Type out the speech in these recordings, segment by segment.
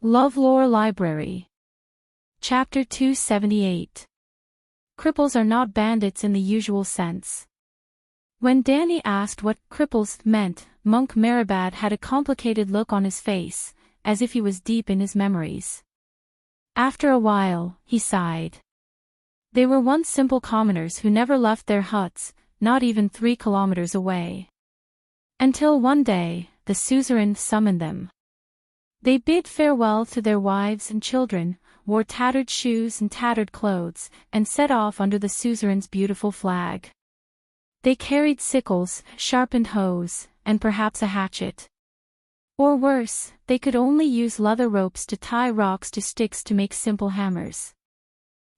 LoveLore Library. Chapter 278. Cripples are not bandits in the usual sense. When Danny asked what cripples meant, Monk Marabad had a complicated look on his face, as if he was deep in his memories. After a while, he sighed. They were once simple commoners who never left their huts, not even 3 kilometers away. Until one day, the suzerain summoned them. They bid farewell to their wives and children, wore tattered shoes and tattered clothes, and set off under the suzerain's beautiful flag. They carried sickles, sharpened hoes, and perhaps a hatchet. Or worse, they could only use leather ropes to tie rocks to sticks to make simple hammers.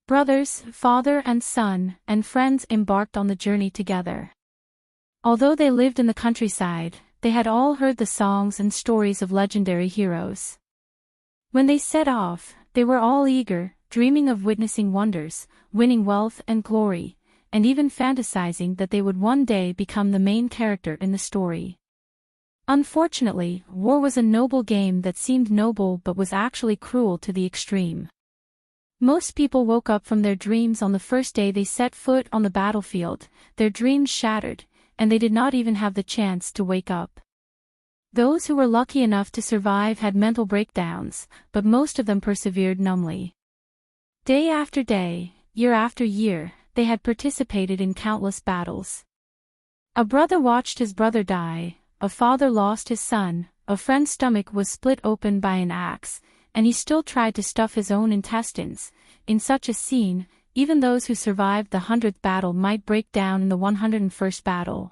Brothers, father and son, and friends embarked on the journey together. Although they lived in the countryside, they had all heard the songs and stories of legendary heroes. When they set off, they were all eager, dreaming of witnessing wonders, winning wealth and glory, and even fantasizing that they would one day become the main character in the story. Unfortunately, war was a noble game that seemed noble but was actually cruel to the extreme. Most people woke up from their dreams on the first day they set foot on the battlefield, their dreams shattered, and they did not even have the chance to wake up. Those who were lucky enough to survive had mental breakdowns, but most of them persevered numbly. Day after day, year after year, they had participated in countless battles. A brother watched his brother die, a father lost his son, a friend's stomach was split open by an axe, and he still tried to stuff his own intestines. In such a scene, even those who survived the 100th battle might break down in the 101st battle.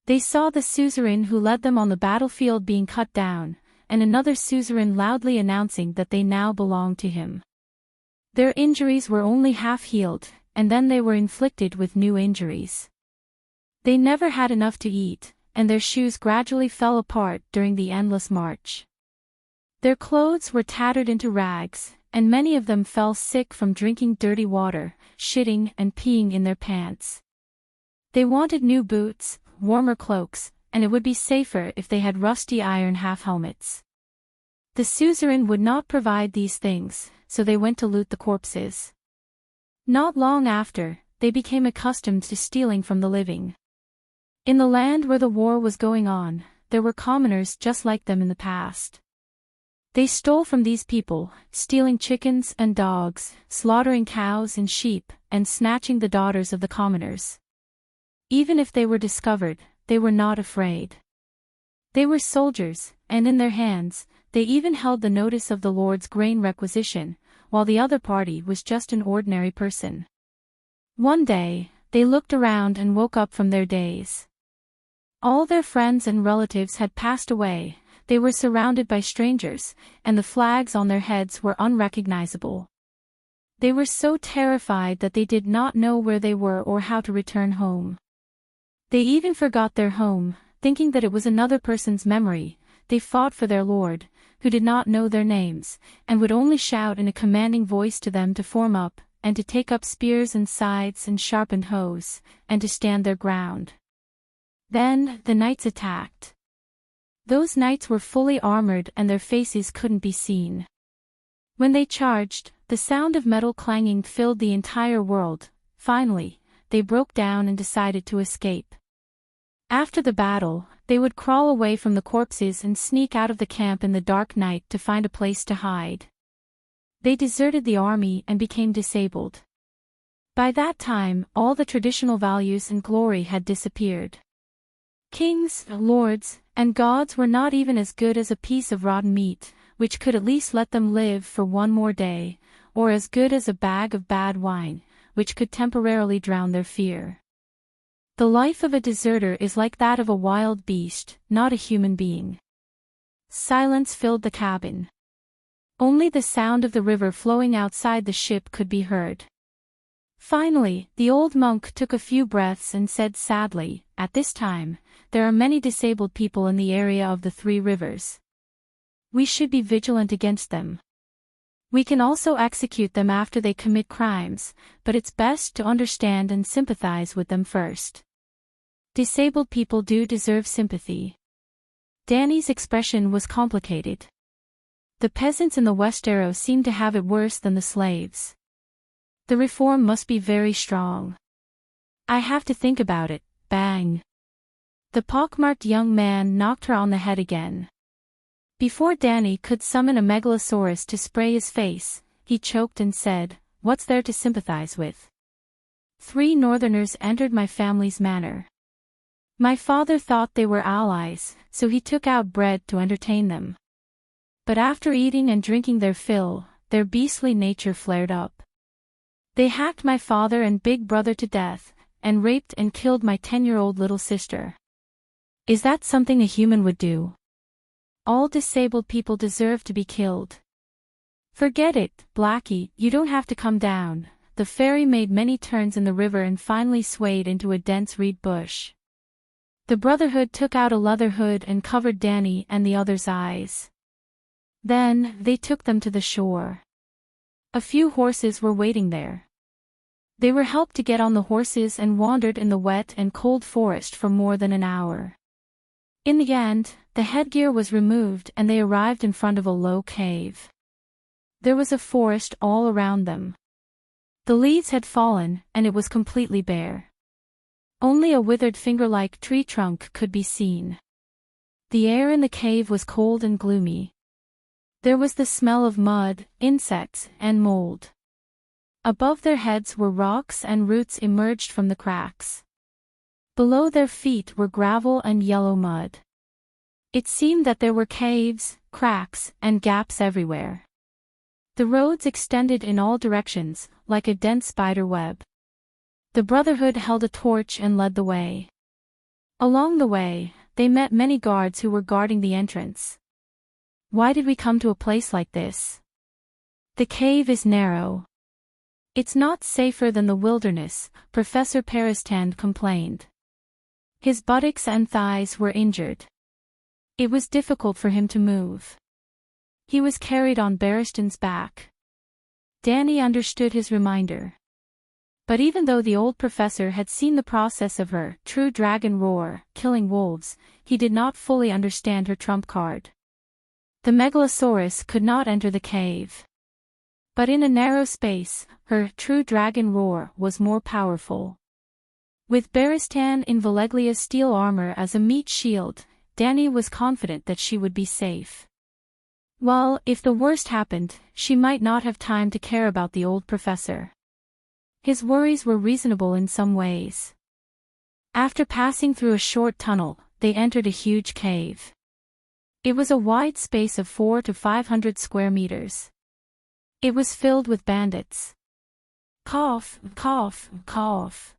They saw the suzerain who led them on the battlefield being cut down, and another suzerain loudly announcing that they now belonged to him. Their injuries were only half healed, and then they were inflicted with new injuries. They never had enough to eat, and their shoes gradually fell apart during the endless march. Their clothes were tattered into rags, and many of them fell sick from drinking dirty water, shitting and peeing in their pants. They wanted new boots, warmer cloaks, and it would be safer if they had rusty iron half-helmets. The suzerain would not provide these things, so they went to loot the corpses. Not long after, they became accustomed to stealing from the living. In the land where the war was going on, there were commoners just like them in the past. They stole from these people, stealing chickens and dogs, slaughtering cows and sheep, and snatching the daughters of the commoners. Even if they were discovered, they were not afraid. They were soldiers, and in their hands, they even held the notice of the Lord's grain requisition, while the other party was just an ordinary person. One day, they looked around and woke up from their daze. All their friends and relatives had passed away. They were surrounded by strangers, and the flags on their heads were unrecognizable. They were so terrified that they did not know where they were or how to return home. They even forgot their home, thinking that it was another person's memory. They fought for their lord, who did not know their names, and would only shout in a commanding voice to them to form up, and to take up spears and scythes and sharpened hoes, and to stand their ground. Then, the knights attacked. Those knights were fully armored and their faces couldn't be seen. When they charged, the sound of metal clanging filled the entire world. Finally, they broke down and decided to escape. After the battle, they would crawl away from the corpses and sneak out of the camp in the dark night to find a place to hide. They deserted the army and became disabled. By that time, all the traditional values and glory had disappeared. Kings, lords, and gods were not even as good as a piece of rotten meat, which could at least let them live for one more day, or as good as a bag of bad wine, which could temporarily drown their fear. The life of a deserter is like that of a wild beast, not a human being. Silence filled the cabin. Only the sound of the river flowing outside the ship could be heard. Finally, the old monk took a few breaths and said sadly, "At this time, there are many disabled people in the area of the 3 rivers. We should be vigilant against them. We can also execute them after they commit crimes, but it's best to understand and sympathize with them first. Disabled people do deserve sympathy." Danny's expression was complicated. The peasants in the Westero seem to have it worse than the slaves. The reform must be very strong. I have to think about it. Bang. The pockmarked young man knocked her on the head again. Before Danny could summon a megalosaurus to spray his face, he choked and said, "What's there to sympathize with? 3 northerners entered my family's manor. My father thought they were allies, so he took out bread to entertain them. But after eating and drinking their fill, their beastly nature flared up. They hacked my father and big brother to death, and raped and killed my 10-year-old little sister. Is that something a human would do? All disabled people deserve to be killed." "Forget it, Blackie, you don't have to come down." The ferry made many turns in the river and finally swayed into a dense reed bush. The Brotherhood took out a leather hood and covered Danny and the others' eyes. Then, they took them to the shore. A few horses were waiting there. They were helped to get on the horses and wandered in the wet and cold forest for more than an hour. In the end, the headgear was removed and they arrived in front of a low cave. There was a forest all around them. The leaves had fallen, and it was completely bare. Only a withered finger-like tree trunk could be seen. The air in the cave was cold and gloomy. There was the smell of mud, insects, and mold. Above their heads were rocks and roots emerged from the cracks. Below their feet were gravel and yellow mud. It seemed that there were caves, cracks, and gaps everywhere. The roads extended in all directions, like a dense spider web. The Brotherhood held a torch and led the way. Along the way, they met many guards who were guarding the entrance. "Why did we come to a place like this? The cave is narrow. It's not safer than the wilderness," Professor Peristand complained. His buttocks and thighs were injured. It was difficult for him to move. He was carried on Barristan's back. Danny understood his reminder. But even though the old professor had seen the process of her true dragon roar, killing wolves, he did not fully understand her trump card. The Megalosaurus could not enter the cave. But in a narrow space, her true dragon roar was more powerful. With Barristan in Valeglia's steel armor as a meat shield, Danny was confident that she would be safe. Well, if the worst happened, she might not have time to care about the old professor. His worries were reasonable in some ways. After passing through a short tunnel, they entered a huge cave. It was a wide space of 400 to 500 square meters. It was filled with bandits. Cough, cough, cough.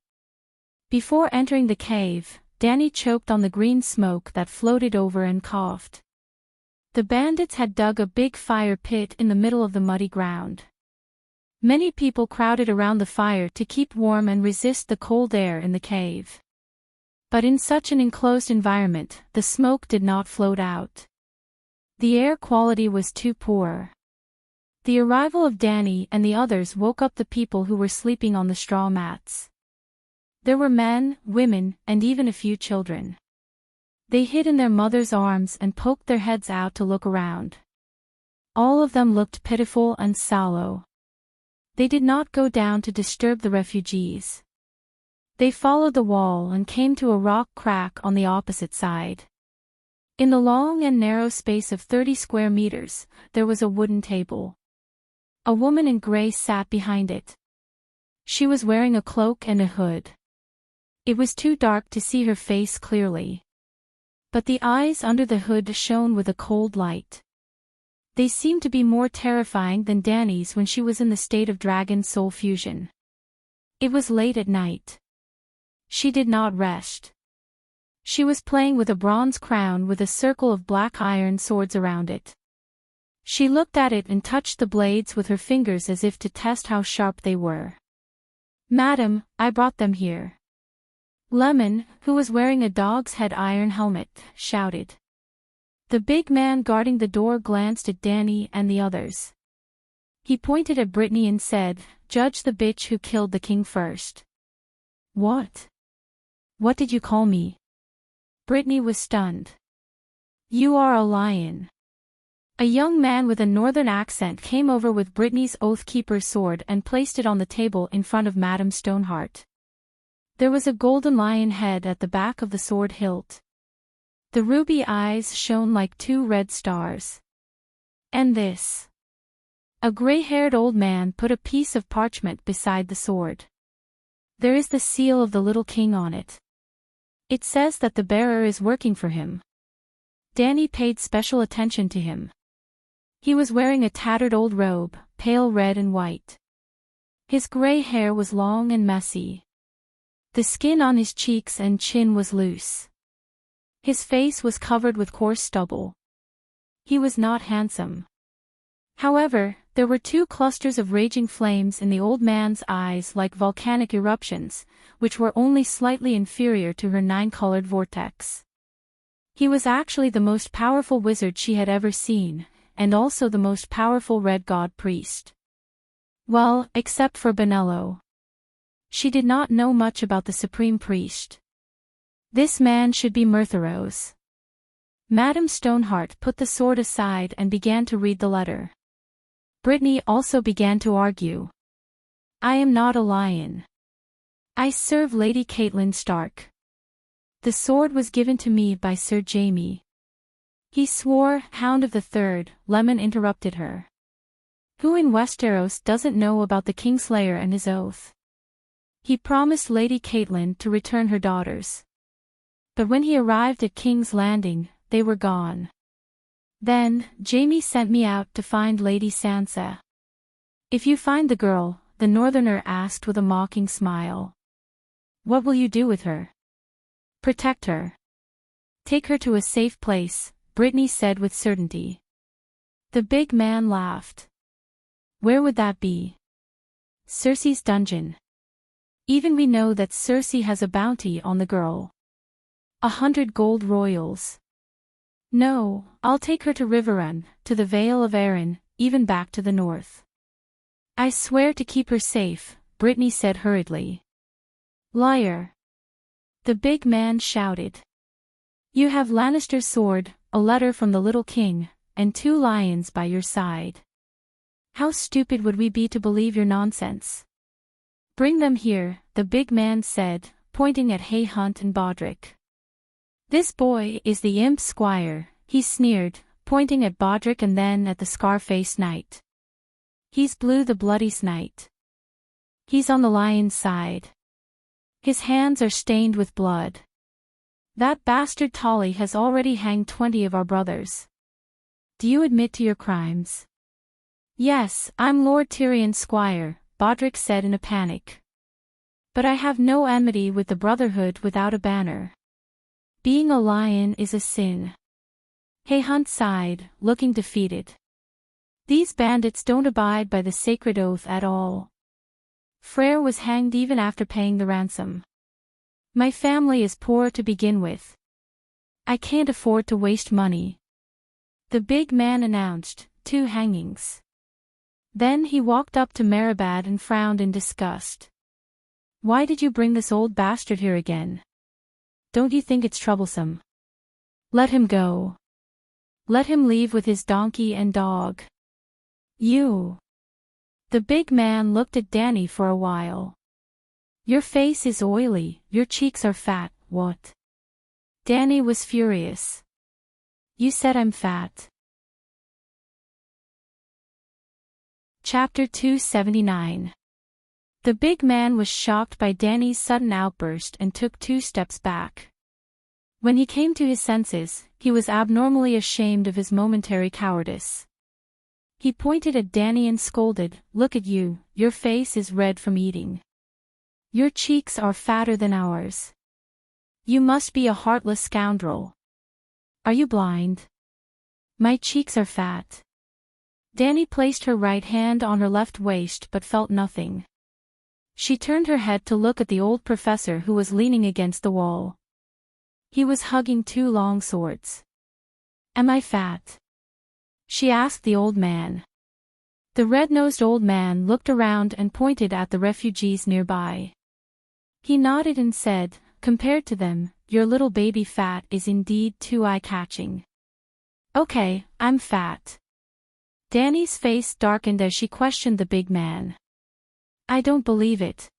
Before entering the cave, Danny choked on the green smoke that floated over and coughed. The bandits had dug a big fire pit in the middle of the muddy ground. Many people crowded around the fire to keep warm and resist the cold air in the cave. But in such an enclosed environment, the smoke did not float out. The air quality was too poor. The arrival of Danny and the others woke up the people who were sleeping on the straw mats. There were men, women, and even a few children. They hid in their mothers' arms and poked their heads out to look around. All of them looked pitiful and sallow. They did not go down to disturb the refugees. They followed the wall and came to a rock crack on the opposite side. In the long and narrow space of 30 square meters, there was a wooden table. A woman in gray sat behind it. She was wearing a cloak and a hood. It was too dark to see her face clearly. But the eyes under the hood shone with a cold light. They seemed to be more terrifying than Danny's when she was in the state of dragon soul fusion. It was late at night. She did not rest. She was playing with a bronze crown with a circle of black iron swords around it. She looked at it and touched the blades with her fingers as if to test how sharp they were. "Madam, I brought them here." Lemon, who was wearing a dog's head iron helmet, shouted. The big man guarding the door glanced at Danny and the others. He pointed at Brittany and said, "Judge the bitch who killed the king first." "What? What did you call me?" Brittany was stunned. "You are a lion." A young man with a northern accent came over with Brittany's Oathkeeper's sword and placed it on the table in front of Madame Stoneheart. There was a golden lion head at the back of the sword hilt. The ruby eyes shone like two red stars. And this? A gray-haired old man put a piece of parchment beside the sword. There is the seal of the little king on it. It says that the bearer is working for him. Danny paid special attention to him. He was wearing a tattered old robe, pale red and white. His gray hair was long and messy. The skin on his cheeks and chin was loose. His face was covered with coarse stubble. He was not handsome. However, there were two clusters of raging flames in the old man's eyes like volcanic eruptions, which were only slightly inferior to her nine-colored vortex. He was actually the most powerful wizard she had ever seen, and also the most powerful red god priest. Well, except for Benello. She did not know much about the supreme priest. This man should be Mertheros. Madame Stoneheart put the sword aside and began to read the letter. Brittany also began to argue. I am not a lion. I serve Lady Caitlin Stark. The sword was given to me by Sir Jaime. He swore, Hound of the Third. Lemon interrupted her. Who in Westeros doesn't know about the Kingslayer and his oath? He promised Lady Caitlin to return her daughters. But when he arrived at King's Landing, they were gone. Then, Jaime sent me out to find Lady Sansa. If you find the girl, the Northerner asked with a mocking smile. What will you do with her? Protect her. Take her to a safe place, Brittany said with certainty. The big man laughed. Where would that be? Cersei's dungeon. Even we know that Cersei has a bounty on the girl. 100 gold royals. No, I'll take her to Riverrun, to the Vale of Arryn, even back to the north. I swear to keep her safe, Brittany said hurriedly. Liar. The big man shouted. You have Lannister's sword, a letter from the little king, and 2 lions by your side. How stupid would we be to believe your nonsense? Bring them here, the big man said, pointing at Hay Hunt and Bodrick. This boy is the imp squire, he sneered, pointing at Bodrick and then at the scar-faced knight. He's Blue the Bloody Knight. He's on the lion's side. His hands are stained with blood. That bastard Tolly has already hanged 20 of our brothers. Do you admit to your crimes? Yes, I'm Lord Tyrion's squire, Bodrick said in a panic. But I have no enmity with the Brotherhood without a banner. Being a lion is a sin. Hay Hunt sighed, looking defeated. These bandits don't abide by the sacred oath at all. Freyr was hanged even after paying the ransom. My family is poor to begin with. I can't afford to waste money. The big man announced, 2 hangings. Then he walked up to Meribad and frowned in disgust. Why did you bring this old bastard here again? Don't you think it's troublesome? Let him go. Let him leave with his donkey and dog. You. The big man looked at Danny for a while. Your face is oily, your cheeks are fat, what? Danny was furious. You said I'm fat. Chapter 279. The big man was shocked by Danny's sudden outburst and took 2 steps back. When he came to his senses, he was abnormally ashamed of his momentary cowardice. He pointed at Danny and scolded, Look at you, your face is red from eating. Your cheeks are fatter than ours. You must be a heartless scoundrel. Are you blind? My cheeks are fat. Danny placed her right hand on her left waist but felt nothing. She turned her head to look at the old professor who was leaning against the wall. He was hugging 2 long swords. Am I fat? She asked the old man. The red-nosed old man looked around and pointed at the refugees nearby. He nodded and said, Compared to them, your little baby fat is indeed too eye-catching. Okay, I'm fat. Danny's face darkened as she questioned the big man. I don't believe it.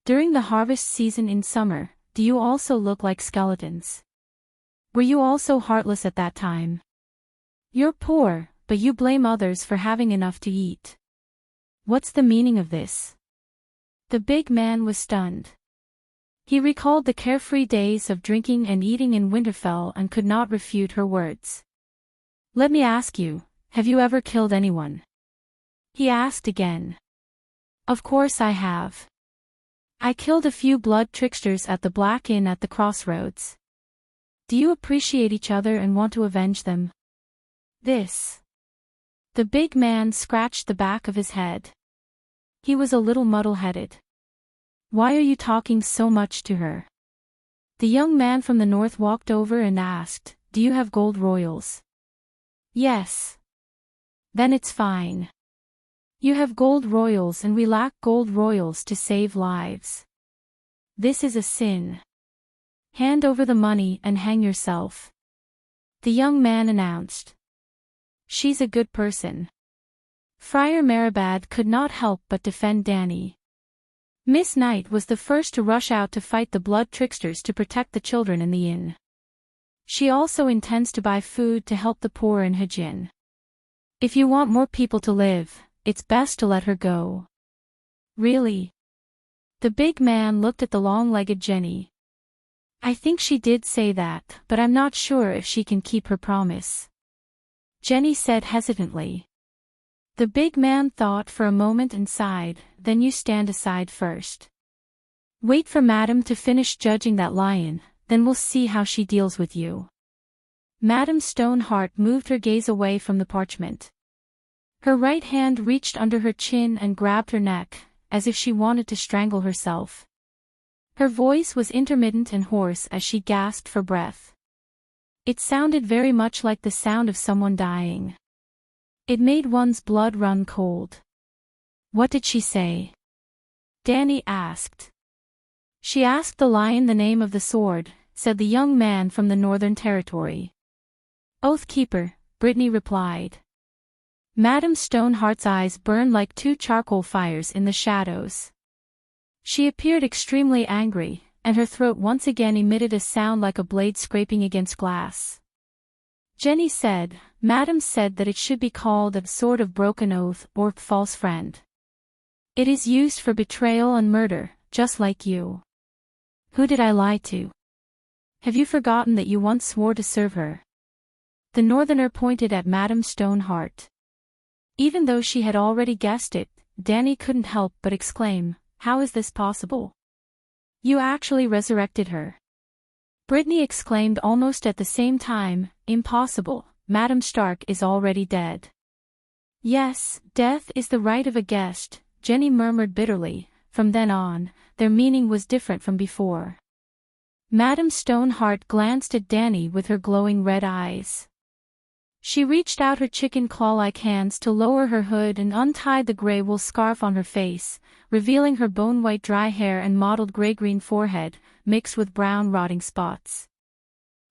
During the harvest season in summer, do you also look like skeletons? Were you also heartless at that time? You're poor, but you blame others for having enough to eat. What's the meaning of this? The big man was stunned. He recalled the carefree days of drinking and eating in Winterfell and could not refute her words. Let me ask you, have you ever killed anyone? He asked again. Of course I have. I killed a few blood tricksters at the Black Inn at the crossroads. Do you appreciate each other and want to avenge them? This. The big man scratched the back of his head. He was a little muddle-headed. Why are you talking so much to her? The young man from the north walked over and asked, Do you have gold royals? Yes. Then it's fine. You have gold royals and we lack gold royals to save lives. This is a sin. Hand over the money and hang yourself. The young man announced. She's a good person. Friar Meribad could not help but defend Danny. Miss Knight was the first to rush out to fight the blood tricksters to protect the children in the inn. She also intends to buy food to help the poor in Hajin. If you want more people to live, it's best to let her go. Really? The big man looked at the long-legged Jenny. I think she did say that, but I'm not sure if she can keep her promise. Jenny said hesitantly. The big man thought for a moment and sighed, then you stand aside first. Wait for Madame to finish judging that lion, then we'll see how she deals with you. Madame Stoneheart moved her gaze away from the parchment. Her right hand reached under her chin and grabbed her neck, as if she wanted to strangle herself. Her voice was intermittent and hoarse as she gasped for breath. It sounded very much like the sound of someone dying. It made one's blood run cold. What did she say? Danny asked. She asked the lion the name of the sword, said the young man from the Northern Territory. Oathkeeper, Brittany replied. Madame Stoneheart's eyes burned like two charcoal fires in the shadows. She appeared extremely angry, and her throat once again emitted a sound like a blade scraping against glass. Jenny said, Madame said that it should be called a sword of broken oath or false friend. It is used for betrayal and murder, just like you. Who did I lie to? Have you forgotten that you once swore to serve her? The Northerner pointed at Madame Stoneheart. Even though she had already guessed it, Danny couldn't help but exclaim, How is this possible? You actually resurrected her. Brittany exclaimed almost at the same time, Impossible, Madame Stark is already dead. Yes, death is the right of a guest, Jenny murmured bitterly. From then on, their meaning was different from before. Madame Stoneheart glanced at Danny with her glowing red eyes. She reached out her chicken claw-like hands to lower her hood and untied the gray wool scarf on her face, revealing her bone-white dry hair and mottled gray-green forehead, mixed with brown rotting spots.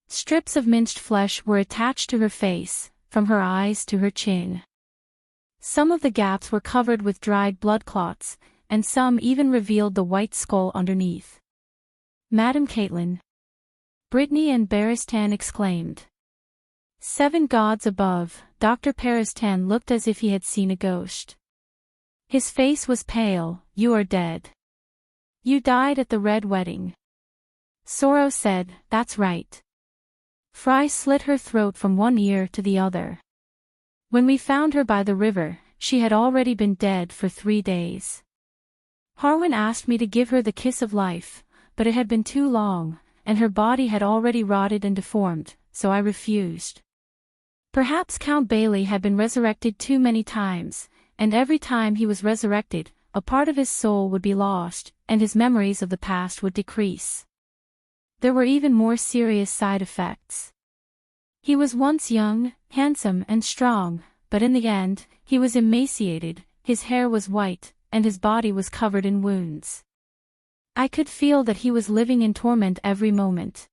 Strips of minced flesh were attached to her face, from her eyes to her chin. Some of the gaps were covered with dried blood clots, and some even revealed the white skull underneath. Madame Caitlin. Brittany and Barristan exclaimed. 7 gods above, Dr. Barristan looked as if he had seen a ghost. His face was pale. You are dead. You died at the Red Wedding. Sorrow said, That's right. Fry slit her throat from one ear to the other. When we found her by the river, she had already been dead for 3 days. Harwin asked me to give her the kiss of life, but it had been too long, and her body had already rotted and deformed, so I refused. Perhaps Count Bailey had been resurrected too many times, and every time he was resurrected, a part of his soul would be lost, and his memories of the past would decrease. There were even more serious side effects. He was once young, handsome and strong, but in the end, he was emaciated, his hair was white, and his body was covered in wounds. I could feel that he was living in torment every moment.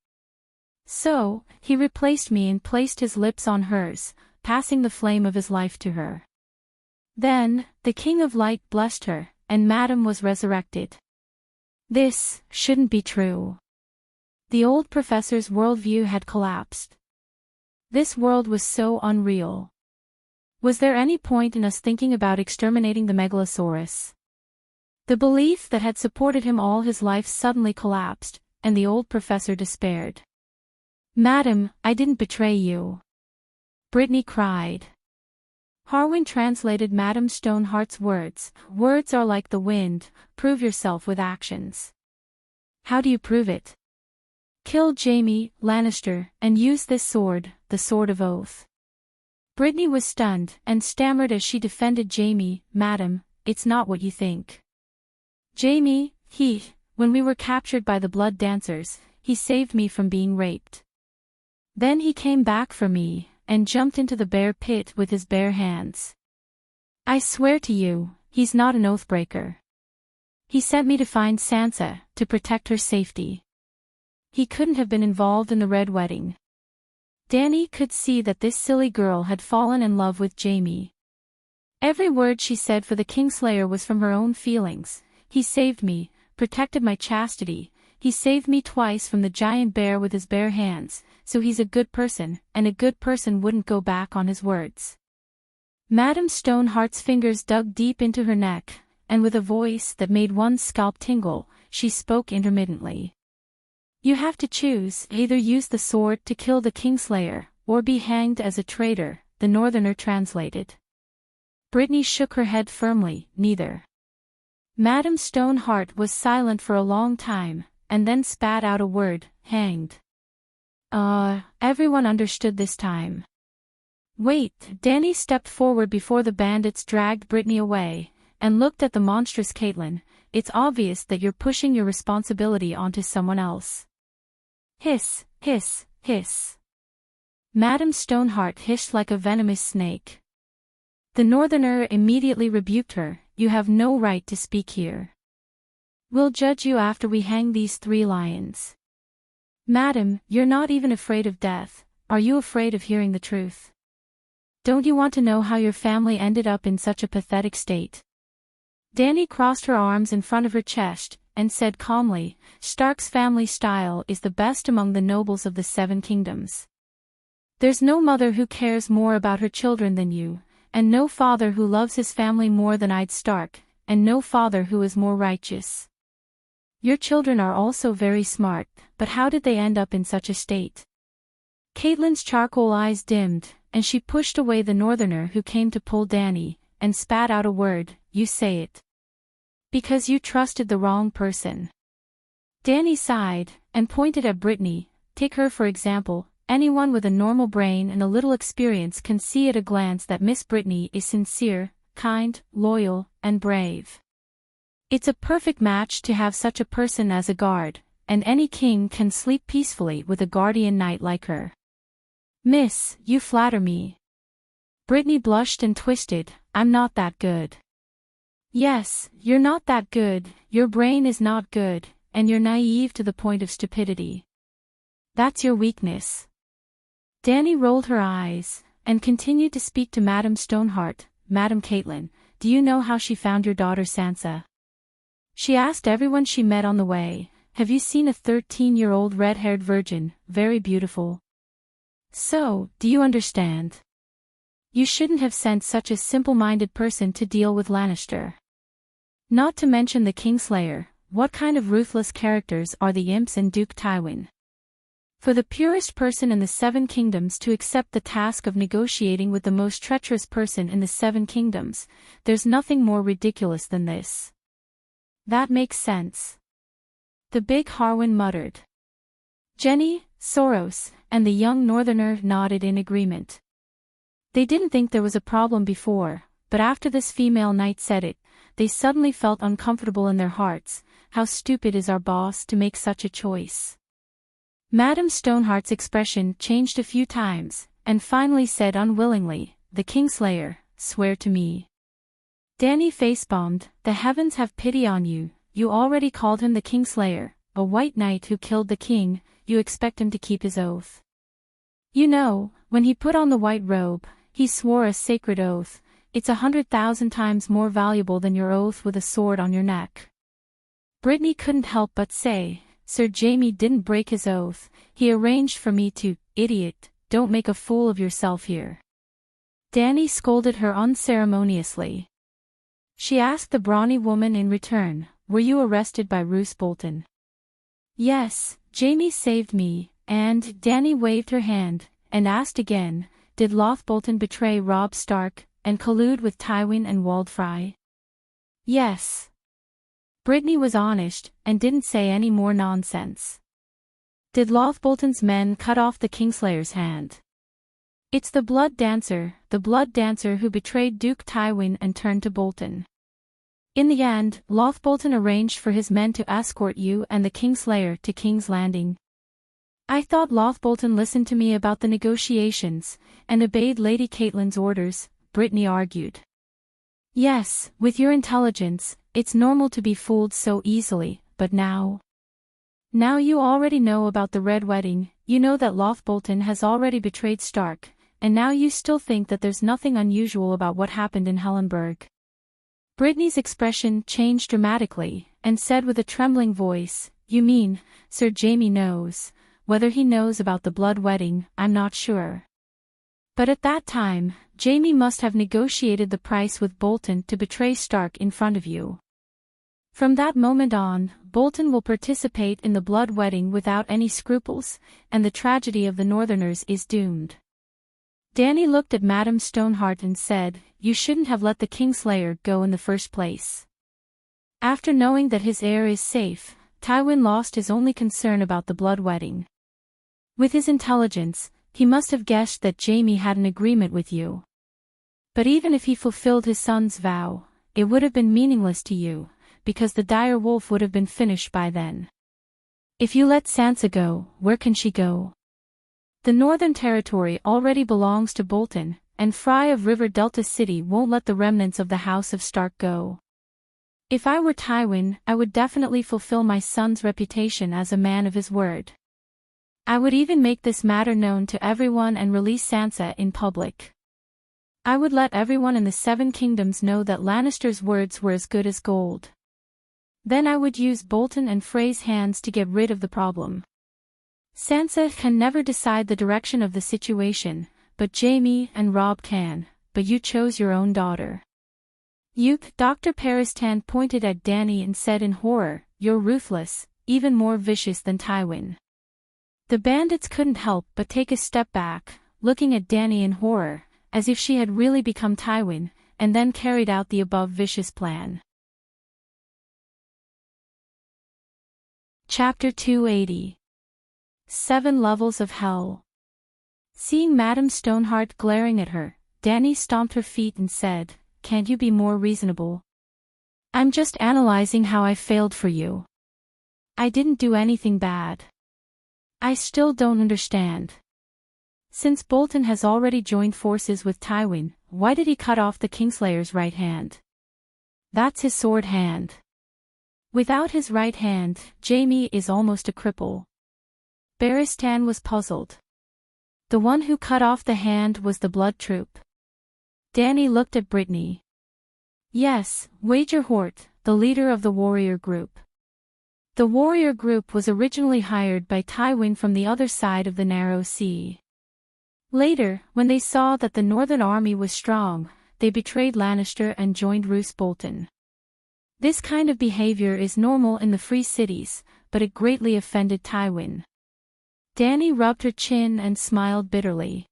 So, he replaced me and placed his lips on hers, passing the flame of his life to her. Then, the King of Light blessed her, and Madame was resurrected. This shouldn't be true. The old professor's worldview had collapsed. This world was so unreal. Was there any point in us thinking about exterminating the Megalosaurus? The belief that had supported him all his life suddenly collapsed, and the old professor despaired. Madam, I didn't betray you. Brittany cried. Harwin translated Madame Stoneheart's words. Words are like the wind, prove yourself with actions. How do you prove it? Kill Jaime Lannister, and use this sword, the Sword of Oath. Brittany was stunned, and stammered as she defended Jaime. Madam, it's not what you think. Jaime, when we were captured by the Blood Dancers, he saved me from being raped. Then he came back for me, and jumped into the bear pit with his bare hands. I swear to you, he's not an oathbreaker. He sent me to find Sansa, to protect her safety. He couldn't have been involved in the Red Wedding. Dany could see that this silly girl had fallen in love with Jaime. Every word she said for the Kingslayer was from her own feelings. He saved me, protected my chastity, he saved me twice from the giant bear with his bare hands, so he's a good person, and a good person wouldn't go back on his words. Madame Stoneheart's fingers dug deep into her neck, and with a voice that made one's scalp tingle, she spoke intermittently. You have to choose, either use the sword to kill the Kingslayer, or be hanged as a traitor, the Northerner translated. Brittany shook her head firmly, neither. Madame Stoneheart was silent for a long time, and then spat out a word, hanged. Everyone understood this time. Wait, Dany stepped forward before the bandits dragged Brittany away, and looked at the monstrous Caitlin. It's obvious that you're pushing your responsibility onto someone else. Hiss, hiss, hiss. Madame Stoneheart hissed like a venomous snake. The Northerner immediately rebuked her. You have no right to speak here. We'll judge you after we hang these 3 lions. Madam, you're not even afraid of death, are you afraid of hearing the truth? Don't you want to know how your family ended up in such a pathetic state? Dany crossed her arms in front of her chest, and said calmly, Stark's family style is the best among the nobles of the 7 kingdoms. There's no mother who cares more about her children than you, and no father who loves his family more than Ed Stark, and no father who is more righteous. Your children are also very smart, but how did they end up in such a state? Caitlyn's charcoal eyes dimmed, and she pushed away the Northerner who came to pull Dany, and spat out a word, you say it. Because you trusted the wrong person. Dany sighed, and pointed at Brittany. Take her for example. Anyone with a normal brain and a little experience can see at a glance that Miss Brittany is sincere, kind, loyal, and brave. It's a perfect match to have such a person as a guard, and any king can sleep peacefully with a guardian knight like her. Miss, you flatter me. Brittany blushed and twisted. I'm not that good. Yes, you're not that good, your brain is not good, and you're naive to the point of stupidity. That's your weakness. Dany rolled her eyes, and continued to speak to Madame Stoneheart. Madame Caitlin, do you know how she found your daughter Sansa? She asked everyone she met on the way, have you seen a 13-year-old red-haired virgin, very beautiful? So, do you understand? You shouldn't have sent such a simple-minded person to deal with Lannister. Not to mention the Kingslayer, what kind of ruthless characters are the imps and Duke Tywin? For the purest person in the 7 kingdoms to accept the task of negotiating with the most treacherous person in the 7 kingdoms, there's nothing more ridiculous than this. That makes sense. The big Harwin muttered. Jenny, Soros, and the young Northerner nodded in agreement. They didn't think there was a problem before, but after this female knight said it, they suddenly felt uncomfortable in their hearts. How stupid is our boss to make such a choice? Madame Stoneheart's expression changed a few times, and finally said unwillingly, the Kingslayer, swear to me. Dany face-bombed, the heavens have pity on you, you already called him the Kingslayer, a white knight who killed the king, you expect him to keep his oath. You know, when he put on the white robe, he swore a sacred oath. It's 100,000 times more valuable than your oath with a sword on your neck. Brittany couldn't help but say, Sir Jamie didn't break his oath, he arranged for me to, idiot, don't make a fool of yourself here. Dany scolded her unceremoniously. She asked the brawny woman in return, were you arrested by Roose Bolton? Yes, Jamie saved me, and Dany waved her hand, and asked again, did Loth Bolton betray Robb Stark, and collude with Tywin and Waldfrey? Yes. Brittany was honest, and didn't say any more nonsense. Did Loth Bolton's men cut off the Kingslayer's hand? It's the Blood Dancer who betrayed Duke Tywin and turned to Bolton. In the end, Loth Bolton arranged for his men to escort you and the Kingslayer to King's Landing. I thought Loth Bolton listened to me about the negotiations, and obeyed Lady Catelyn's orders, Brittany argued. Yes, with your intelligence, it's normal to be fooled so easily, but now... Now you already know about the Red Wedding, you know that Loth Bolton has already betrayed Stark, and now you still think that there's nothing unusual about what happened in Hellenberg. Brittany's expression changed dramatically, and said with a trembling voice, you mean, Sir Jamie knows. Whether he knows about the Blood Wedding, I'm not sure. But at that time, Jamie must have negotiated the price with Bolton to betray Stark in front of you. From that moment on, Bolton will participate in the Blood Wedding without any scruples, and the tragedy of the Northerners is doomed. Dany looked at Madame Stoneheart and said, you shouldn't have let the Kingslayer go in the first place. After knowing that his heir is safe, Tywin lost his only concern about the Blood Wedding. With his intelligence, he must have guessed that Jamie had an agreement with you. But even if he fulfilled his son's vow, it would have been meaningless to you, because the dire wolf would have been finished by then. If you let Sansa go, where can she go? The Northern Territory already belongs to Bolton, and Fry of River Delta City won't let the remnants of the House of Stark go. If I were Tywin, I would definitely fulfill my son's reputation as a man of his word. I would even make this matter known to everyone and release Sansa in public. I would let everyone in the Seven Kingdoms know that Lannister's words were as good as gold. Then I would use Bolton and Frey's hands to get rid of the problem. Sansa can never decide the direction of the situation, but Jamie and Robb can, but you chose your own daughter. You, Dr. Peristan pointed at Dany and said in horror, you're ruthless, even more vicious than Tywin. The bandits couldn't help but take a step back, looking at Dany in horror, as if she had really become Tywin, and then carried out the above vicious plan. Chapter 280. 7 Levels of Hell. Seeing Madame Stoneheart glaring at her, Dany stomped her feet and said, can't you be more reasonable? I'm just analyzing how I failed for you. I didn't do anything bad. I still don't understand. Since Bolton has already joined forces with Tywin, why did he cut off the Kingslayer's right hand? That's his sword hand. Without his right hand, Jamie is almost a cripple. Barristan was puzzled. The one who cut off the hand was the Blood Troop. Dany looked at Brittany. Yes, Wager Hort, the leader of the warrior group. The warrior group was originally hired by Tywin from the other side of the Narrow Sea. Later, when they saw that the Northern army was strong, they betrayed Lannister and joined Roose Bolton. This kind of behavior is normal in the Free Cities, but it greatly offended Tywin. Dany rubbed her chin and smiled bitterly.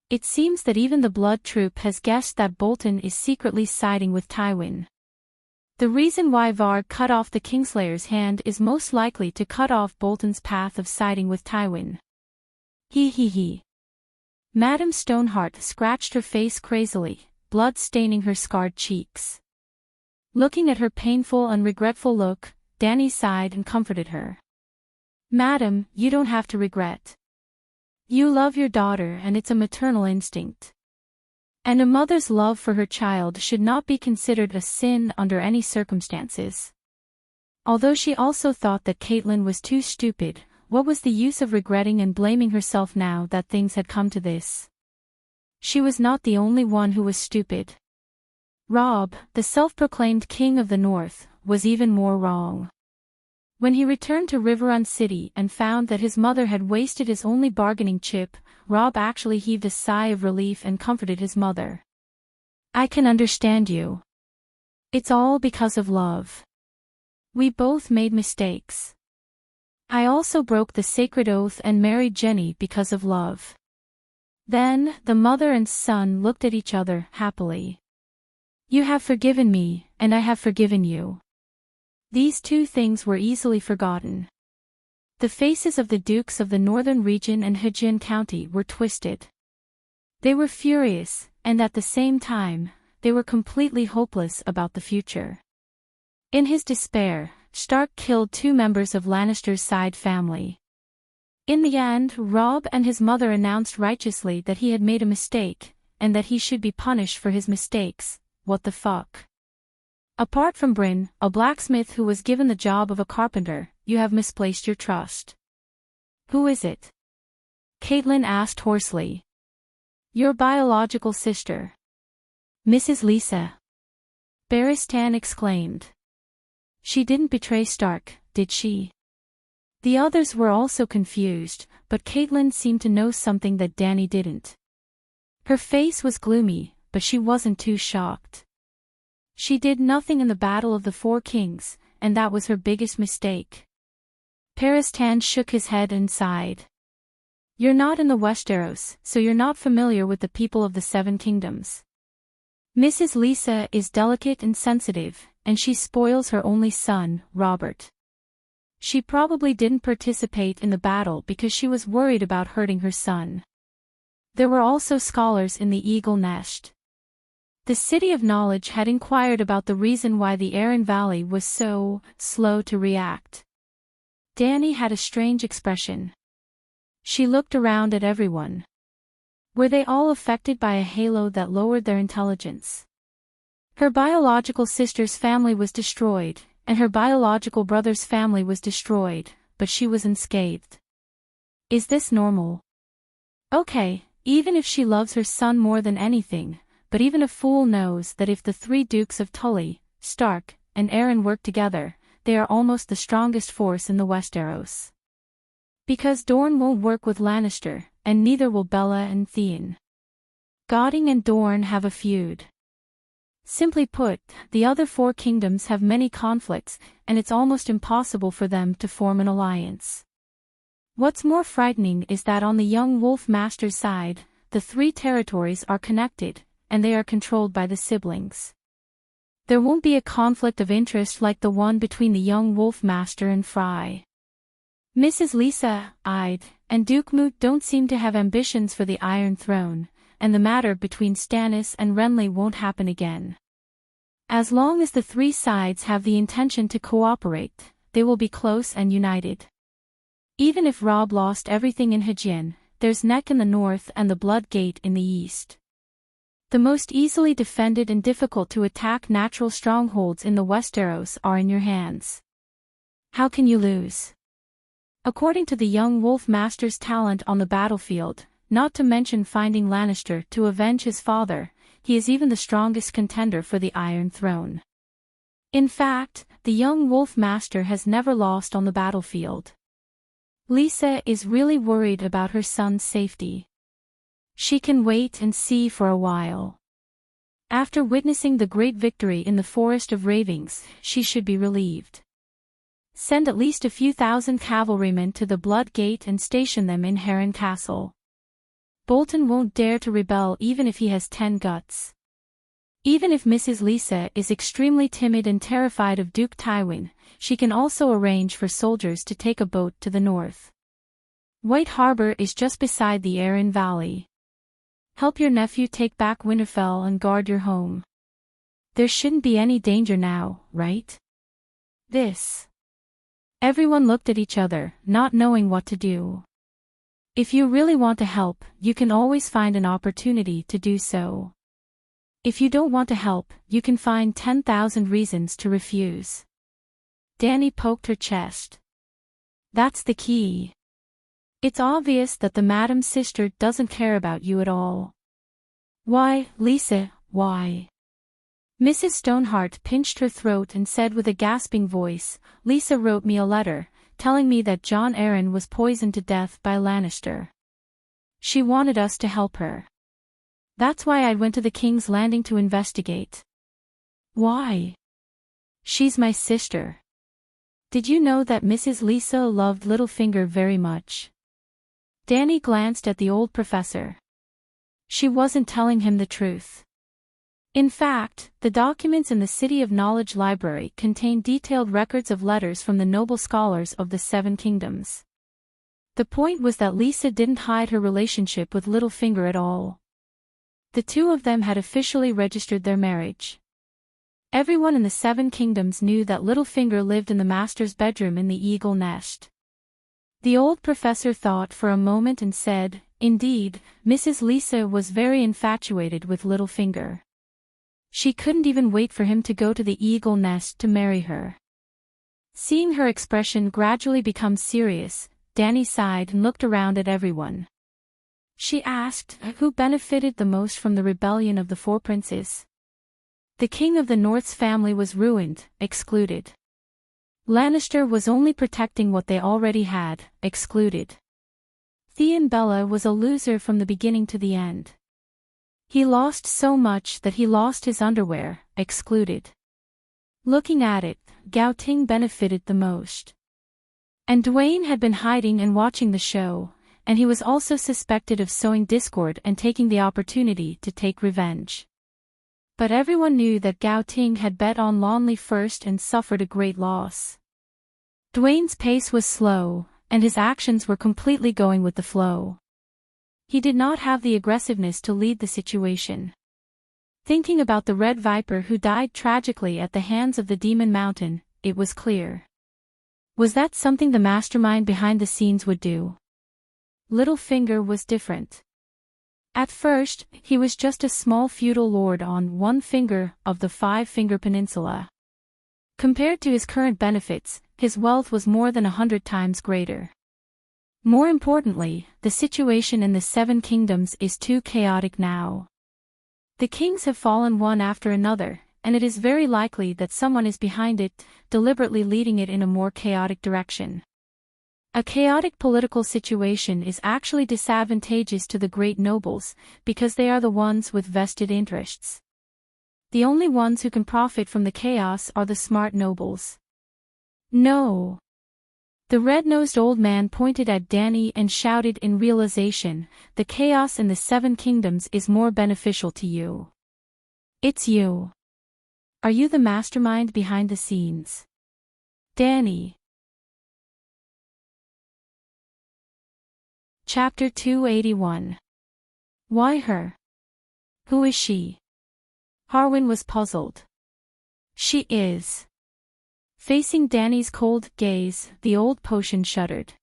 It seems that even the Blood Troop has guessed that Bolton is secretly siding with Tywin. The reason why Varg cut off the Kingslayer's hand is most likely to cut off Bolton's path of siding with Tywin. He. Madame Stoneheart scratched her face crazily, blood staining her scarred cheeks. Looking at her painful and regretful look, Dany sighed and comforted her. Madam, you don't have to regret. You love your daughter and it's a maternal instinct. And a mother's love for her child should not be considered a sin under any circumstances. Although she also thought that Catelyn was too stupid, what was the use of regretting and blaming herself now that things had come to this? She was not the only one who was stupid. Rob, the self-proclaimed king of the North, was even more wrong. When he returned to Riverrun City and found that his mother had wasted his only bargaining chip, Rob actually heaved a sigh of relief and comforted his mother. "I can understand you. It's all because of love. We both made mistakes. I also broke the sacred oath and married Jenny because of love." Then, the mother and son looked at each other happily. "You have forgiven me, and I have forgiven you." These two things were easily forgotten. The faces of the dukes of the northern region and Heartwarming County were twisted. They were furious, and at the same time, they were completely hopeless about the future. In his despair, Stark killed 2 members of Lannister's side family. In the end, Rob and his mother announced righteously that he had made a mistake, and that he should be punished for his mistakes. What the fuck? Apart from Bryn, a blacksmith who was given the job of a carpenter, you have misplaced your trust. "Who is it?" Caitlin asked hoarsely. "Your biological sister. Mrs. Lisa." Barristan exclaimed. "She didn't betray Stark, did she?" The others were also confused, but Caitlin seemed to know something that Dany didn't. Her face was gloomy, but she wasn't too shocked. She did nothing in the Battle of the Four Kings, and that was her biggest mistake. Barristan shook his head and sighed. "You're not in the Westeros, so you're not familiar with the people of the Seven Kingdoms. Mrs. Lisa is delicate and sensitive, and she spoils her only son, Robert. She probably didn't participate in the battle because she was worried about hurting her son." There were also scholars in the Eagle Nest. The City of Knowledge had inquired about the reason why the Arryn Valley was so slow to react. Dany had a strange expression. She looked around at everyone. Were they all affected by a halo that lowered their intelligence? Her biological sister's family was destroyed, and her biological brother's family was destroyed, but she was unscathed. Is this normal? Okay, even if she loves her son more than anything, but even a fool knows that if the 3 Dukes of Tully, Stark, and Arryn work together, they are almost the strongest force in the Westeros. Because Dorne won't work with Lannister, and neither will Bella and Theon. Godding and Dorne have a feud. Simply put, the other 4 kingdoms have many conflicts, and it's almost impossible for them to form an alliance. What's more frightening is that on the young Wolf Master's side, the 3 territories are connected, and they are controlled by the siblings. There won't be a conflict of interest like the one between the young Wolf Master and Fry. Mrs. Lisa, Ide, and Duke Moot don't seem to have ambitions for the Iron Throne, and the matter between Stannis and Renly won't happen again. As long as the 3 sides have the intention to cooperate, they will be close and united. Even if Robb lost everything in Heartwarming, there's Neck in the north and the Blood Gate in the east. The most easily defended and difficult to attack natural strongholds in the Westeros are in your hands. How can you lose? According to the young Wolf Master's talent on the battlefield, not to mention finding Lannister to avenge his father, he is even the strongest contender for the Iron Throne. In fact, the young Wolf Master has never lost on the battlefield. Lisa is really worried about her son's safety. She can wait and see for a while. After witnessing the great victory in the Forest of Ravens, she should be relieved. Send at least a few thousand cavalrymen to the Blood Gate and station them in Heron Castle. Bolton won't dare to rebel even if he has 10 guts. Even if Mrs. Lisa is extremely timid and terrified of Duke Tywin, she can also arrange for soldiers to take a boat to the north. White Harbor is just beside the Arryn Valley. Help your nephew take back Winterfell and guard your home. There shouldn't be any danger now, right? Everyone looked at each other, not knowing what to do. If you really want to help, you can always find an opportunity to do so. If you don't want to help, you can find 10,000 reasons to refuse. Dany poked her chest. That's the key. It's obvious that the Madam Sister doesn't care about you at all. Why, Lisa, why? Mrs. Stoneheart pinched her throat and said with a gasping voice, Lisa wrote me a letter, telling me that John Arryn was poisoned to death by Lannister. She wanted us to help her. That's why I went to the King's Landing to investigate. Why? She's my sister. Did you know that Mrs. Lisa loved Littlefinger very much? Dany glanced at the old professor. She wasn't telling him the truth. In fact, the documents in the City of Knowledge Library contain detailed records of letters from the noble scholars of the Seven Kingdoms. The point was that Lisa didn't hide her relationship with Littlefinger at all. The two of them had officially registered their marriage. Everyone in the Seven Kingdoms knew that Littlefinger lived in the master's bedroom in the Eagle Nest. The old professor thought for a moment and said, indeed, Mrs. Lisa was very infatuated with Littlefinger. She couldn't even wait for him to go to the Eagle Nest to marry her. Seeing her expression gradually become serious, Dany sighed and looked around at everyone. She asked, who benefited the most from the rebellion of the Four Princes? The King of the North's family was ruined, excluded. Lannister was only protecting what they already had, excluded. Theon Bella was a loser from the beginning to the end. He lost so much that he lost his underwear, excluded. Looking at it, Gao Ting benefited the most. And Dwayne had been hiding and watching the show, and he was also suspected of sowing discord and taking the opportunity to take revenge. But everyone knew that Gao Ting had bet on Lonley first and suffered a great loss. Dwayne's pace was slow, and his actions were completely going with the flow. He did not have the aggressiveness to lead the situation. Thinking about the Red Viper who died tragically at the hands of the Demon Mountain, it was clear. Was that something the mastermind behind the scenes would do? Littlefinger was different. At first, he was just a small feudal lord on one finger of the Five-Finger Peninsula. Compared to his current benefits, his wealth was more than 100 times greater. More importantly, the situation in the Seven Kingdoms is too chaotic now. The kings have fallen one after another, and it is very likely that someone is behind it, deliberately leading it in a more chaotic direction. A chaotic political situation is actually disadvantageous to the great nobles, because they are the ones with vested interests. The only ones who can profit from the chaos are the smart nobles. No. The red-nosed old man pointed at Dany and shouted in realization, the chaos in the Seven Kingdoms is more beneficial to you. It's you. Are you the mastermind behind the scenes? Dany. Chapter 281. Why her? Who is she? Harwin was puzzled. She is. Facing Dany's cold gaze, the old potion shuddered.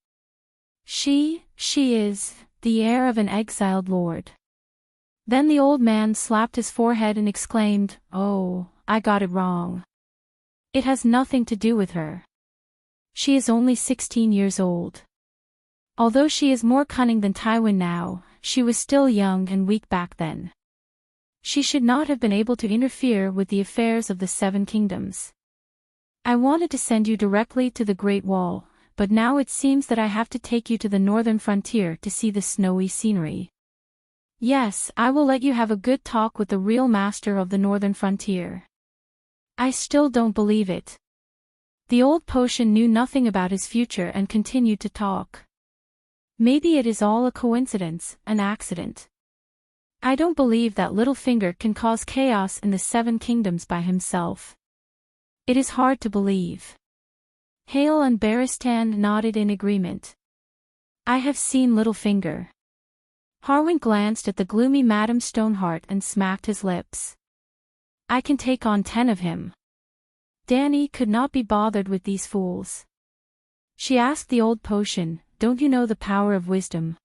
She is, the heir of an exiled lord. Then the old man slapped his forehead and exclaimed, oh, I got it wrong. It has nothing to do with her. She is only 16 years old. Although she is more cunning than Tywin now, she was still young and weak back then. She should not have been able to interfere with the affairs of the Seven Kingdoms. I wanted to send you directly to the Great Wall, but now it seems that I have to take you to the northern frontier to see the snowy scenery. Yes, I will let you have a good talk with the real master of the northern frontier. I still don't believe it. The old potion knew nothing about his future and continued to talk. Maybe it is all a coincidence, an accident. I don't believe that Littlefinger can cause chaos in the Seven Kingdoms by himself. It is hard to believe. Hale and Barristan nodded in agreement. I have seen Littlefinger. Harwin glanced at the gloomy Madame Stoneheart and smacked his lips. I can take on 10 of him. Dany could not be bothered with these fools. She asked the old potion, don't you know the power of wisdom?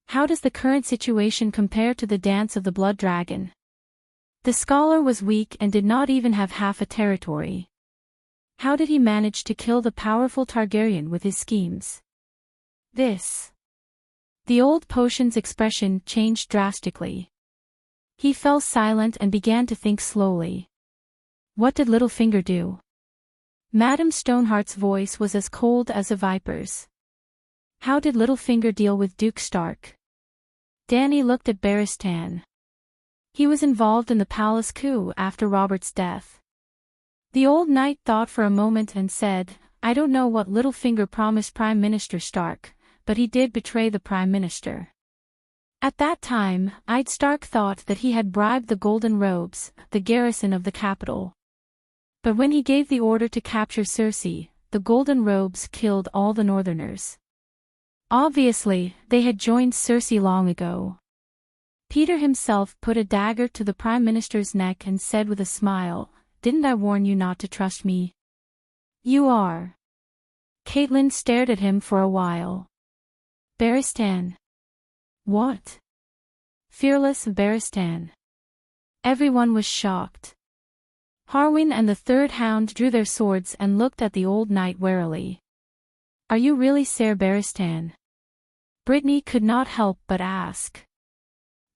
How does the current situation compare to the dance of the blood dragon? The scholar was weak and did not even have half a territory. How did he manage to kill the powerful Targaryen with his schemes? The old potion's expression changed drastically. He fell silent and began to think slowly. What did Littlefinger do? Madame Stoneheart's voice was as cold as a viper's. How did Littlefinger deal with Duke Stark? Danny looked at Barristan. He was involved in the palace coup after Robert's death. The old knight thought for a moment and said, I don't know what Littlefinger promised Prime Minister Stark, but he did betray the Prime Minister. At that time, Stark thought that he had bribed the Golden Robes, the garrison of the capital. But when he gave the order to capture Cersei, the Golden Robes killed all the Northerners. Obviously, they had joined Cersei long ago. Peter himself put a dagger to the Prime Minister's neck and said with a smile, Didn't I warn you not to trust me? You are. Catelyn stared at him for a while. Barristan. What? Fearless Barristan. Everyone was shocked. Harwin and the third hound drew their swords and looked at the old knight warily. Are you really Ser Barristan? Brittany could not help but ask.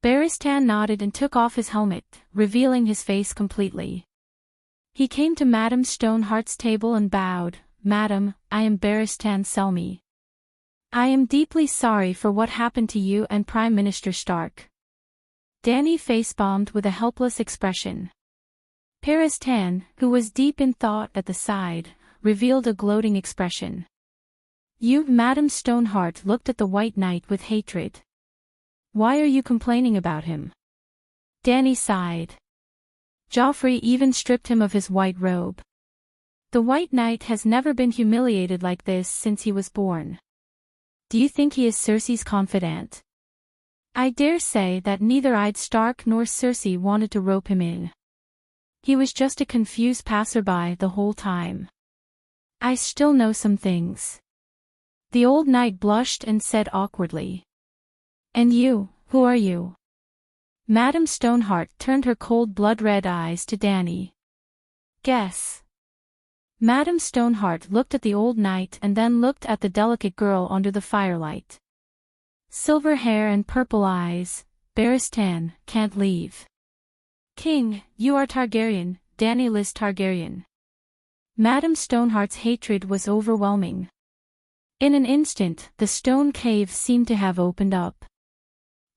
Barristan nodded and took off his helmet, revealing his face completely. He came to Madame Stoneheart's table and bowed, Madam, I am Barristan Selmy. I am deeply sorry for what happened to you and Prime Minister Stark. Danny face-bombed with a helpless expression. Barristan, who was deep in thought at the side, revealed a gloating expression. You, Madame Stoneheart looked at the White Knight with hatred. Why are you complaining about him? Danny sighed. Joffrey even stripped him of his white robe. The White Knight has never been humiliated like this since he was born. Do you think he is Cersei's confidant? I dare say that neither Stark nor Cersei wanted to rope him in. He was just a confused passerby the whole time. I still know some things. The old knight blushed and said awkwardly. And you, who are you? Madame Stoneheart turned her cold blood-red eyes to Danny. Guess. Madame Stoneheart looked at the old knight and then looked at the delicate girl under the firelight. Silver hair and purple eyes, Barristan, can't leave. King, you are Targaryen, Danny Liz Targaryen. Madame Stoneheart's hatred was overwhelming. In an instant, the stone cave seemed to have opened up.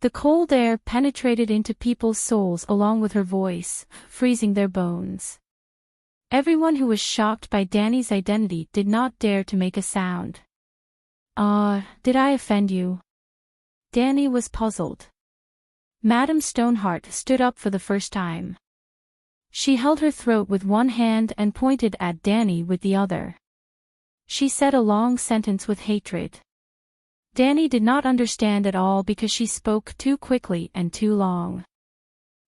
The cold air penetrated into people's souls along with her voice, freezing their bones. Everyone who was shocked by Danny's identity did not dare to make a sound. Did I offend you? Danny was puzzled. Madame Stoneheart stood up for the first time. She held her throat with one hand and pointed at Danny with the other. She said a long sentence with hatred. Danny did not understand at all because she spoke too quickly and too long.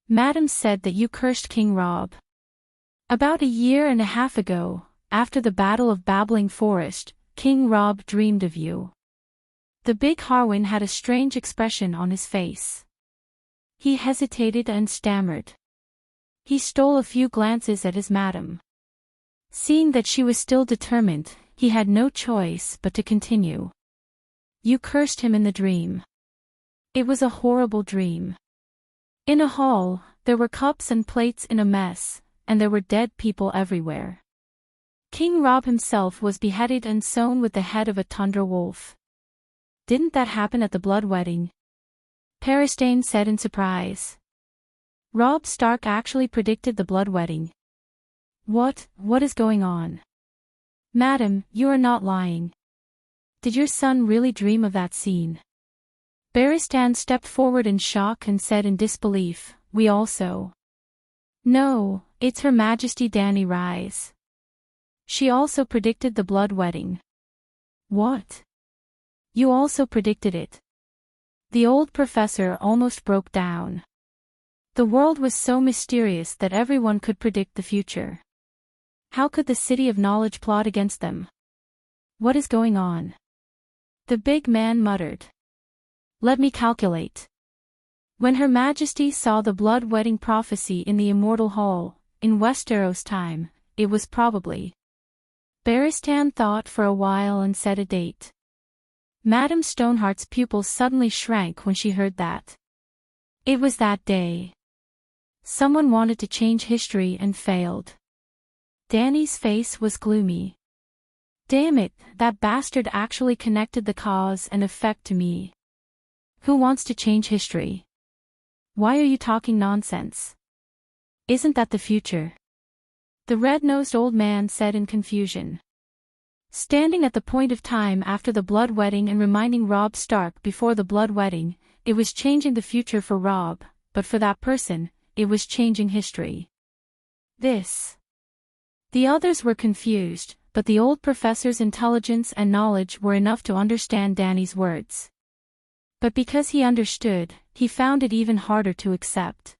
Madame said that you cursed King Robb. About 1.5 years ago, after the Battle of Babbling Forest, King Robb dreamed of you. The big Harwin had a strange expression on his face. He hesitated and stammered. He stole a few glances at his madam. Seeing that she was still determined, he had no choice but to continue. You cursed him in the dream. It was a horrible dream. In a hall, there were cups and plates in a mess, and there were dead people everywhere. King Robb himself was beheaded and sewn with the head of a tundra wolf. Didn't that happen at the blood wedding? Barristan said in surprise. Robb Stark actually predicted the blood wedding. What is going on? Madam, you are not lying. Did your son really dream of that scene? Barristan stepped forward in shock and said in disbelief, we also. No, it's Her Majesty Danny Rise. She also predicted the blood wedding. What? You also predicted it? The old professor almost broke down. The world was so mysterious that everyone could predict the future. How could the City of Knowledge plot against them? What is going on? The big man muttered. Let me calculate. When Her Majesty saw the blood wedding prophecy in the Immortal Hall, in Westeros time, it was probably. Barristan thought for a while and said a date. Madame Stoneheart's pupils suddenly shrank when she heard that. It was that day. Someone wanted to change history and failed. Danny's face was gloomy. Damn it, that bastard actually connected the cause and effect to me. Who wants to change history? Why are you talking nonsense? Isn't that the future? The red-nosed old man said in confusion. Standing at the point of time after the blood wedding and reminding Robb Stark before the blood wedding, it was changing the future for Robb, but for that person, it was changing history. The others were confused, but the old professor's intelligence and knowledge were enough to understand Danny's words. But because he understood, he found it even harder to accept.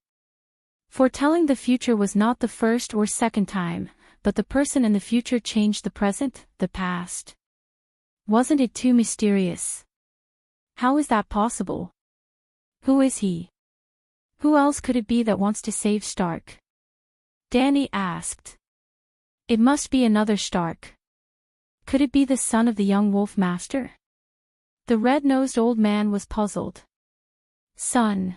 Foretelling the future was not the first or second time, but the person in the future changed the present, the past. Wasn't it too mysterious? How is that possible? Who is he? Who else could it be that wants to save Stark? Danny asked. It must be another Stark. Could it be the son of the young Wolf Master? The red-nosed old man was puzzled. Son.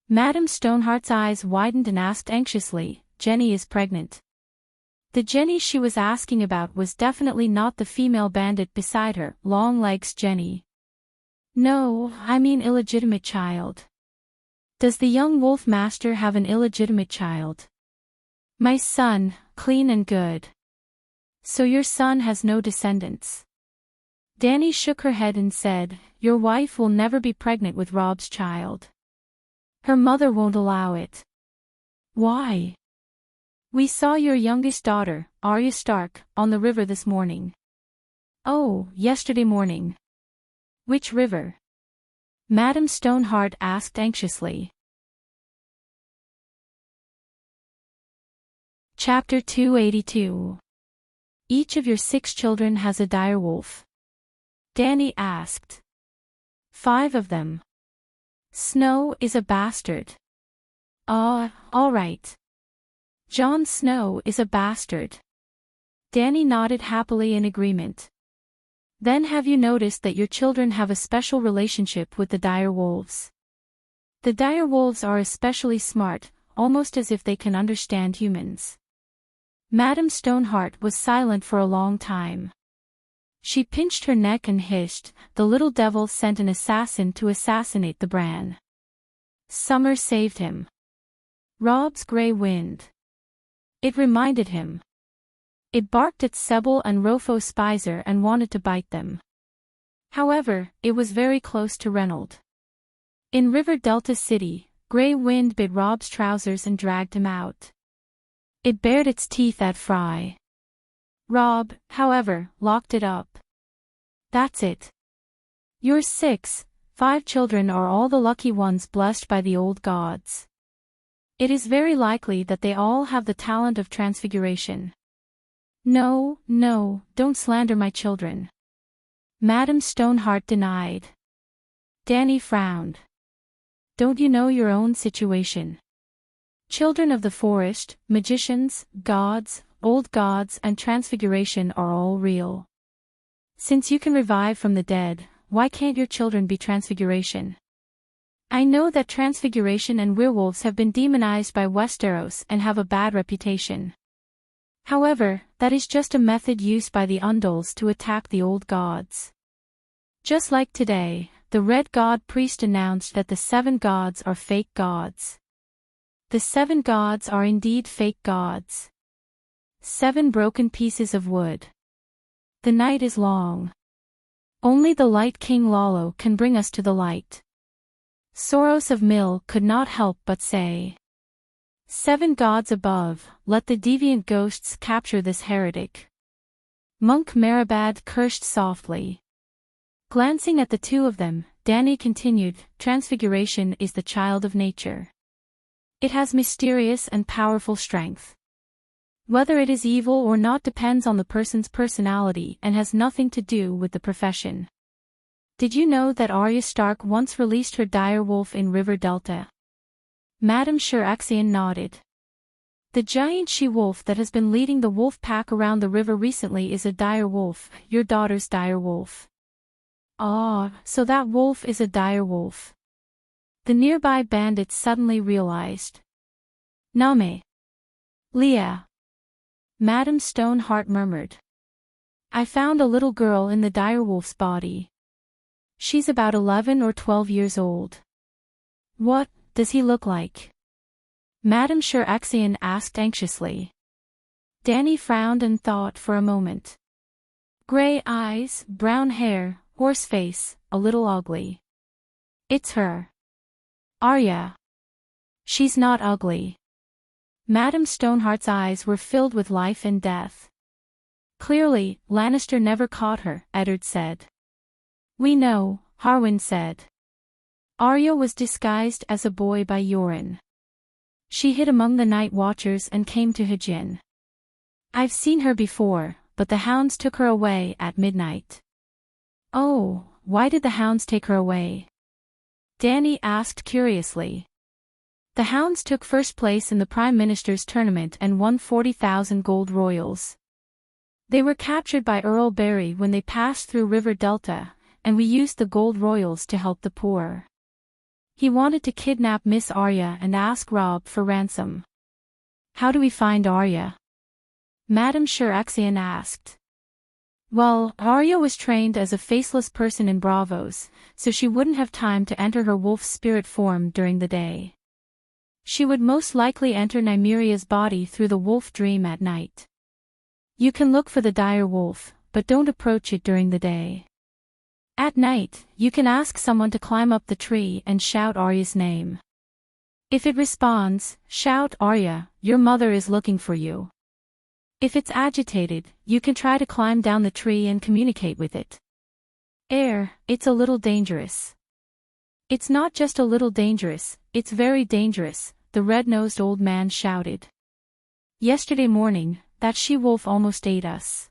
Madame Stoneheart's eyes widened and asked anxiously, Jenny is pregnant. The Jenny she was asking about was definitely not the female bandit beside her, Longlegs Jenny. No, I mean illegitimate child. Does the young Wolf Master have an illegitimate child? My son, clean and good. So your son has no descendants. Danny shook her head and said, your wife will never be pregnant with Robb's child. Her mother won't allow it. Why? We saw your youngest daughter, Arya Stark, on the river this morning. Oh, yesterday morning. Which river? Madame Stoneheart asked anxiously. Chapter 282. Each of your 6 children has a direwolf. Danny asked. 5 of them. Snow is a bastard. All right. Jon Snow is a bastard. Danny nodded happily in agreement. Then have you noticed that your children have a special relationship with the direwolves? The direwolves are especially smart, almost as if they can understand humans. Madame Stoneheart was silent for a long time. She pinched her neck and hissed, the little devil sent an assassin to assassinate the Bran. Summer saved him. Robb's grey wind. It reminded him. It barked at Sebel and Rofo Spicer and wanted to bite them. However, it was very close to Reynold. In River Delta City, grey wind bit Robb's trousers and dragged him out. It bared its teeth at Fry. Robb, however, locked it up. That's it. Your 5 children are all the lucky ones blessed by the old gods. It is very likely that they all have the talent of transfiguration. No, don't slander my children. Madame Stoneheart denied. Danny frowned. Don't you know your own situation? Children of the forest, magicians, gods, old gods and transfiguration are all real. Since you can revive from the dead, why can't your children be transfiguration? I know that transfiguration and werewolves have been demonized by Westeros and have a bad reputation. However, that is just a method used by the Undals to attack the old gods. Just like today, the Red God Priest announced that the 7 gods are fake gods. The 7 gods are indeed fake gods. 7 broken pieces of wood. The night is long. Only the Light King Lalo can bring us to the light. Soros of Mill could not help but say. 7 gods above, let the deviant ghosts capture this heretic. Monk Marabad cursed softly. Glancing at the 2 of them, Danny continued, Transfiguration is the child of nature. It has mysterious and powerful strength. Whether it is evil or not depends on the person's personality and has nothing to do with the profession. Did you know that Arya Stark once released her direwolf in River Delta? Madame Shiraxian nodded. The giant she-wolf that has been leading the wolf pack around the river recently is a direwolf, your daughter's direwolf. Ah, so that wolf is a direwolf. The nearby bandits suddenly realized. Name. Leah. Madame Stoneheart murmured. I found a little girl in the direwolf's body. She's about 11 or 12 years old. What does he look like? Madame Xeraxian asked anxiously. Danny frowned and thought for a moment. Gray eyes, brown hair, horse face, a little ugly. It's her. Arya. She's not ugly. Madame Stoneheart's eyes were filled with life and death. Clearly, Lannister never caught her, Eddard said. We know, Harwin said. Arya was disguised as a boy by Yoren. She hid among the night watchers and came to Hajin. I've seen her before, but the hounds took her away at midnight. Oh, why did the hounds take her away? Danny asked curiously. The hounds took first place in the Prime Minister's tournament and won 40,000 gold royals. They were captured by Earl Barry when they passed through River Delta, and we used the gold royals to help the poor. He wanted to kidnap Miss Arya and ask Robb for ransom. How do we find Arya? Madame Xeraxian asked. Well, Arya was trained as a faceless person in Bravos, so she wouldn't have time to enter her wolf spirit form during the day. She would most likely enter Nymeria's body through the wolf dream at night. You can look for the dire wolf, but don't approach it during the day. At night, you can ask someone to climb up the tree and shout Arya's name. If it responds, shout Arya, your mother is looking for you. If it's agitated, you can try to climb down the tree and communicate with it. It's a little dangerous. It's not just a little dangerous, it's very dangerous, the red-nosed old man shouted. Yesterday morning, that she-wolf almost ate us.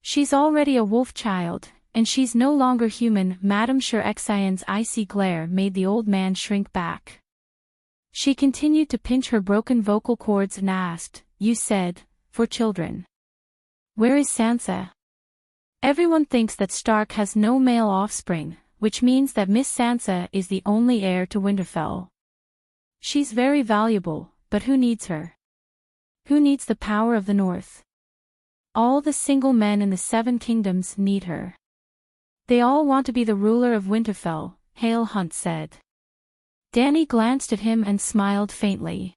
She's already a wolf child, and she's no longer human. Madame Xeraxian's icy glare made the old man shrink back. She continued to pinch her broken vocal cords and asked, You said, for children. Where is Sansa? Everyone thinks that Stark has no male offspring, which means that Miss Sansa is the only heir to Winterfell. She's very valuable, but who needs her? Who needs the power of the North? All the single men in the Seven Kingdoms need her. They all want to be the ruler of Winterfell, Hale Hunt said. Danny glanced at him and smiled faintly.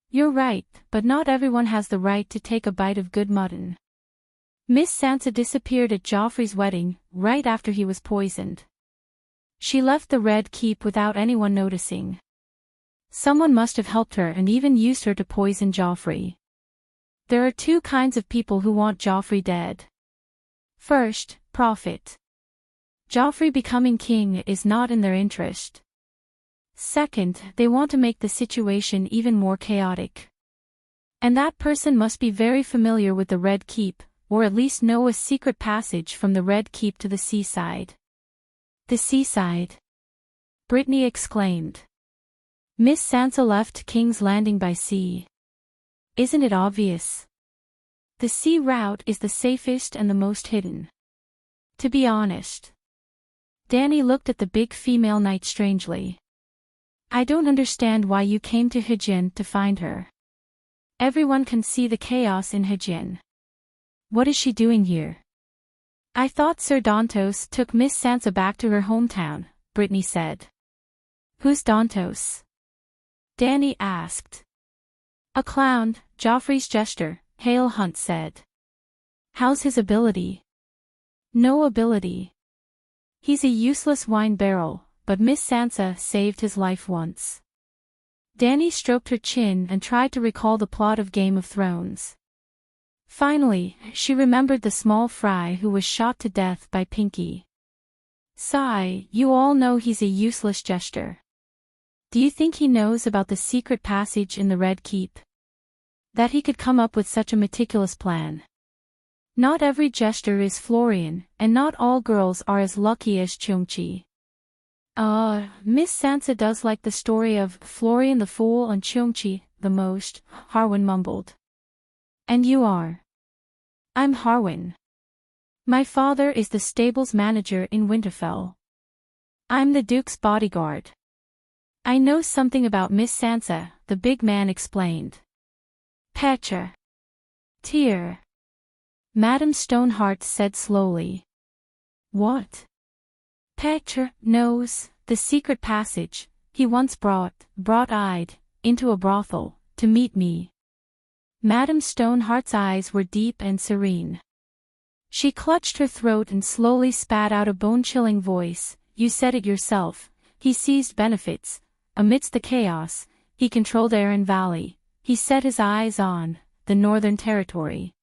You're right, but not everyone has the right to take a bite of good mutton. Miss Sansa disappeared at Joffrey's wedding, right after he was poisoned. She left the Red Keep without anyone noticing. Someone must have helped her and even used her to poison Joffrey. There are two kinds of people who want Joffrey dead. First, profit. Joffrey becoming king is not in their interest. Second, they want to make the situation even more chaotic. And that person must be very familiar with the Red Keep, or at least know a secret passage from the Red Keep to the seaside. The seaside? Brittany exclaimed. Miss Sansa left King's Landing by sea. Isn't it obvious? The sea route is the safest and the most hidden. To be honest. Danny looked at the big female knight strangely. I don't understand why you came to Hajin to find her. Everyone can see the chaos in Hajin. What is she doing here? I thought Sir Dantos took Miss Sansa back to her hometown, Brittany said. Who's Dantos? Danny asked. A clown, Joffrey's jester, Hale Hunt said. How's his ability? No ability. He's a useless wine barrel, but Miss Sansa saved his life once. Danny stroked her chin and tried to recall the plot of Game of Thrones. Finally, she remembered the small fry who was shot to death by Pinky. Sigh, you all know he's a useless jester. Do you think he knows about the secret passage in the Red Keep? That he could come up with such a meticulous plan? Not every jester is Florian, and not all girls are as lucky as Cheongchi. Miss Sansa does like the story of Florian the Fool and Cheongchi the most, Harwin mumbled. And you are? I'm Harwin. My father is the stables manager in Winterfell. I'm the Duke's bodyguard. I know something about Miss Sansa, the big man explained. Petra. Tear. Madame Stoneheart said slowly. What? Petra knows the secret passage. He once brought-eyed, into a brothel, to meet me. Madame Stoneheart's eyes were deep and serene. She clutched her throat and slowly spat out a bone-chilling voice. You said it yourself. He seized benefits. Amidst the chaos, he controlled Arryn Valley. He set his eyes on the Northern Territory.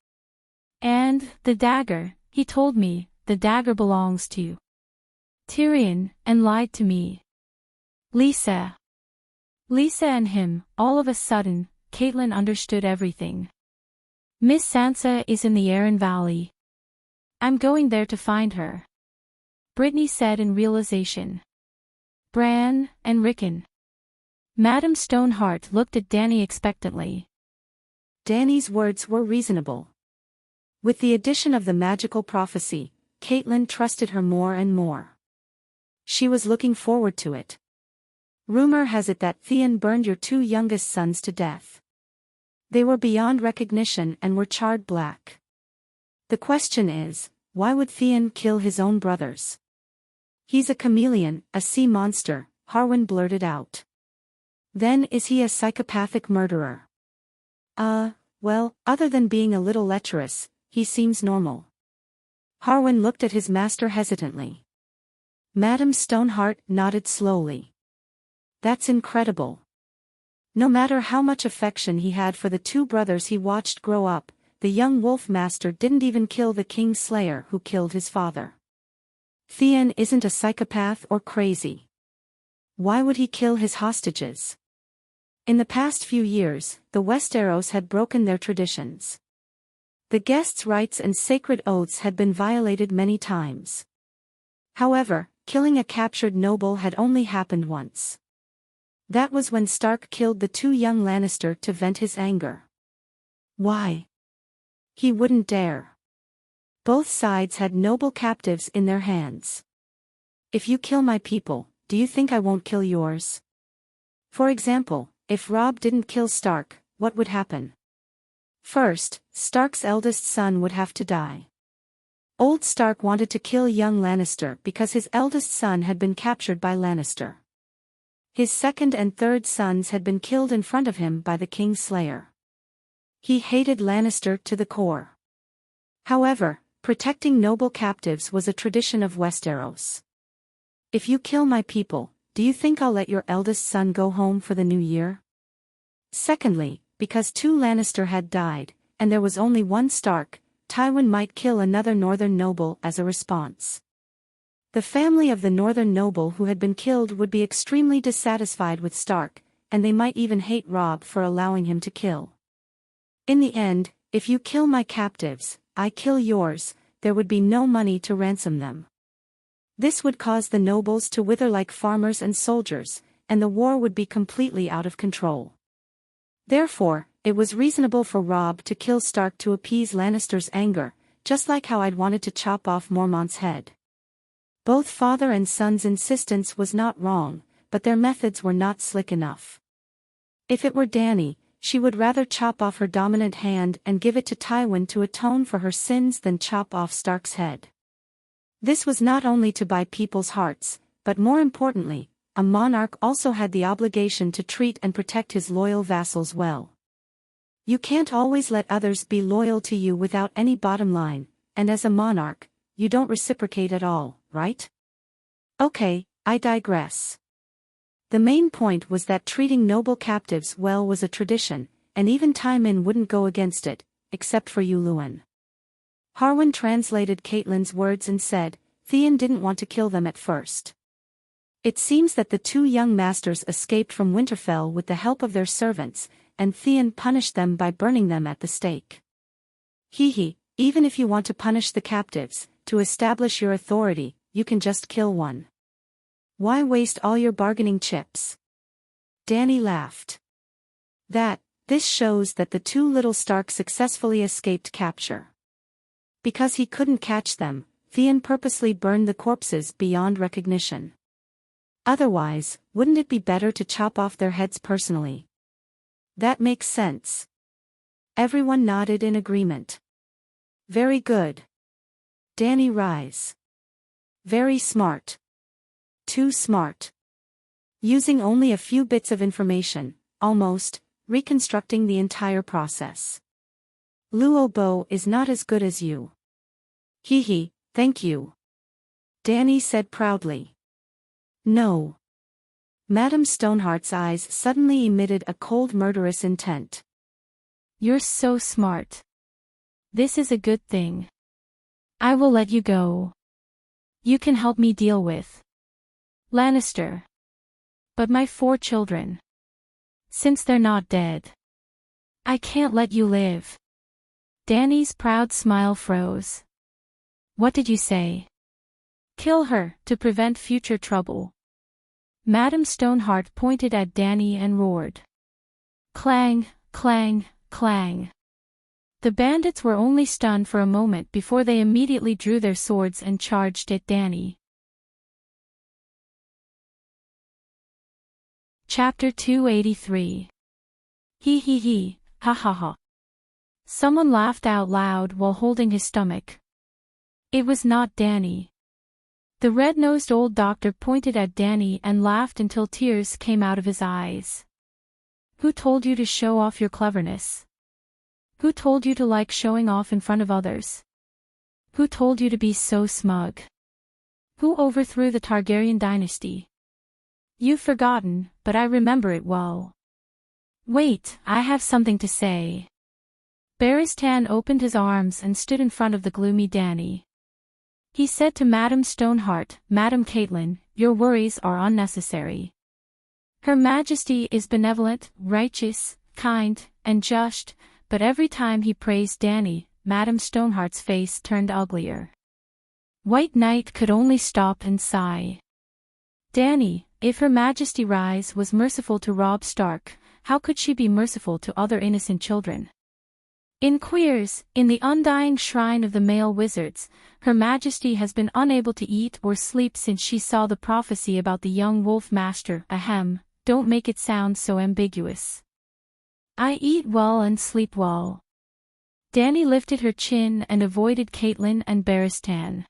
And the dagger, he told me, the dagger belongs to Tyrion, and lied to me. Lisa and him. All of a sudden, Catelyn understood everything. Miss Sansa is in the Arryn Valley. I'm going there to find her. Brittany said in realization. Bran and Rickon. Madame Stoneheart looked at Dany expectantly. Dany's words were reasonable. With the addition of the magical prophecy, Catelyn trusted her more and more. She was looking forward to it. Rumor has it that Theon burned your two youngest sons to death. They were beyond recognition and were charred black. The question is, why would Theon kill his own brothers? He's a chameleon, a sea monster, Harwin blurted out. Then is he a psychopathic murderer? Well, other than being a little lecherous, he seems normal. Harwin looked at his master hesitantly. Madame Stoneheart nodded slowly. That's incredible. No matter how much affection he had for the two brothers he watched grow up, the young wolf master didn't even kill the King's Slayer who killed his father. Theon isn't a psychopath or crazy. Why would he kill his hostages? In the past few years, the Westeros had broken their traditions. The guests' rights and sacred oaths had been violated many times. However, killing a captured noble had only happened once. That was when Stark killed the two young Lannister to vent his anger. Why? He wouldn't dare. Both sides had noble captives in their hands. If you kill my people, do you think I won't kill yours? For example, if Robb didn't kill Stark, what would happen? First, Stark's eldest son would have to die. Old Stark wanted to kill young Lannister because his eldest son had been captured by Lannister. His second and third sons had been killed in front of him by the King's Slayer. He hated Lannister to the core. However, protecting noble captives was a tradition of Westeros. If you kill my people, do you think I'll let your eldest son go home for the new year? Secondly, because two Lannister had died, and there was only one Stark, Tywin might kill another northern noble as a response. The family of the northern noble who had been killed would be extremely dissatisfied with Stark, and they might even hate Robb for allowing him to kill. In the end, if you kill my captives, I kill yours, there would be no money to ransom them. This would cause the nobles to wither like farmers and soldiers, and the war would be completely out of control. Therefore, it was reasonable for Robb to kill Stark to appease Lannister's anger, just like how I'd wanted to chop off Mormont's head. Both father and son's insistence was not wrong, but their methods were not slick enough. If it were Dany, she would rather chop off her dominant hand and give it to Tywin to atone for her sins than chop off Stark's head. This was not only to buy people's hearts, but more importantly, a monarch also had the obligation to treat and protect his loyal vassals well. You can't always let others be loyal to you without any bottom line, and as a monarch, you don't reciprocate at all, right? Okay, I digress. The main point was that treating noble captives well was a tradition, and even Tywin wouldn't go against it, except for you, Luwin. Harwin translated Catelyn's words and said, Theon didn't want to kill them at first. It seems that the two young masters escaped from Winterfell with the help of their servants, and Theon punished them by burning them at the stake. Even if you want to punish the captives, to establish your authority, you can just kill one. Why waste all your bargaining chips? Dany laughed. This shows that the two little Starks successfully escaped capture. Because he couldn't catch them, Theon purposely burned the corpses beyond recognition. Otherwise, wouldn't it be better to chop off their heads personally? That makes sense. Everyone nodded in agreement. Very good. Danny rise. Very smart. Too smart. Using only a few bits of information, almost, reconstructing the entire process. Luobo is not as good as you. Hee, thank you. Danny said proudly. No. Madame Stoneheart's eyes suddenly emitted a cold murderous intent. You're so smart. This is a good thing. I will let you go. You can help me deal with Lannister. But my 4 children. Since they're not dead, I can't let you live. Danny's proud smile froze. What did you say? Kill her, to prevent future trouble. Madame Stoneheart pointed at Danny and roared. Clang, clang, clang. The bandits were only stunned for a moment before they immediately drew their swords and charged at Danny. Chapter 283. He, ha ha ha. Someone laughed out loud while holding his stomach. It was not Danny. The red-nosed old doctor pointed at Danny and laughed until tears came out of his eyes. Who told you to show off your cleverness? Who told you to like showing off in front of others? Who told you to be so smug? Who overthrew the Targaryen dynasty? You've forgotten, but I remember it well. Wait, I have something to say. Barristan opened his arms and stood in front of the gloomy Danny. He said to Madame Stoneheart, Madame Catelyn, your worries are unnecessary. Her Majesty is benevolent, righteous, kind, and just, but every time he praised Danny, Madame Stoneheart's face turned uglier. White Knight could only stop and sigh. Danny, if Her Majesty Rise was merciful to Robb Stark, how could she be merciful to other innocent children? In Queers, in the undying shrine of the male wizards, Her Majesty has been unable to eat or sleep since she saw the prophecy about the young wolf master. Ahem, don't make it sound so ambiguous. I eat well and sleep well. Danny lifted her chin and avoided Catelyn and Barristan.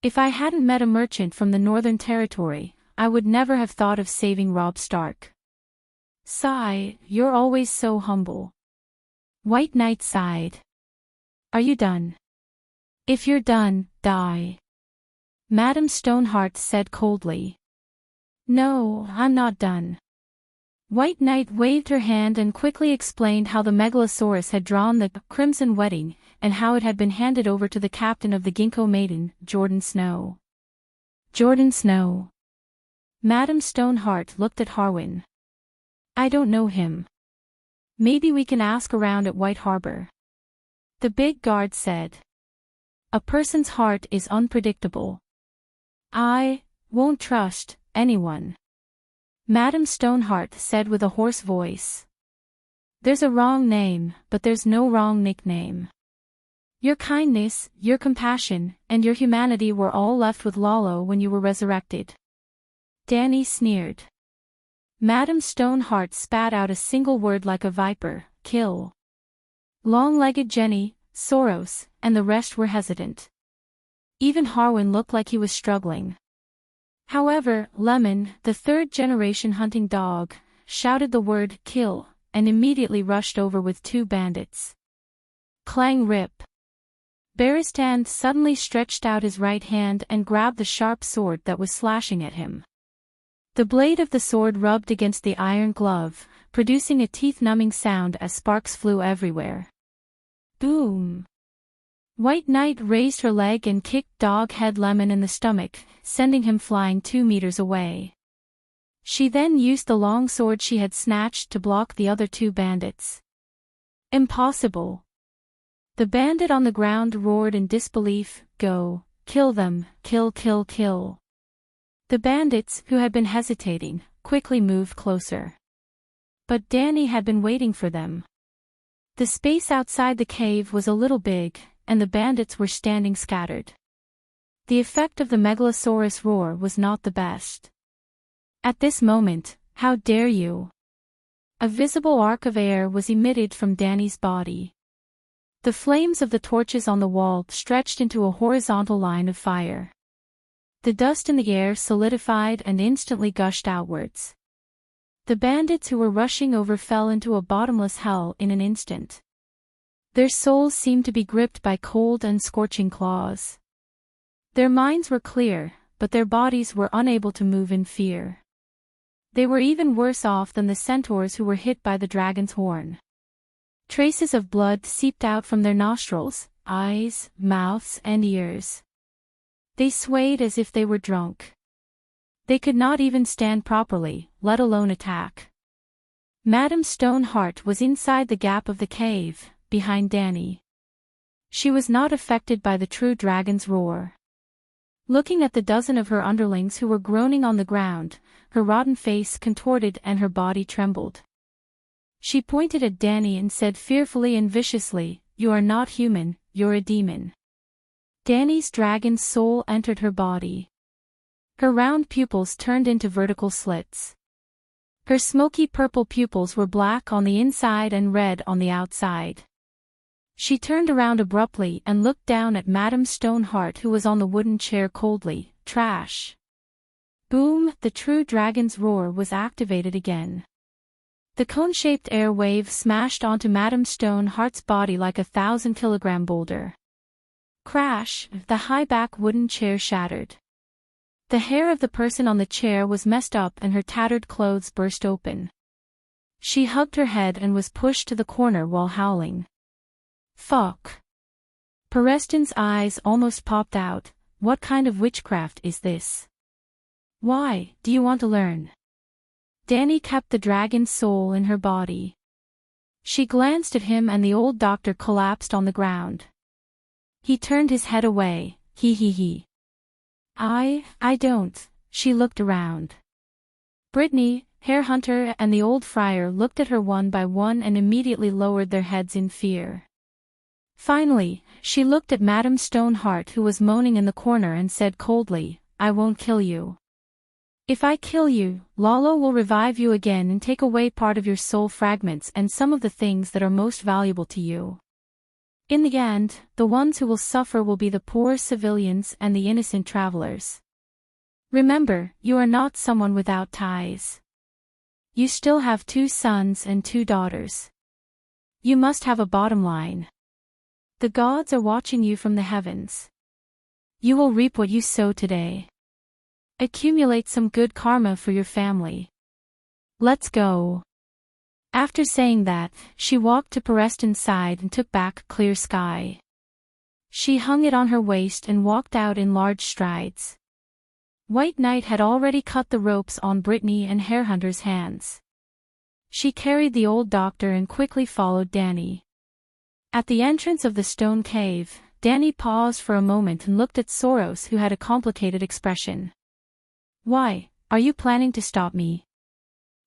If I hadn't met a merchant from the Northern Territory, I would never have thought of saving Robb Stark. Sigh, you're always so humble. White Knight sighed. Are you done? If you're done, die. Madame Stoneheart said coldly. No, I'm not done. White Knight waved her hand and quickly explained how the Megalosaurus had drawn the Crimson Wedding, and how it had been handed over to the captain of the Ginkgo Maiden, Jordan Snow. Jordan Snow. Madame Stoneheart looked at Harwin. I don't know him. Maybe we can ask around at White Harbor. The big guard said. A person's heart is unpredictable. I won't trust anyone. Madame Stoneheart said with a hoarse voice. There's a wrong name, but there's no wrong nickname. Your kindness, your compassion, and your humanity were all left with Lalo when you were resurrected. Danny sneered. Madame Stoneheart spat out a single word like a viper, kill. Long-legged Jenny, Soros, and the rest were hesitant. Even Harwin looked like he was struggling. However, Lemon, the third-generation hunting dog, shouted the word kill, and immediately rushed over with 2 bandits. Clang rip. Barristan suddenly stretched out his right hand and grabbed the sharp sword that was slashing at him. The blade of the sword rubbed against the iron glove, producing a teeth-numbing sound as sparks flew everywhere. Boom! White Knight raised her leg and kicked Dog-Head Lemon in the stomach, sending him flying 2 meters away. She then used the long sword she had snatched to block the other 2 bandits. Impossible! The bandit on the ground roared in disbelief, Go, kill them, kill kill kill. The bandits, who had been hesitating, quickly moved closer. But Danny had been waiting for them. The space outside the cave was a little big, and the bandits were standing scattered. The effect of the Megalosaurus roar was not the best. At this moment, how dare you? A visible arc of air was emitted from Danny's body. The flames of the torches on the wall stretched into a horizontal line of fire. The dust in the air solidified and instantly gushed outwards. The bandits who were rushing over fell into a bottomless hell in an instant. Their souls seemed to be gripped by cold and scorching claws. Their minds were clear, but their bodies were unable to move in fear. They were even worse off than the centaurs who were hit by the dragon's horn. Traces of blood seeped out from their nostrils, eyes, mouths, and ears. They swayed as if they were drunk. They could not even stand properly, let alone attack. Madame Stoneheart was inside the gap of the cave, behind Danny. She was not affected by the true dragon's roar. Looking at the dozen of her underlings who were groaning on the ground, her rotten face contorted and her body trembled. She pointed at Danny and said fearfully and viciously, "You are not human, you're a demon." Danny's dragon's soul entered her body. Her round pupils turned into vertical slits. Her smoky purple pupils were black on the inside and red on the outside. She turned around abruptly and looked down at Madame Stoneheart, who was on the wooden chair, coldly. Trash. Boom! The true dragon's roar was activated again. The cone-shaped air wave smashed onto Madame Stoneheart's body like a 1,000-kilogram boulder. Crash! The high-back wooden chair shattered. The hair of the person on the chair was messed up and her tattered clothes burst open. She hugged her head and was pushed to the corner while howling. Fuck. Preston's eyes almost popped out. What kind of witchcraft is this? Why, do you want to learn? Danny kept the dragon's soul in her body. She glanced at him and the old doctor collapsed on the ground. He turned his head away. He. I don't. She looked around. Brittany, Hare Hunter and the old friar looked at her one by one and immediately lowered their heads in fear. Finally, she looked at Madame Stoneheart, who was moaning in the corner, and said coldly, "I won't kill you. If I kill you, Lalo will revive you again and take away part of your soul fragments and some of the things that are most valuable to you. In the end, the ones who will suffer will be the poor civilians and the innocent travelers. Remember, you are not someone without ties. You still have 2 sons and 2 daughters. You must have a bottom line. The gods are watching you from the heavens. You will reap what you sow today. Accumulate some good karma for your family. Let's go." After saying that, she walked to Preston's side and took back Clear Sky. She hung it on her waist and walked out in large strides. White Knight had already cut the ropes on Brittany and Harehunter's hands. She carried the old doctor and quickly followed Danny. At the entrance of the stone cave, Danny paused for a moment and looked at Soros, who had a complicated expression. "Why, are you planning to stop me?"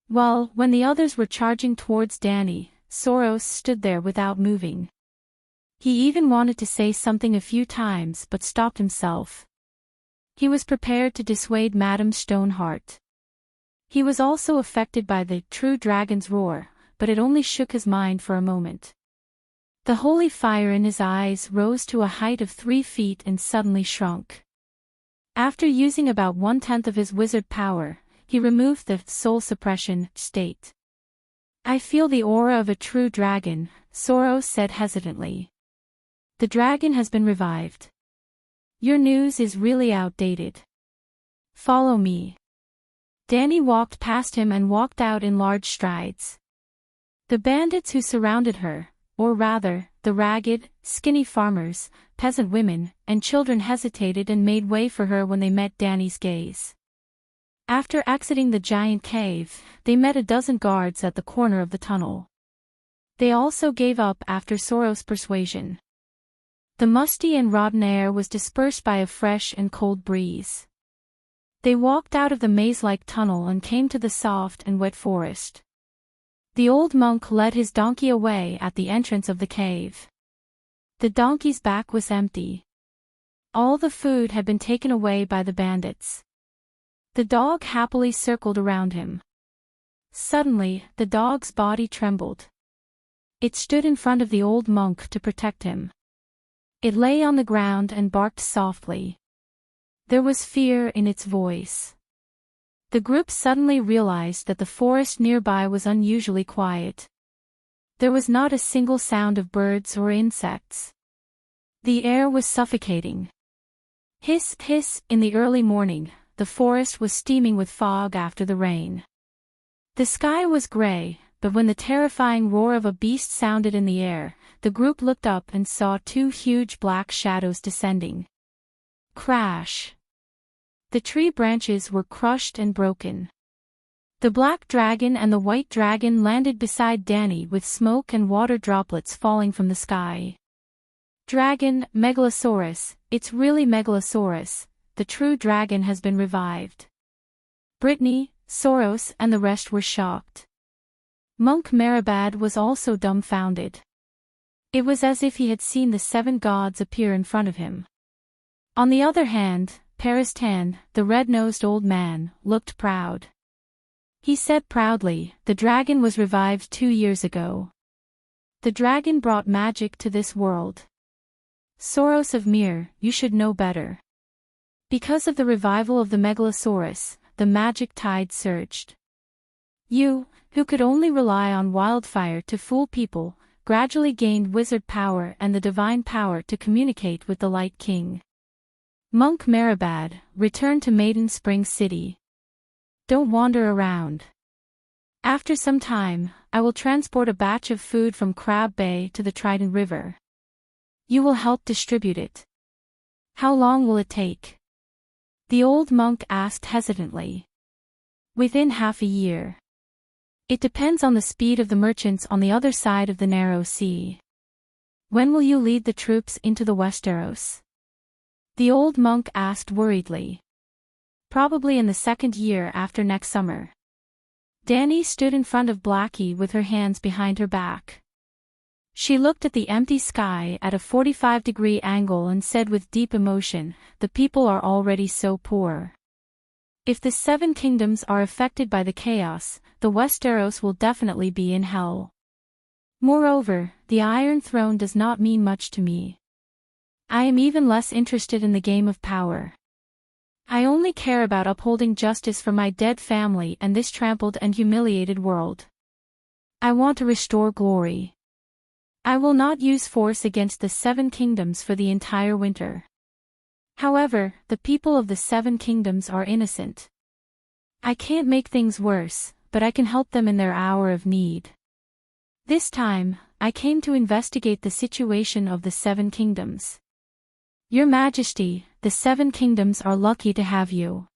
Well, when the others were charging towards Danny, Soros stood there without moving. He even wanted to say something a few times but stopped himself. He was prepared to dissuade Madame Stoneheart. He was also affected by the true dragon's roar, but it only shook his mind for a moment. The holy fire in his eyes rose to a height of 3 feet and suddenly shrunk. After using about 1/10 of his wizard power, he removed the soul suppression state. "I feel the aura of a true dragon," Soros said hesitantly. "The dragon has been revived. Your news is really outdated. Follow me." Danny walked past him and walked out in large strides. The bandits who surrounded her, or rather, the ragged, skinny farmers, peasant women, and children hesitated and made way for her when they met Danny's gaze. After exiting the giant cave, they met a dozen guards at the corner of the tunnel. They also gave up after Soros' persuasion. The musty and rotten air was dispersed by a fresh and cold breeze. They walked out of the maze-like tunnel and came to the soft and wet forest. The old monk led his donkey away at the entrance of the cave. The donkey's back was empty. All the food had been taken away by the bandits. The dog happily circled around him. Suddenly, the dog's body trembled. It stood in front of the old monk to protect him. It lay on the ground and barked softly. There was fear in its voice. The group suddenly realized that the forest nearby was unusually quiet. There was not a single sound of birds or insects. The air was suffocating. Hiss, hiss, in the early morning, the forest was steaming with fog after the rain. The sky was gray, but when the terrifying roar of a beast sounded in the air, the group looked up and saw two huge black shadows descending. Crash! The tree branches were crushed and broken. The black dragon and the white dragon landed beside Danny with smoke and water droplets falling from the sky. Dragon, Megalosaurus, it's really Megalosaurus, the true dragon has been revived. Brittany, Soros and the rest were shocked. Monk Meribad was also dumbfounded. It was as if he had seen the 7 gods appear in front of him. On the other hand, Peristan, the red-nosed old man, looked proud. He said proudly, "The dragon was revived 2 years ago. The dragon brought magic to this world. Soros of Mir, you should know better." Because of the revival of the Megalosaurus, the magic tide surged. You, who could only rely on wildfire to fool people, gradually gained wizard power and the divine power to communicate with the Light King. Monk Meribad, return to Maiden Spring City. Don't wander around. After some time, I will transport a batch of food from Crab Bay to the Trident River. You will help distribute it. How long will it take? The old monk asked hesitantly. Within half a year. It depends on the speed of the merchants on the other side of the narrow sea. When will you lead the troops into the Westeros? The old monk asked worriedly. Probably in the 2nd year after next summer. Danny stood in front of Blackie with her hands behind her back. She looked at the empty sky at a 45-degree angle and said with deep emotion, "The people are already so poor. If the 7 kingdoms are affected by the chaos, the Westeros will definitely be in hell. Moreover, the Iron Throne does not mean much to me. I am even less interested in the game of power. I only care about upholding justice for my dead family and this trampled and humiliated world. I want to restore glory. I will not use force against the 7 kingdoms for the entire winter. However, the people of the 7 kingdoms are innocent. I can't make things worse, but I can help them in their hour of need. This time, I came to investigate the situation of the 7 kingdoms. Your Majesty, the 7 kingdoms are lucky to have you.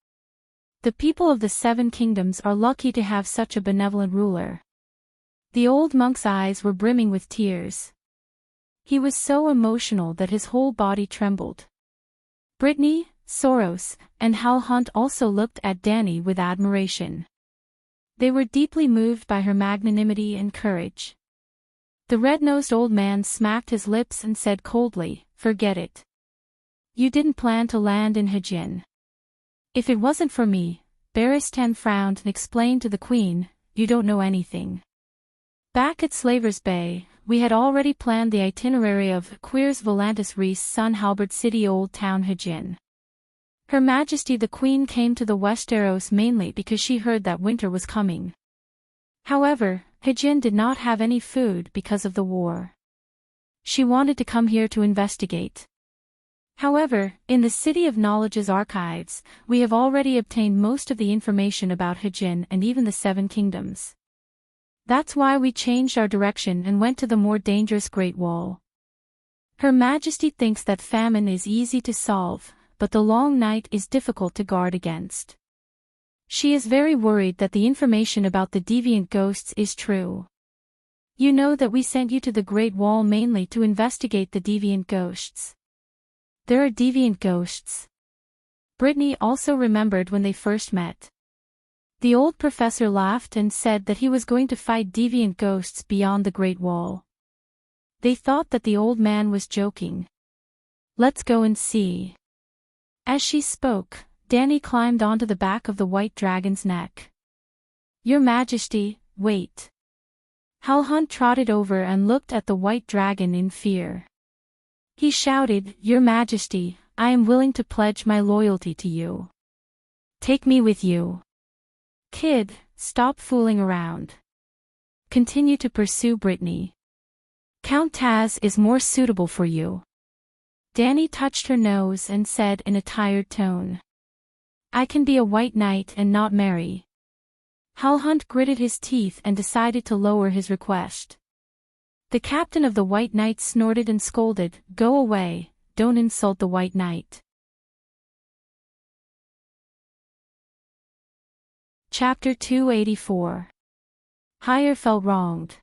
The people of the 7 kingdoms are lucky to have such a benevolent ruler." The old monk's eyes were brimming with tears. He was so emotional that his whole body trembled. Brittany, Soros, and Hal Hunt also looked at Danny with admiration. They were deeply moved by her magnanimity and courage. The red-nosed old man smacked his lips and said coldly, "Forget it. You didn't plan to land in Hajin. If it wasn't for me," Barristan frowned and explained to the Queen, "you don't know anything. Back at Slaver's Bay, we had already planned the itinerary of Quirs Volantis Rees Son Halberd City Old Town Hajin. Her Majesty the Queen came to the Westeros mainly because she heard that winter was coming. However, Hajin did not have any food because of the war. She wanted to come here to investigate. However, in the City of Knowledge's archives, we have already obtained most of the information about Hajin and even the 7 kingdoms. That's why we changed our direction and went to the more dangerous Great Wall. Her Majesty thinks that famine is easy to solve, but the long night is difficult to guard against. She is very worried that the information about the deviant ghosts is true. You know that we sent you to the Great Wall mainly to investigate the deviant ghosts. There are deviant ghosts. Brittany also remembered when they first met. The old professor laughed and said that he was going to fight deviant ghosts beyond the Great Wall. They thought that the old man was joking. Let's go and see. As she spoke, Danny climbed onto the back of the white dragon's neck. "Your Majesty, wait." Hunt trotted over and looked at the white dragon in fear. He shouted, "Your Majesty, I am willing to pledge my loyalty to you. Take me with you." "Kid, stop fooling around. Continue to pursue Brittany. Count Taz is more suitable for you." Danny touched her nose and said in a tired tone, "I can be a white knight and not marry." Hunt gritted his teeth and decided to lower his request. The captain of the White Knights snorted and scolded, "Go away, don't insult the White Knight." Chapter 284. Hire felt wronged.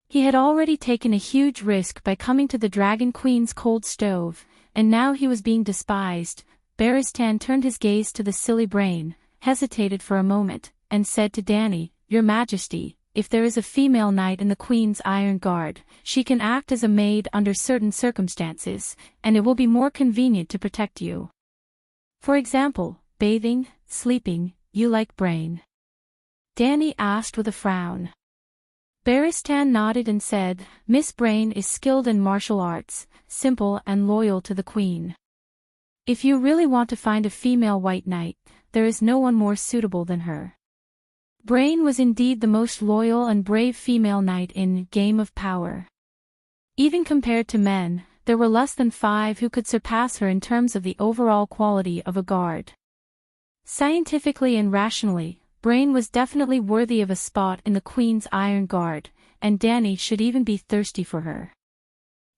He had already taken a huge risk by coming to the Dragon Queen's cold stove, and now he was being despised. Barristan turned his gaze to the silly brain, hesitated for a moment, and said to Danny, "Your Majesty, if there is a female knight in the Queen's Iron Guard, she can act as a maid under certain circumstances, and it will be more convenient to protect you. For example, bathing, sleeping, you like Brain?" Danny asked with a frown. Barristan nodded and said, "Miss Brain is skilled in martial arts, simple and loyal to the Queen. If you really want to find a female white knight, there is no one more suitable than her." Brain was indeed the most loyal and brave female knight in Game of Power. Even compared to men, there were less than 5 who could surpass her in terms of the overall quality of a guard. Scientifically and rationally, Brain was definitely worthy of a spot in the Queen's Iron Guard, and Danny should even be thirsty for her.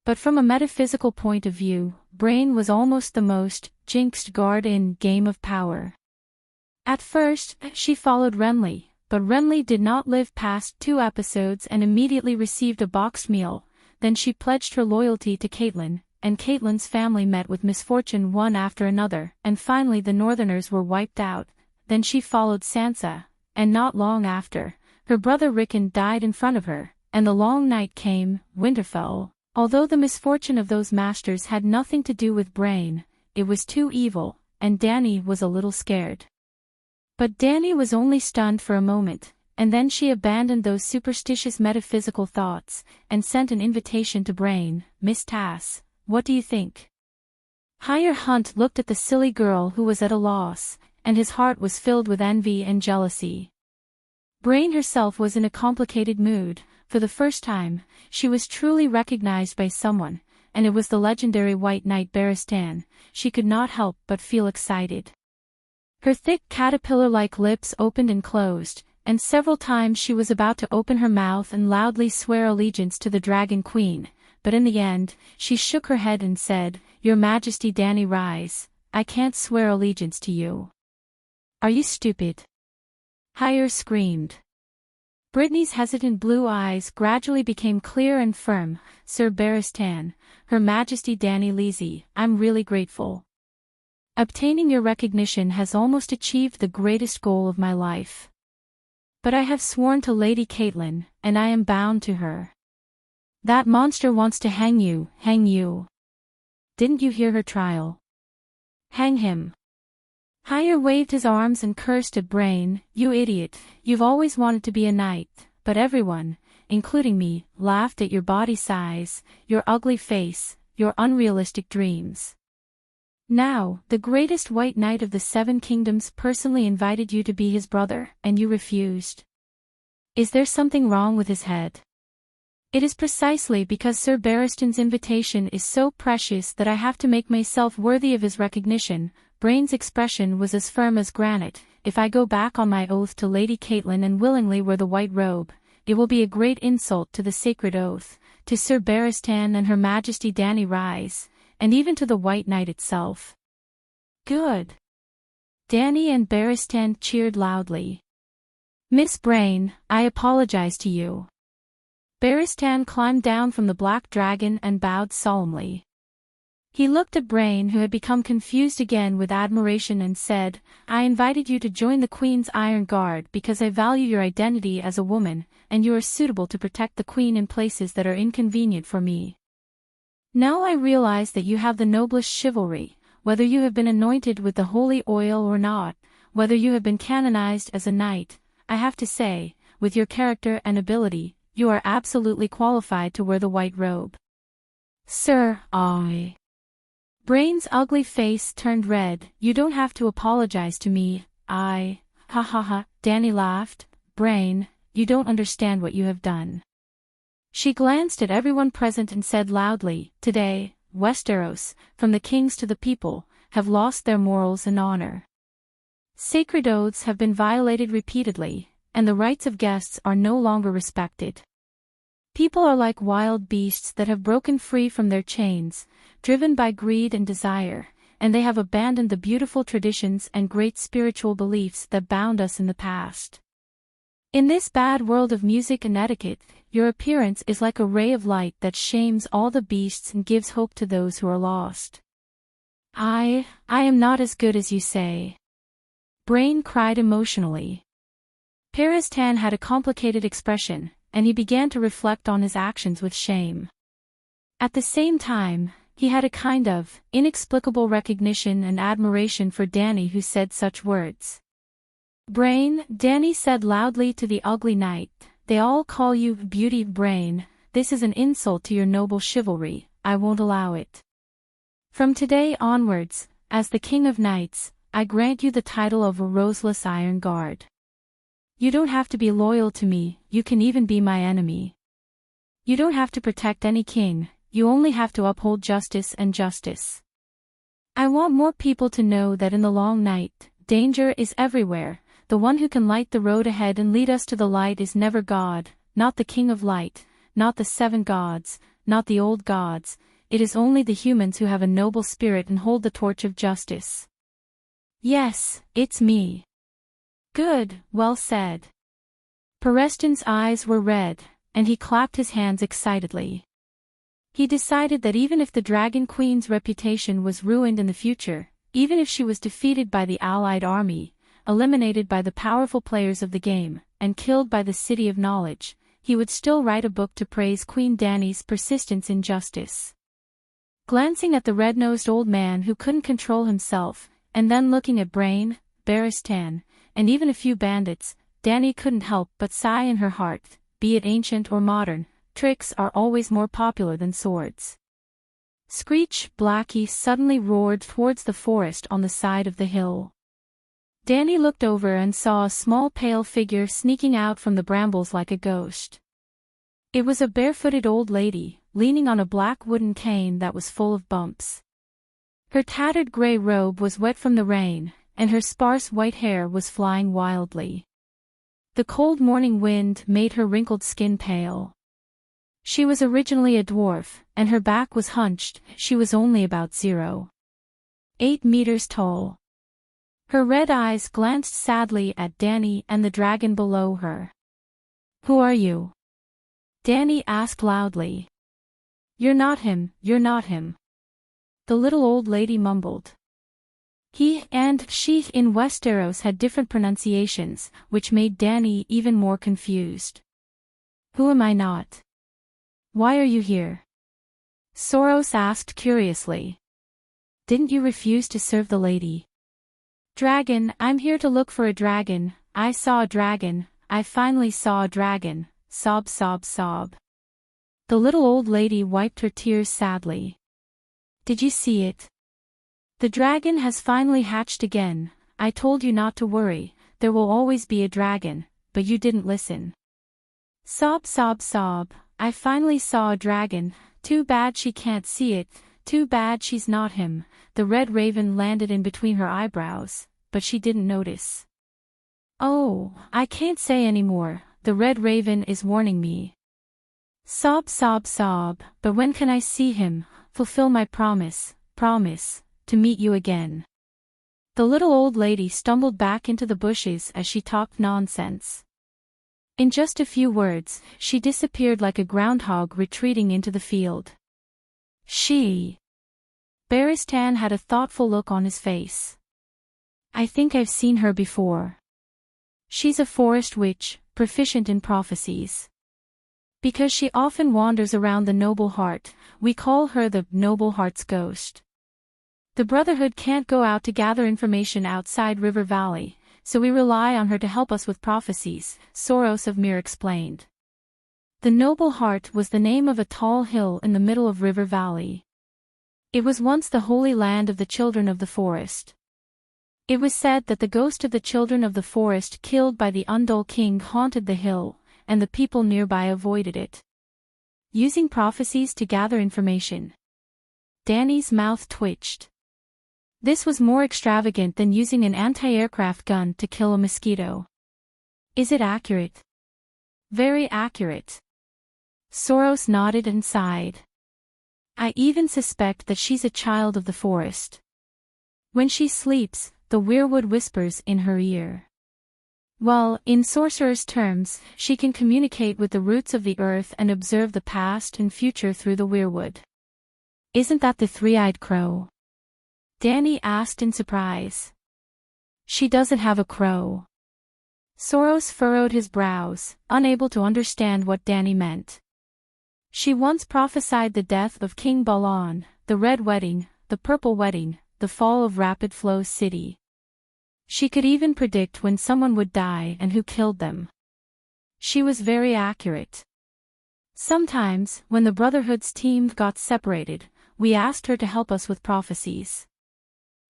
But from a metaphysical point of view, Brain was almost the most jinxed guard in Game of Power. At first, she followed Renly, but Renly did not live past 2 episodes and immediately received a boxed meal. Then she pledged her loyalty to Caitlyn, and Caitlyn's family met with misfortune one after another, and finally the Northerners were wiped out. Then she followed Sansa, and not long after, her brother Rickon died in front of her, and the long night came, Winterfell. Although the misfortune of those masters had nothing to do with Brain, it was too evil, and Danny was a little scared. But Danny was only stunned for a moment, and then she abandoned those superstitious metaphysical thoughts, and sent an invitation to Brain, "Miss Tass, what do you think?" Hunt looked at the silly girl who was at a loss, and his heart was filled with envy and jealousy. Brain herself was in a complicated mood. For the first time, she was truly recognized by someone, and it was the legendary White Knight Barristan. She could not help but feel excited. Her thick caterpillar-like lips opened and closed, and several times she was about to open her mouth and loudly swear allegiance to the Dragon Queen, but in the end, she shook her head and said, "Your Majesty Danny Rise, I can't swear allegiance to you." "Are you stupid?" Hire screamed. Brittany's hesitant blue eyes gradually became clear and firm. "Sir Barristan, Her Majesty Danny Lizzie, I'm really grateful. Obtaining your recognition has almost achieved the greatest goal of my life. But I have sworn to Lady Caitlyn, and I am bound to her. That monster wants to hang you, hang you. Didn't you hear her trial? Hang him." Hire waved his arms and cursed at Brain, "You idiot, you've always wanted to be a knight, but everyone, including me, laughed at your body size, your ugly face, your unrealistic dreams. Now, the greatest white knight of the 7 kingdoms personally invited you to be his brother, and you refused. Is there something wrong with his head?" "It is precisely because Sir Barristan's invitation is so precious that I have to make myself worthy of his recognition." Brain's expression was as firm as granite. "If I go back on my oath to Lady Caitlyn and willingly wear the white robe, it will be a great insult to the sacred oath, to Sir Barristan and Her Majesty Danny Rise, and even to the White Knight itself." "Good." Danny and Barristan cheered loudly. "Miss Brain, I apologize to you." Barristan climbed down from the black dragon and bowed solemnly. He looked at Brain, who had become confused again, with admiration and said, "I invited you to join the Queen's Iron Guard because I value your identity as a woman, and you are suitable to protect the Queen in places that are inconvenient for me. Now I realize that you have the noblest chivalry. whether you have been anointed with the holy oil or not, whether you have been canonized as a knight, I have to say, with your character and ability, you are absolutely qualified to wear the white robe. Sir, Brain's ugly face turned red. You don't have to apologize to me, ha ha ha, Danny laughed. Brain, you don't understand what you have done. She glanced at everyone present and said loudly, today, Westeros, from the kings to the people, have lost their morals and honor. Sacred oaths have been violated repeatedly, and the rights of guests are no longer respected. People are like wild beasts that have broken free from their chains, driven by greed and desire, and they have abandoned the beautiful traditions and great spiritual beliefs that bound us in the past. In this bad world of music and etiquette, your appearance is like a ray of light that shames all the beasts and gives hope to those who are lost. I am not as good as you say. Brain cried emotionally. Peristan had a complicated expression, and he began to reflect on his actions with shame. At the same time, he had a kind of inexplicable recognition and admiration for Danny who said such words. Brain, Danny said loudly to the ugly knight, they all call you Beauty Brain, this is an insult to your noble chivalry, I won't allow it. From today onwards, as the King of Knights, I grant you the title of a Roseless Iron Guard. You don't have to be loyal to me, you can even be my enemy. You don't have to protect any king, you only have to uphold justice and justice. I want more people to know that in the long night, danger is everywhere. The one who can light the road ahead and lead us to the light is never God, not the King of Light, not the 7 gods, not the old gods, it is only the humans who have a noble spirit and hold the torch of justice. Yes, it's me. Good, well said. Perestan's eyes were red, and he clapped his hands excitedly. He decided that even if the Dragon Queen's reputation was ruined in the future, even if she was defeated by the Allied army, eliminated by the powerful players of the game, and killed by the City of Knowledge, he would still write a book to praise Queen Dany's persistence in justice. Glancing at the red-nosed old man who couldn't control himself, and then looking at Brain, Barristan, and even a few bandits, Dany couldn't help but sigh in her heart, be it ancient or modern, tricks are always more popular than swords. Screech, Blackie suddenly roared towards the forest on the side of the hill. Dany looked over and saw a small pale figure sneaking out from the brambles like a ghost. It was a barefooted old lady, leaning on a black wooden cane that was full of bumps. Her tattered gray robe was wet from the rain, and her sparse white hair was flying wildly. The cold morning wind made her wrinkled skin pale. She was originally a dwarf, and her back was hunched, she was only about 0.8 meters tall. Her red eyes glanced sadly at Dany and the dragon below her. Who are you? Dany asked loudly. You're not him, you're not him. The little old lady mumbled. He and she in Westeros had different pronunciations, which made Dany even more confused. Who am I not? Why are you here? Soros asked curiously. Didn't you refuse to serve the lady? Dragon, I'm here to look for a dragon, I saw a dragon, I finally saw a dragon, sob sob sob. The little old lady wiped her tears sadly. Did you see it? The dragon has finally hatched again, I told you not to worry, there will always be a dragon, but you didn't listen. Sob sob sob, I finally saw a dragon, too bad she can't see it, too bad she's not him. The red raven landed in between her eyebrows, but she didn't notice. Oh, I can't say anymore, the red raven is warning me. Sob sob sob, but when can I see him, fulfill my promise, to meet you again. The little old lady stumbled back into the bushes as she talked nonsense. In just a few words, she disappeared like a groundhog retreating into the field. Barristan had a thoughtful look on his face. I think I've seen her before. She's a forest witch, proficient in prophecies. Because she often wanders around the Noble Heart, we call her the Noble Heart's ghost. The Brotherhood can't go out to gather information outside River Valley, so we rely on her to help us with prophecies, Soros of Mir explained. The Noble Heart was the name of a tall hill in the middle of River Valley. It was once the holy land of the children of the forest. It was said that the ghost of the children of the forest killed by the Undul King haunted the hill, and the people nearby avoided it. Using prophecies to gather information. Danny's mouth twitched. This was more extravagant than using an anti-aircraft gun to kill a mosquito. Is it accurate? Very accurate. Soros nodded and sighed. I even suspect that she's a child of the forest. When she sleeps, the weirwood whispers in her ear. Well, in sorcerer's terms, she can communicate with the roots of the earth and observe the past and future through the weirwood. Isn't that the three-eyed crow? Danny asked in surprise. She doesn't have a crow. Soros furrowed his brows, unable to understand what Danny meant. She once prophesied the death of King Balan, the Red Wedding, the Purple Wedding, the fall of Rapid Flow's city. She could even predict when someone would die and who killed them. She was very accurate. Sometimes, when the Brotherhood's team got separated, we asked her to help us with prophecies.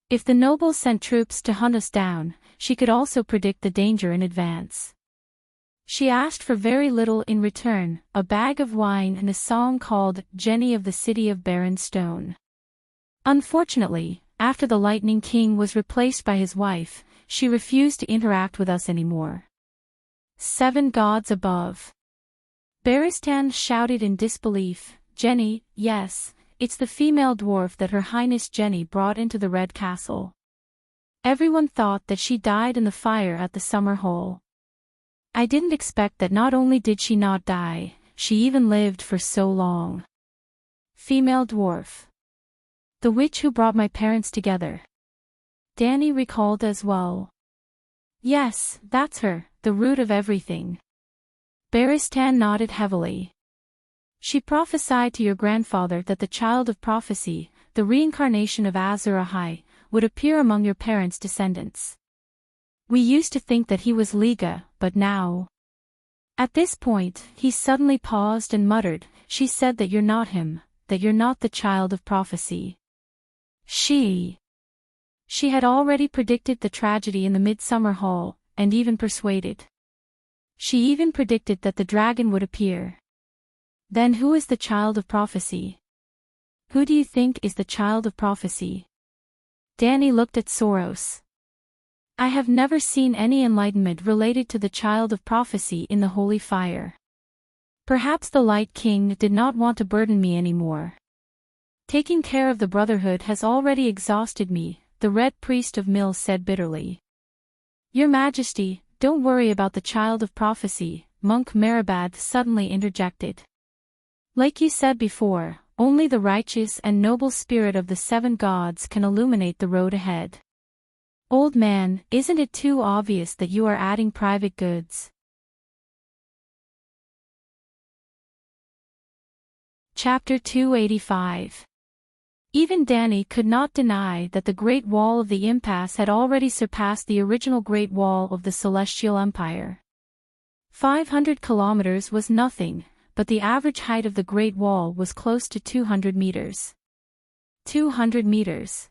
If the nobles sent troops to hunt us down, she could also predict the danger in advance. She asked for very little in return, a bag of wine and a song called Jenny of the City of Barren Stone. Unfortunately, after the Lightning King was replaced by his wife, she refused to interact with us anymore. 7 gods above. Baristan shouted in disbelief, Jenny, yes, it's the female dwarf that Her Highness Jenny brought into the Red Castle. Everyone thought that she died in the fire at the summer hole. I didn't expect that not only did she not die, she even lived for so long. Female dwarf. The witch who brought my parents together. Danny recalled as well. Yes, that's her, the root of everything. Baristan nodded heavily. She prophesied to your grandfather that the child of prophecy, the reincarnation of Azur Ahai, would appear among your parents' descendants. We used to think that he was Liga, but now... At this point, he suddenly paused and muttered, she said that you're not him, that you're not the child of prophecy. She had already predicted the tragedy in the Midsummer Hall, and even persuaded. She even predicted that the dragon would appear. Then who is the child of prophecy? Who do you think is the child of prophecy? Danny looked at Soros. I have never seen any enlightenment related to the child of prophecy in the holy fire. Perhaps the Light King did not want to burden me anymore. Taking care of the Brotherhood has already exhausted me, the Red Priest of Mills said bitterly. Your Majesty, don't worry about the child of prophecy, Monk Marabad suddenly interjected. Like you said before, only the righteous and noble spirit of the 7 gods can illuminate the road ahead. Old man, isn't it too obvious that you are adding private goods? Chapter 285. Even Danny could not deny that the Great Wall of the Impasse had already surpassed the original Great Wall of the Celestial Empire. 500 kilometers was nothing, but the average height of the Great Wall was close to 200 meters. 200 meters.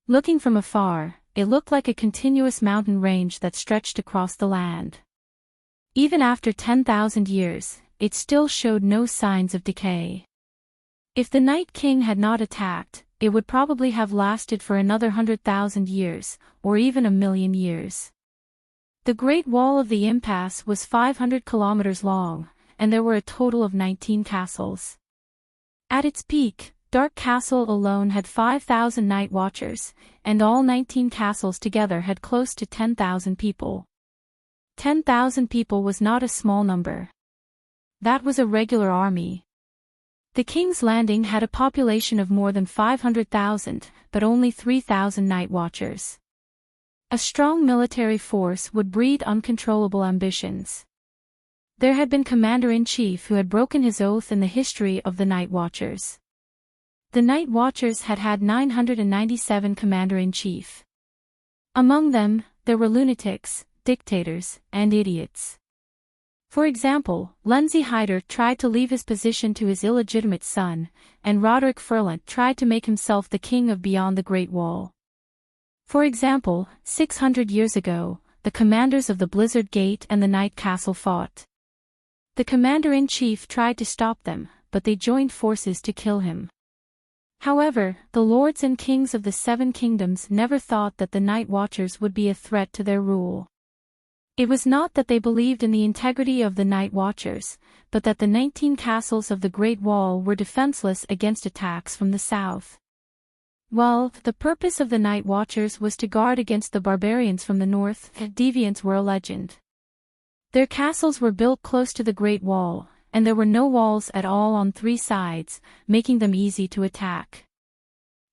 Looking from afar, it looked like a continuous mountain range that stretched across the land. Even after 10,000 years, it still showed no signs of decay. If the Night King had not attacked, it would probably have lasted for another 100,000 years, or even 1,000,000 years. The Great Wall of the Impasse was 500 kilometers long, and there were a total of 19 castles. At its peak, Dark Castle alone had 5,000 night watchers, and all 19 castles together had close to 10,000 people. 10,000 people was not a small number. That was a regular army. The King's Landing had a population of more than 500,000, but only 3,000 night watchers. A strong military force would breed uncontrollable ambitions. There had been Commander-in-Chief who had broken his oath in the history of the Night Watchers. The Night Watchers had had 997 commander-in-chief. Among them, there were lunatics, dictators, and idiots. For example, Lindsay Hyder tried to leave his position to his illegitimate son, and Roderick Furlant tried to make himself the king of beyond the Great Wall. For example, 600 years ago, the commanders of the Blizzard Gate and the Night Castle fought. The commander-in-chief tried to stop them, but they joined forces to kill him. However, the lords and kings of the Seven Kingdoms never thought that the Night Watchers would be a threat to their rule. It was not that they believed in the integrity of the Night Watchers, but that the 19 castles of the Great Wall were defenseless against attacks from the south. While the purpose of the Night Watchers was to guard against the barbarians from the north, deviants were a legend. Their castles were built close to the Great Wall, and there were no walls at all on 3 sides, making them easy to attack.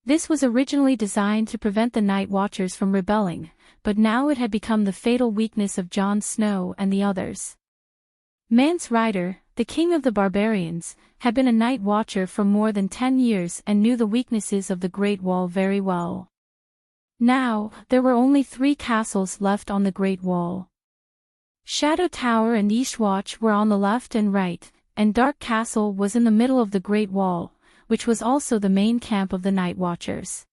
This was originally designed to prevent the Night Watchers from rebelling, but now it had become the fatal weakness of Jon Snow and the others. Mance Rayder, the king of the barbarians, had been a Night Watcher for more than 10 years and knew the weaknesses of the Great Wall very well. Now, there were only 3 castles left on the Great Wall. Shadow Tower and Eastwatch were on the left and right, and Dark Castle was in the middle of the Great Wall, which was also the main camp of the Night Watchers.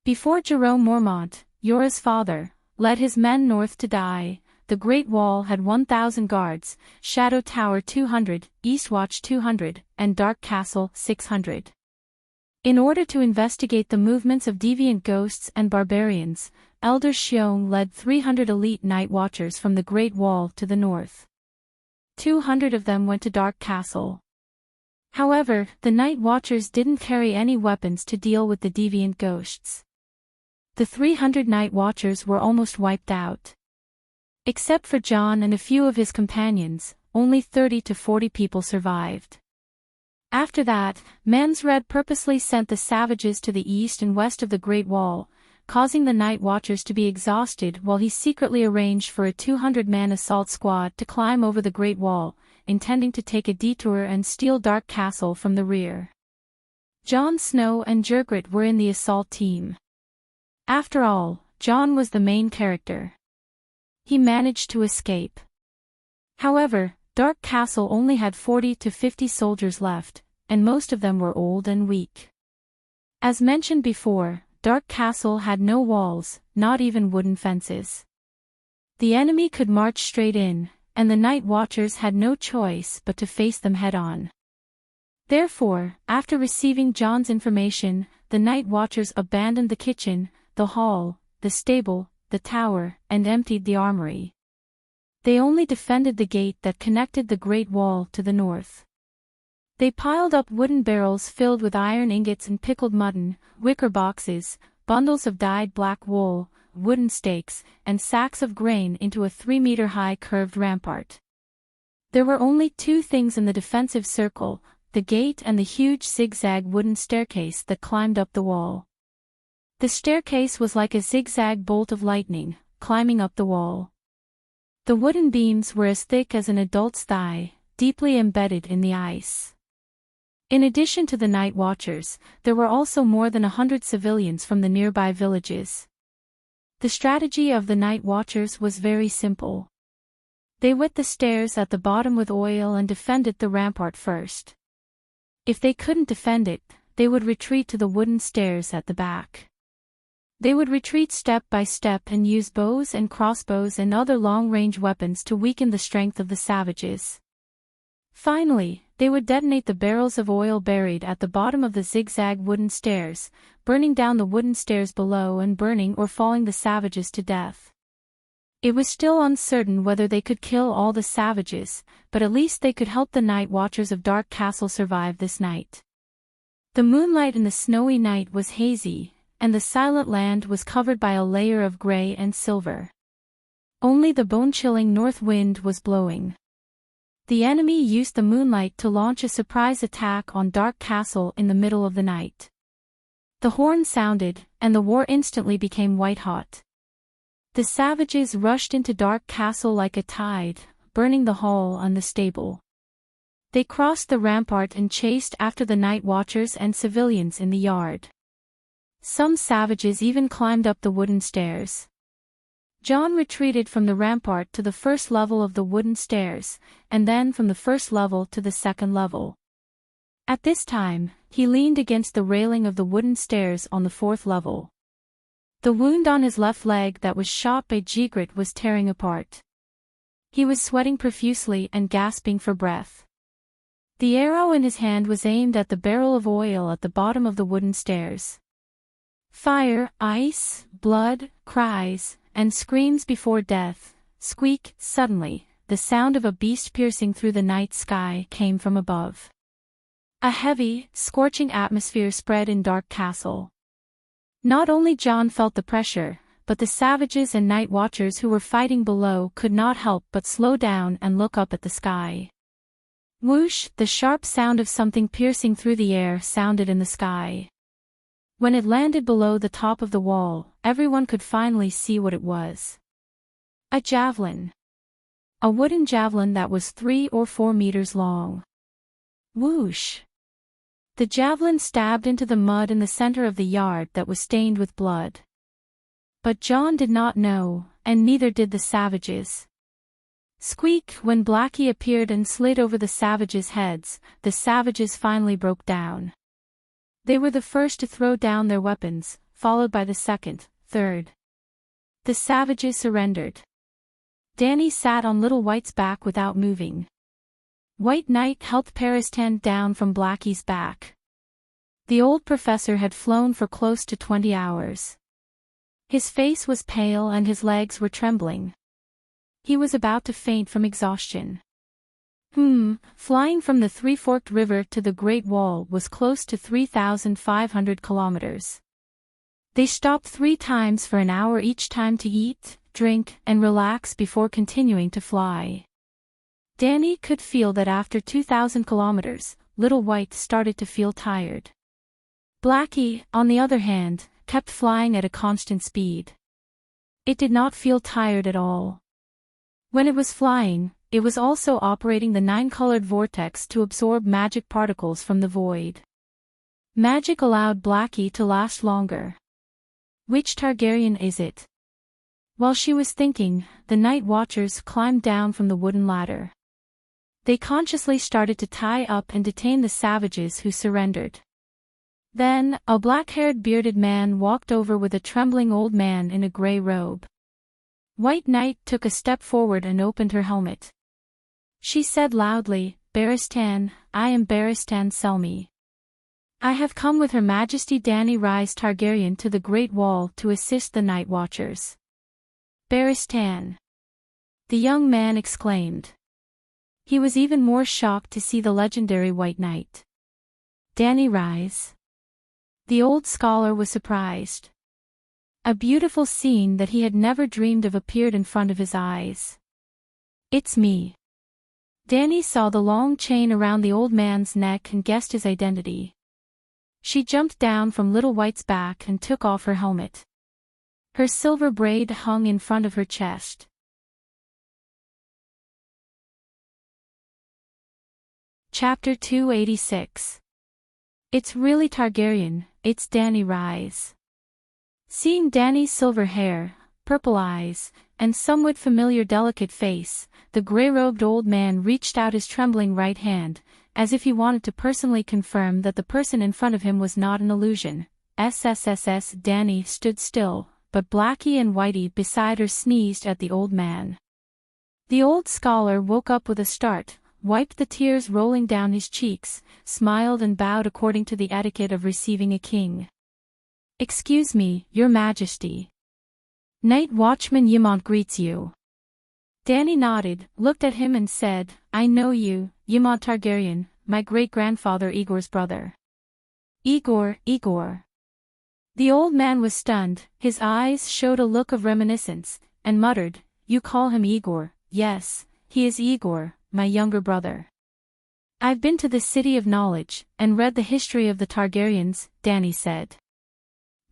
Before Jerome Mormont, Yora's father, led his men north to die, the Great Wall had 1,000 guards, Shadow Tower 200, Eastwatch 200, and Dark Castle 600. In order to investigate the movements of deviant ghosts and barbarians, Elder Xiong led 300 elite Night Watchers from the Great Wall to the north. 200 of them went to Dark Castle. However, the Night Watchers didn't carry any weapons to deal with the deviant ghosts. The 300 Night Watchers were almost wiped out. Except for Jon and a few of his companions, only 30 to 40 people survived. After that, Mance Red purposely sent the savages to the east and west of the Great Wall, causing the Night Watchers to be exhausted while he secretly arranged for a 200-man assault squad to climb over the Great Wall, intending to take a detour and steal Dark Castle from the rear. Jon Snow and Jergrit were in the assault team. After all, Jon was the main character. He managed to escape. However, Dark Castle only had 40 to 50 soldiers left, and most of them were old and weak. As mentioned before, Dark Castle had no walls, not even wooden fences. The enemy could march straight in, and the Night Watchers had no choice but to face them head-on. Therefore, after receiving Jon's information, the Night Watchers abandoned the kitchen, the hall, the stable, the tower, and emptied the armory. They only defended the gate that connected the Great Wall to the north. They piled up wooden barrels filled with iron ingots and pickled mutton, wicker boxes, bundles of dyed black wool, wooden stakes, and sacks of grain into a 3-meter-high curved rampart. There were only 2 things in the defensive circle, the gate and the huge zigzag wooden staircase that climbed up the wall. The staircase was like a zigzag bolt of lightning, climbing up the wall. The wooden beams were as thick as an adult's thigh, deeply embedded in the ice. In addition to the Night Watchers, there were also more than 100 civilians from the nearby villages. The strategy of the Night Watchers was very simple. They wet the stairs at the bottom with oil and defended the rampart first. If they couldn't defend it, they would retreat to the wooden stairs at the back. They would retreat step by step and use bows and crossbows and other long-range weapons to weaken the strength of the savages. Finally, they would detonate the barrels of oil buried at the bottom of the zigzag wooden stairs, burning down the wooden stairs below and burning or falling the savages to death. It was still uncertain whether they could kill all the savages, but at least they could help the Night Watchers of Dark Castle survive this night. The moonlight in the snowy night was hazy, and the silent land was covered by a layer of gray and silver. Only the bone-chilling north wind was blowing. The enemy used the moonlight to launch a surprise attack on Dark Castle in the middle of the night. The horn sounded, and the war instantly became white-hot. The savages rushed into Dark Castle like a tide, burning the hall and the stable. They crossed the rampart and chased after the night watchers and civilians in the yard. Some savages even climbed up the wooden stairs. John retreated from the rampart to the first level of the wooden stairs, and then from the first level to the second level. At this time, he leaned against the railing of the wooden stairs on the fourth level. The wound on his left leg that was shot by Jigret was tearing apart. He was sweating profusely and gasping for breath. The arrow in his hand was aimed at the barrel of oil at the bottom of the wooden stairs. Fire, ice, blood, cries, and screams before death. Squeak! Suddenly, the sound of a beast piercing through the night sky came from above. A heavy, scorching atmosphere spread in Dark Castle. Not only John felt the pressure, but the savages and night watchers who were fighting below could not help but slow down and look up at the sky. Whoosh! The sharp sound of something piercing through the air sounded in the sky. When it landed below the top of the wall, everyone could finally see what it was. A javelin. A wooden javelin that was 3 or 4 meters long. Whoosh! The javelin stabbed into the mud in the center of the yard that was stained with blood. But John did not know, and neither did the savages. Squeak! When Blackie appeared and slid over the savages' heads, the savages finally broke down. They were the first to throw down their weapons, followed by the second, third. The savages surrendered. Danny sat on Little White's back without moving. White Knight helped Paristan down from Blackie's back. The old professor had flown for close to 20 hours. His face was pale and his legs were trembling. He was about to faint from exhaustion. Flying from the Three-Forked River to the Great Wall was close to 3,500 kilometers. They stopped 3 times for an hour each time to eat, drink, and relax before continuing to fly. Danny could feel that after 2,000 kilometers, Little White started to feel tired. Blackie, on the other hand, kept flying at a constant speed. It did not feel tired at all. When it was flying, it was also operating the 9-colored vortex to absorb magic particles from the void. Magic allowed Blackie to last longer. Which Targaryen is it? While she was thinking, the night watchers climbed down from the wooden ladder. They consciously started to tie up and detain the savages who surrendered. Then, a black-haired bearded man walked over with a trembling old man in a gray robe. White Knight took a step forward and opened her helmet. She said loudly, "Barristan, I am Barristan Selmy. I have come with Her Majesty Danny Rhys Targaryen to the Great Wall to assist the Night Watchers." "Barristan!" the young man exclaimed. He was even more shocked to see the legendary White Knight. "Danny Rhys?" The old scholar was surprised. A beautiful scene that he had never dreamed of appeared in front of his eyes. "It's me." Danny saw the long chain around the old man's neck and guessed his identity. She jumped down from Little White's back and took off her helmet. Her silver braid hung in front of her chest. Chapter 286. It's really Targaryen, it's Danny Rhys. Seeing Danny's silver hair, purple eyes, and somewhat familiar delicate face, the gray-robed old man reached out his trembling right hand, as if he wanted to personally confirm that the person in front of him was not an illusion. SSSS. Danny stood still, but Blackie and Whitey beside her sneezed at the old man. The old scholar woke up with a start, wiped the tears rolling down his cheeks, smiled and bowed according to the etiquette of receiving a king. "Excuse me, Your Majesty. Night Watchman Ymont greets you." Danny nodded, looked at him and said, "I know you, Ymont Targaryen, my great-grandfather Igor's brother." Igor." The old man was stunned, his eyes showed a look of reminiscence, and muttered, "You call him Igor?" "Yes, he is Igor, my younger brother. I've been to the City of Knowledge, and read the history of the Targaryens," Danny said.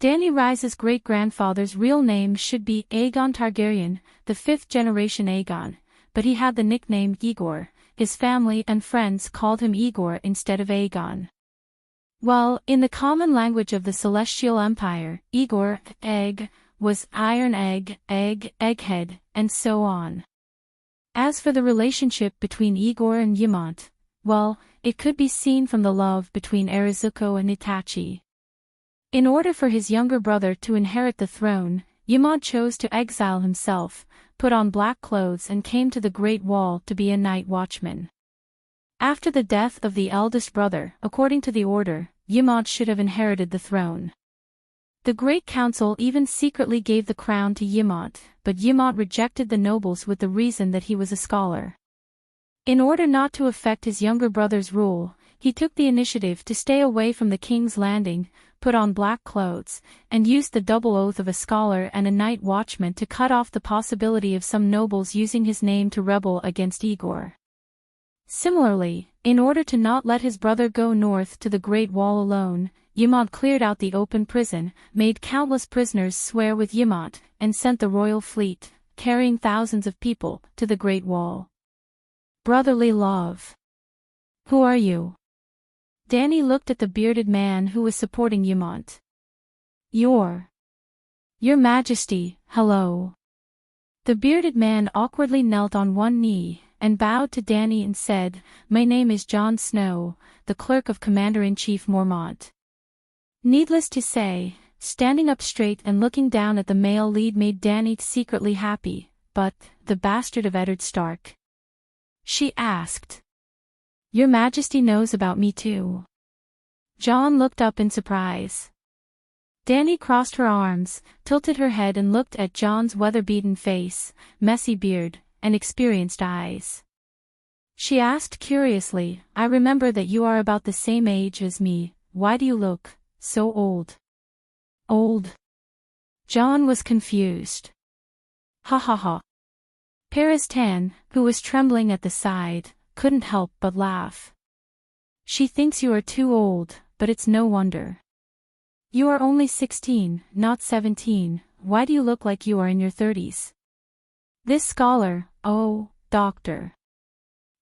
Danny Rhys's great-grandfather's real name should be Aegon Targaryen, the 5th-generation Aegon, but he had the nickname Igor, his family and friends called him Igor instead of Aegon. Well, in the common language of the Celestial Empire, Igor, egg, was iron egg, egghead, and so on. As for the relationship between Igor and Ymont, well, it could be seen from the love between Arizuko and Itachi. In order for his younger brother to inherit the throne, Ymont chose to exile himself, put on black clothes and came to the Great Wall to be a night watchman. After the death of the eldest brother, according to the order, Ymont should have inherited the throne. The Great Council even secretly gave the crown to Ymont, but Ymont rejected the nobles with the reason that he was a scholar. In order not to affect his younger brother's rule, he took the initiative to stay away from the king's landing, put on black clothes, and used the double oath of a scholar and a night watchman to cut off the possibility of some nobles using his name to rebel against Igor. Similarly, in order to not let his brother go north to the Great Wall alone, Ymont cleared out the open prison, made countless prisoners swear with Ymont, and sent the royal fleet, carrying thousands of people, to the Great Wall. Brotherly love. Who are you? Danny looked at the bearded man who was supporting Ymont. Your Majesty, hello. The bearded man awkwardly knelt on one knee, and bowed to Danny and said, My name is Jon Snow, the clerk of Commander-in-Chief Mormont. Needless to say, standing up straight and looking down at the male lead made Danny secretly happy, but, the bastard of Eddard Stark? She asked. Your Majesty knows about me too. Jon looked up in surprise. Danny crossed her arms, tilted her head and looked at Jon's weather-beaten face, messy beard, and experienced eyes. She asked curiously, I remember that you are about the same age as me, why do you look so old? Old? Jon was confused. Ha ha ha. Paris-Tan, who was trembling at the side, couldn't help but laugh. She thinks you are too old, but it's no wonder. You are only 16, not 17, why do you look like you are in your 30s? This scholar, oh, doctor.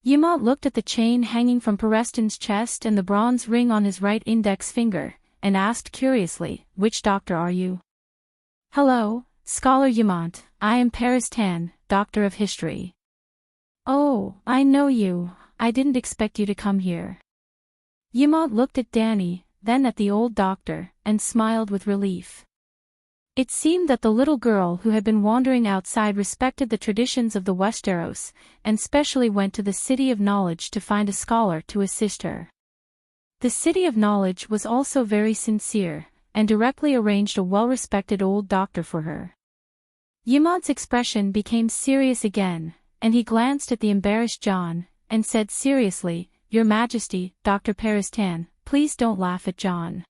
Ymont looked at the chain hanging from Pareston's chest and the bronze ring on his right index finger, and asked curiously, which doctor are you? Hello, Scholar Ymont, I am Paris-Tan, Doctor of History. Oh, I know you, I didn't expect you to come here. Ymont looked at Danny, then at the old doctor, and smiled with relief. It seemed that the little girl who had been wandering outside respected the traditions of the Westeros, and specially went to the City of Knowledge to find a scholar to assist her. The City of Knowledge was also very sincere, and directly arranged a well-respected old doctor for her. Ymont's expression became serious again, and he glanced at the embarrassed Jon, and said seriously, Your Majesty, Dr. Paris-Tan, please don't laugh at Jon.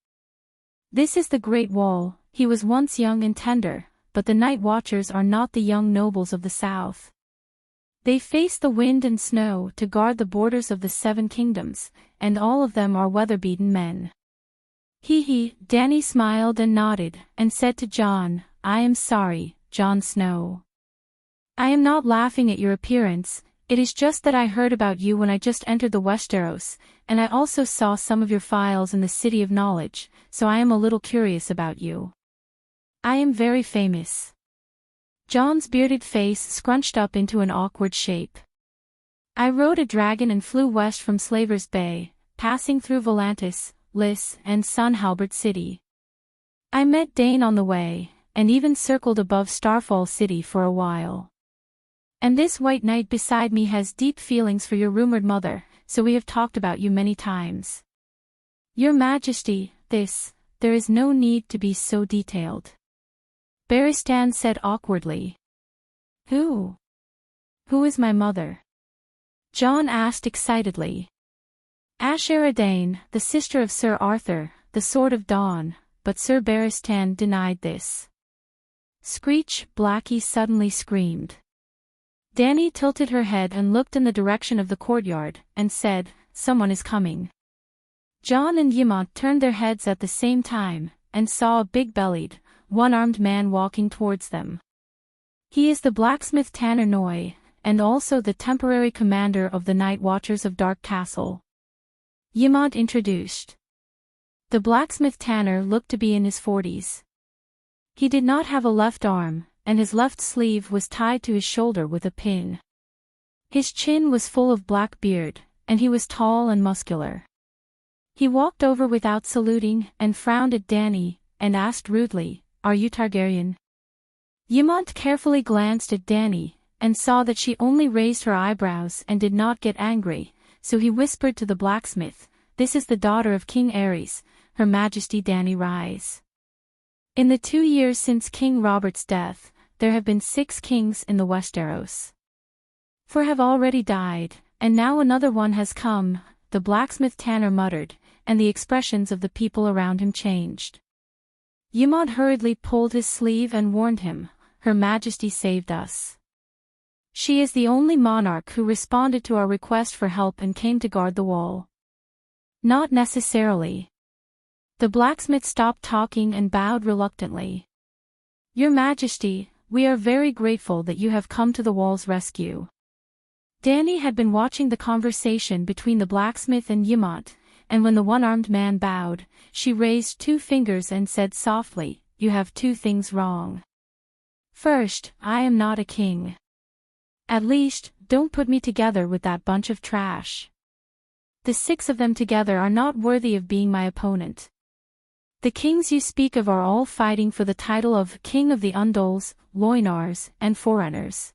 This is the Great Wall, he was once young and tender, but the Night Watchers are not the young nobles of the south. They face the wind and snow to guard the borders of the Seven Kingdoms, and all of them are weather-beaten men. Danny smiled and nodded, and said to Jon, I am sorry, Jon Snow. I am not laughing at your appearance, it is just that I heard about you when I just entered the Westeros, and I also saw some of your files in the City of Knowledge, so I am a little curious about you. I am very famous. Jon's bearded face scrunched up into an awkward shape. I rode a dragon and flew west from Slaver's Bay, passing through Volantis, Lys, and Sunhalbert City. I met Dane on the way, and even circled above Starfall City for a while. And this white knight beside me has deep feelings for your rumored mother, so we have talked about you many times. Your Majesty, there is no need to be so detailed. Barristan said awkwardly. Who is my mother? Jon asked excitedly. Ashera Dane, the sister of Sir Arthur, the Sword of Dawn, but Sir Barristan denied this. Screech, Blackie suddenly screamed. Danny tilted her head and looked in the direction of the courtyard, and said, Someone is coming. Jon and Ymont turned their heads at the same time, and saw a big-bellied, one-armed man walking towards them. He is the blacksmith Tanner Noy, and also the temporary commander of the Night Watchers of Dark Castle. Yimont introduced. The blacksmith Tanner looked to be in his 40s. He did not have a left arm, and his left sleeve was tied to his shoulder with a pin. His chin was full of black beard, and he was tall and muscular. He walked over without saluting and frowned at Dany, and asked rudely, "Are you Targaryen?" Yimont carefully glanced at Dany, and saw that she only raised her eyebrows and did not get angry, so he whispered to the blacksmith, "This is the daughter of King Aerys, Her Majesty Dany Rise." In the 2 years since King Robert's death, there have been 6 kings in the Westeros. 4 have already died, and now another one has come, the blacksmith Tanner muttered, and the expressions of the people around him changed. Yimont hurriedly pulled his sleeve and warned him, "Her Majesty saved us. She is the only monarch who responded to our request for help and came to guard the wall." "Not necessarily." The blacksmith stopped talking and bowed reluctantly. "Your Majesty, we are very grateful that you have come to the wall's rescue." Dany had been watching the conversation between the blacksmith and Yimont, and when the one-armed man bowed, she raised 2 fingers and said softly, "You have 2 things wrong. First, I am not a king. At least, don't put me together with that bunch of trash. The 6 of them together are not worthy of being my opponent. The kings you speak of are all fighting for the title of King of the Undols, Loinars, and Forerunners.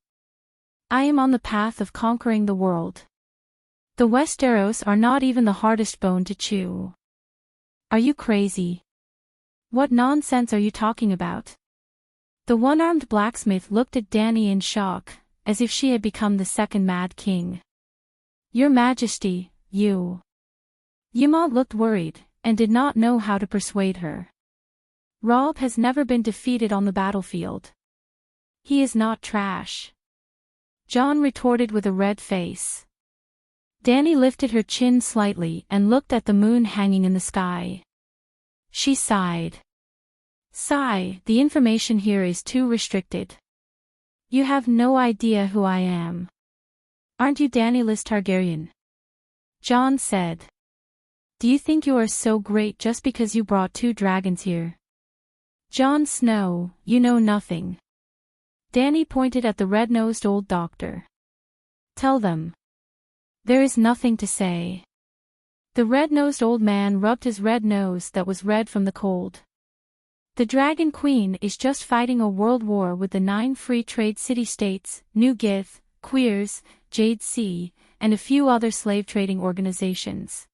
I am on the path of conquering the world. The Westeros are not even the hardest bone to chew. Are you crazy? What nonsense are you talking about?" The one-armed blacksmith looked at Dany in shock, as if she had become the second Mad King. "Your Majesty, you..." Yimont looked worried, and did not know how to persuade her. "Robb has never been defeated on the battlefield. He is not trash," Jon retorted with a red face. Dany lifted her chin slightly and looked at the moon hanging in the sky. She sighed. "Sigh, the information here is too restricted. You have no idea who I am. Aren't you Daenerys Targaryen?" Jon said. "Do you think you are so great just because you brought 2 dragons here? Jon Snow, you know nothing." Dany pointed at the red-nosed old doctor. "Tell them." "There is nothing to say." The red-nosed old man rubbed his red nose that was red from the cold. "The Dragon Queen is just fighting a world war with the 9 free trade city-states, New Gith, Queers, Jade Sea, and a few other slave-trading organizations.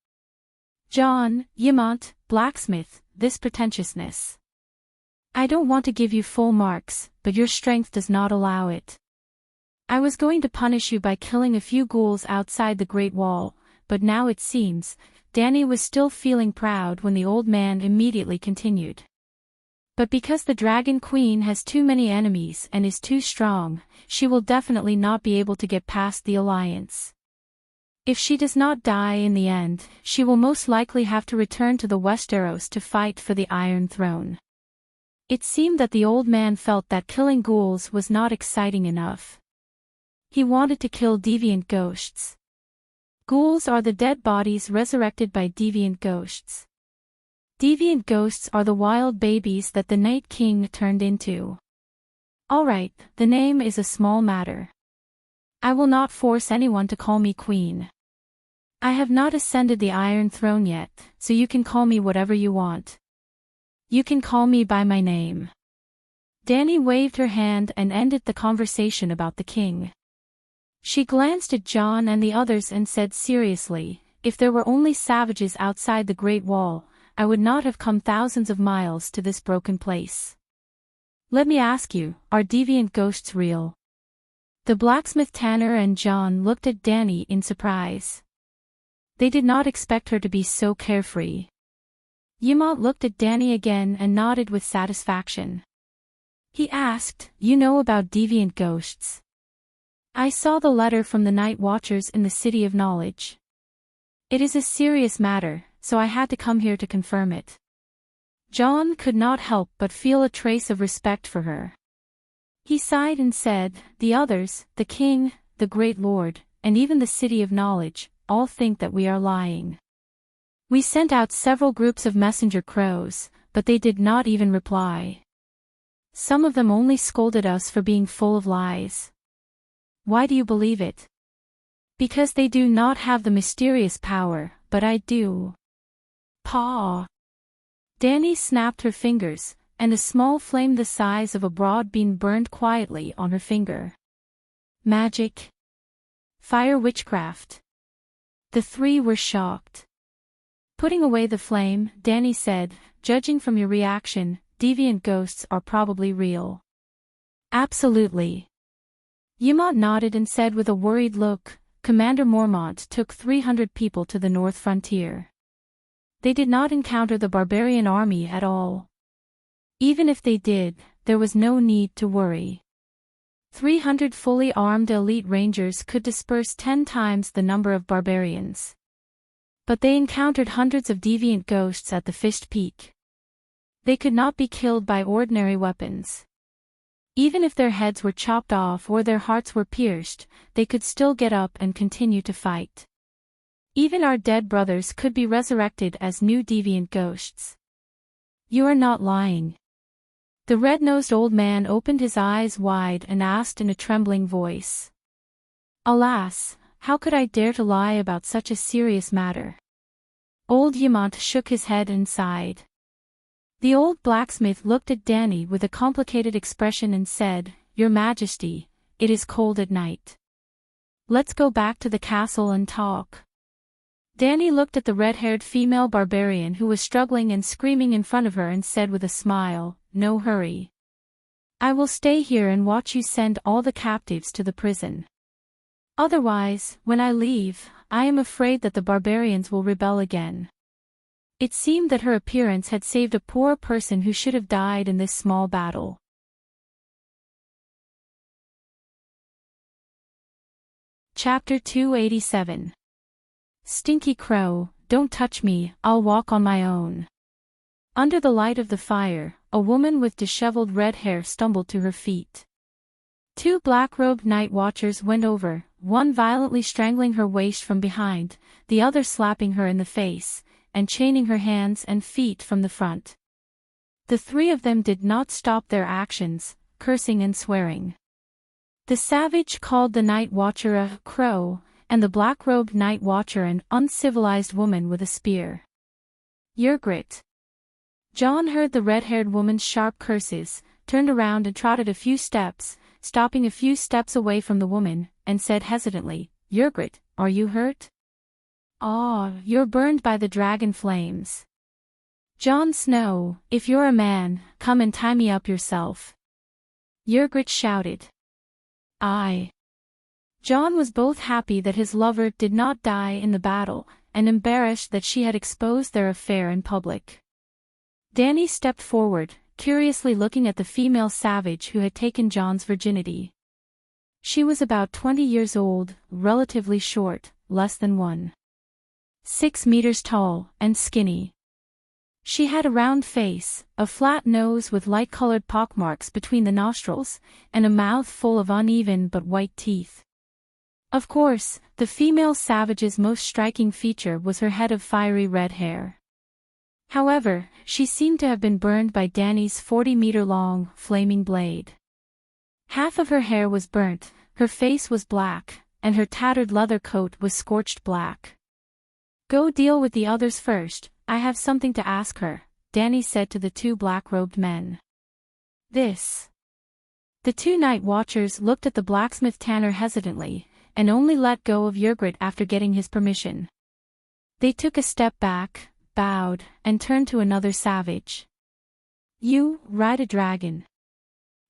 Jon, Yimont, blacksmith, this pretentiousness. I don't want to give you full marks, but your strength does not allow it. I was going to punish you by killing a few ghouls outside the Great Wall, but now it seems." Dany was still feeling proud when the old man immediately continued. "But because the Dragon Queen has too many enemies and is too strong, she will definitely not be able to get past the Alliance. If she does not die in the end, she will most likely have to return to the Westeros to fight for the Iron Throne." It seemed that the old man felt that killing ghouls was not exciting enough. He wanted to kill deviant ghosts. Ghouls are the dead bodies resurrected by deviant ghosts. Deviant ghosts are the wild babies that the Night King turned into. Alright, the name is a small matter. I will not force anyone to call me queen. I have not ascended the Iron Throne yet, so you can call me whatever you want. You can call me by my name." Dany waved her hand and ended the conversation about the king. She glanced at Jon and the others and said seriously, "If there were only savages outside the Great Wall, I would not have come thousands of miles to this broken place. Let me ask you, are deviant ghosts real?" The blacksmith Tanner and Jon looked at Dany in surprise. They did not expect her to be so carefree. Yimont looked at Dany again and nodded with satisfaction. He asked, "You know about deviant ghosts?" "I saw the letter from the Night Watchers in the City of Knowledge. It is a serious matter, so I had to come here to confirm it." Jon could not help but feel a trace of respect for her. He sighed and said, "The others, the king, the great lord, and even the city of knowledge, all think that we are lying. We sent out several groups of messenger crows, but they did not even reply. Some of them only scolded us for being full of lies. Why do you believe it? Because they do not have the mysterious power, but I do. Paw. Danny snapped her fingers, and a small flame the size of a broad bean burned quietly on her finger. Magic. Fire witchcraft. The three were shocked. Putting away the flame, Danny said, judging from your reaction, deviant ghosts are probably real. Absolutely. Yamont nodded and said with a worried look, Commander Mormont took 300 people to the north frontier. They did not encounter the barbarian army at all. Even if they did, there was no need to worry. 300 fully armed elite rangers could disperse 10 times the number of barbarians. But they encountered hundreds of deviant ghosts at the Fished Peak. They could not be killed by ordinary weapons. Even if their heads were chopped off or their hearts were pierced, they could still get up and continue to fight. Even our dead brothers could be resurrected as new deviant ghosts. You are not lying. The red-nosed old man opened his eyes wide and asked in a trembling voice. Alas, how could I dare to lie about such a serious matter? Old Yamont shook his head and sighed. The old blacksmith looked at Danny with a complicated expression and said, Your Majesty, it is cold at night. Let's go back to the castle and talk. Danny looked at the red-haired female barbarian who was struggling and screaming in front of her and said with a smile, No hurry. I will stay here and watch you send all the captives to the prison. Otherwise, when I leave, I am afraid that the barbarians will rebel again. It seemed that her appearance had saved a poor person who should have died in this small battle. Chapter 287. Stinky Crow, don't touch me, I'll walk on my own. Under the light of the fire, a woman with disheveled red hair stumbled to her feet. Two black-robed night watchers went over, one violently strangling her waist from behind, the other slapping her in the face, and chaining her hands and feet from the front. The three of them did not stop their actions, cursing and swearing. The savage called the night watcher a crow, and the black-robed night watcher an uncivilized woman with a spear. Yrgrit. John heard the red-haired woman's sharp curses, turned around and trotted a few steps, stopping a few steps away from the woman, and said hesitantly, Yrgrit, are you hurt? Ah, you're burned by the dragon flames. Jon Snow, if you're a man, come and tie me up yourself. Yrgrit shouted. Jon was both happy that his lover did not die in the battle, and embarrassed that she had exposed their affair in public. Danny stepped forward, curiously looking at the female savage who had taken Jon's virginity. She was about 20 years old, relatively short, less than 1.6 meters tall, and skinny. She had a round face, a flat nose with light-colored pockmarks between the nostrils, and a mouth full of uneven but white teeth. Of course, the female savage's most striking feature was her head of fiery red hair. However, she seemed to have been burned by Danny's 40-meter-long, flaming blade. Half of her hair was burnt, her face was black, and her tattered leather coat was scorched black. Go deal with the others first, I have something to ask her, Danny said to the two black-robed men. This. The two night watchers looked at the blacksmith Tanner hesitantly, and only let go of Yrgrit after getting his permission. They took a step back, bowed, and turned to another savage. You, ride a dragon.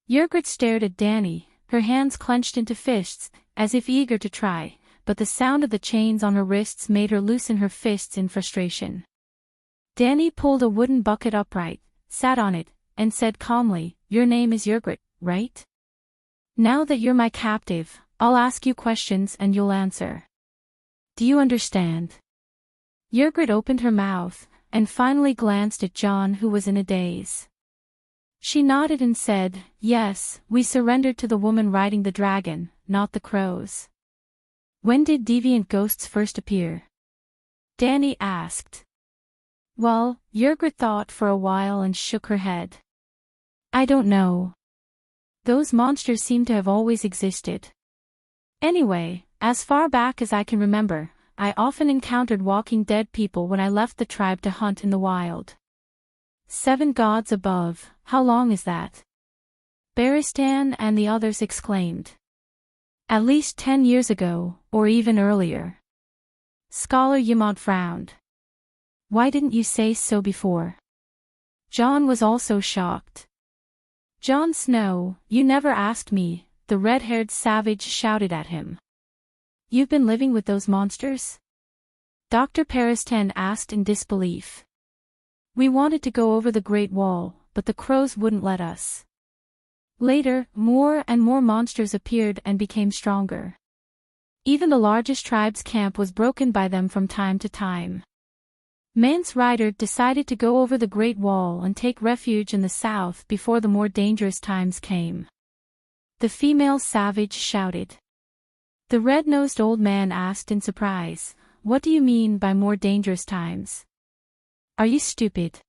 Yrgrit stared at Danny, her hands clenched into fists, as if eager to try, but the sound of the chains on her wrists made her loosen her fists in frustration. Danny pulled a wooden bucket upright, sat on it, and said calmly, Your name is Yrgrit, right? Now that you're my captive, I'll ask you questions and you'll answer. Do you understand? Yrgrit opened her mouth, and finally glanced at Jon, who was in a daze. She nodded and said, Yes, we surrendered to the woman riding the dragon, not the crows. When did deviant ghosts first appear? Danny asked. Well, Yrgrat thought for a while and shook her head. I don't know. Those monsters seem to have always existed. Anyway, as far back as I can remember, I often encountered walking dead people when I left the tribe to hunt in the wild. 7 gods above, how long is that? Baristan and the others exclaimed. At least 10 years ago, or even earlier. Scholar Yamad frowned. Why didn't you say so before? John was also shocked. Jon Snow, you never asked me, the red-haired savage shouted at him. You've been living with those monsters? Dr. Peristan asked in disbelief. We wanted to go over the Great Wall, but the crows wouldn't let us. Later, more and more monsters appeared and became stronger. Even the largest tribe's camp was broken by them from time to time. Mance Rayder decided to go over the Great Wall and take refuge in the south before the more dangerous times came. The female savage shouted. The red-nosed old man asked in surprise, What do you mean by more dangerous times? Are you stupid?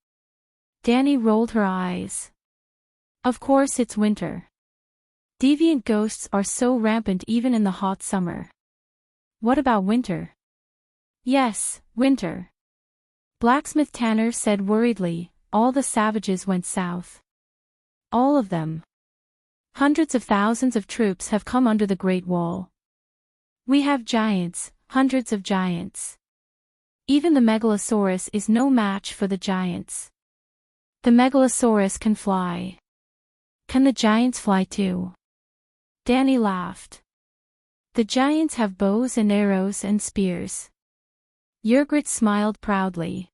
Danny rolled her eyes. Of course it's winter. Deviant ghosts are so rampant even in the hot summer. What about winter? Yes, winter. Blacksmith Tanner said worriedly, all the savages went south. All of them. Hundreds of thousands of troops have come under the Great Wall. We have giants, hundreds of giants. Even the Megalosaurus is no match for the giants. The Megalosaurus can fly. Can the giants fly too? Danny laughed. The giants have bows and arrows and spears. Yrgrat smiled proudly.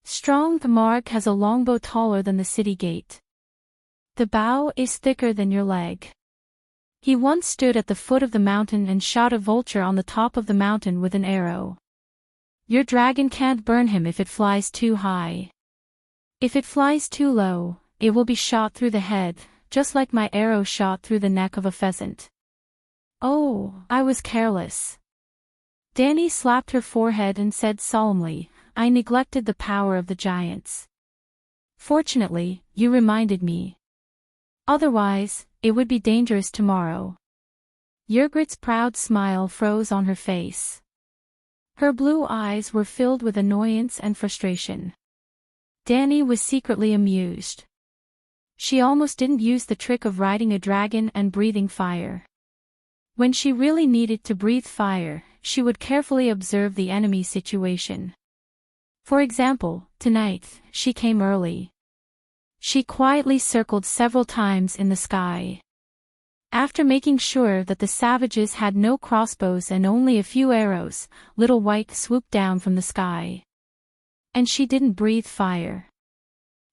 Strong Marg has a longbow taller than the city gate. The bow is thicker than your leg. He once stood at the foot of the mountain and shot a vulture on the top of the mountain with an arrow. Your dragon can't burn him if it flies too high. If it flies too low, it will be shot through the head, just like my arrow shot through the neck of a pheasant. Oh, I was careless. Danny slapped her forehead and said solemnly, I neglected the power of the giants. Fortunately, you reminded me. Otherwise, it would be dangerous tomorrow. Yrgrat's proud smile froze on her face. Her blue eyes were filled with annoyance and frustration. Danny was secretly amused. She almost didn't use the trick of riding a dragon and breathing fire. When she really needed to breathe fire, she would carefully observe the enemy's situation. For example, tonight, she came early. She quietly circled several times in the sky. After making sure that the savages had no crossbows and only a few arrows, Little White swooped down from the sky. And she didn't breathe fire.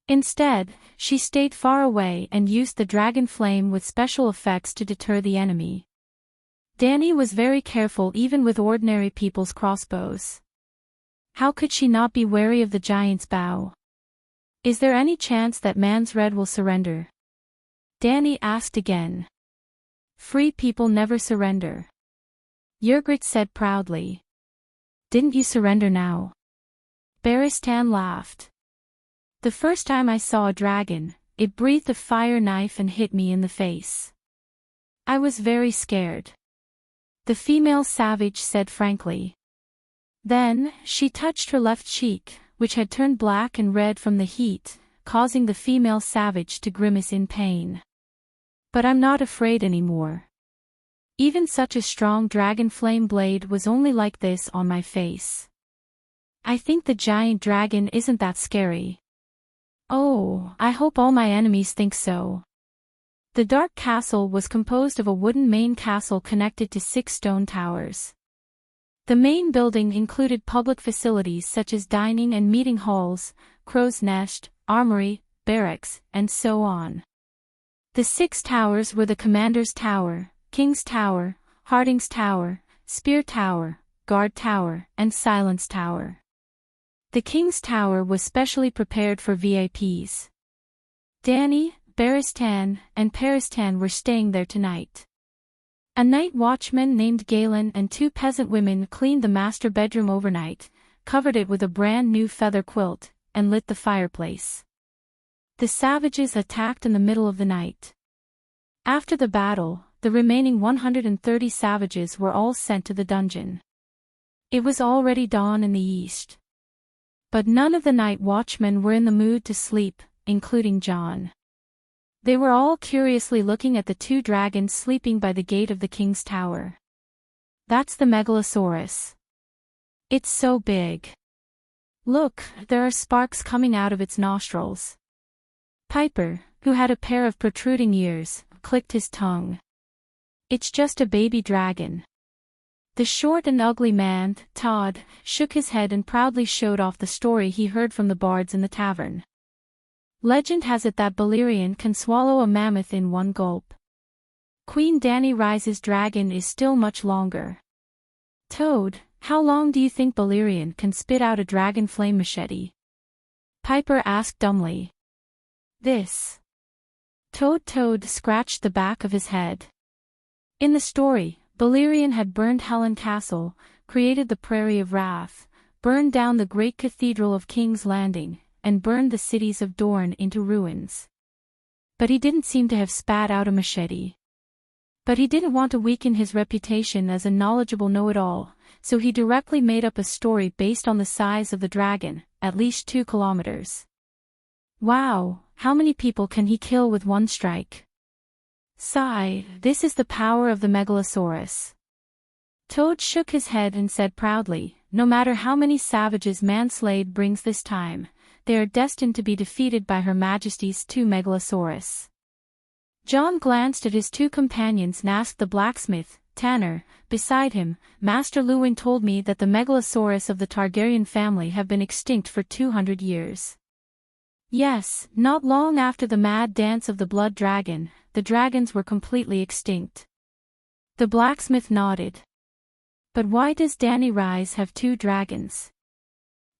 Instead, she stayed far away and used the dragon flame with special effects to deter the enemy. Danny was very careful even with ordinary people's crossbows. How could she not be wary of the giant's bow? Is there any chance that Mance Red will surrender? Danny asked again. Free people never surrender. Yrgrat said proudly. Didn't you surrender now? Baristan laughed. The first time I saw a dragon, it breathed a fire knife and hit me in the face. I was very scared. The female savage said frankly. Then, she touched her left cheek, which had turned black and red from the heat, causing the female savage to grimace in pain. But I'm not afraid anymore. Even such a strong dragon flame blade was only like this on my face. I think the giant dragon isn't that scary. Oh, I hope all my enemies think so. The Dark Castle was composed of a wooden main castle connected to 6 stone towers. The main building included public facilities such as dining and meeting halls, crow's nest, armory, barracks, and so on. The 6 towers were the Commander's Tower, King's Tower, Harding's Tower, Spear Tower, Guard Tower, and Silence Tower. The King's Tower was specially prepared for VIPs. Danny, Baristan, and Peristan were staying there tonight. A night watchman named Galen and 2 peasant women cleaned the master bedroom overnight, covered it with a brand new feather quilt, and lit the fireplace. The savages attacked in the middle of the night. After the battle, the remaining 130 savages were all sent to the dungeon. It was already dawn in the east. But none of the night watchmen were in the mood to sleep, including John. They were all curiously looking at the 2 dragons sleeping by the gate of the king's tower. That's the Megalosaurus. It's so big. Look, there are sparks coming out of its nostrils. Piper, who had a pair of protruding ears, clicked his tongue. It's just a baby dragon. The short and ugly man, Todd, shook his head and proudly showed off the story he heard from the bards in the tavern. Legend has it that Balerion can swallow a mammoth in one gulp. Queen Danny Rise's dragon is still much longer. Toad, how long do you think Balerion can spit out a dragon flame machete? Piper asked dumbly. This. Toad scratched the back of his head. In the story, Balerion had burned Helen Castle, created the Prairie of Wrath, burned down the great cathedral of King's Landing, and burned the cities of Dorne into ruins. But he didn't seem to have spat out a machete. But he didn't want to weaken his reputation as a knowledgeable know-it-all, so he directly made up a story based on the size of the dragon, at least 2 kilometers. Wow, how many people can he kill with one strike? Sigh, this is the power of the Megalosaurus. Toad shook his head and said proudly, no matter how many savages Manslade brings this time, they are destined to be defeated by Her Majesty's 2 Megalosaurus. John glanced at his 2 companions and asked the blacksmith, Tanner, beside him, Master Luwin told me that the Megalosaurus of the Targaryen family have been extinct for 200 years. Yes, not long after the mad dance of the blood dragon, the dragons were completely extinct. The blacksmith nodded. But why does Danny Rise have 2 dragons?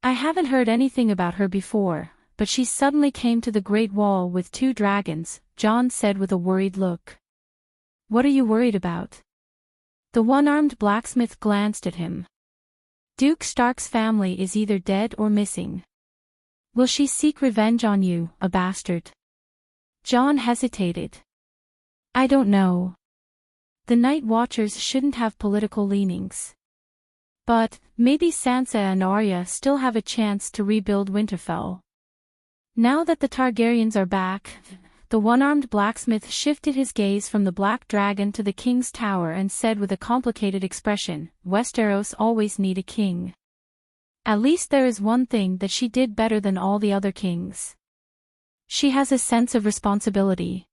I haven't heard anything about her before, but she suddenly came to the Great Wall with 2 dragons, John said with a worried look. What are you worried about? The one-armed blacksmith glanced at him. Duke Stark's family is either dead or missing. Will she seek revenge on you, a bastard? John hesitated. I don't know. The Night Watchers shouldn't have political leanings. But, maybe Sansa and Arya still have a chance to rebuild Winterfell. Now that the Targaryens are back, the one-armed blacksmith shifted his gaze from the black dragon to the king's tower and said with a complicated expression, Westeros always need a king. At least there is one thing that she did better than all the other kings. She has a sense of responsibility.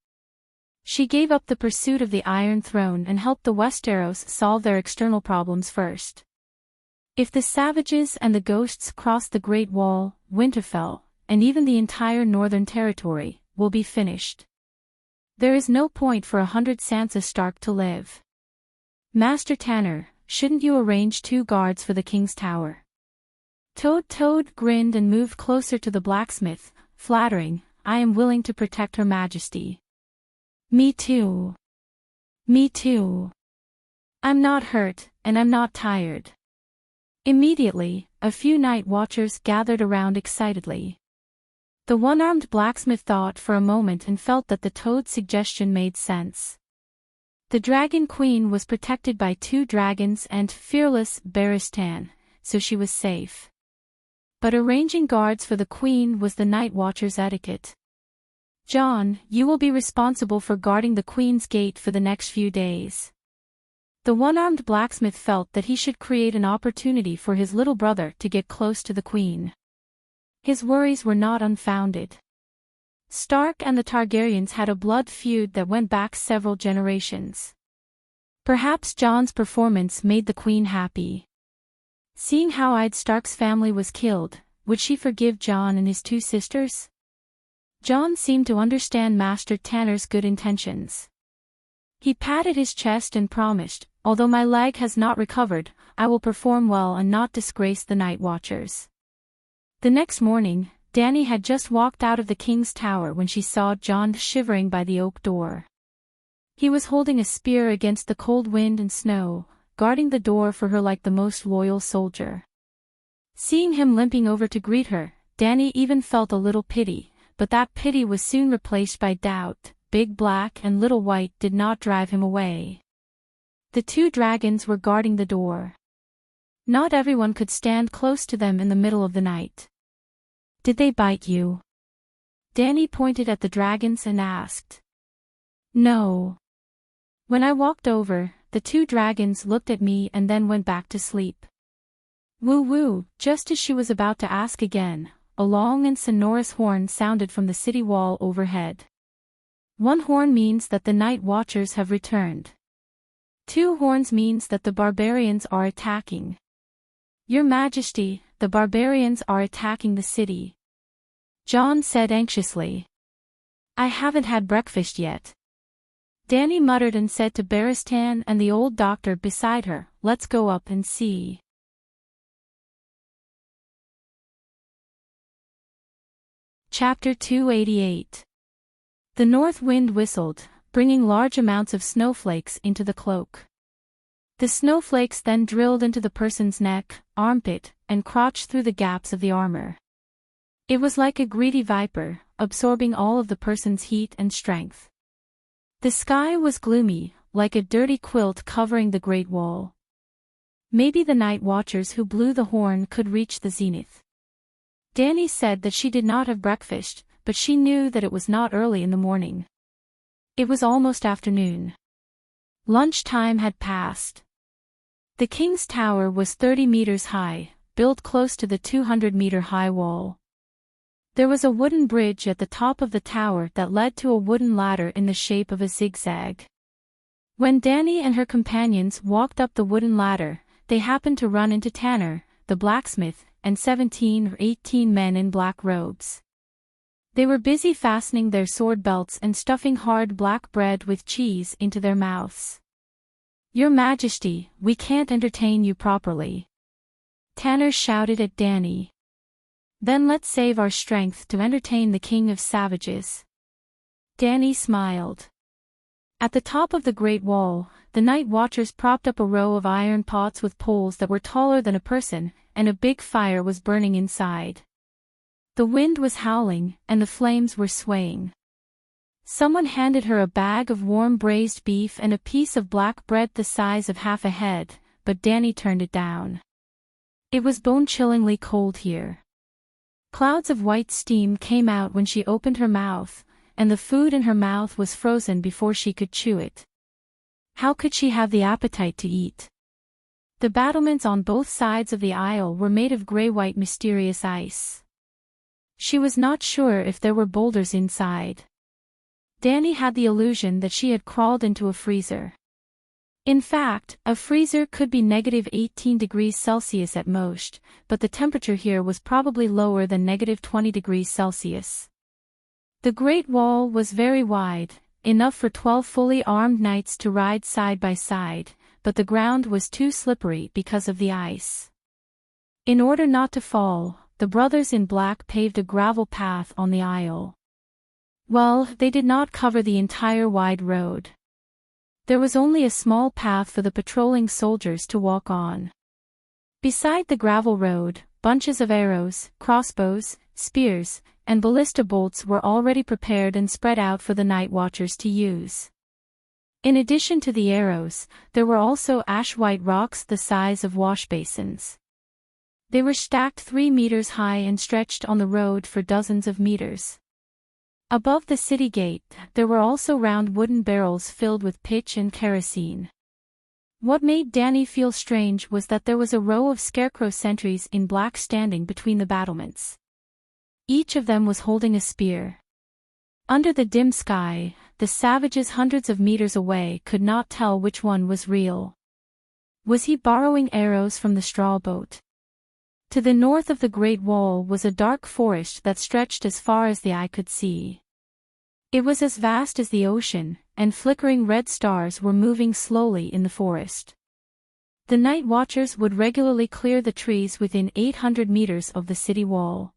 She gave up the pursuit of the Iron Throne and helped the Westeros solve their external problems first. If the savages and the ghosts cross the Great Wall, Winterfell, and even the entire Northern Territory, will be finished. There is no point for 100 Sansa Stark to live. Master Tanner, shouldn't you arrange 2 guards for the King's Tower? Toad grinned and moved closer to the blacksmith, flattering, I am willing to protect Her Majesty. Me too. Me too. I'm not hurt, and I'm not tired. Immediately, a few night watchers gathered around excitedly. The one-armed blacksmith thought for a moment and felt that the Toad suggestion made sense. The Dragon Queen was protected by 2 dragons and fearless Barristan, so she was safe. But arranging guards for the Queen was the Night Watcher's etiquette. John, you will be responsible for guarding the Queen's gate for the next few days. The one-armed blacksmith felt that he should create an opportunity for his little brother to get close to the Queen. His worries were not unfounded. Stark and the Targaryens had a blood feud that went back several generations. Perhaps Jon's performance made the Queen happy. Seeing how Ed Stark's family was killed, would she forgive Jon and his 2 sisters? Jon seemed to understand Master Tanner's good intentions. He patted his chest and promised, although my leg has not recovered, I will perform well and not disgrace the Night Watchers. The next morning, Dany had just walked out of the King's Tower when she saw Jon shivering by the oak door. He was holding a spear against the cold wind and snow, guarding the door for her like the most loyal soldier. Seeing him limping over to greet her, Danny even felt a little pity, but that pity was soon replaced by doubt. Big Black and Little White did not drive him away. The two dragons were guarding the door. Not everyone could stand close to them in the middle of the night. Did they bite you? Danny pointed at the dragons and asked. No. When I walked over, the two dragons looked at me and then went back to sleep. Woo-woo, just as she was about to ask again, a long and sonorous horn sounded from the city wall overhead. One horn means that the night watchers have returned. Two horns means that the barbarians are attacking. Your Majesty, the barbarians are attacking the city. John said anxiously. I haven't had breakfast yet. Danny muttered and said to Baristan and the old doctor beside her, let's go up and see. Chapter 288. The north wind whistled, bringing large amounts of snowflakes into the cloak. The snowflakes then drilled into the person's neck, armpit, and crotch through the gaps of the armor. It was like a greedy viper, absorbing all of the person's heat and strength. The sky was gloomy, like a dirty quilt covering the Great Wall. Maybe the night watchers who blew the horn could reach the zenith. Danny said that she did not have breakfast, but she knew that it was not early in the morning. It was almost afternoon. Lunchtime had passed. The king's tower was 30 meters high, built close to the 200-meter-high wall. There was a wooden bridge at the top of the tower that led to a wooden ladder in the shape of a zigzag. When Danny and her companions walked up the wooden ladder, they happened to run into Tanner, the blacksmith, and 17 or 18 men in black robes. They were busy fastening their sword belts and stuffing hard black bread with cheese into their mouths. Your Majesty, we can't entertain you properly. Tanner shouted at Danny. Then let's save our strength to entertain the king of savages. Danny smiled. At the top of the Great Wall, the night watchers propped up a row of iron pots with poles that were taller than a person, and a big fire was burning inside. The wind was howling, and the flames were swaying. Someone handed her a bag of warm braised beef and a piece of black bread the size of half a head, but Danny turned it down. It was bone-chillingly cold here. Clouds of white steam came out when she opened her mouth, and the food in her mouth was frozen before she could chew it. How could she have the appetite to eat? The battlements on both sides of the aisle were made of gray-white mysterious ice. She was not sure if there were boulders inside. Danny had the illusion that she had crawled into a freezer. In fact, a freezer could be -18 degrees Celsius at most, but the temperature here was probably lower than -20 degrees Celsius. The Great Wall was very wide, enough for 12 fully armed knights to ride side by side, but the ground was too slippery because of the ice. In order not to fall, the brothers in black paved a gravel path on the aisle. Well, they did not cover the entire wide road. There was only a small path for the patrolling soldiers to walk on. Beside the gravel road, bunches of arrows, crossbows, spears, and ballista bolts were already prepared and spread out for the night watchers to use. In addition to the arrows, there were also ash-white rocks the size of wash basins. They were stacked 3 meters high and stretched on the road for dozens of meters. Above the city gate, there were also round wooden barrels filled with pitch and kerosene. What made Danny feel strange was that there was a row of scarecrow sentries in black standing between the battlements. Each of them was holding a spear. Under the dim sky, the savages hundreds of meters away could not tell which one was real. Was he borrowing arrows from the straw boat? To the north of the Great Wall was a dark forest that stretched as far as the eye could see. It was as vast as the ocean, and flickering red stars were moving slowly in the forest. The night watchers would regularly clear the trees within 800 meters of the city wall.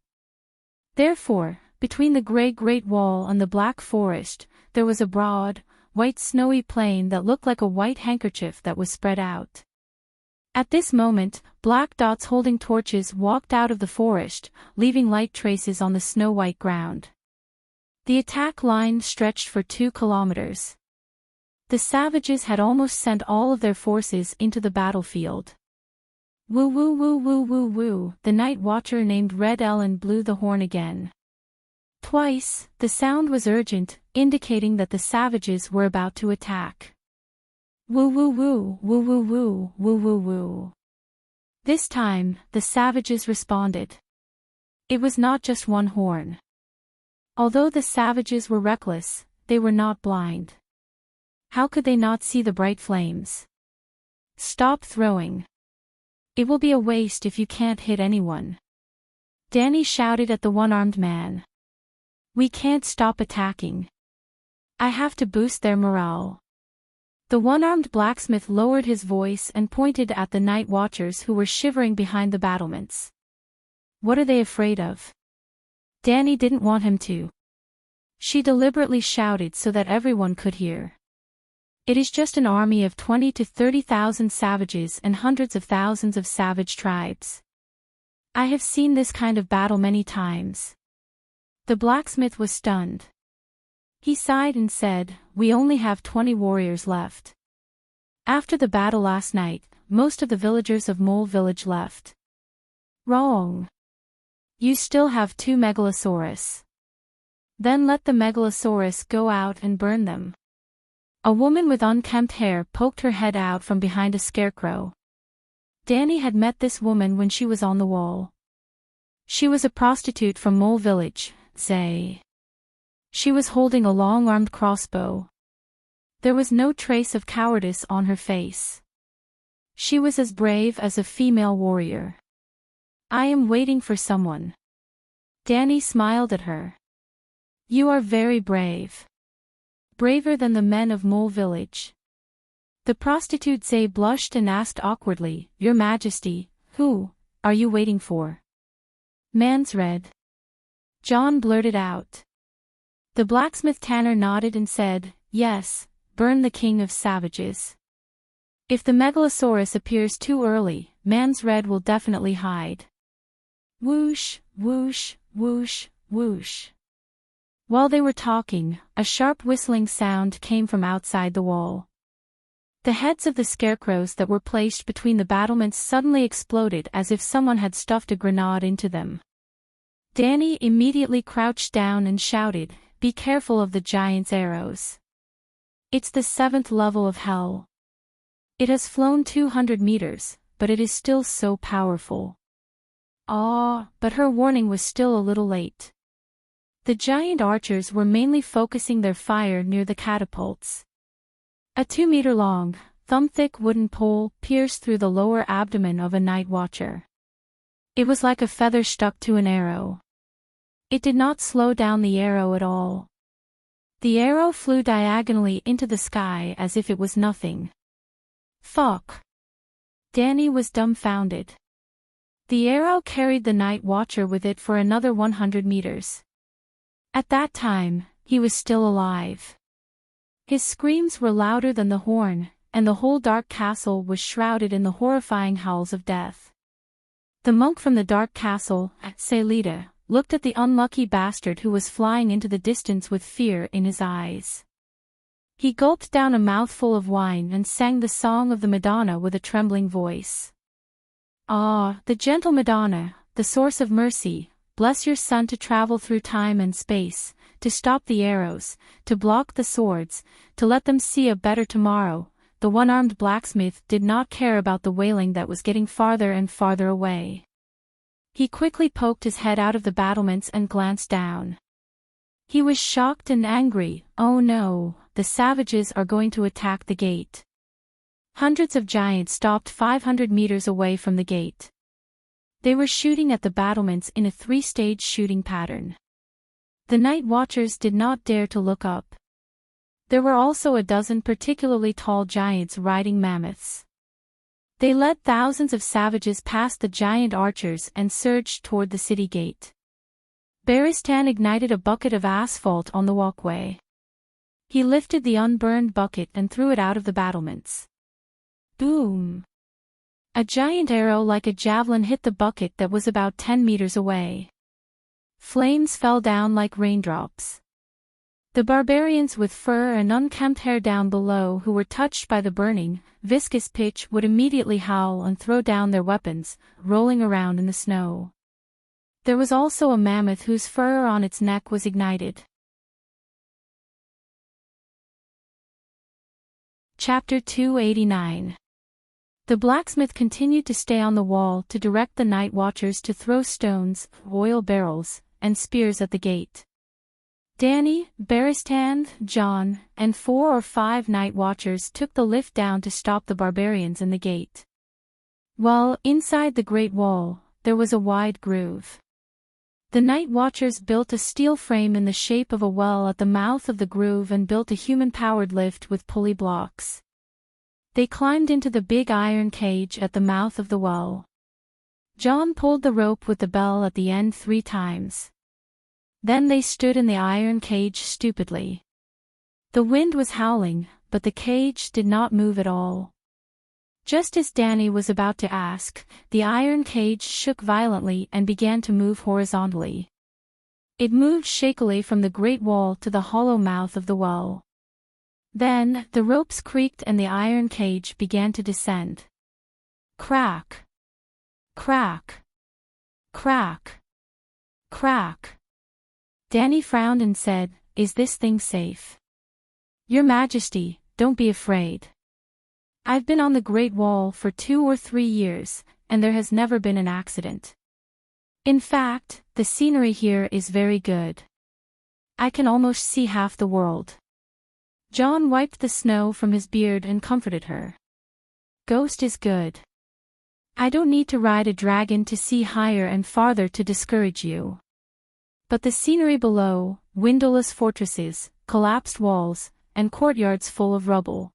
Therefore, between the Great Wall and the Black Forest, there was a broad, white snowy plain that looked like a white handkerchief that was spread out. At this moment, black dots holding torches walked out of the forest, leaving light traces on the snow-white ground. The attack line stretched for 2 kilometers. The savages had almost sent all of their forces into the battlefield. Woo woo woo woo woo woo, the night watcher named Red Ellen blew the horn again. Twice, the sound was urgent, indicating that the savages were about to attack. Woo woo woo, woo woo woo, woo woo woo. This time, the savages responded. It was not just one horn. Although the savages were reckless, they were not blind. How could they not see the bright flames? Stop throwing. It will be a waste if you can't hit anyone. Danny shouted at the one-armed man. We can't stop attacking. I have to boost their morale. The one-armed blacksmith lowered his voice and pointed at the night watchers who were shivering behind the battlements. What are they afraid of? Danny didn't want him to. She deliberately shouted so that everyone could hear. It is just an army of 20 to 30,000 savages and hundreds of thousands of savage tribes. I have seen this kind of battle many times. The blacksmith was stunned. He sighed and said, we only have 20 warriors left. After the battle last night, most of the villagers of Mole Village left. Wrong. You still have 2 megalosaurus. Then let the megalosaurus go out and burn them. A woman with unkempt hair poked her head out from behind a scarecrow. Danny had met this woman when she was on the wall. She was a prostitute from Mole Village, say. She was holding a long-armed crossbow. There was no trace of cowardice on her face. She was as brave as a female warrior. I am waiting for someone. Danny smiled at her. You are very brave. Braver than the men of Mole Village. The prostitute Zay blushed and asked awkwardly, Your Majesty, who are you waiting for? Mansred. John blurted out. The blacksmith Tanner nodded and said, Yes, burn the king of savages. If the megalosaurus appears too early, Mansred will definitely hide. Whoosh, whoosh, whoosh, whoosh. While they were talking, a sharp whistling sound came from outside the wall. The heads of the scarecrows that were placed between the battlements suddenly exploded as if someone had stuffed a grenade into them. Danny immediately crouched down and shouted, Be careful of the giant's arrows. It's the 7th level of hell. It has flown 200 meters, but it is still so powerful. But her warning was still a little late. The giant archers were mainly focusing their fire near the catapults. A 2-meter-long, thumb-thick wooden pole pierced through the lower abdomen of a night watcher. It was like a feather stuck to an arrow. It did not slow down the arrow at all. The arrow flew diagonally into the sky as if it was nothing. Fuck. Danny was dumbfounded. The arrow carried the night watcher with it for another 100 meters. At that time, he was still alive. His screams were louder than the horn, and the whole dark castle was shrouded in the horrifying howls of death. The monk from the dark castle, Selita, looked at the unlucky bastard who was flying into the distance with fear in his eyes. He gulped down a mouthful of wine and sang the song of the Madonna with a trembling voice. The gentle Madonna, the source of mercy, bless your son to travel through time and space, to stop the arrows, to block the swords, to let them see a better tomorrow. The one-armed blacksmith did not care about the wailing that was getting farther and farther away. He quickly poked his head out of the battlements and glanced down. He was shocked and angry. Oh no, the savages are going to attack the gate. Hundreds of giants stopped 500 meters away from the gate. They were shooting at the battlements in a 3-stage shooting pattern. The night watchers did not dare to look up. There were also a dozen particularly tall giants riding mammoths. They led thousands of savages past the giant archers and surged toward the city gate. Baristan ignited a bucket of asphalt on the walkway. He lifted the unburned bucket and threw it out of the battlements. Boom! A giant arrow like a javelin hit the bucket that was about 10 meters away. Flames fell down like raindrops. The barbarians with fur and unkempt hair down below who were touched by the burning, viscous pitch would immediately howl and throw down their weapons, rolling around in the snow. There was also a mammoth whose fur on its neck was ignited. Chapter 289. The blacksmith continued to stay on the wall to direct the night watchers to throw stones, oil barrels, and spears at the gate. Danny, Beristan, John, and 4 or 5 night watchers took the lift down to stop the barbarians in the gate. While inside the Great Wall, there was a wide groove. The night watchers built a steel frame in the shape of a well at the mouth of the groove and built a human-powered lift with pulley blocks. They climbed into the big iron cage at the mouth of the well. John pulled the rope with the bell at the end 3 times. Then they stood in the iron cage stupidly. The wind was howling, but the cage did not move at all. Just as Danny was about to ask, the iron cage shook violently and began to move horizontally. It moved shakily from the Great Wall to the hollow mouth of the well. Then, the ropes creaked and the iron cage began to descend. Crack! Crack! Crack! Crack! Danny frowned and said, "Is this thing safe?" "Your Majesty, don't be afraid. I've been on the Great Wall for 2 or 3 years, and there has never been an accident. In fact, the scenery here is very good. I can almost see half the world." John wiped the snow from his beard and comforted her. "Ghost is good. I don't need to ride a dragon to see higher and farther to discourage you. But the scenery below, windowless fortresses, collapsed walls, and courtyards full of rubble.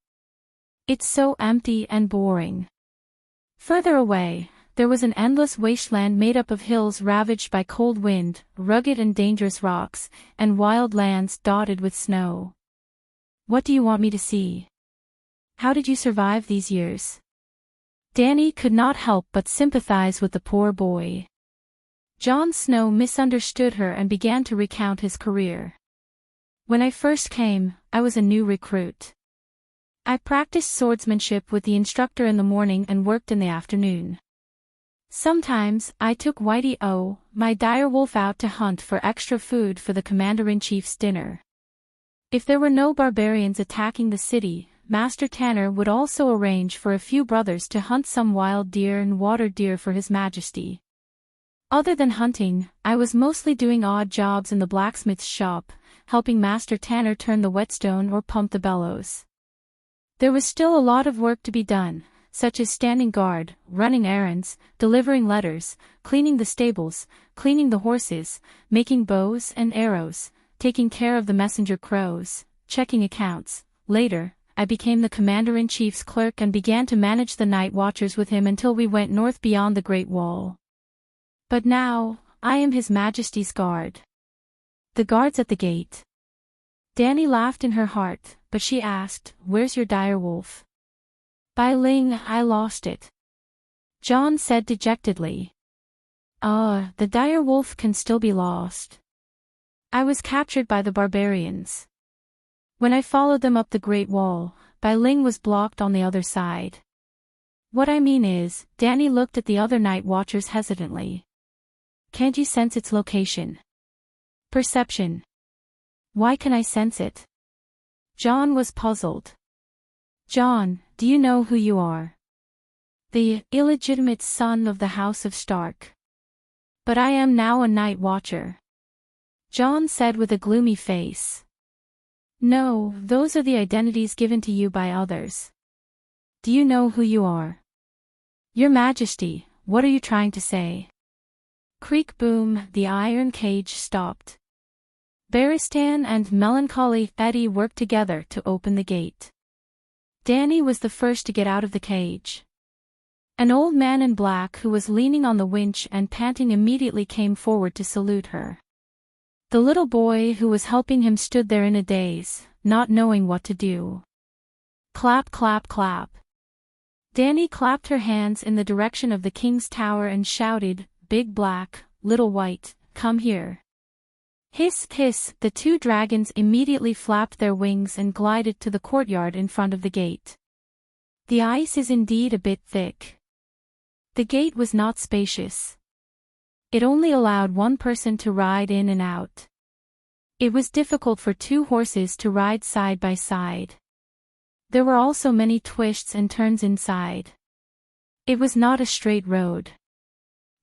It's so empty and boring." Further away, there was an endless wasteland made up of hills ravaged by cold wind, rugged and dangerous rocks, and wild lands dotted with snow. "What do you want me to see? How did you survive these years?" Danny could not help but sympathize with the poor boy. Jon Snow misunderstood her and began to recount his career. "When I first came, I was a new recruit. I practiced swordsmanship with the instructor in the morning and worked in the afternoon. Sometimes, I took Whitey O, my direwolf, out to hunt for extra food for the Commander-in-Chief's dinner. If there were no barbarians attacking the city, Master Tanner would also arrange for a few brothers to hunt some wild deer and water deer for His Majesty. Other than hunting, I was mostly doing odd jobs in the blacksmith's shop, helping Master Tanner turn the whetstone or pump the bellows. There was still a lot of work to be done, such as standing guard, running errands, delivering letters, cleaning the stables, cleaning the horses, making bows and arrows, taking care of the messenger crows, checking accounts. Later, I became the Commander-in-Chief's clerk and began to manage the night watchers with him until we went north beyond the Great Wall. But now, I am His Majesty's guard." "The guards at the gate." Danny laughed in her heart, but she asked, "Where's your direwolf?" "By Ling, I lost it," John said dejectedly. The direwolf can still be lost. I was captured by the barbarians. When I followed them up the Great Wall, Bai Ling was blocked on the other side." "What I mean is," Danny looked at the other night watchers hesitantly. "Can't you sense its location?" "Perception." "Why can I sense it?" John was puzzled. "John, do you know who you are?" "The illegitimate son of the House of Stark." "But I am now a night watcher," John said with a gloomy face. "No, those are the identities given to you by others. Do you know who you are?" "Your Majesty, what are you trying to say?" Creak boom, the iron cage stopped. Beristan and Melancholy Eddie worked together to open the gate. Danny was the first to get out of the cage. An old man in black who was leaning on the winch and panting immediately came forward to salute her. The little boy who was helping him stood there in a daze, not knowing what to do. Clap, clap, clap. Dani clapped her hands in the direction of the king's tower and shouted, "Big Black, Little White, come here." Hiss, hiss, the two dragons immediately flapped their wings and glided to the courtyard in front of the gate. The ice is indeed a bit thick. The gate was not spacious. It only allowed one person to ride in and out. It was difficult for two horses to ride side by side. There were also many twists and turns inside. It was not a straight road.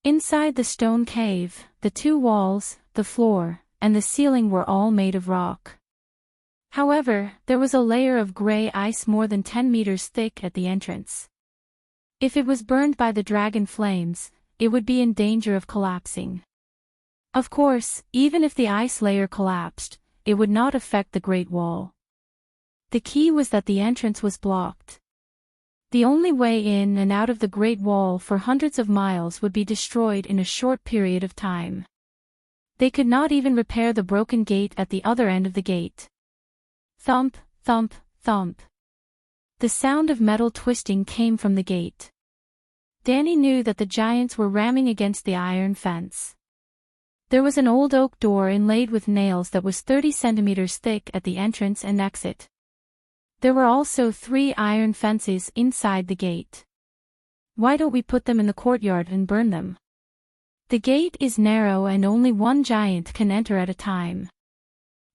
Inside the stone cave, the two walls, the floor, and the ceiling were all made of rock. However, there was a layer of gray ice more than 10 meters thick at the entrance. If it was burned by the dragon flames, it would be in danger of collapsing. Of course, even if the ice layer collapsed, it would not affect the Great Wall. The key was that the entrance was blocked. The only way in and out of the Great Wall for hundreds of miles would be destroyed in a short period of time. They could not even repair the broken gate at the other end of the gate. Thump, thump, thump. The sound of metal twisting came from the gate. Dani knew that the giants were ramming against the iron fence. There was an old oak door inlaid with nails that was 30 centimeters thick at the entrance and exit. There were also 3 iron fences inside the gate. Why don't we put them in the courtyard and burn them? The gate is narrow and only one giant can enter at a time.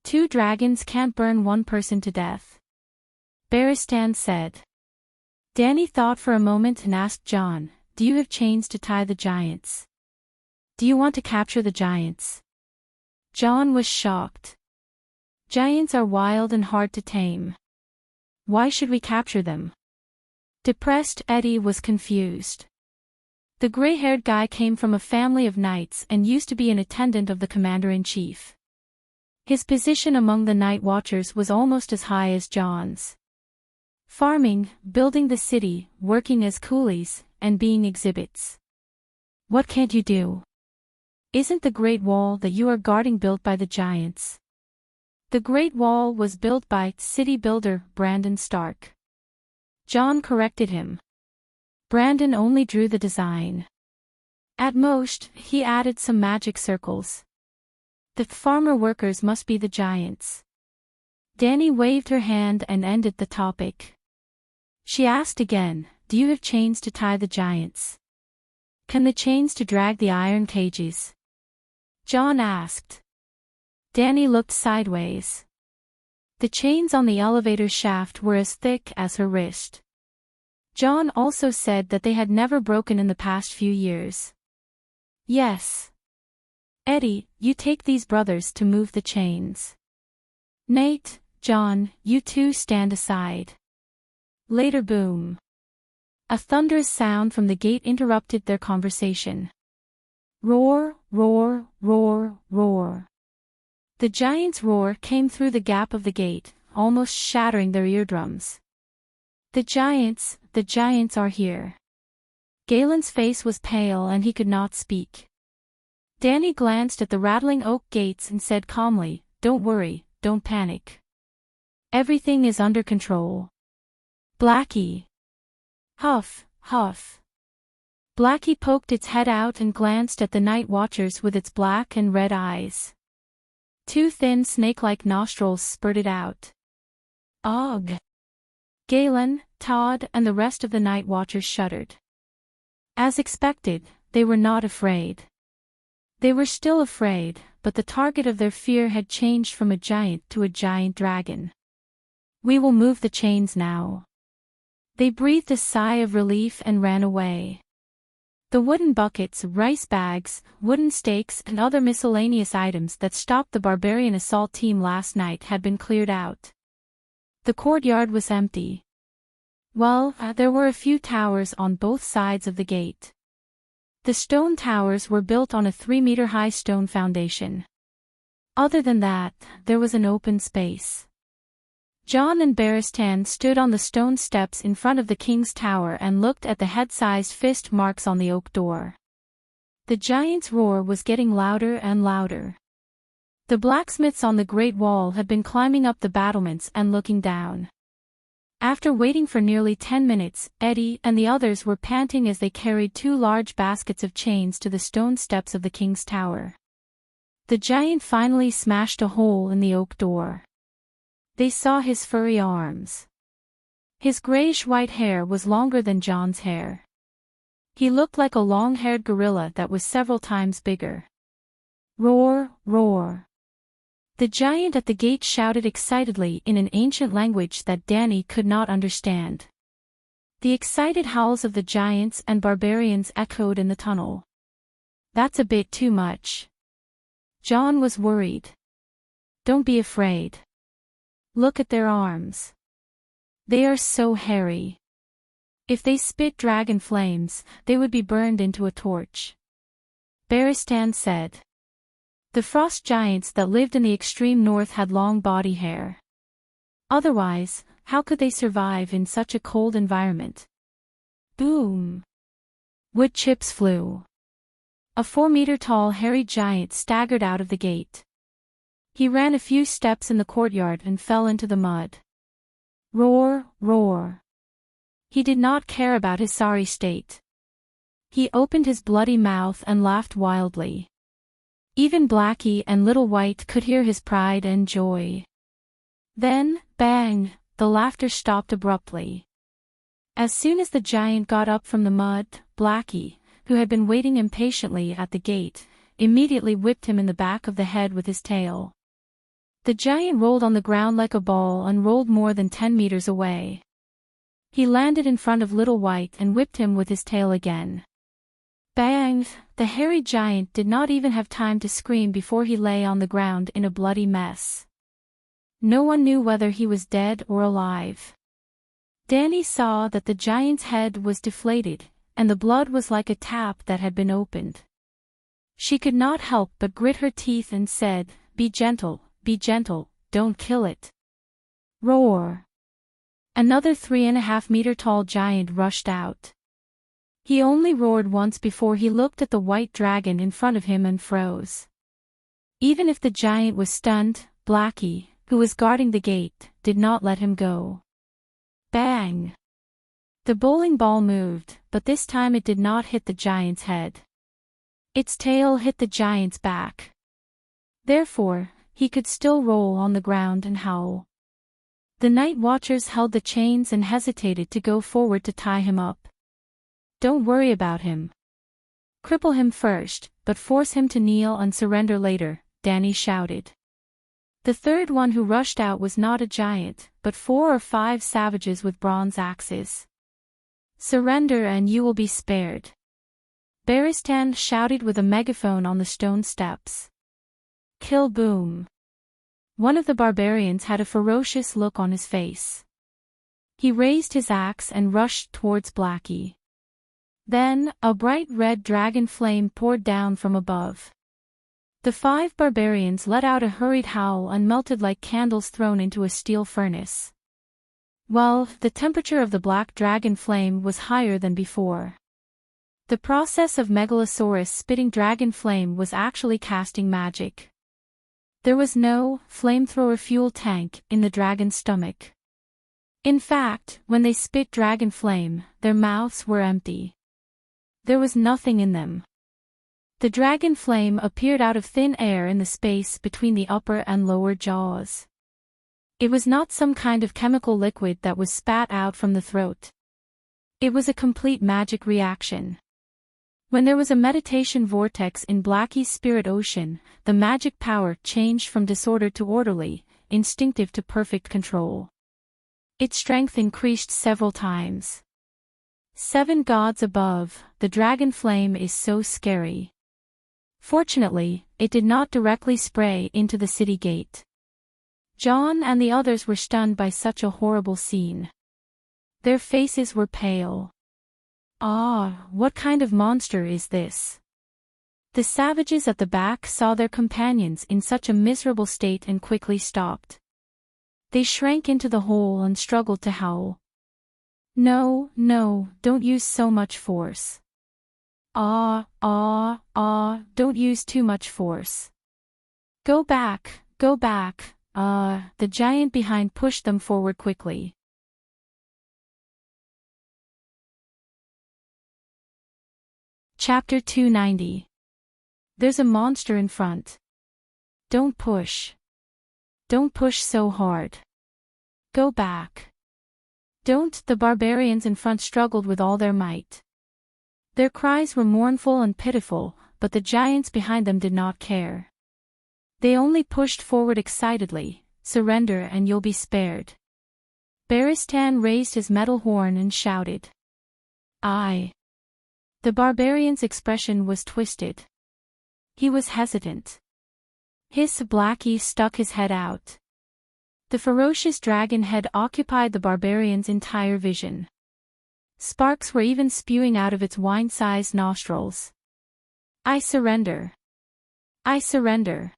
2 dragons can't burn one person to death. Barristan said. Dani thought for a moment and asked John, "Do you have chains to tie the giants? Do you want to capture the giants?" John was shocked. Giants are wild and hard to tame. Why should we capture them? Depressed Eddie was confused. The gray-haired guy came from a family of knights and used to be an attendant of the commander-in-chief. His position among the night watchers was almost as high as John's. Farming, building the city, working as coolies, and being exhibits. What can't you do? Isn't the Great Wall that you are guarding built by the giants? The Great Wall was built by city builder Brandon Stark. John corrected him. Brandon only drew the design. At most, he added some magic circles. The farmer workers must be the giants. Dani waved her hand and ended the topic. She asked again, "Do you have chains to tie the giants? Can the chains to drag the iron cages?" John asked. Dani looked sideways. The chains on the elevator shaft were as thick as her wrist. John also said that they had never broken in the past few years. Yes. Eddie, you take these brothers to move the chains. Nate, John, you two stand aside. Later boom. A thunderous sound from the gate interrupted their conversation. Roar, roar, roar, roar. The giant's roar came through the gap of the gate, almost shattering their eardrums. The giants are here. Galen's face was pale and he could not speak. Dani glanced at the rattling oak gates and said calmly, "Don't worry, don't panic. Everything is under control." Blackie. Huff, huff. Blackie poked its head out and glanced at the night watchers with its black and red eyes. 2 thin snake-like nostrils spurted out. Ugh! Galen, Todd, and the rest of the night watchers shuddered. As expected, they were not afraid. They were still afraid, but the target of their fear had changed from a giant to a giant dragon. "We will move the chains now." They breathed a sigh of relief and ran away. The wooden buckets, rice bags, wooden stakes and other miscellaneous items that stopped the barbarian assault team last night had been cleared out. The courtyard was empty. Well, there were a few towers on both sides of the gate. The stone towers were built on a 3-meter-high stone foundation. Other than that, there was an open space. John and Barristan stood on the stone steps in front of the king's tower and looked at the head-sized fist marks on the oak door. The giant's roar was getting louder and louder. The blacksmiths on the Great Wall had been climbing up the battlements and looking down. After waiting for nearly 10 minutes, Eddie and the others were panting as they carried 2 large baskets of chains to the stone steps of the king's tower. The giant finally smashed a hole in the oak door. They saw his furry arms. His grayish-white hair was longer than John's hair. He looked like a long-haired gorilla that was several times bigger. Roar, roar. The giant at the gate shouted excitedly in an ancient language that Danny could not understand. The excited howls of the giants and barbarians echoed in the tunnel. That's a bit too much. John was worried. Don't be afraid. Look at their arms. They are so hairy. If they spit dragon flames, they would be burned into a torch. Beristan said. The frost giants that lived in the extreme north had long body hair. Otherwise, how could they survive in such a cold environment? Boom! Wood chips flew. A 4-meter-tall hairy giant staggered out of the gate. He ran a few steps in the courtyard and fell into the mud. Roar, roar. He did not care about his sorry state. He opened his bloody mouth and laughed wildly. Even Blackie and Little White could hear his pride and joy. Then, bang, the laughter stopped abruptly. As soon as the giant got up from the mud, Blackie, who had been waiting impatiently at the gate, immediately whipped him in the back of the head with his tail. The giant rolled on the ground like a ball and rolled more than 10 meters away. He landed in front of Little White and whipped him with his tail again. Bang! The hairy giant did not even have time to scream before he lay on the ground in a bloody mess. No one knew whether he was dead or alive. Danny saw that the giant's head was deflated, and the blood was like a tap that had been opened. She could not help but grit her teeth and said, be gentle, don't kill it. Roar! Another 3.5-meter-tall giant rushed out. He only roared once before he looked at the white dragon in front of him and froze. Even if the giant was stunned, Blackie, who was guarding the gate, did not let him go. Bang! The bowling ball moved, but this time it did not hit the giant's head. Its tail hit the giant's back. Therefore, he could still roll on the ground and howl. The night watchers held the chains and hesitated to go forward to tie him up. Don't worry about him. Cripple him first, but force him to kneel and surrender later, Danny shouted. The third one who rushed out was not a giant, but 4 or 5 savages with bronze axes. Surrender and you will be spared. Beristan shouted with a megaphone on the stone steps. Kill boom. One of the barbarians had a ferocious look on his face. He raised his axe and rushed towards Blackie. Then, a bright red dragon flame poured down from above. The 5 barbarians let out a hurried howl and melted like candles thrown into a steel furnace. Well, the temperature of the black dragon flame was higher than before. The process of Megalosaurus spitting dragon flame was actually casting magic. There was no flamethrower fuel tank in the dragon's stomach. In fact, when they spit dragon flame, their mouths were empty. There was nothing in them. The dragon flame appeared out of thin air in the space between the upper and lower jaws. It was not some kind of chemical liquid that was spat out from the throat. It was a complete magic reaction. When there was a meditation vortex in Blackie's spirit ocean, the magic power changed from disordered to orderly, instinctive to perfect control. Its strength increased several times. 7 gods above, the dragon flame is so scary. Fortunately, it did not directly spray into the city gate. John and the others were stunned by such a horrible scene. Their faces were pale. Ah, what kind of monster is this? The savages at the back saw their companions in such a miserable state and quickly stopped. They shrank into the hole and struggled to howl. No, don't use so much force. Don't use too much force. Go back, go back, the giant behind pushed them forward quickly. Chapter 290. There's a monster in front. Don't push. Don't push so hard. Go back. Don't. The barbarians in front struggled with all their might. Their cries were mournful and pitiful, but the giants behind them did not care. They only pushed forward excitedly. Surrender and you'll be spared. Baristan raised his metal horn and shouted. I. The barbarian's expression was twisted. He was hesitant. His Blackie stuck his head out. The ferocious dragon head occupied the barbarian's entire vision. Sparks were even spewing out of its wine-sized nostrils. I surrender. I surrender.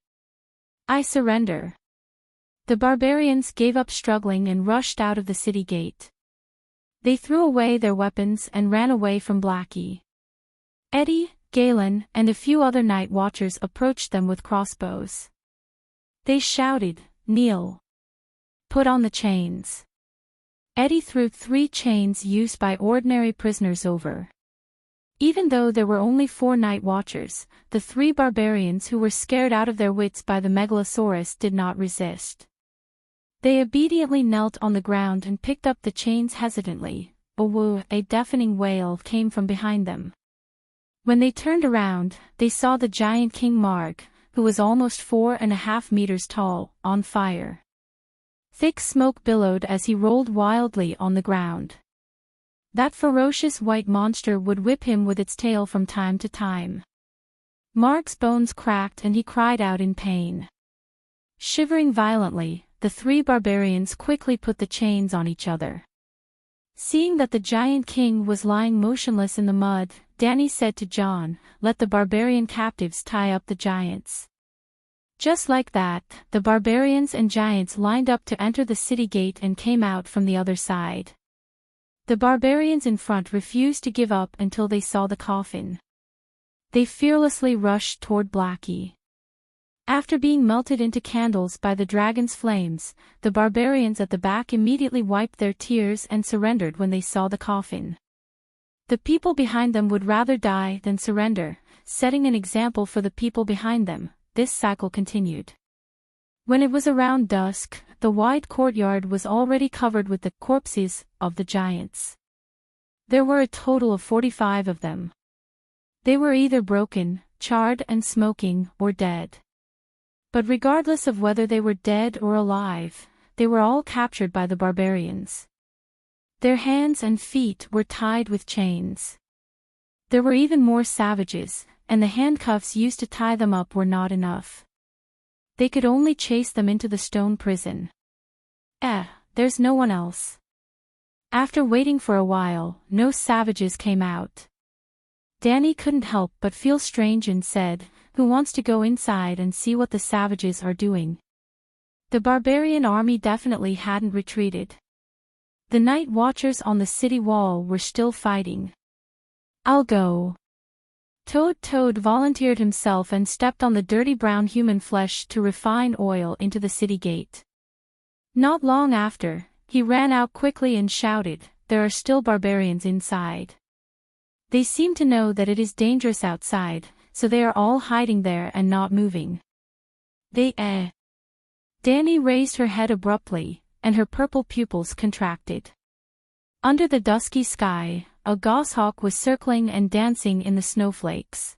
I surrender. The barbarians gave up struggling and rushed out of the city gate. They threw away their weapons and ran away from Blackie. Eddie, Galen, and a few other night watchers approached them with crossbows. They shouted, "Kneel. Put on the chains." Eddie threw 3 chains used by ordinary prisoners over. Even though there were only 4 night watchers, the 3 barbarians who were scared out of their wits by the megalosaurus did not resist. They obediently knelt on the ground and picked up the chains hesitantly. A deafening wail came from behind them. When they turned around, they saw the giant King Marg, who was almost 4.5 meters tall, on fire. Thick smoke billowed as he rolled wildly on the ground. That ferocious white monster would whip him with its tail from time to time. Marg's bones cracked and he cried out in pain. Shivering violently, the 3 barbarians quickly put the chains on each other. Seeing that the giant king was lying motionless in the mud, Danny said to John, "Let the barbarian captives tie up the giants." Just like that, the barbarians and giants lined up to enter the city gate and came out from the other side. The barbarians in front refused to give up until they saw the coffin. They fearlessly rushed toward Blackie. After being melted into candles by the dragon's flames, the barbarians at the back immediately wiped their tears and surrendered when they saw the coffin. The people behind them would rather die than surrender, setting an example for the people behind them. This cycle continued. When it was around dusk, the wide courtyard was already covered with the corpses of the giants. There were a total of 45 of them. They were either broken, charred and smoking, or dead. But regardless of whether they were dead or alive, they were all captured by the barbarians. Their hands and feet were tied with chains. There were even more savages, and the handcuffs used to tie them up were not enough. They could only chase them into the stone prison. There's no one else. After waiting for a while, no savages came out. Danny couldn't help but feel strange and said, "Who wants to go inside and see what the savages are doing?" The barbarian army definitely hadn't retreated. The night watchers on the city wall were still fighting. "I'll go." Toad volunteered himself and stepped on the dirty brown human flesh to refine oil into the city gate. Not long after, he ran out quickly and shouted, "There are still barbarians inside. They seem to know that it is dangerous outside, so they are all hiding there and not moving." Danny raised her head abruptly, and her purple pupils contracted. Under the dusky sky, a goshawk was circling and dancing in the snowflakes.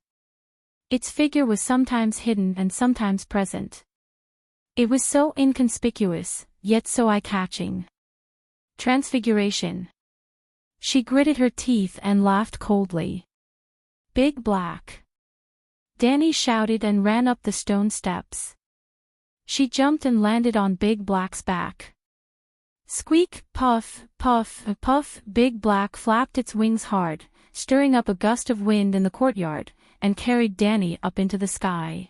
Its figure was sometimes hidden and sometimes present. It was so inconspicuous, yet so eye-catching. Transfiguration. She gritted her teeth and laughed coldly. "Big Black." Danny shouted and ran up the stone steps. She jumped and landed on Big Black's back. Squeak, puff, puff, puff. Big Black flapped its wings hard, stirring up a gust of wind in the courtyard, and carried Danny up into the sky.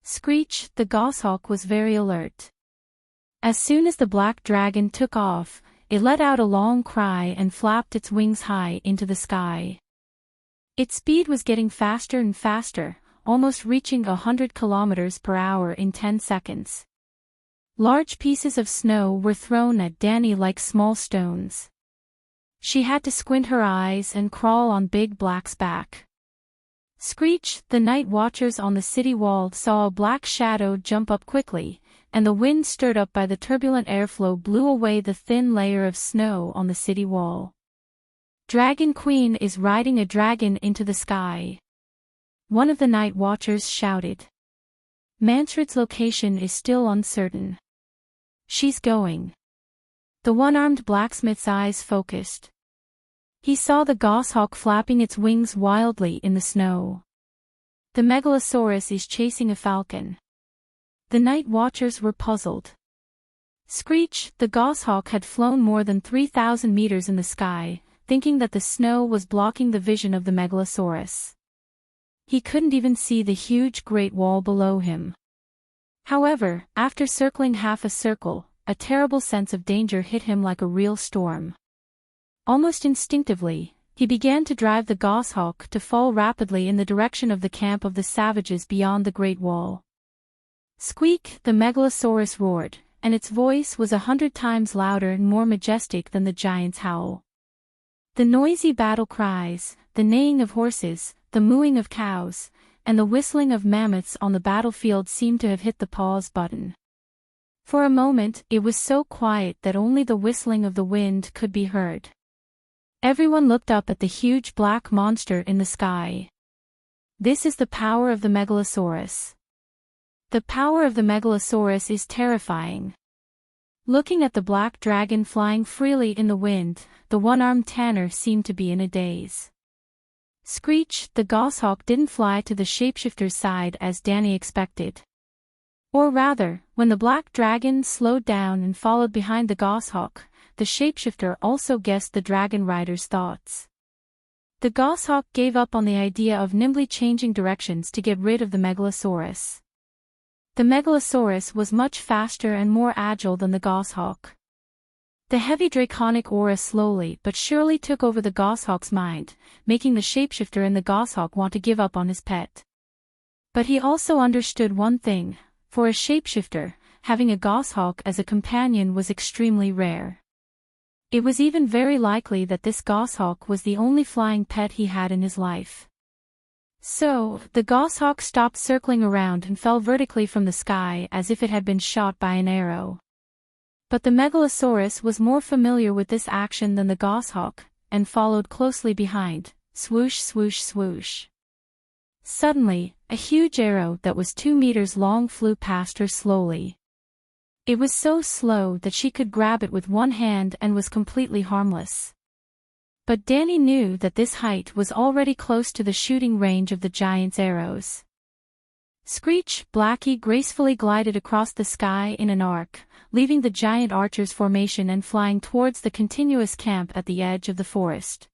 Screech, the goshawk, was very alert. As soon as the black dragon took off, it let out a long cry and flapped its wings high into the sky. Its speed was getting faster and faster, almost reaching 100 kilometers per hour in 10 seconds. Large pieces of snow were thrown at Danny like small stones. She had to squint her eyes and crawl on Big Black's back. Screech, the night watchers on the city wall saw a black shadow jump up quickly, and the wind stirred up by the turbulent airflow blew away the thin layer of snow on the city wall. Dragon Queen is riding a dragon into the sky. One of the night watchers shouted. Mantrid's location is still uncertain. She's going. The one-armed blacksmith's eyes focused. He saw the goshawk flapping its wings wildly in the snow. The megalosaurus is chasing a falcon. The night watchers were puzzled. Screech, the goshawk, had flown more than 3,000 meters in the sky, thinking that the snow was blocking the vision of the megalosaurus. He couldn't even see the huge Great Wall below him. However, after circling half a circle, a terrible sense of danger hit him like a real storm. Almost instinctively, he began to drive the goshawk to fall rapidly in the direction of the camp of the savages beyond the Great Wall. Squeak, the megalosaurus roared, and its voice was 100 times louder and more majestic than the giant's howl. The noisy battle cries, the neighing of horses, the mooing of cows, and the whistling of mammoths on the battlefield seemed to have hit the pause button. For a moment, it was so quiet that only the whistling of the wind could be heard. Everyone looked up at the huge black monster in the sky. This is the power of the megalosaurus. The power of the megalosaurus is terrifying. Looking at the black dragon flying freely in the wind, the one-armed tanner seemed to be in a daze. Screech, the goshawk, didn't fly to the shapeshifter's side as Danny expected. Or rather, when the black dragon slowed down and followed behind the goshawk, the shapeshifter also guessed the dragon rider's thoughts. The goshawk gave up on the idea of nimbly changing directions to get rid of the megalosaurus. The megalosaurus was much faster and more agile than the goshawk. The heavy draconic aura slowly but surely took over the goshawk's mind, making the shapeshifter and the goshawk want to give up on his pet. But he also understood one thing: for a shapeshifter, having a goshawk as a companion was extremely rare. It was even very likely that this goshawk was the only flying pet he had in his life. So, the goshawk stopped circling around and fell vertically from the sky as if it had been shot by an arrow. But the megalosaurus was more familiar with this action than the goshawk, and followed closely behind, swoosh swoosh swoosh. Suddenly, a huge arrow that was 2 meters long flew past her slowly. It was so slow that she could grab it with one hand and was completely harmless. But Danny knew that this height was already close to the shooting range of the giant's arrows. Screech, Blackie gracefully glided across the sky in an arc, leaving the giant archer's formation and flying towards the continuous camp at the edge of the forest.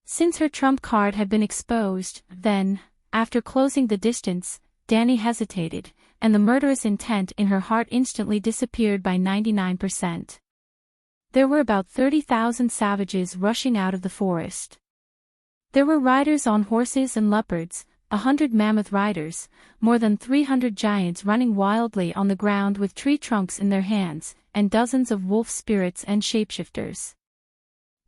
Since her trump card had been exposed, then, after closing the distance, Danny hesitated, and the murderous intent in her heart instantly disappeared by 99%. There were about 30,000 savages rushing out of the forest. There were riders on horses and leopards, 100 mammoth riders, more than 300 giants running wildly on the ground with tree trunks in their hands, and dozens of wolf spirits and shapeshifters.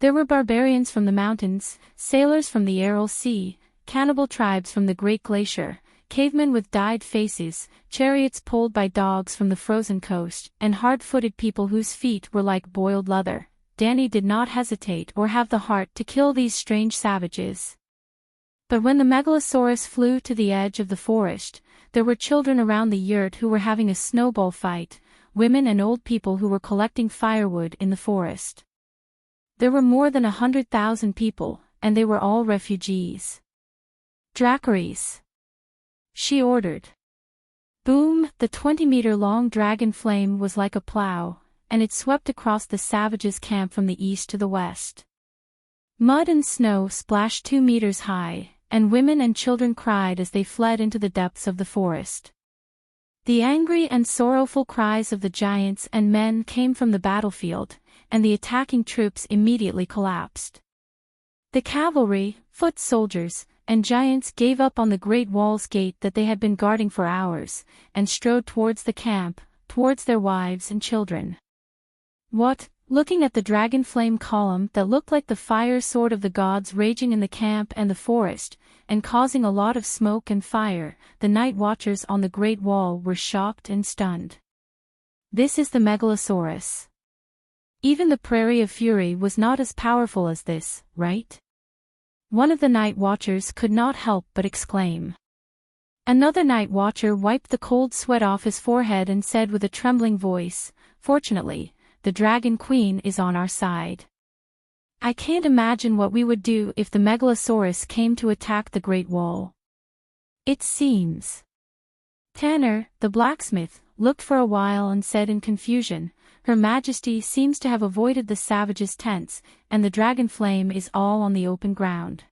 There were barbarians from the mountains, sailors from the Aral Sea, cannibal tribes from the Great Glacier, cavemen with dyed faces, chariots pulled by dogs from the frozen coast, and hard-footed people whose feet were like boiled leather. Danny did not hesitate or have the heart to kill these strange savages. But when the megalosaurus flew to the edge of the forest, there were children around the yurt who were having a snowball fight, women and old people who were collecting firewood in the forest. There were more than 100,000 people, and they were all refugees. Dracaries, she ordered. Boom! The 20-meter-long dragon flame was like a plow, and it swept across the savages' camp from the east to the west. Mud and snow splashed 2 meters high, and women and children cried as they fled into the depths of the forest. The angry and sorrowful cries of the giants and men came from the battlefield, and the attacking troops immediately collapsed. The cavalry, foot soldiers, and giants gave up on the great wall's gate that they had been guarding for hours, and strode towards the camp, towards their wives and children. What, looking at the dragon flame column that looked like the fire sword of the gods raging in the camp and the forest, and causing a lot of smoke and fire, the night watchers on the great wall were shocked and stunned. This is the Megalosaurus. Even the Prairie of Fury was not as powerful as this, right? One of the night watchers could not help but exclaim. Another night watcher wiped the cold sweat off his forehead and said with a trembling voice, "Fortunately, the Dragon Queen is on our side. I can't imagine what we would do if the Megalosaurus came to attack the Great Wall." It seems. Tanner, the blacksmith, looked for a while and said in confusion, "Her Majesty seems to have avoided the savages' tents, and the dragon flame is all on the open ground."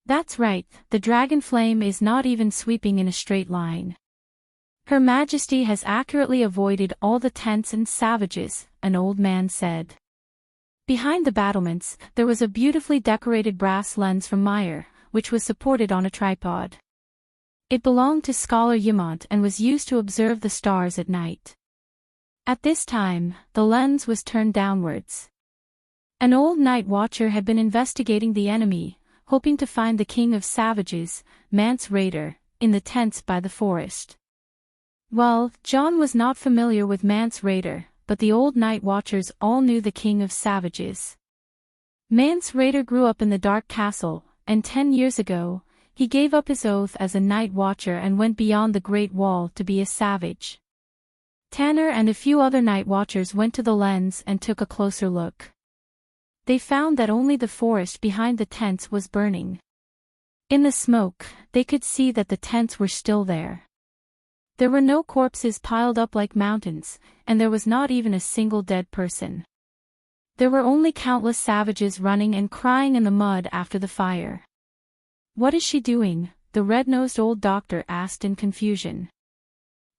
That's right, the dragon flame is not even sweeping in a straight line. Her Majesty has accurately avoided all the tents and savages, an old man said. Behind the battlements, there was a beautifully decorated brass lens from Meyer, which was supported on a tripod. It belonged to Scholar Yamant and was used to observe the stars at night. At this time, the lens was turned downwards. An old night watcher had been investigating the enemy, hoping to find the king of savages, Mance Raider, in the tents by the forest. Well, John was not familiar with Mance Raider, but the old night watchers all knew the king of savages. Mance Raider grew up in the Dark Castle, and 10 years ago, he gave up his oath as a night watcher and went beyond the Great Wall to be a savage. Tanner and a few other night watchers went to the lens and took a closer look. They found that only the forest behind the tents was burning. In the smoke, they could see that the tents were still there. There were no corpses piled up like mountains, and there was not even a single dead person. There were only countless savages running and crying in the mud after the fire. "What is she doing?" the red-nosed old doctor asked in confusion.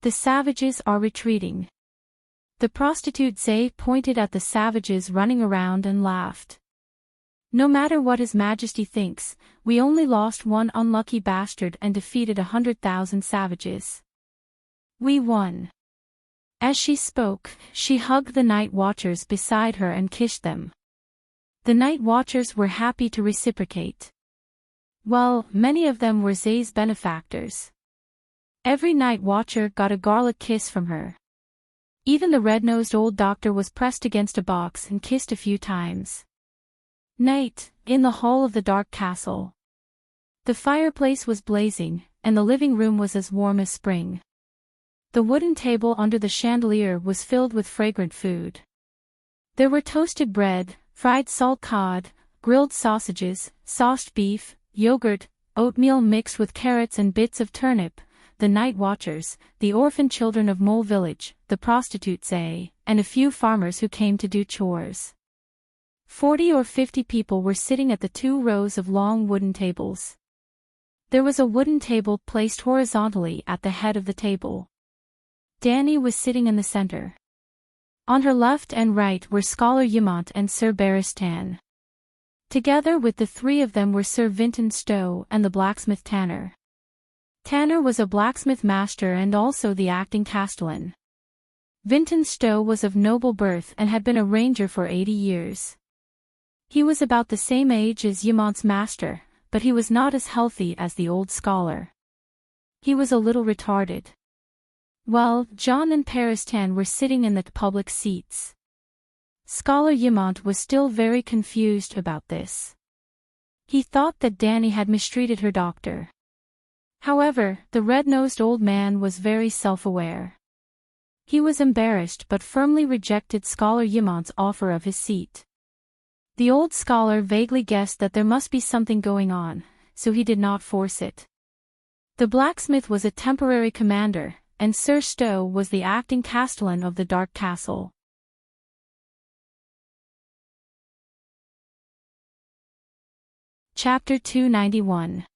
"The savages are retreating." The prostitute Zay pointed at the savages running around and laughed. "No matter what His Majesty thinks, we only lost one unlucky bastard and defeated 100,000 savages. We won." As she spoke, she hugged the night watchers beside her and kissed them. The night watchers were happy to reciprocate. Well, many of them were Zay's benefactors. Every night watcher got a garlic kiss from her. Even the red-nosed old doctor was pressed against a box and kissed a few times. Night, in the hall of the Dark Castle. The fireplace was blazing, and the living room was as warm as spring. The wooden table under the chandelier was filled with fragrant food. There were toasted bread, fried salt cod, grilled sausages, sauced beef, yogurt, oatmeal mixed with carrots and bits of turnip, the night watchers, the orphan children of Mole Village, the prostitute Zay, and a few farmers who came to do chores. 40 or 50 people were sitting at the 2 rows of long wooden tables. There was a wooden table placed horizontally at the head of the table. Danny was sitting in the center. On her left and right were Scholar Yamant and Sir Barristan. Together with the 3 of them were Sir Vinton Stowe and the blacksmith Tanner. Tanner was a blacksmith master and also the acting castellan. Vinton Stowe was of noble birth and had been a ranger for 80 years. He was about the same age as Yamant's master, but he was not as healthy as the old scholar. He was a little retarded. Well, John and Barristan were sitting in the public seats. Scholar Yamant was still very confused about this. He thought that Danny had mistreated her doctor. However, the red-nosed old man was very self-aware. He was embarrassed but firmly rejected Scholar Yamant's offer of his seat. The old scholar vaguely guessed that there must be something going on, so he did not force it. The blacksmith was a temporary commander, and Sir Stowe was the acting castellan of the Dark Castle. Chapter 291.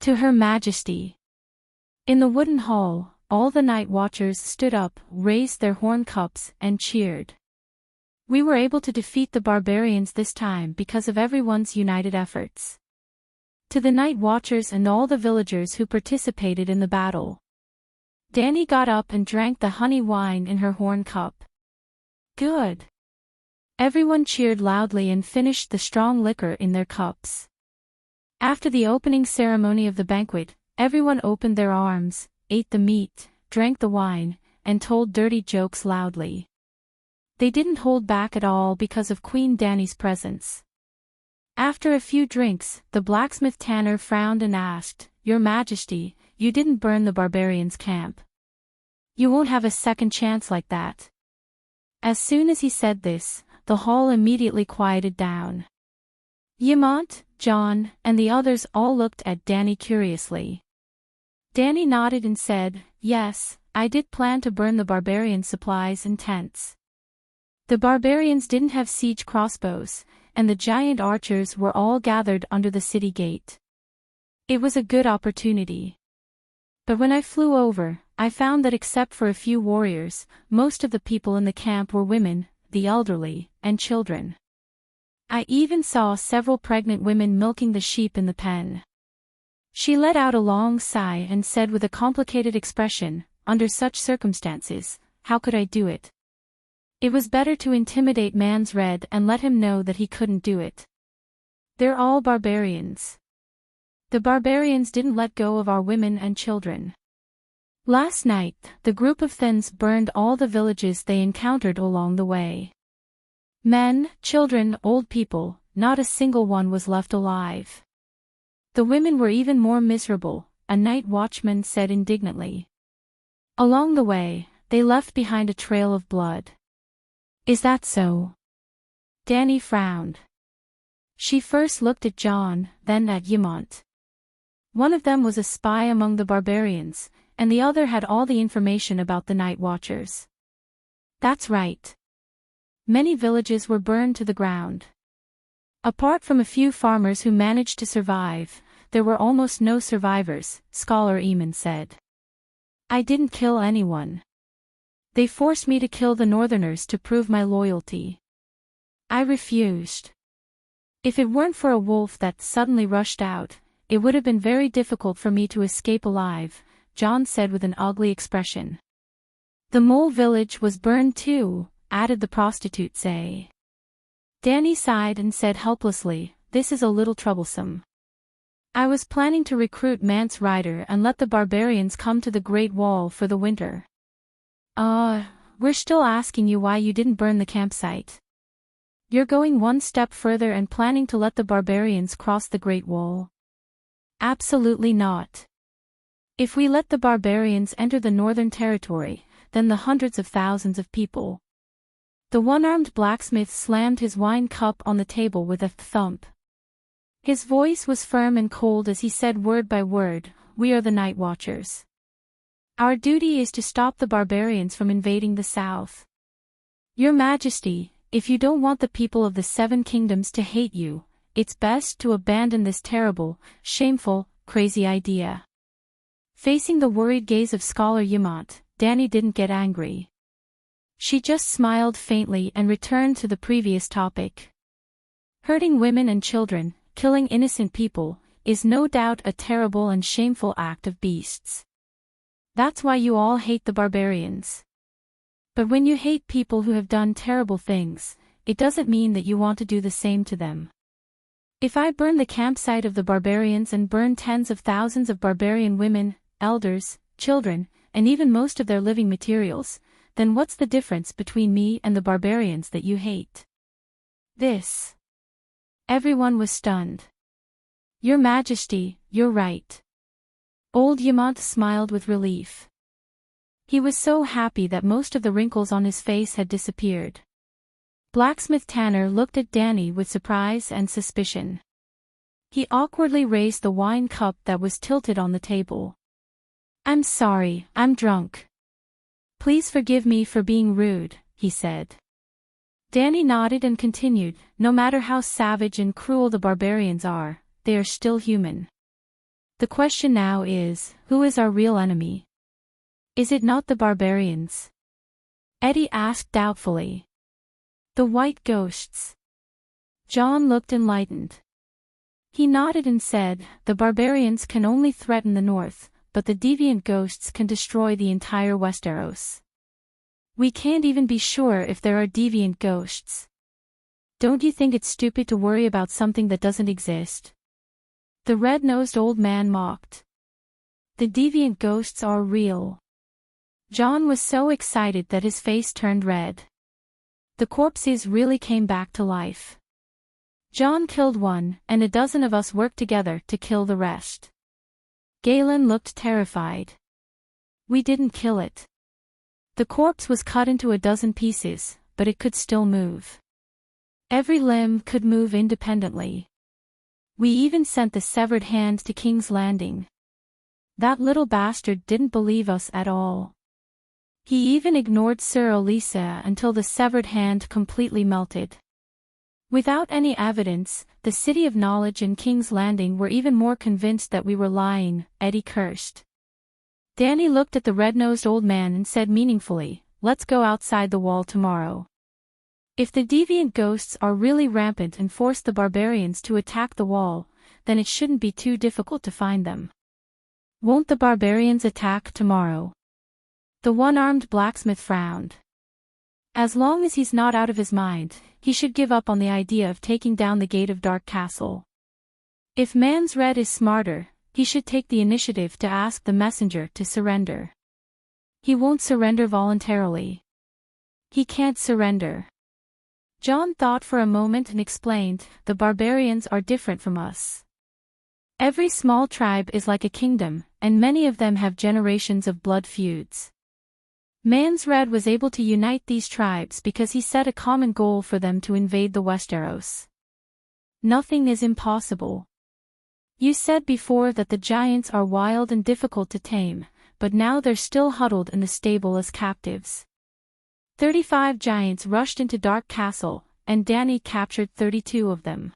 To Her Majesty. In the wooden hall, all the night watchers stood up, raised their horn cups, and cheered. "We were able to defeat the barbarians this time because of everyone's united efforts." To the night watchers and all the villagers who participated in the battle. Danny got up and drank the honey wine in her horn cup. Good. Everyone cheered loudly and finished the strong liquor in their cups. After the opening ceremony of the banquet, everyone opened their arms, ate the meat, drank the wine, and told dirty jokes loudly. They didn't hold back at all because of Queen Danny's presence. After a few drinks, the blacksmith tanner frowned and asked, "Your Majesty, you didn't burn the barbarians' camp. You won't have a second chance like that." As soon as he said this, the hall immediately quieted down. Yamant, John, and the others all looked at Danny curiously. Danny nodded and said, "Yes, I did plan to burn the barbarian supplies and tents. The barbarians didn't have siege crossbows, and the giant archers were all gathered under the city gate. It was a good opportunity. But when I flew over, I found that except for a few warriors, most of the people in the camp were women, the elderly, and children. I even saw several pregnant women milking the sheep in the pen." She let out a long sigh and said with a complicated expression, "Under such circumstances, how could I do it? It was better to intimidate Man's Red and let him know that he couldn't do it. They're all barbarians. The barbarians didn't let go of our women and children. Last night, the group of Thins burned all the villages they encountered along the way. Men, children, old people, not a single one was left alive. The women were even more miserable," a night watchman said indignantly. "Along the way, they left behind a trail of blood." "Is that so?" Danny frowned. She first looked at John, then at Yamant. One of them was a spy among the barbarians, and the other had all the information about the night watchers. "That's right. Many villages were burned to the ground. Apart from a few farmers who managed to survive, there were almost no survivors," Scholar Eamon said. "I didn't kill anyone. They forced me to kill the Northerners to prove my loyalty. I refused. If it weren't for a wolf that suddenly rushed out, it would have been very difficult for me to escape alive," John said with an ugly expression. "The mole village was burned too," added the prostitute say. Danny sighed and said helplessly, "This is a little troublesome. I was planning to recruit Mance Rider and let the barbarians come to the Great Wall for the winter." We're still asking you why you didn't burn the campsite. You're going one step further and planning to let the barbarians cross the Great Wall. Absolutely not. If we let the barbarians enter the Northern Territory, then the hundreds of thousands of people. The one-armed blacksmith slammed his wine cup on the table with a thump. His voice was firm and cold as he said word by word, "We are the Night Watchers. Our duty is to stop the barbarians from invading the south. Your Majesty, if you don't want the people of the Seven Kingdoms to hate you, it's best to abandon this terrible, shameful, crazy idea." Facing the worried gaze of Scholar Yamant, Danny didn't get angry. She just smiled faintly and returned to the previous topic. Hurting women and children, killing innocent people, is no doubt a terrible and shameful act of beasts. That's why you all hate the barbarians. But when you hate people who have done terrible things, it doesn't mean that you want to do the same to them. If I burn the campsite of the barbarians and burn tens of thousands of barbarian women, elders, children, and even most of their living materials, then what's the difference between me and the barbarians that you hate? This. Everyone was stunned. Your Majesty, you're right. Old Yamant smiled with relief. He was so happy that most of the wrinkles on his face had disappeared. Blacksmith Tanner looked at Danny with surprise and suspicion. He awkwardly raised the wine cup that was tilted on the table. "I'm sorry, I'm drunk. Please forgive me for being rude," he said. Danny nodded and continued, "No matter how savage and cruel the barbarians are, they are still human. The question now is, who is our real enemy? Is it not the barbarians?" Eddie asked doubtfully. "The white ghosts." John looked enlightened. He nodded and said, "The barbarians can only threaten the north, but the deviant ghosts can destroy the entire Westeros. We can't even be sure if there are deviant ghosts. Don't you think it's stupid to worry about something that doesn't exist?" The red-nosed old man mocked. "The deviant ghosts are real." Jon was so excited that his face turned red. The corpses really came back to life. Jon killed one, and a dozen of us worked together to kill the rest. Galen looked terrified. "We didn't kill it. The corpse was cut into a dozen pieces, but it could still move. Every limb could move independently. We even sent the severed hand to King's Landing. That little bastard didn't believe us at all. He even ignored Sir Olisa until the severed hand completely melted. Without any evidence, the City of Knowledge and King's Landing were even more convinced that we were lying," Eddie cursed. Dany looked at the red-nosed old man and said meaningfully, "Let's go outside the wall tomorrow. If the deviant ghosts are really rampant and force the barbarians to attack the wall, then it shouldn't be too difficult to find them." "Won't the barbarians attack tomorrow?" The one-armed blacksmith frowned. "As long as he's not out of his mind, he should give up on the idea of taking down the gate of Dark Castle. If Mans Red is smarter, he should take the initiative to ask the messenger to surrender. He won't surrender voluntarily. He can't surrender." Jon thought for a moment and explained, "The barbarians are different from us. Every small tribe is like a kingdom, and many of them have generations of blood feuds. Mans Red was able to unite these tribes because he set a common goal for them to invade the Westeros. Nothing is impossible. You said before that the giants are wild and difficult to tame, but now they're still huddled in the stable as captives. 35 giants rushed into Dark Castle, and Dany captured 32 of them.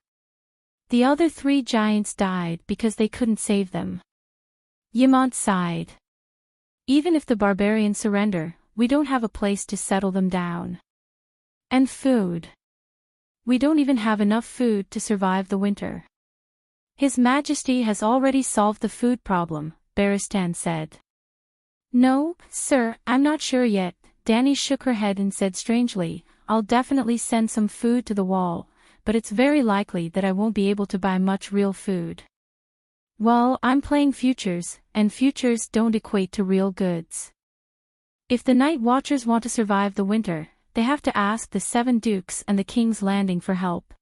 The other 3 giants died because they couldn't save them." Ymont sighed. "Even if the barbarians surrender, we don't have a place to settle them down. And food. We don't even have enough food to survive the winter." "His Majesty has already solved the food problem," Barristan said. "No, sir, I'm not sure yet." Dany shook her head and said strangely, "I'll definitely send some food to the wall, but it's very likely that I won't be able to buy much real food. Well, I'm playing futures, and futures don't equate to real goods. If the Night Watchers want to survive the winter, they have to ask the 7 Dukes and the King's Landing for help.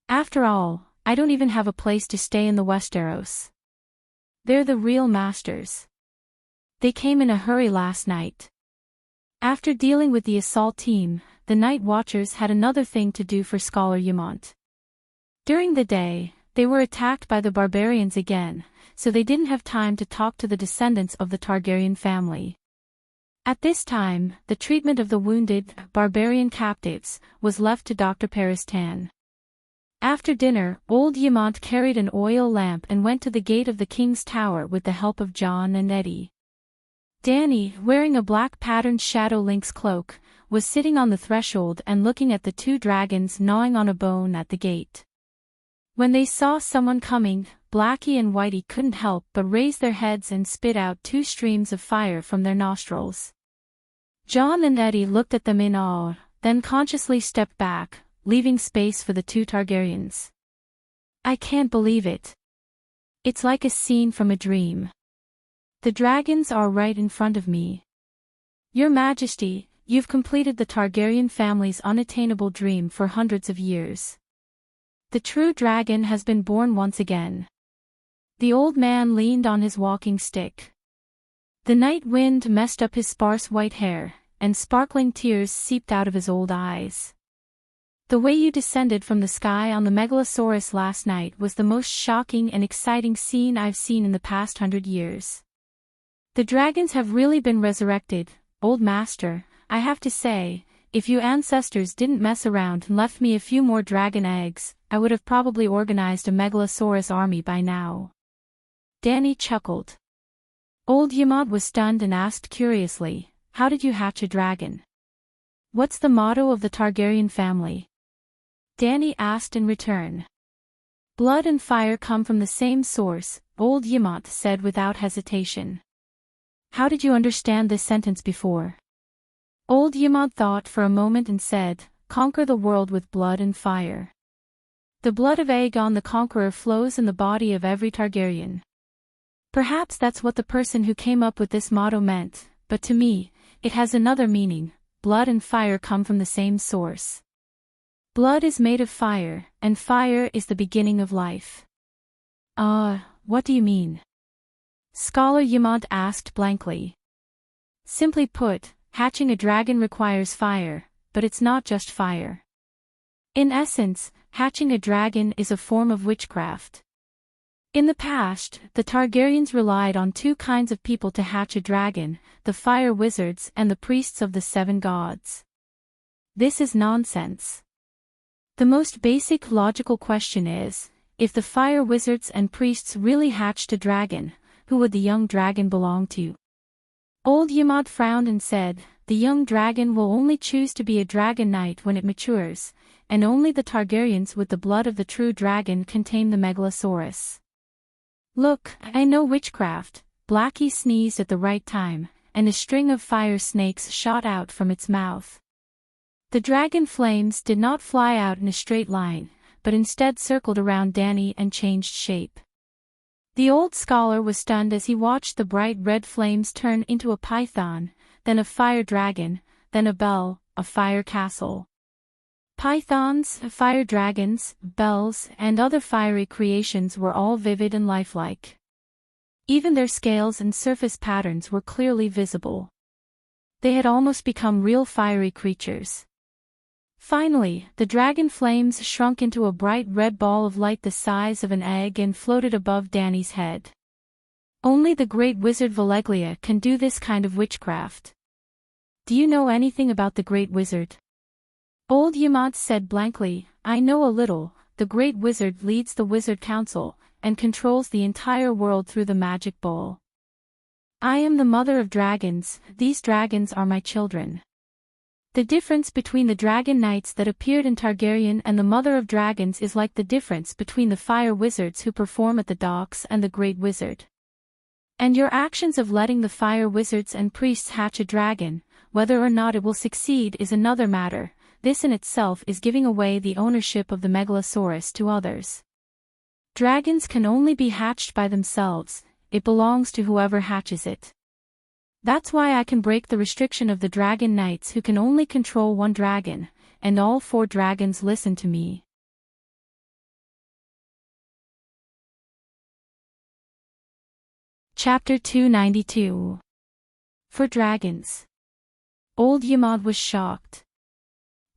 After all, I don't even have a place to stay in the Westeros. They're the real masters. They came in a hurry last night." After dealing with the assault team, the Night Watchers had another thing to do for Scholar Ymont. During the day, they were attacked by the barbarians again, so they didn't have time to talk to the descendants of the Targaryen family. At this time, the treatment of the wounded, barbarian captives, was left to Dr. Paristan. After dinner, old Ymont carried an oil lamp and went to the gate of the king's tower with the help of Jon and Eddie. Dany, wearing a black patterned Shadow Lynx cloak, was sitting on the threshold and looking at the 2 dragons gnawing on a bone at the gate. When they saw someone coming, Blackie and Whitey couldn't help but raise their heads and spit out 2 streams of fire from their nostrils. Jon and Eddie looked at them in awe, then consciously stepped back, leaving space for the 2 Targaryens. "I can't believe it. It's like a scene from a dream. The dragons are right in front of me. Your Majesty, you've completed the Targaryen family's unattainable dream for hundreds of years. The true dragon has been born once again." The old man leaned on his walking stick. The night wind messed up his sparse white hair, and sparkling tears seeped out of his old eyes. "The way you descended from the sky on the Megalosaurus last night was the most shocking and exciting scene I've seen in the past 100 years. The dragons have really been resurrected, old master. I have to say, if you ancestors didn't mess around and left me a few more dragon eggs, I would have probably organized a Megalosaurus army by now." Dany chuckled. Old Ymont was stunned and asked curiously, "How did you hatch a dragon? What's the motto of the Targaryen family?" Dany asked in return. Blood and fire come from the same source, old Yamant said without hesitation. How did you understand this sentence before? Old Yamant thought for a moment and said, conquer the world with blood and fire. The blood of Aegon the Conqueror flows in the body of every Targaryen. Perhaps that's what the person who came up with this motto meant, but to me, it has another meaning. Blood and fire come from the same source. Blood is made of fire, and fire is the beginning of life. What do you mean? Scholar Yamant asked blankly. Simply put, hatching a dragon requires fire, but it's not just fire. In essence, hatching a dragon is a form of witchcraft. In the past, the Targaryens relied on two kinds of people to hatch a dragon, the fire wizards and the priests of the seven gods. This is nonsense. The most basic logical question is, if the fire wizards and priests really hatched a dragon, who would the young dragon belong to? Old Yamant frowned and said, the young dragon will only choose to be a dragon knight when it matures, and only the Targaryens with the blood of the true dragon can tame the Megalosaurus. Look, I know witchcraft. Blackie sneezed at the right time, and a string of fire snakes shot out from its mouth. The dragon flames did not fly out in a straight line, but instead circled around Dany and changed shape. The old scholar was stunned as he watched the bright red flames turn into a python, then a fire dragon, then a bell, a fire castle. Pythons, fire dragons, bells, and other fiery creations were all vivid and lifelike. Even their scales and surface patterns were clearly visible. They had almost become real fiery creatures. Finally, the dragon flames shrunk into a bright red ball of light the size of an egg and floated above Dany's head. Only the great wizard Valeglia can do this kind of witchcraft. Do you know anything about the great wizard? Old Yamant said blankly, I know a little. The great wizard leads the wizard council, and controls the entire world through the magic bowl. I am the mother of dragons, these dragons are my children. The difference between the dragon knights that appeared in Targaryen and the mother of dragons is like the difference between the fire wizards who perform at the docks and the great wizard. And your actions of letting the fire wizards and priests hatch a dragon, whether or not it will succeed is another matter. This in itself is giving away the ownership of the Megalosaurus to others. Dragons can only be hatched by themselves, it belongs to whoever hatches it. That's why I can break the restriction of the dragon knights who can only control one dragon, and all 4 dragons listen to me. Chapter 292. For Dragons. Old Yamant was shocked.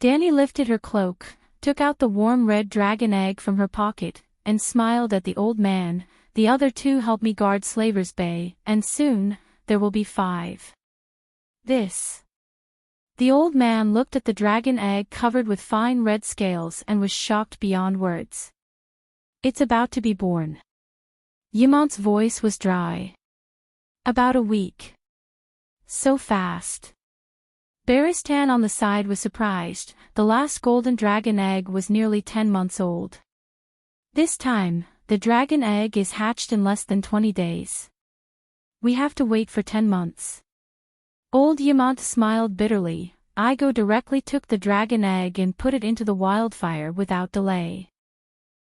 Dany lifted her cloak, took out the warm red dragon egg from her pocket, and smiled at the old man. The other 2 help me guard Slaver's Bay, and soon, there will be 5. This. The old man looked at the dragon egg covered with fine red scales and was shocked beyond words. It's about to be born. Yamant's voice was dry. About a week. So fast. Barristan on the side was surprised. The last golden dragon egg was nearly 10 months old. This time, the dragon egg is hatched in less than 20 days. We have to wait for 10 months. Old Yamant smiled bitterly. Igo directly took the dragon egg and put it into the wildfire without delay.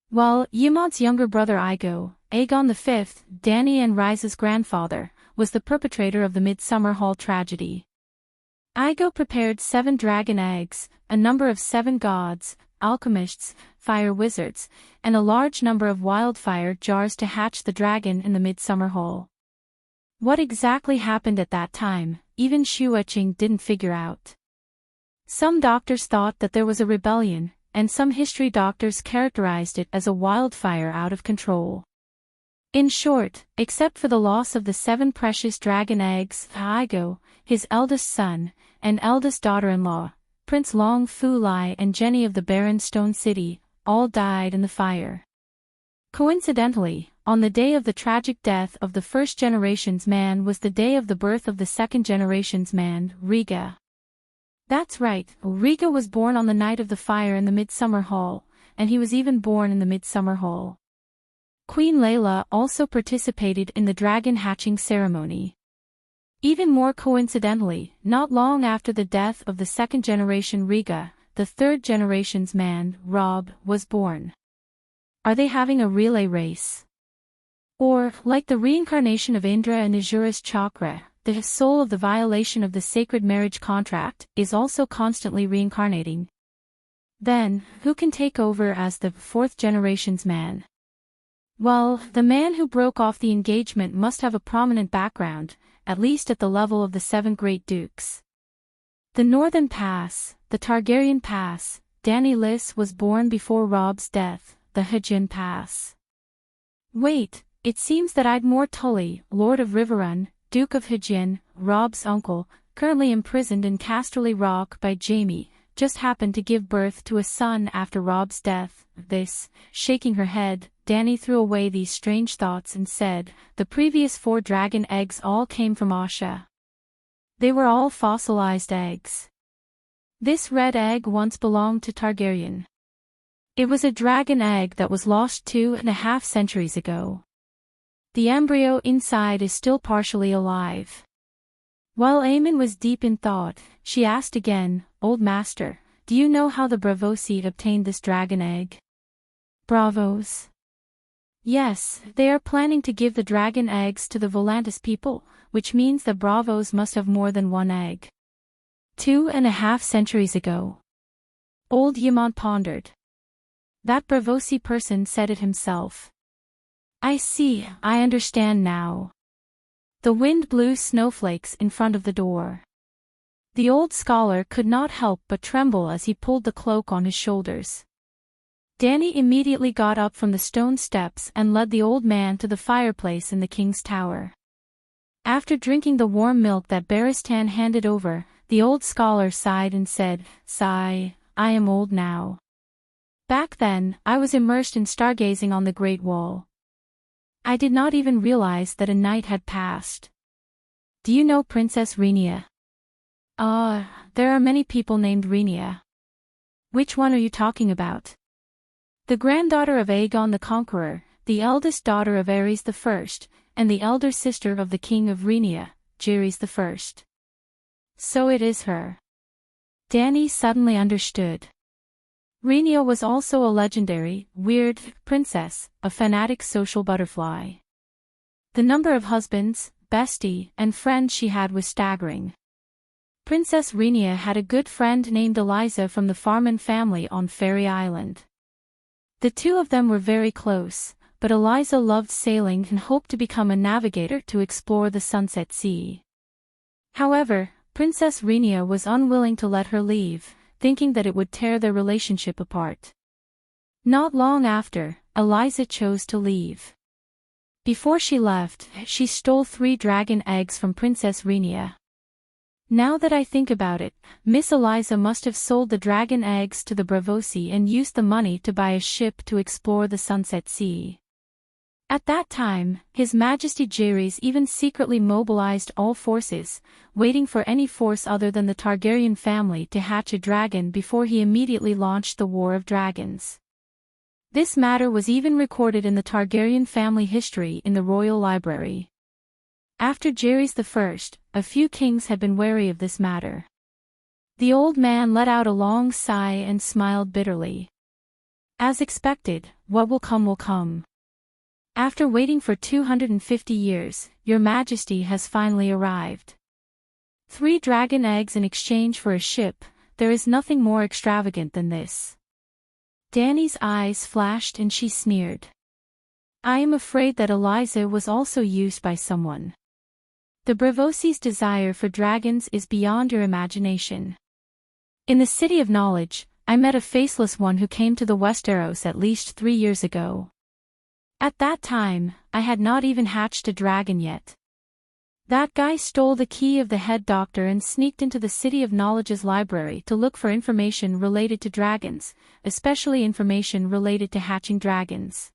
While Yamant's younger brother Igo, Aegon V, Dany and Ryza's grandfather, was the perpetrator of the Midsummer Hall tragedy. Igo prepared 7 dragon eggs, a number of 7 gods, alchemists, fire wizards, and a large number of wildfire jars to hatch the dragon in the Midsummer Hall. What exactly happened at that time, even Shueching didn't figure out. Some doctors thought that there was a rebellion, and some history doctors characterized it as a wildfire out of control. In short, except for the loss of the 7 precious dragon eggs, Igo, his eldest son, and eldest daughter-in-law, Prince Long Fu Lai and Jenny of the Barren Stone City, all died in the fire. Coincidentally, on the day of the tragic death of the first generation's man was the day of the birth of the second generation's man, Riga. That's right, Riga was born on the night of the fire in the Midsummer Hall, and he was even born in the Midsummer Hall. Queen Layla also participated in the dragon hatching ceremony. Even more coincidentally, not long after the death of the second-generation Riga, the third-generation's man, Rob, was born. Are they having a relay race? Or, like the reincarnation of Indra and Ajura's chakra, the soul of the violation of the sacred marriage contract is also constantly reincarnating. Then, who can take over as the fourth-generation's man? Well, the man who broke off the engagement must have a prominent background, at least at the level of the 7 great dukes. The Northern Pass, the Targaryen Pass, Dany Lys was born before Rob's death, the Hajin Pass. Wait, it seems that Ardmore Tully, Lord of Riverrun, Duke of Hajin, Rob's uncle, currently imprisoned in Casterly Rock by Jaime, just happened to give birth to a son after Rob's death. Shaking her head, Dany threw away these strange thoughts and said, the previous 4 dragon eggs all came from Asha. They were all fossilized eggs. This red egg once belonged to Targaryen. It was a dragon egg that was lost 2.5 centuries ago. The embryo inside is still partially alive. While Aemon was deep in thought, she asked again, Old Master, do you know how the Braavosi obtained this dragon egg? Bravos? Yes, they are planning to give the dragon eggs to the Volantis people, which means the Bravos must have more than one egg. 2.5 centuries ago. Old Ymont pondered. That Braavosi person said it himself. I see, I understand now. The wind blew snowflakes in front of the door. The old scholar could not help but tremble as he pulled the cloak on his shoulders. Dany immediately got up from the stone steps and led the old man to the fireplace in the king's tower. After drinking the warm milk that Barristan handed over, the old scholar sighed and said, Sigh, I am old now. Back then, I was immersed in stargazing on the Great Wall. I did not even realize that a night had passed. Do you know Princess Rhaenyra? There are many people named Rhaenyra. Which one are you talking about? The granddaughter of Aegon the Conqueror, the eldest daughter of Aerys I, and the elder sister of the king of Rhaenyra, Jaehaerys I. So it is her. Dany suddenly understood. Rhaenyra was also a legendary, weird, princess, a fanatic social butterfly. The number of husbands, bestie, and friends she had was staggering. Princess Rhaenyra had a good friend named Eliza from the Farman family on Fairy Island. The two of them were very close, but Eliza loved sailing and hoped to become a navigator to explore the Sunset Sea. However, Princess Rhaenyra was unwilling to let her leave, thinking that it would tear their relationship apart. Not long after, Eliza chose to leave. Before she left, she stole 3 dragon eggs from Princess Rhaenyra. Now that I think about it, Miss Eliza must have sold the dragon eggs to the Braavosi and used the money to buy a ship to explore the Sunset Sea. At that time, His Majesty Jaehaerys even secretly mobilized all forces, waiting for any force other than the Targaryen family to hatch a dragon before he immediately launched the War of Dragons. This matter was even recorded in the Targaryen family history in the Royal Library. After Jaehaerys I, a few kings had been wary of this matter. The old man let out a long sigh and smiled bitterly. As expected, what will come will come. After waiting for 250 years, Your Majesty has finally arrived. 3 dragon eggs in exchange for a ship, there is nothing more extravagant than this. Dany's eyes flashed and she sneered. I am afraid that Eliza was also used by someone. The Braavosi's desire for dragons is beyond your imagination. In the City of Knowledge, I met a faceless one who came to the Westeros at least 3 years ago. At that time, I had not even hatched a dragon yet. That guy stole the key of the head doctor and sneaked into the City of Knowledge's library to look for information related to dragons, especially information related to hatching dragons.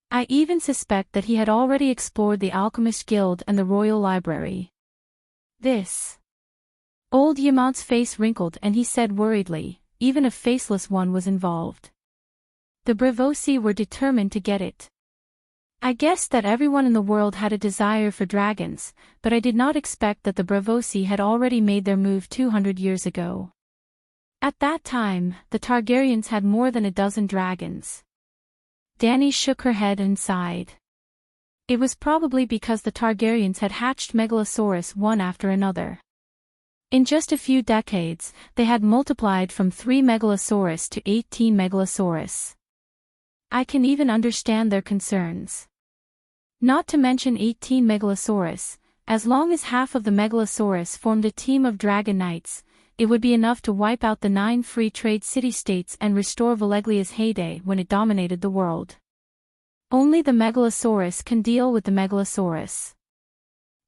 I even suspect that he had already explored the Alchemist Guild and the Royal Library. This. Old Yamont's face wrinkled and he said worriedly, even a faceless one was involved. The Braavosi were determined to get it. I guessed that everyone in the world had a desire for dragons, but I did not expect that the Braavosi had already made their move 200 years ago. At that time, the Targaryens had more than a dozen dragons. Dany shook her head and sighed. It was probably because the Targaryens had hatched Megalosaurus one after another. In just a few decades, they had multiplied from 3 Megalosaurus to 18 Megalosaurus. I can even understand their concerns. Not to mention 18 Megalosaurus, as long as half of the Megalosaurus formed a team of dragon knights, it would be enough to wipe out the 9 free trade city-states and restore Valeglia's heyday when it dominated the world. Only the Megalosaurus can deal with the Megalosaurus.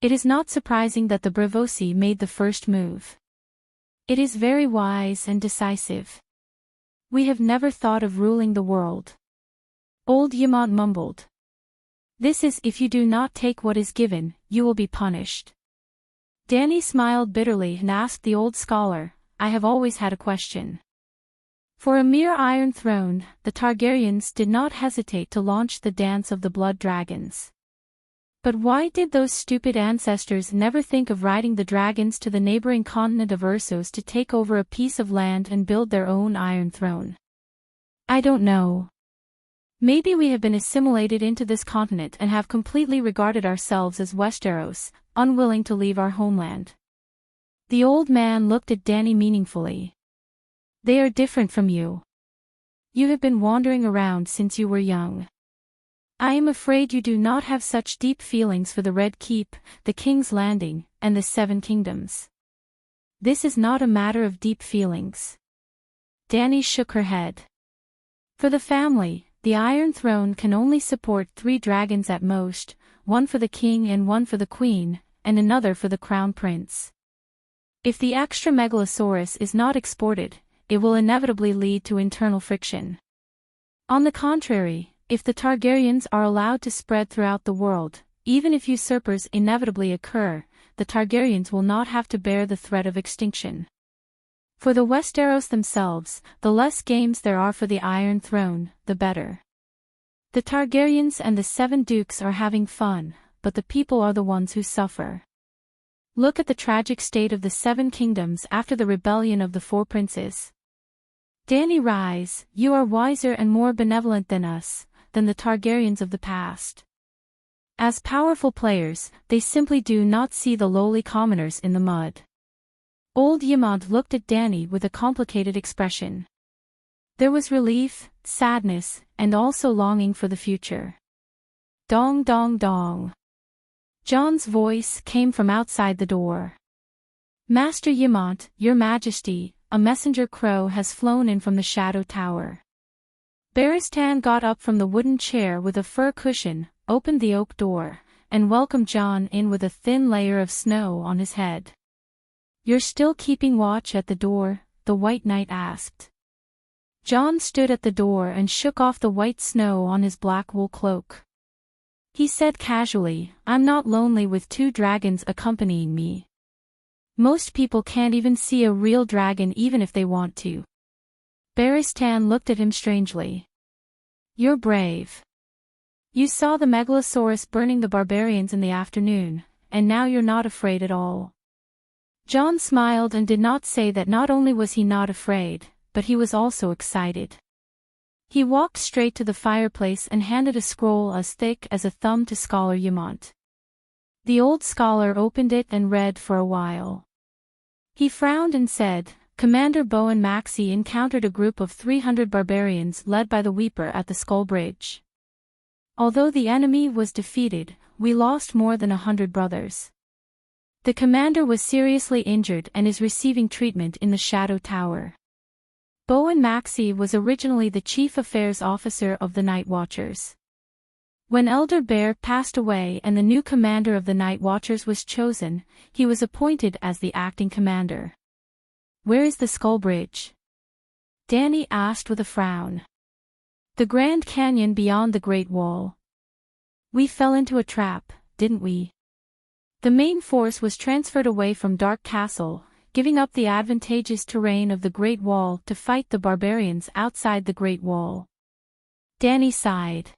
It is not surprising that the Braavosi made the first move. It is very wise and decisive. We have never thought of ruling the world. Old Ymont mumbled. This is if you do not take what is given, you will be punished. Dany smiled bitterly and asked the old scholar, I have always had a question. For a mere Iron Throne, the Targaryens did not hesitate to launch the dance of the blood dragons. But why did those stupid ancestors never think of riding the dragons to the neighboring continent of Ursos to take over a piece of land and build their own Iron Throne? I don't know. Maybe we have been assimilated into this continent and have completely regarded ourselves as Westeros, unwilling to leave our homeland. The old man looked at Dany meaningfully. They are different from you. You have been wandering around since you were young. I am afraid you do not have such deep feelings for the Red Keep, the King's Landing, and the 7 Kingdoms. This is not a matter of deep feelings. Dany shook her head. For the family, the Iron Throne can only support 3 dragons at most, one for the king and one for the queen, and another for the crown prince. If the extra Megalosaurus is not exported, it will inevitably lead to internal friction. On the contrary, if the Targaryens are allowed to spread throughout the world, even if usurpers inevitably occur, the Targaryens will not have to bear the threat of extinction. For the Westeros themselves, the less games there are for the Iron Throne, the better. The Targaryens and the 7 dukes are having fun, but the people are the ones who suffer. Look at the tragic state of the 7 kingdoms after the rebellion of the 4 princes. Dany rise, you are wiser and more benevolent than us, than the Targaryens of the past. As powerful players, they simply do not see the lowly commoners in the mud. Old Ymont looked at Dany with a complicated expression. There was relief, sadness, and also longing for the future. Dong dong dong. Jon's voice came from outside the door. Master Ymont, your majesty, a messenger crow has flown in from the Shadow Tower. Barristan got up from the wooden chair with a fur cushion, opened the oak door, and welcomed Jon in with a thin layer of snow on his head. You're still keeping watch at the door? The White Knight asked. Jon stood at the door and shook off the white snow on his black wool cloak. He said casually, I'm not lonely with 2 dragons accompanying me. Most people can't even see a real dragon even if they want to. Barristan looked at him strangely. You're brave. You saw the Megalosaurus burning the barbarians in the afternoon, and now you're not afraid at all. Jon smiled and did not say that not only was he not afraid, but he was also excited. He walked straight to the fireplace and handed a scroll as thick as a thumb to Scholar Ymont. The old scholar opened it and read for a while. He frowned and said, Commander Bowen Maxey encountered a group of 300 barbarians led by the Weeper at the Skull Bridge. Although the enemy was defeated, we lost more than 100 brothers. The commander was seriously injured and is receiving treatment in the Shadow Tower. Bowen Maxey was originally the chief affairs officer of the Night Watchers. When Elder Bear passed away and the new commander of the Night Watchers was chosen, he was appointed as the acting commander. Where is the Skull Bridge? Dany asked with a frown. The Grand Canyon beyond the Great Wall. We fell into a trap, didn't we? The main force was transferred away from Dark Castle, giving up the advantageous terrain of the Great Wall to fight the barbarians outside the Great Wall. Dany sighed.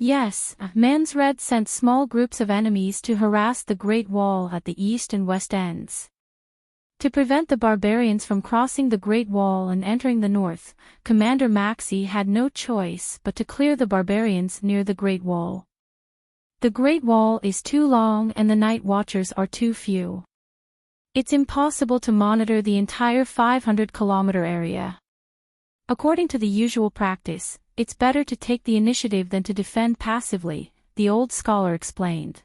Yes, Mans Red sent small groups of enemies to harass the Great Wall at the east and west ends. To prevent the barbarians from crossing the Great Wall and entering the north, Commander Maxi had no choice but to clear the barbarians near the Great Wall. The Great Wall is too long and the night watchers are too few. It's impossible to monitor the entire 500-kilometer area. According to the usual practice, it's better to take the initiative than to defend passively, the old scholar explained.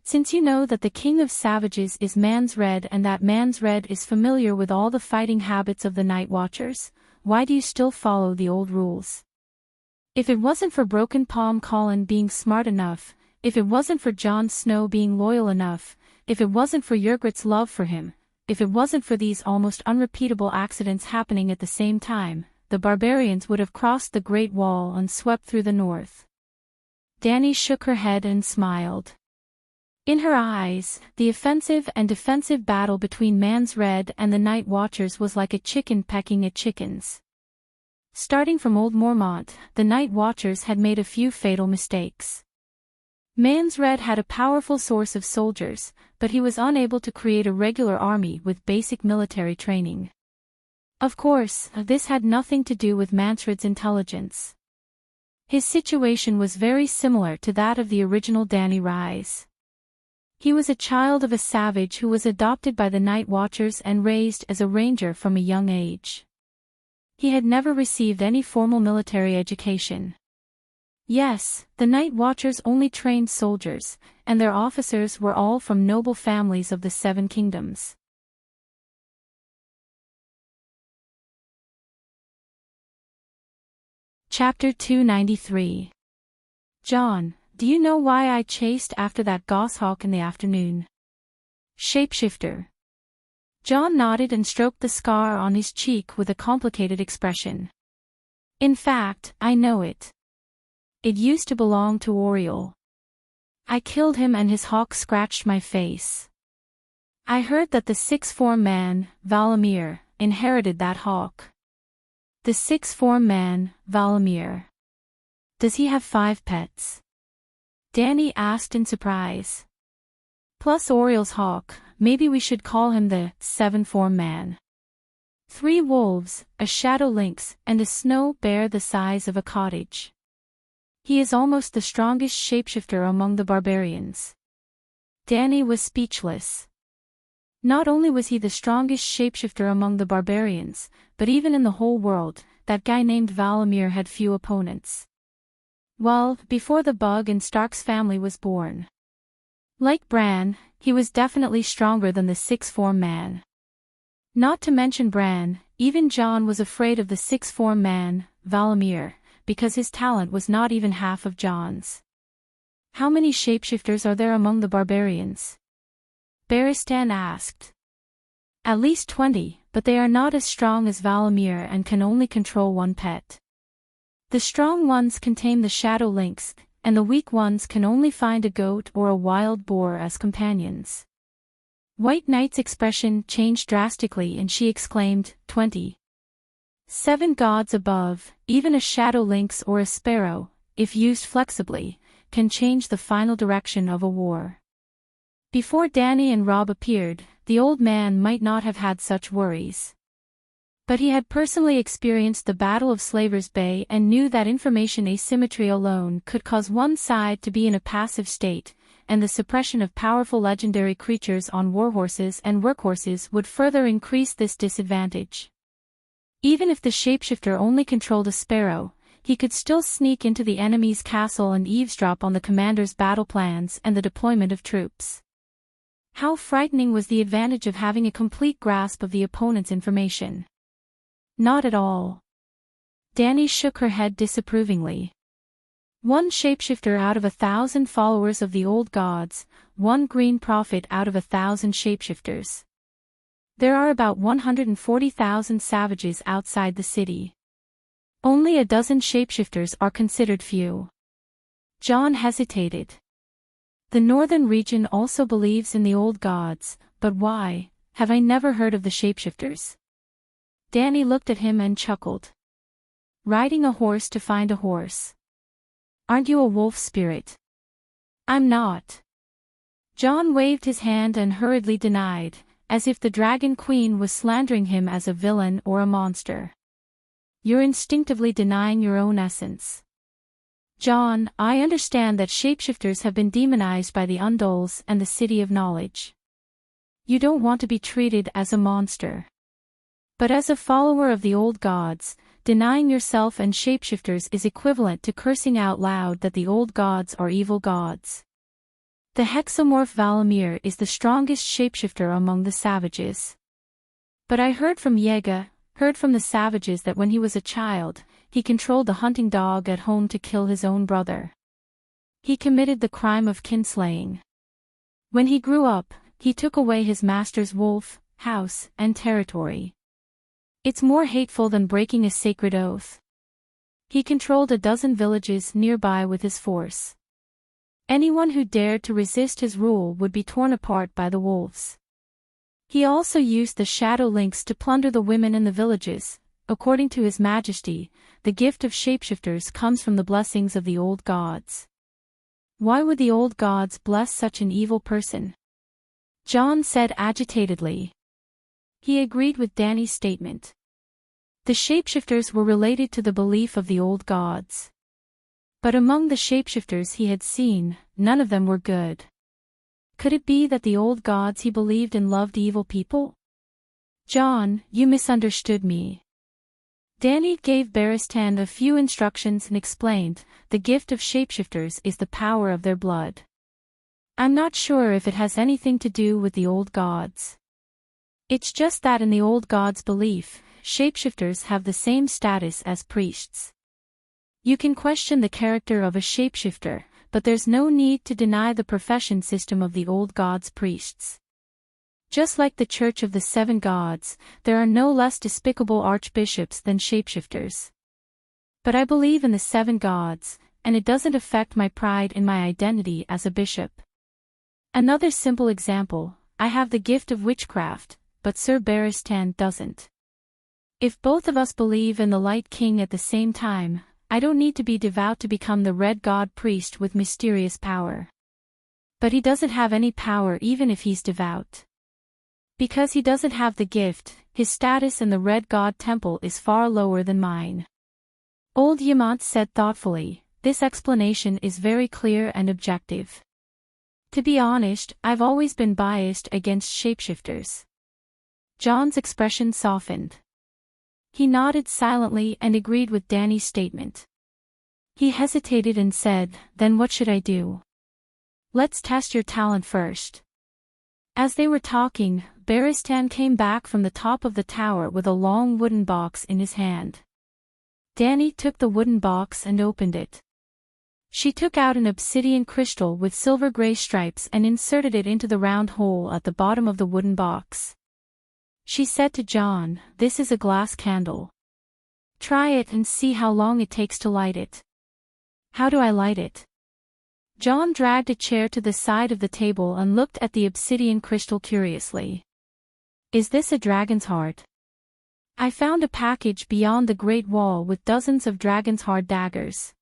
Since you know that the King of Savages is Mans Red and that Mans Red is familiar with all the fighting habits of the Night Watchers, why do you still follow the old rules? If it wasn't for Broken Palm Colin being smart enough, if it wasn't for Jon Snow being loyal enough, if it wasn't for Ygritte's love for him, if it wasn't for these almost unrepeatable accidents happening at the same time, the barbarians would have crossed the Great Wall and swept through the north. Dany shook her head and smiled. In her eyes, the offensive and defensive battle between Mans Red and the Night Watchers was like a chicken pecking at chickens. Starting from Old Mormont, the Night Watchers had made a few fatal mistakes. Mans Red had a powerful source of soldiers, but he was unable to create a regular army with basic military training. Of course, this had nothing to do with Mans Red's intelligence. His situation was very similar to that of the original Dany Rise. He was a child of a savage who was adopted by the Night Watchers and raised as a ranger from a young age. He had never received any formal military education. Yes, the Night Watchers only trained soldiers, and their officers were all from noble families of the Seven Kingdoms. Chapter 293. Jon, do you know why I chased after that goshawk in the afternoon? Shapeshifter. Jon nodded and stroked the scar on his cheek with a complicated expression. In fact, I know it. It used to belong to Oriol. I killed him and his hawk scratched my face. I heard that the sixth-form man, Valamir, inherited that hawk. The sixth-form man, Valamir. Does he have 5 pets? Dany asked in surprise. Plus Oriol's hawk, maybe we should call him the 7th-form man. 3 wolves, a shadow lynx, and a snow bear the size of a cottage. He is almost the strongest shapeshifter among the barbarians. Dany was speechless. Not only was he the strongest shapeshifter among the barbarians, but even in the whole world, that guy named Valamir had few opponents. Well, before the bug in Stark's family was born. Like Bran, he was definitely stronger than the 6th-form man. Not to mention Bran, even Jon was afraid of the 6th-form man, Valamir, because his talent was not even half of Jon's. How many shapeshifters are there among the barbarians? Barristan asked. At least 20, but they are not as strong as Valamir and can only control 1 pet. The strong ones can tame the shadow lynx, and the weak ones can only find a goat or a wild boar as companions. White Knight's expression changed drastically and she exclaimed, 20. 7 gods above, even a shadow lynx or a sparrow, if used flexibly, can change the final direction of a war. Before Dany and Robb appeared, the old man might not have had such worries. But he had personally experienced the Battle of Slaver's Bay and knew that information asymmetry alone could cause one side to be in a passive state, and the suppression of powerful legendary creatures on warhorses and workhorses would further increase this disadvantage. Even if the shapeshifter only controlled a sparrow, he could still sneak into the enemy's castle and eavesdrop on the commander's battle plans and the deployment of troops. How frightening was the advantage of having a complete grasp of the opponent's information? Not at all. Dany shook her head disapprovingly. 1 shapeshifter out of 1,000 followers of the old gods, 1 green prophet out of 1,000 shapeshifters. There are about 140,000 savages outside the city. Only a dozen shapeshifters are considered few. Jon hesitated. The northern region also believes in the old gods, but why, have I never heard of the shapeshifters? Dany looked at him and chuckled. Riding a horse to find a horse. Aren't you a wolf spirit? I'm not. John waved his hand and hurriedly denied, as if the Dragon Queen was slandering him as a villain or a monster. You're instinctively denying your own essence. John, I understand that shapeshifters have been demonized by the Undulls and the City of Knowledge. You don't want to be treated as a monster. But as a follower of the old gods, denying yourself and shapeshifters is equivalent to cursing out loud that the old gods are evil gods. The hexamorph Valamir is the strongest shapeshifter among the savages. But I heard from the savages that when he was a child, he controlled the hunting dog at home to kill his own brother. He committed the crime of kinslaying. When he grew up, he took away his master's wolf, house, and territory. It's more hateful than breaking a sacred oath. He controlled a dozen villages nearby with his force. Anyone who dared to resist his rule would be torn apart by the wolves. He also used the shadow lynx to plunder the women in the villages. According to His Majesty, the gift of shapeshifters comes from the blessings of the old gods. Why would the old gods bless such an evil person? John said agitatedly. He agreed with Danny's statement. The shapeshifters were related to the belief of the old gods. But among the shapeshifters he had seen, none of them were good. Could it be that the old gods he believed in loved evil people? John, you misunderstood me. Danny gave Barristan a few instructions and explained, the gift of shapeshifters is the power of their blood. I'm not sure if it has anything to do with the old gods. It's just that in the old gods' belief, shapeshifters have the same status as priests. You can question the character of a shapeshifter, but there's no need to deny the profession system of the old gods' priests. Just like the Church of the Seven Gods, there are no less despicable archbishops than shapeshifters. But I believe in the seven gods, and it doesn't affect my pride in my identity as a bishop. Another simple example, I have the gift of witchcraft, but Sir Barristan doesn't. If both of us believe in the Light King at the same time, I don't need to be devout to become the Red God priest with mysterious power. But he doesn't have any power even if he's devout. Because he doesn't have the gift, his status in the Red God Temple is far lower than mine. Old Yamant said thoughtfully, this explanation is very clear and objective. To be honest, I've always been biased against shapeshifters. John's expression softened. He nodded silently and agreed with Danny's statement. He hesitated and said, then what should I do? Let's test your talent first. As they were talking, Barristan came back from the top of the tower with a long wooden box in his hand. Danny took the wooden box and opened it. She took out an obsidian crystal with silver-gray stripes and inserted it into the round hole at the bottom of the wooden box. She said to John, this is a glass candle. Try it and see how long it takes to light it. How do I light it? John dragged a chair to the side of the table and looked at the obsidian crystal curiously. Is this a dragon's heart? I found a package beyond the Great Wall with dozens of dragon's heart daggers.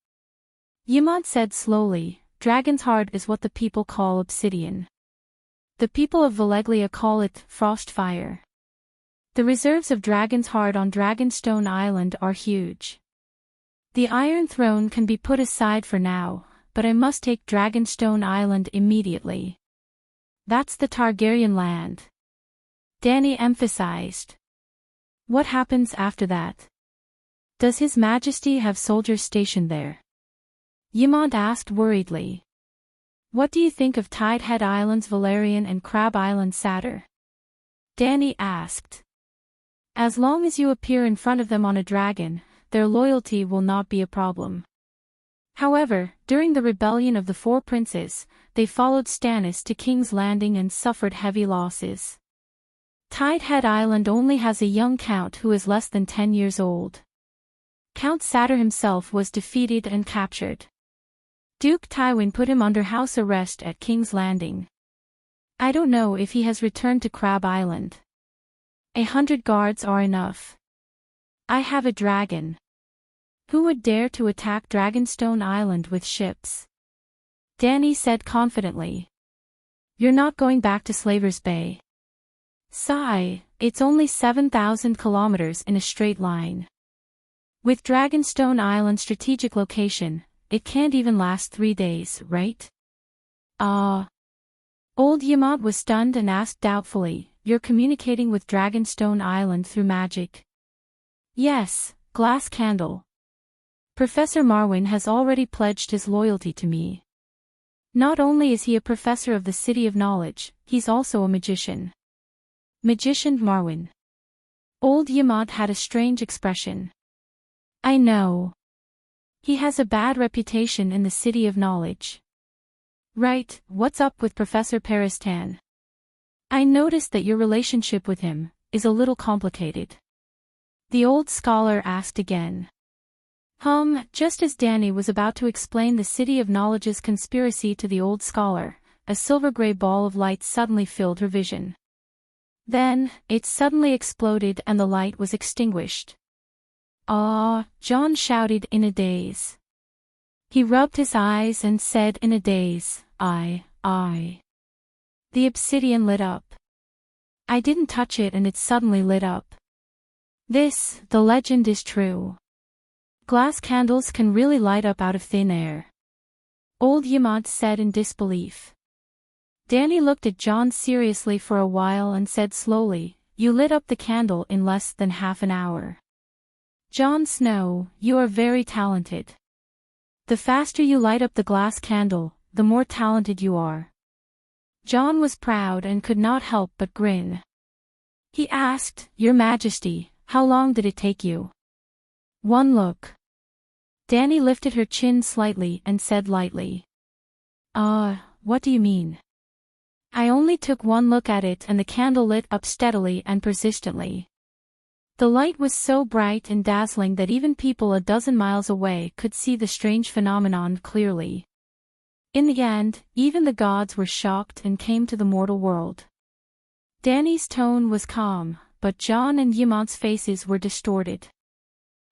Yamant said slowly, dragon's heart is what the people call obsidian. The people of Valeglia call it frost fire. The reserves of dragon's heart on Dragonstone Island are huge. The Iron Throne can be put aside for now, but I must take Dragonstone Island immediately. That's the Targaryen land. Danny emphasized. What happens after that? Does His Majesty have soldiers stationed there? Yamant asked worriedly. What do you think of Tidehead Islands Valerian and Crab Island Satyr? Danny asked. As long as you appear in front of them on a dragon, their loyalty will not be a problem. However, during the rebellion of the Four Princes, they followed Stannis to King's Landing and suffered heavy losses. Tidehead Island only has a young count who is less than 10 years old. Count Satyr himself was defeated and captured. Duke Tywin put him under house arrest at King's Landing. I don't know if he has returned to Crab Island. 100 guards are enough. I have a dragon. Who would dare to attack Dragonstone Island with ships? Danny said confidently. You're not going back to Slaver's Bay. Sigh, it's only 7,000 kilometers in a straight line. With Dragonstone Island's strategic location, it can't even last 3 days, right? Old Yamant was stunned and asked doubtfully, you're communicating with Dragonstone Island through magic? Yes, glass candle. Professor Marwin has already pledged his loyalty to me. Not only is he a professor of the City of Knowledge, he's also a magician. Magician Marwin. Old Yamant had a strange expression. I know. He has a bad reputation in the City of Knowledge. Right, what's up with Professor Peristan? I noticed that your relationship with him is a little complicated. The old scholar asked again. Just as Danny was about to explain the City of Knowledge's conspiracy to the old scholar, a silver-gray ball of light suddenly filled her vision. Then, it suddenly exploded and the light was extinguished. John shouted in a daze. He rubbed his eyes and said in a daze, I. The obsidian lit up. I didn't touch it and it suddenly lit up. The legend is true. Glass candles can really light up out of thin air. Old Yamant said in disbelief. Danny looked at John seriously for a while and said slowly, you lit up the candle in less than half an hour. Jon Snow, you are very talented. The faster you light up the glass candle, the more talented you are. John was proud and could not help but grin. He asked, Your Majesty, how long did it take you? 1 look. Danny lifted her chin slightly and said lightly. What do you mean? I only took 1 look at it and the candle lit up steadily and persistently. The light was so bright and dazzling that even people a dozen miles away could see the strange phenomenon clearly. In the end, even the gods were shocked and came to the mortal world. Danny's tone was calm, but John and Yamant's faces were distorted.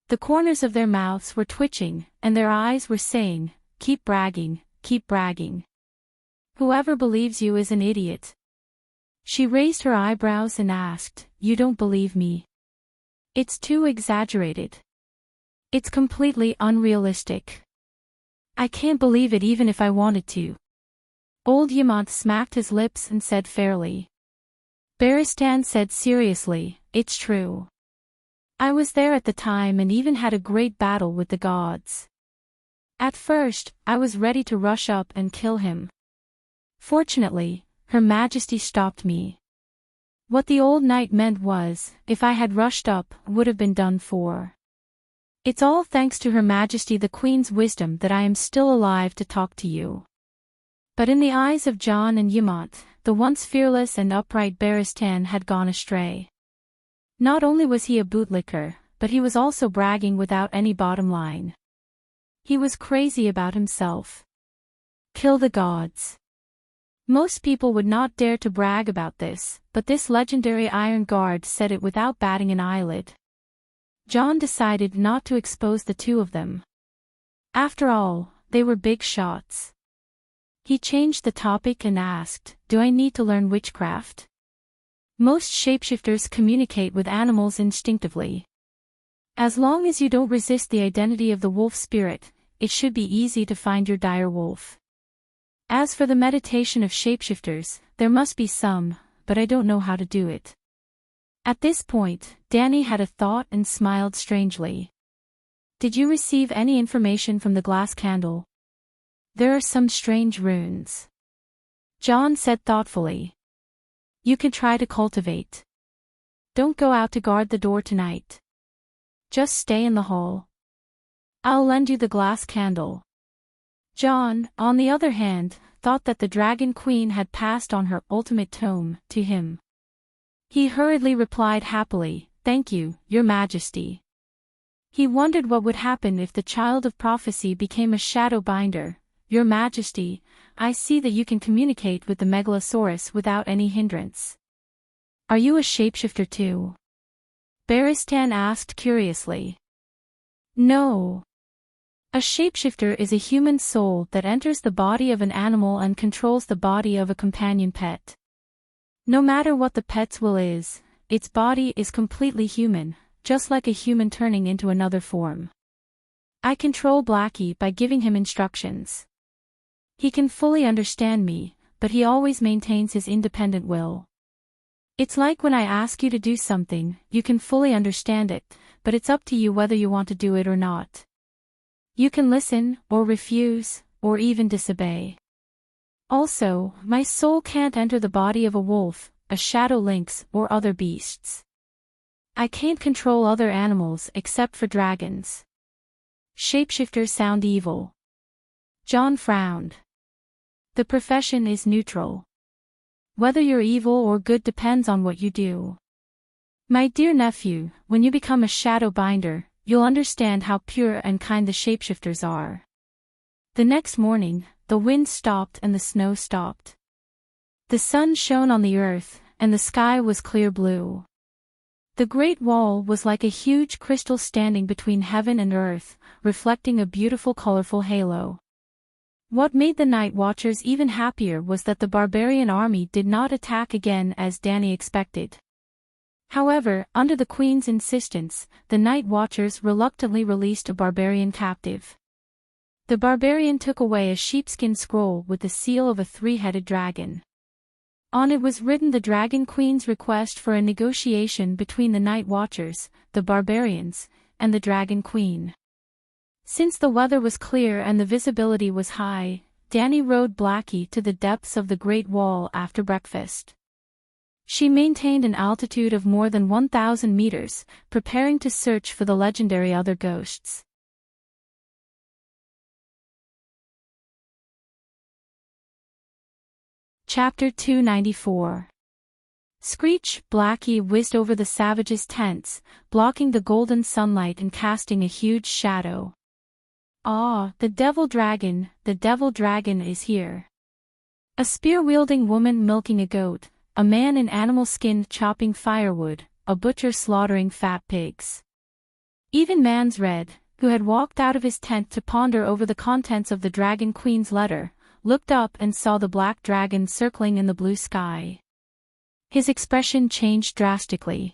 The corners of their mouths were twitching, and their eyes were saying, keep bragging, keep bragging. Whoever believes you is an idiot. She raised her eyebrows and asked, You don't believe me? It's too exaggerated. It's completely unrealistic. I can't believe it even if I wanted to. Old Yamant smacked his lips and said fairly. Beristan said seriously, It's true. I was there at the time and even had a great battle with the gods. At first, I was ready to rush up and kill him. Fortunately, Her Majesty stopped me. What the old knight meant was, if I had rushed up, would have been done for. It's all thanks to Her Majesty the Queen's wisdom that I am still alive to talk to you. But in the eyes of John and Yamant, the once fearless and upright Beristan had gone astray. Not only was he a bootlicker, but he was also bragging without any bottom line. He was crazy about himself. Kill the gods. Most people would not dare to brag about this, but this legendary Iron Guard said it without batting an eyelid. John decided not to expose the two of them. After all, they were big shots. He changed the topic and asked, Do I need to learn witchcraft? Most shapeshifters communicate with animals instinctively. As long as you don't resist the identity of the wolf spirit, it should be easy to find your dire wolf. As for the meditation of shapeshifters, there must be some, but I don't know how to do it. At this point, Danny had a thought and smiled strangely. Did you receive any information from the glass candle? There are some strange runes. John said thoughtfully. You can try to cultivate. Don't go out to guard the door tonight. Just stay in the hall. I'll lend you the glass candle. John, on the other hand, thought that the Dragon Queen had passed on her ultimate tome to him. He hurriedly replied happily, Thank you, Your Majesty. He wondered what would happen if the child of prophecy became a shadow binder. Your Majesty, I see that you can communicate with the Megalosaurus without any hindrance. Are you a shapeshifter too? Beristan asked curiously. No. A shapeshifter is a human soul that enters the body of an animal and controls the body of a companion pet. No matter what the pet's will is, its body is completely human, just like a human turning into another form. I control Blackie by giving him instructions. He can fully understand me, but he always maintains his independent will. It's like when I ask you to do something, you can fully understand it, but it's up to you whether you want to do it or not. You can listen, or refuse, or even disobey. Also, my soul can't enter the body of a wolf, a shadow lynx, or other beasts. I can't control other animals except for dragons. Shapeshifters sound evil. John frowned. The profession is neutral. Whether you're evil or good depends on what you do. My dear nephew, when you become a shadow binder, you'll understand how pure and kind the shapeshifters are. The next morning, the wind stopped and the snow stopped. The sun shone on the earth, and the sky was clear blue. The Great Wall was like a huge crystal standing between heaven and earth, reflecting a beautiful colorful halo. What made the Night Watchers even happier was that the barbarian army did not attack again as Danny expected. However, under the Queen's insistence, the Night Watchers reluctantly released a barbarian captive. The barbarian took away a sheepskin scroll with the seal of a three-headed dragon. On it was written the Dragon Queen's request for a negotiation between the Night Watchers, the barbarians, and the Dragon Queen. Since the weather was clear and the visibility was high, Danny rode Blackie to the depths of the Great Wall after breakfast. She maintained an altitude of more than 1,000 meters, preparing to search for the legendary other ghosts. Chapter 294. Screech, Blackie whizzed over the savages' tents, blocking the golden sunlight and casting a huge shadow. Ah, the devil dragon is here. A spear-wielding woman milking a goat, a man in animal skin chopping firewood, a butcher slaughtering fat pigs. Even Man's Red, who had walked out of his tent to ponder over the contents of the Dragon Queen's letter, looked up and saw the black dragon circling in the blue sky. His expression changed drastically.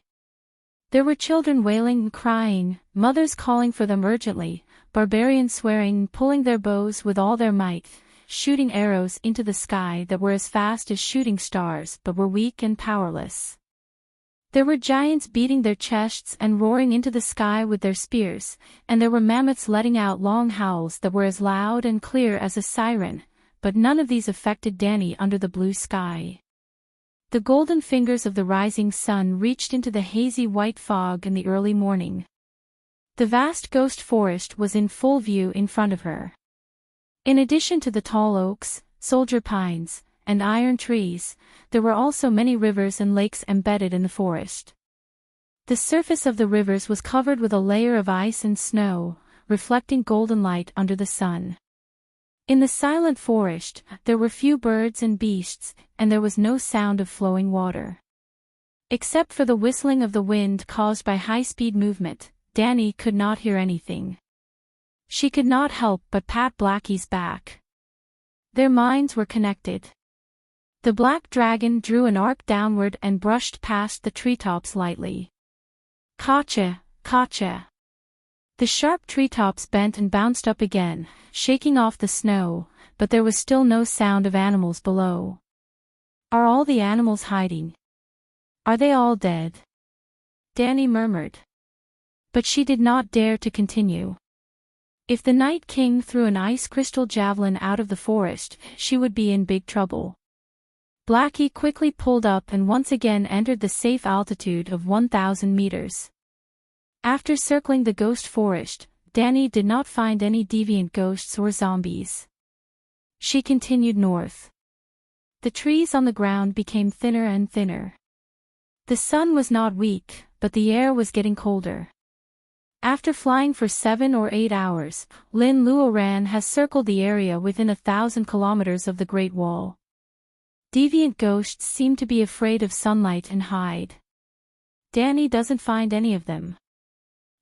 There were children wailing and crying, mothers calling for them urgently, barbarians swearing and pulling their bows with all their might, shooting arrows into the sky that were as fast as shooting stars but were weak and powerless. There were giants beating their chests and roaring into the sky with their spears, and there were mammoths letting out long howls that were as loud and clear as a siren, but none of these affected Danny under the blue sky. The golden fingers of the rising sun reached into the hazy white fog in the early morning. The vast ghost forest was in full view in front of her. In addition to the tall oaks, soldier pines, and iron trees, there were also many rivers and lakes embedded in the forest. The surface of the rivers was covered with a layer of ice and snow, reflecting golden light under the sun. In the silent forest, there were few birds and beasts, and there was no sound of flowing water. Except for the whistling of the wind caused by high-speed movement, Danny could not hear anything. She could not help but pat Blackie's back. Their minds were connected. The black dragon drew an arc downward and brushed past the treetops lightly. Gotcha, gotcha. The sharp treetops bent and bounced up again, shaking off the snow, but there was still no sound of animals below. Are all the animals hiding? Are they all dead? Danny murmured. But she did not dare to continue. If the Night King threw an ice crystal javelin out of the forest, she would be in big trouble. Blackie quickly pulled up and once again entered the safe altitude of 1,000 meters. After circling the ghost forest, Danny did not find any deviant ghosts or zombies. She continued north. The trees on the ground became thinner and thinner. The sun was not weak, but the air was getting colder. After flying for 7 or 8 hours, Lin Luoran has circled the area within 1,000 kilometers of the Great Wall. Deviant ghosts seem to be afraid of sunlight and hide. Danny doesn't find any of them.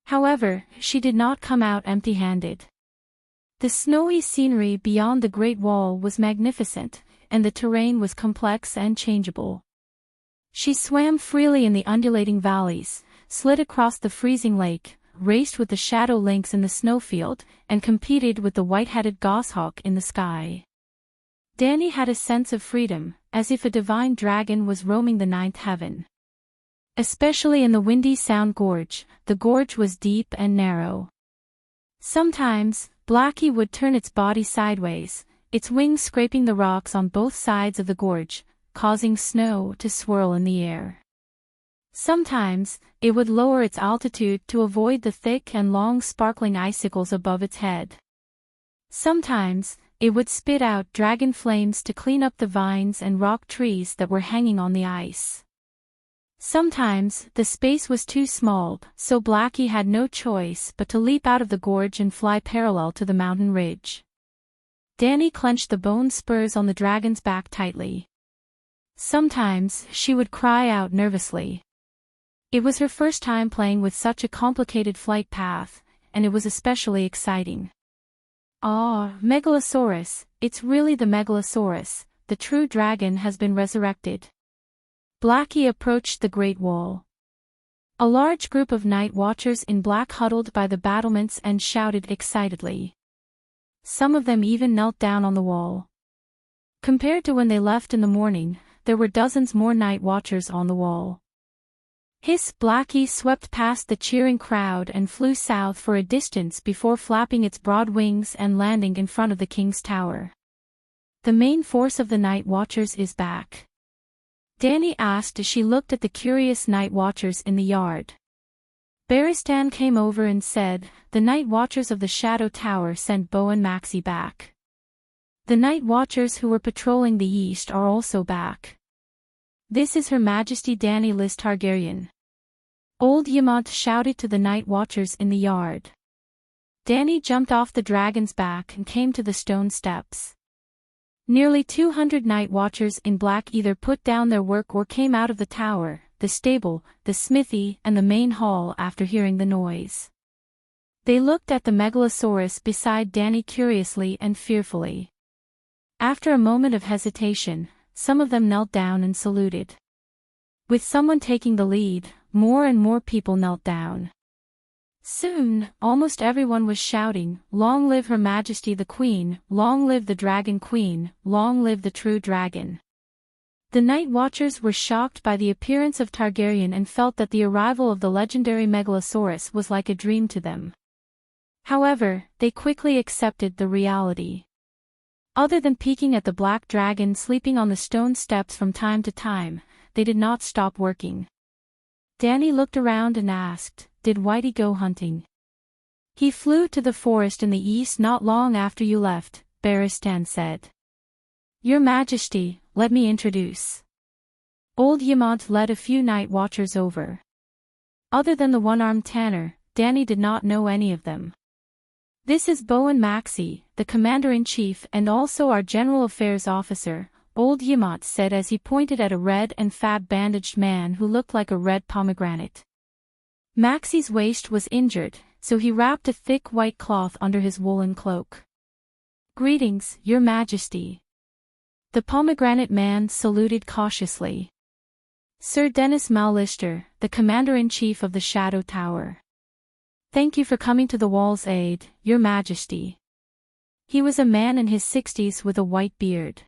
However, she did not come out empty-handed. The snowy scenery beyond the Great Wall was magnificent, and the terrain was complex and changeable. She swam freely in the undulating valleys, slid across the freezing lake, raced with the shadow lynx in the snowfield, and competed with the white-headed goshawk in the sky. Danny had a sense of freedom, as if a divine dragon was roaming the ninth heaven. Especially in the Windy Sound Gorge, the gorge was deep and narrow. Sometimes, Blackie would turn its body sideways, its wings scraping the rocks on both sides of the gorge, causing snow to swirl in the air. Sometimes, it would lower its altitude to avoid the thick and long sparkling icicles above its head. Sometimes, it would spit out dragon flames to clean up the vines and rock trees that were hanging on the ice. Sometimes, the space was too small, so Blackie had no choice but to leap out of the gorge and fly parallel to the mountain ridge. Danny clenched the bone spurs on the dragon's back tightly. Sometimes, she would cry out nervously. It was her first time playing with such a complicated flight path, and it was especially exciting. Ah, Megalosaurus, it's really the Megalosaurus, the true dragon has been resurrected. Blackie approached the Great Wall. A large group of night watchers in black huddled by the battlements and shouted excitedly. Some of them even knelt down on the wall. Compared to when they left in the morning, there were dozens more night watchers on the wall. Hiss! Blackie swept past the cheering crowd and flew south for a distance before flapping its broad wings and landing in front of the king's tower. The main force of the night watchers is back. Danny asked as she looked at the curious night watchers in the yard. Beristan came over and said, "The night watchers of the Shadow Tower sent Bo and Maxie back. The night watchers who were patrolling the east are also back. This is Her Majesty Danny Liz Targaryen." Old Yamant shouted to the night watchers in the yard. Danny jumped off the dragon's back and came to the stone steps. Nearly 200 night watchers in black either put down their work or came out of the tower, the stable, the smithy, and the main hall after hearing the noise. They looked at the Megalosaurus beside Danny curiously and fearfully. After a moment of hesitation, some of them knelt down and saluted. With someone taking the lead, more and more people knelt down. Soon, almost everyone was shouting, "Long live Her Majesty the Queen, long live the Dragon Queen, long live the true dragon." The night watchers were shocked by the appearance of Targaryen and felt that the arrival of the legendary Megalosaurus was like a dream to them. However, they quickly accepted the reality. Other than peeking at the black dragon sleeping on the stone steps from time to time, they did not stop working. Danny looked around and asked, "Did Whitey go hunting?" "He flew to the forest in the east not long after you left," Beristan said. "Your Majesty, let me introduce." Old Yamant led a few night watchers over. Other than the one-armed tanner, Danny did not know any of them. "This is Bo and Maxie, the Commander-in-Chief and also our General Affairs Officer," Old Yamant said as he pointed at a red and fat bandaged man who looked like a red pomegranate. Maxie's waist was injured, so he wrapped a thick white cloth under his woolen cloak. "Greetings, Your Majesty." The pomegranate man saluted cautiously. "Sir Dennis Mallister, the Commander-in-Chief of the Shadow Tower. Thank you for coming to the wall's aid, Your Majesty." He was a man in his 60s with a white beard.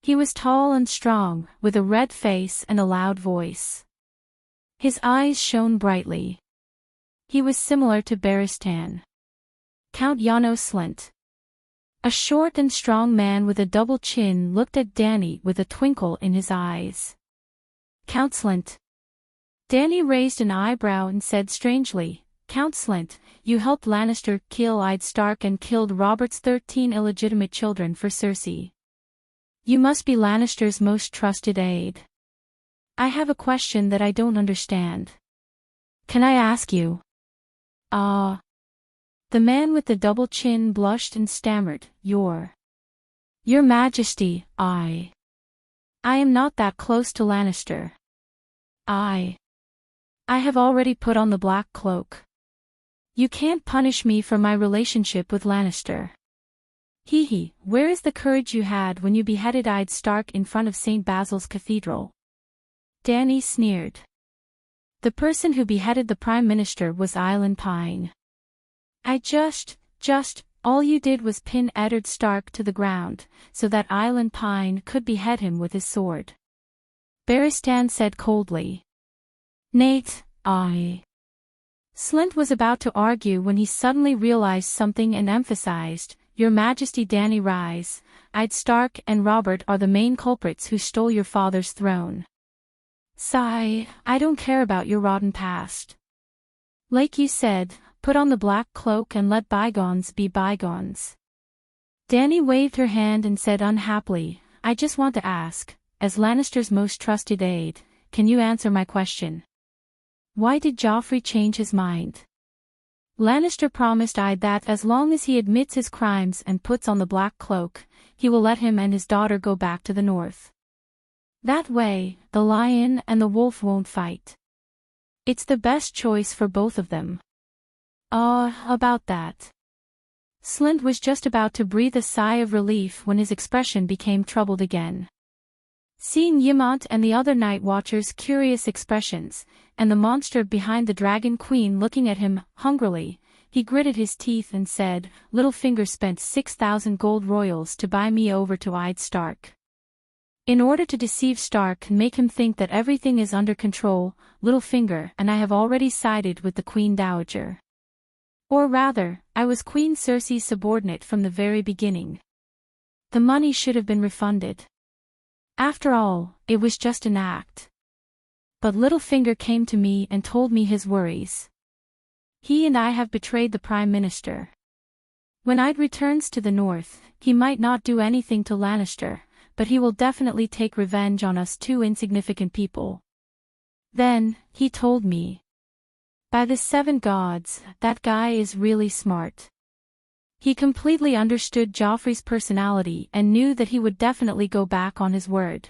He was tall and strong, with a red face and a loud voice. His eyes shone brightly. He was similar to Beristan. Count Janos Slint. A short and strong man with a double chin looked at Danny with a twinkle in his eyes. "Count Slint." Danny raised an eyebrow and said strangely, "Count Slint, you helped Lannister kill Ed Stark and killed Robert's 13 illegitimate children for Cersei. You must be Lannister's most trusted aide. I have a question that I don't understand. Can I ask you?" "Ah." The man with the double chin blushed and stammered, Your Majesty, I am not that close to Lannister. I have already put on the black cloak." You can't punish me for my relationship with Lannister. Hee hee, where is the courage you had when you beheaded Ed Stark in front of St. Basil's Cathedral? Dany sneered. The person who beheaded the Prime Minister was Aelin Pine. All you did was pin Eddard Stark to the ground, so that Aelin Pine could behead him with his sword. Barristan said coldly. Nate, Slynt was about to argue when he suddenly realized something and emphasized, Your Majesty Dany rise, Ed Stark and Robert are the main culprits who stole your father's throne. Sigh, I don't care about your rotten past. Like you said, put on the black cloak and let bygones be bygones. Dany waved her hand and said unhappily, I just want to ask, as Lannister's most trusted aide, can you answer my question? Why did Joffrey change his mind? Lannister promised Ed that as long as he admits his crimes and puts on the black cloak, he will let him and his daughter go back to the north. That way, the lion and the wolf won't fight. It's the best choice for both of them. About that. Slynt was just about to breathe a sigh of relief when his expression became troubled again. Seeing Ymont and the other Night Watchers' curious expressions, and the monster behind the Dragon Queen looking at him hungrily, he gritted his teeth and said, Littlefinger spent 6,000 gold royals to buy me over to Ed Stark. In order to deceive Stark and make him think that everything is under control, Littlefinger and I have already sided with the Queen Dowager. Or rather, I was Queen Cersei's subordinate from the very beginning. The money should have been refunded. After all, it was just an act. But Littlefinger came to me and told me his worries. He and I have betrayed the Prime Minister. When Ed returns to the north, he might not do anything to Lannister, but he will definitely take revenge on us two insignificant people. Then, he told me. By the 7 gods, that guy is really smart. He completely understood Joffrey's personality and knew that he would definitely go back on his word.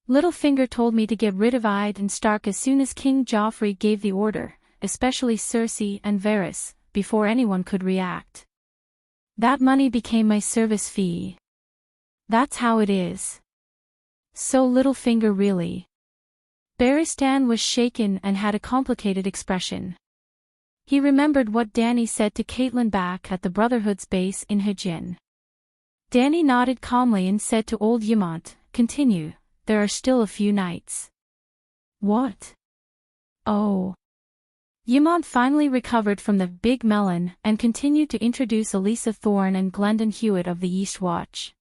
Littlefinger told me to get rid of Ed and Stark as soon as King Joffrey gave the order, especially Cersei and Varys, before anyone could react. That money became my service fee. That's how it is. So Littlefinger really. Barristan was shaken and had a complicated expression. He remembered what Dany said to Catelyn back at the Brotherhood's base in Hajin. Dany nodded calmly and said to old Ymont, Continue, there are still a few nights. What? Oh. Ymont finally recovered from the big melon and continued to introduce Elisa Thorne and Glendon Hewitt of the East Watch.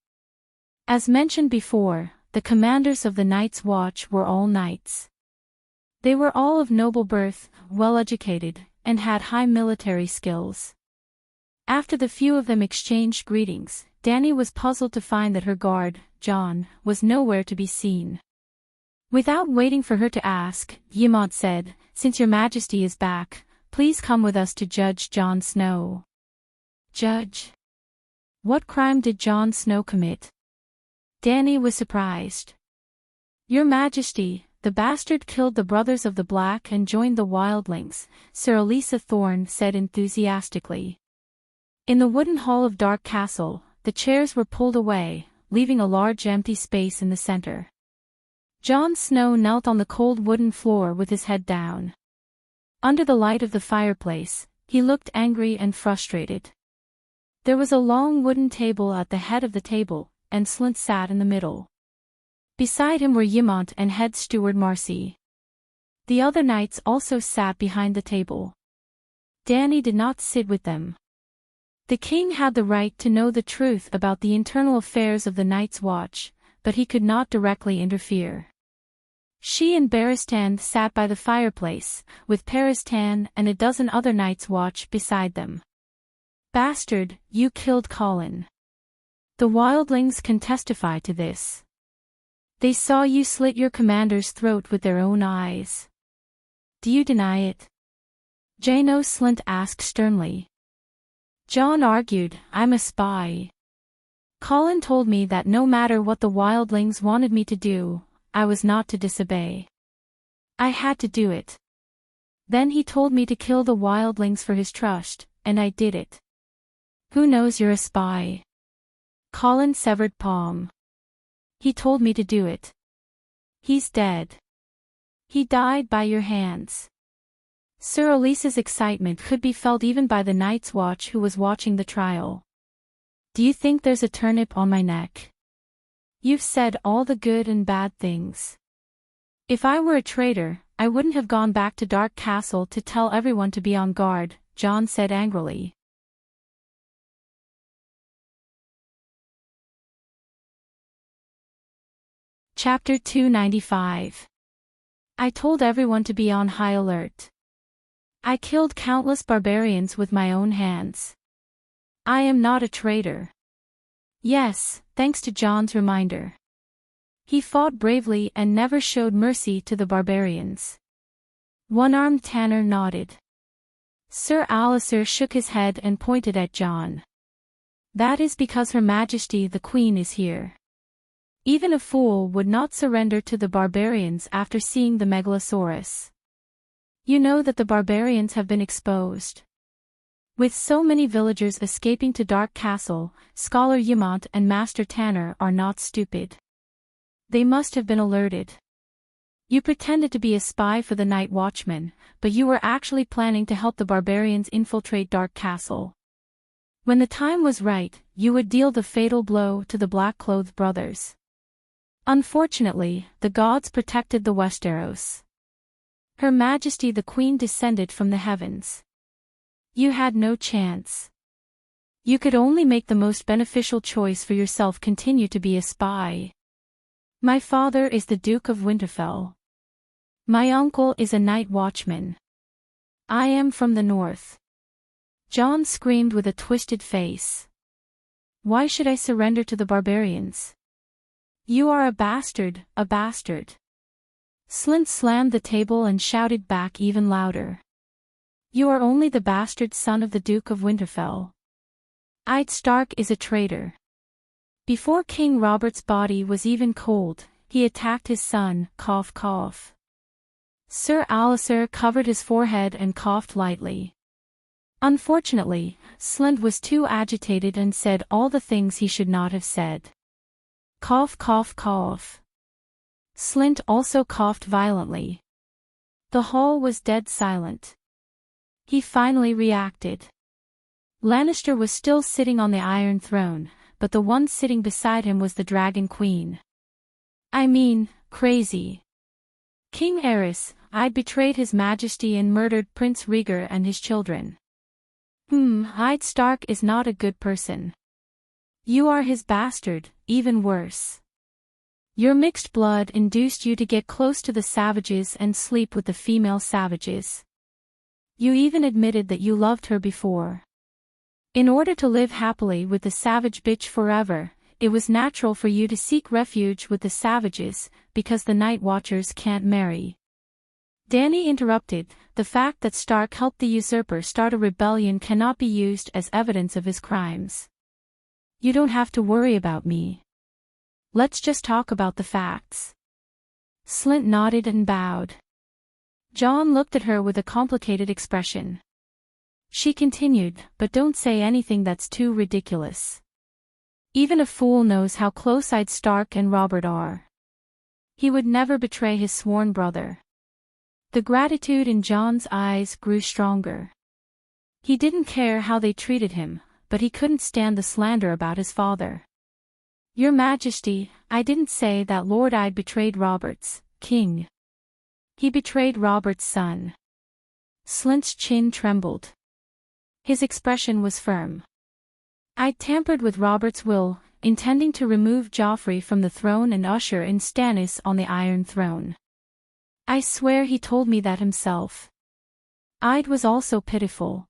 As mentioned before, the commanders of the Night's Watch were all knights. They were all of noble birth, well-educated, and had high military skills. After the few of them exchanged greetings, Dany was puzzled to find that her guard, Jon, was nowhere to be seen. Without waiting for her to ask, Ymont said, Since your Majesty is back, please come with us to Judge Jon Snow. Judge? What crime did Jon Snow commit? Dany was surprised. Your Majesty, the bastard killed the Brothers of the Black and joined the Wildlings, Sir Elisa Thorne said enthusiastically. In the wooden hall of Dark Castle, the chairs were pulled away, leaving a large empty space in the center. Jon Snow knelt on the cold wooden floor with his head down. Under the light of the fireplace, he looked angry and frustrated. There was a long wooden table at the head of the table, and Slynt sat in the middle. Beside him were Ymont and head steward Marcy. The other knights also sat behind the table. Dany did not sit with them. The king had the right to know the truth about the internal affairs of the Night's Watch, but he could not directly interfere. She and Barristan sat by the fireplace, with Paristan and a dozen other Night's Watch beside them. Bastard, you killed Colin. The wildlings can testify to this. They saw you slit your commander's throat with their own eyes. Do you deny it? Janos Slynt asked sternly. Jon argued, I'm a spy. Colin told me that no matter what the wildlings wanted me to do, I was not to disobey. I had to do it. Then he told me to kill the wildlings for his trust, and I did it. Who knows you're a spy? Colin severed palm. He told me to do it. He's dead. He died by your hands. Sir Elise's excitement could be felt even by the Night's Watch who was watching the trial. Do you think there's a turnip on my neck? You've said all the good and bad things. If I were a traitor, I wouldn't have gone back to Dark Castle to tell everyone to be on guard, John said angrily. Chapter 295. I told everyone to be on high alert. I killed countless barbarians with my own hands. I am not a traitor. Yes, thanks to John's reminder. He fought bravely and never showed mercy to the barbarians. One-armed Tanner nodded. Sir Alistair shook his head and pointed at John. That is because Her Majesty the Queen is here. Even a fool would not surrender to the barbarians after seeing the Megalosaurus. You know that the barbarians have been exposed. With so many villagers escaping to Dark Castle, Scholar Yamont and Master Tanner are not stupid. They must have been alerted. You pretended to be a spy for the Night Watchman, but you were actually planning to help the barbarians infiltrate Dark Castle. When the time was right, you would deal the fatal blow to the Black-Clothed brothers. Unfortunately, the gods protected the Westeros. Her Majesty the Queen descended from the heavens. You had no chance. You could only make the most beneficial choice for yourself: continue to be a spy. My father is the Duke of Winterfell. My uncle is a Night Watchman. I am from the north. John screamed with a twisted face. Why should I surrender to the barbarians? You are a bastard, a bastard. Slint slammed the table and shouted back even louder. You are only the bastard son of the Duke of Winterfell. Eddard Stark is a traitor. Before King Robert's body was even cold, he attacked his son, cough cough. Sir Alistair covered his forehead and coughed lightly. Unfortunately, Slint was too agitated and said all the things he should not have said. Cough cough cough. Slint also coughed violently. The hall was dead silent. He finally reacted. Lannister was still sitting on the Iron Throne, but the one sitting beside him was the Dragon Queen. I mean, crazy. King Aerys, I'd betrayed His Majesty and murdered Prince Rhaegar and his children. Eddard Stark is not a good person. You are his bastard, even worse. Your mixed blood induced you to get close to the savages and sleep with the female savages. You even admitted that you loved her before. In order to live happily with the savage bitch forever, it was natural for you to seek refuge with the savages, because the Night Watchers can't marry. Dany interrupted. The fact that Stark helped the usurper start a rebellion cannot be used as evidence of his crimes. You don't have to worry about me. Let's just talk about the facts. Slint nodded and bowed. John looked at her with a complicated expression. She continued, but don't say anything that's too ridiculous. Even a fool knows how close Eddard Stark and Robert are. He would never betray his sworn brother. The gratitude in John's eyes grew stronger. He didn't care how they treated him, but he couldn't stand the slander about his father. Your Majesty, I didn't say that Lord Eddard betrayed Robert's king. He betrayed Robert's son. Slint's chin trembled. His expression was firm. I tampered with Robert's will, intending to remove Joffrey from the throne and usher in Stannis on the Iron Throne. I swear he told me that himself. Eddard was also pitiful.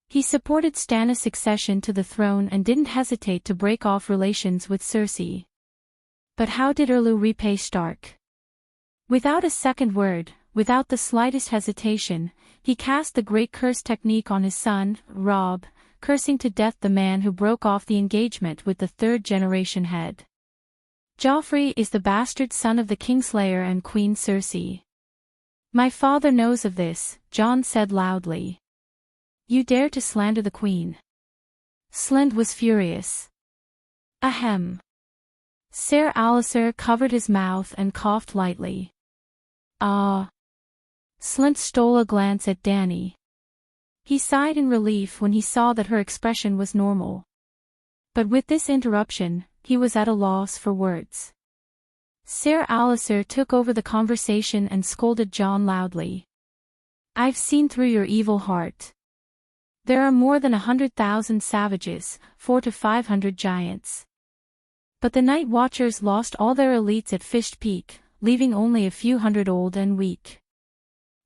He supported Stannis' succession to the throne and didn't hesitate to break off relations with Cersei. But how did Erlu repay Stark? Without a second word, without the slightest hesitation, he cast the Great Curse technique on his son, Robb, cursing to death the man who broke off the engagement with the third-generation head. Joffrey is the bastard son of the Kingslayer and Queen Cersei. My father knows of this, John said loudly. You dare to slander the Queen. Slint was furious. Ahem. Sir Alistair covered his mouth and coughed lightly. Ah. Slint stole a glance at Dany. He sighed in relief when he saw that her expression was normal. But with this interruption, he was at a loss for words. Sir Alistair took over the conversation and scolded John loudly. I've seen through your evil heart. There are more than 100,000 savages, 400 to 500 giants. But the Night Watchers lost all their elites at Fish Peak, leaving only a few hundred old and weak.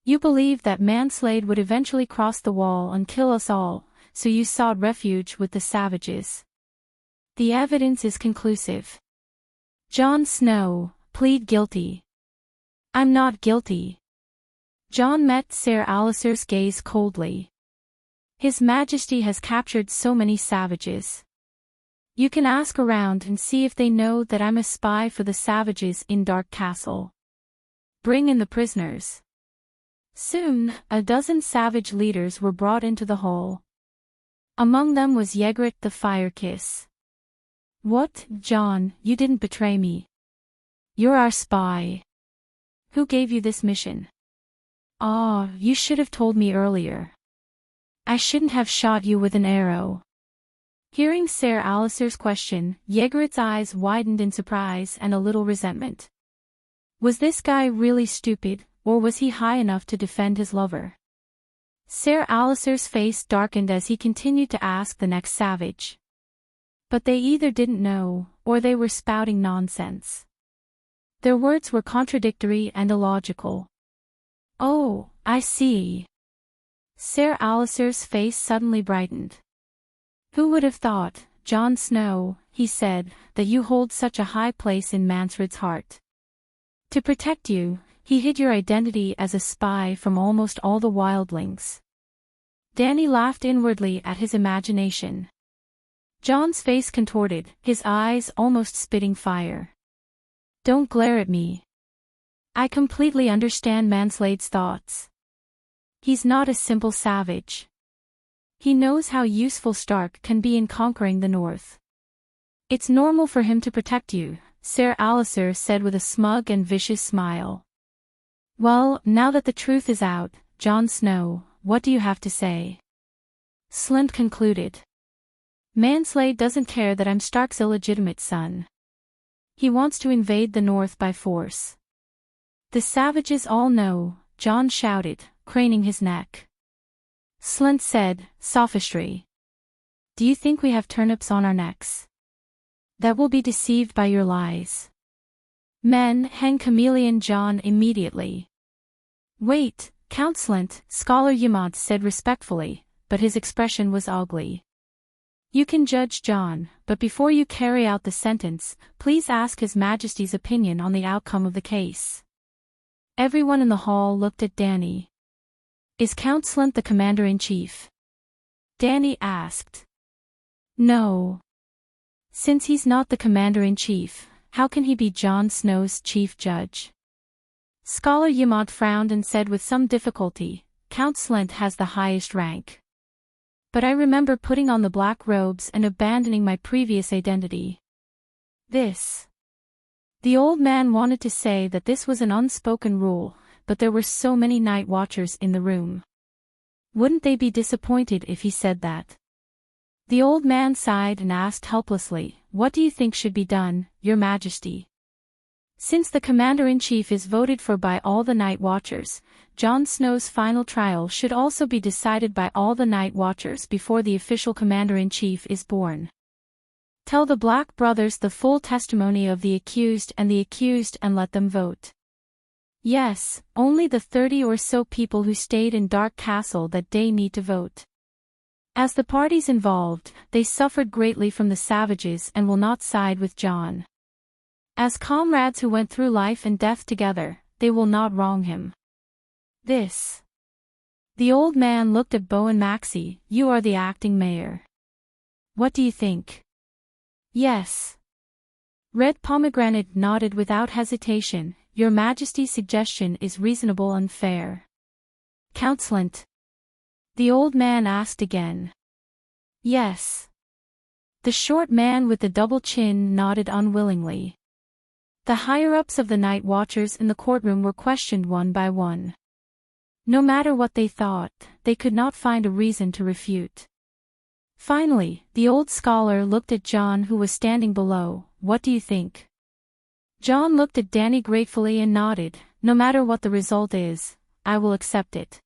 You believed that Manslade would eventually cross the wall and kill us all, so you sought refuge with the savages. The evidence is conclusive. Jon Snow, plead guilty. I'm not guilty. Jon met Sir Alistair's gaze coldly. His Majesty has captured so many savages. You can ask around and see if they know that I'm a spy for the savages in Dark Castle. Bring in the prisoners. Soon, a dozen savage leaders were brought into the hall. Among them was Ygritte the Firekiss. What, Jon, you didn't betray me. You're our spy. Who gave you this mission? Ah, you should have told me earlier. I shouldn't have shot you with an arrow. Hearing Sir Alistair's question, Ygritte's eyes widened in surprise and a little resentment. Was this guy really stupid, or was he high enough to defend his lover? Sir Alistair's face darkened as he continued to ask the next savage. But they either didn't know, or they were spouting nonsense. Their words were contradictory and illogical. Oh, I see. Sir Alistair's face suddenly brightened. Who would have thought, Jon Snow, he said, that you hold such a high place in Mansford's heart? To protect you, he hid your identity as a spy from almost all the wildlings. Dany laughed inwardly at his imagination. Jon's face contorted, his eyes almost spitting fire. Don't glare at me. I completely understand Manslade's thoughts. He's not a simple savage. He knows how useful Stark can be in conquering the North. It's normal for him to protect you, Sir Alistair said with a smug and vicious smile. Well, now that the truth is out, Jon Snow, what do you have to say? Slint concluded. Manslade doesn't care that I'm Stark's illegitimate son. He wants to invade the North by force. The savages all know, Jon shouted, craning his neck. Slint said, sophistry. Do you think we have turnips on our necks? That will be deceived by your lies. Men, hang Chameleon Jon immediately. Wait, Count Slint, Scholar Ymont said respectfully, but his expression was ugly. You can judge Jon, but before you carry out the sentence, please ask His Majesty's opinion on the outcome of the case. Everyone in the hall looked at Dany. Is Count Slint the commander-in-chief? Dany asked. No. Since he's not the commander-in-chief, how can he be Jon Snow's chief judge? Scholar Ymont frowned and said with some difficulty, Count Slint has the highest rank. But I remember putting on the black robes and abandoning my previous identity. This. The old man wanted to say that this was an unspoken rule, but there were so many Night Watchers in the room. Wouldn't they be disappointed if he said that? The old man sighed and asked helplessly, What do you think should be done, Your Majesty? Since the Commander-in-Chief is voted for by all the Night Watchers, Jon Snow's final trial should also be decided by all the Night Watchers before the official Commander-in-Chief is born. Tell the Black Brothers the full testimony of the accused and let them vote. Yes, only the 30 or so people who stayed in Dark Castle that day need to vote. As the parties involved, they suffered greatly from the savages and will not side with Jon. As comrades who went through life and death together, they will not wrong him. This. The old man looked at Bowen Maxey. You are the acting mayor. What do you think? Yes. Red Pomegranate nodded without hesitation. Your Majesty's suggestion is reasonable and fair. Counselant? The old man asked again. Yes. The short man with the double chin nodded unwillingly. The higher-ups of the night watchers in the courtroom were questioned one by one. No matter what they thought, they could not find a reason to refute. Finally, the old scholar looked at John, who was standing below. What do you think? John looked at Danny gratefully and nodded. No matter what the result is, I will accept it.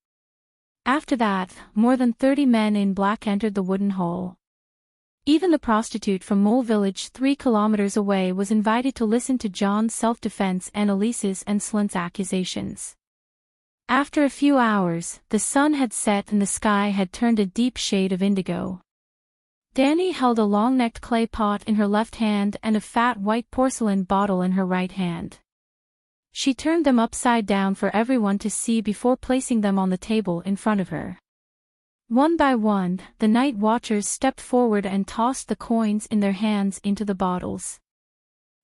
After that, more than 30 men in black entered the wooden hall. Even the prostitute from Mole Village 3 kilometers away was invited to listen to John's self-defense and Elise's and Slint's accusations. After a few hours, the sun had set and the sky had turned a deep shade of indigo. Danny held a long-necked clay pot in her left hand and a fat white porcelain bottle in her right hand. She turned them upside down for everyone to see before placing them on the table in front of her. One by one, the night watchers stepped forward and tossed the coins in their hands into the bottles.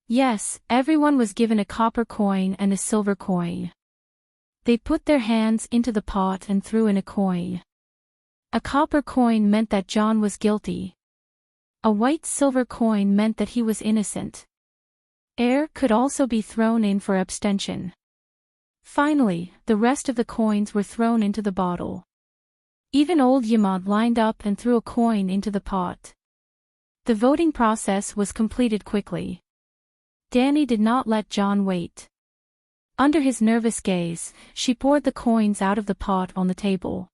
Yes, everyone was given a copper coin and a silver coin. They put their hands into the pot and threw in a coin. A copper coin meant that John was guilty. A white silver coin meant that he was innocent. Air could also be thrown in for abstention. Finally, the rest of the coins were thrown into the bottle. Even old Yamant lined up and threw a coin into the pot. The voting process was completed quickly. Danny did not let John wait. Under his nervous gaze, she poured the coins out of the pot on the table.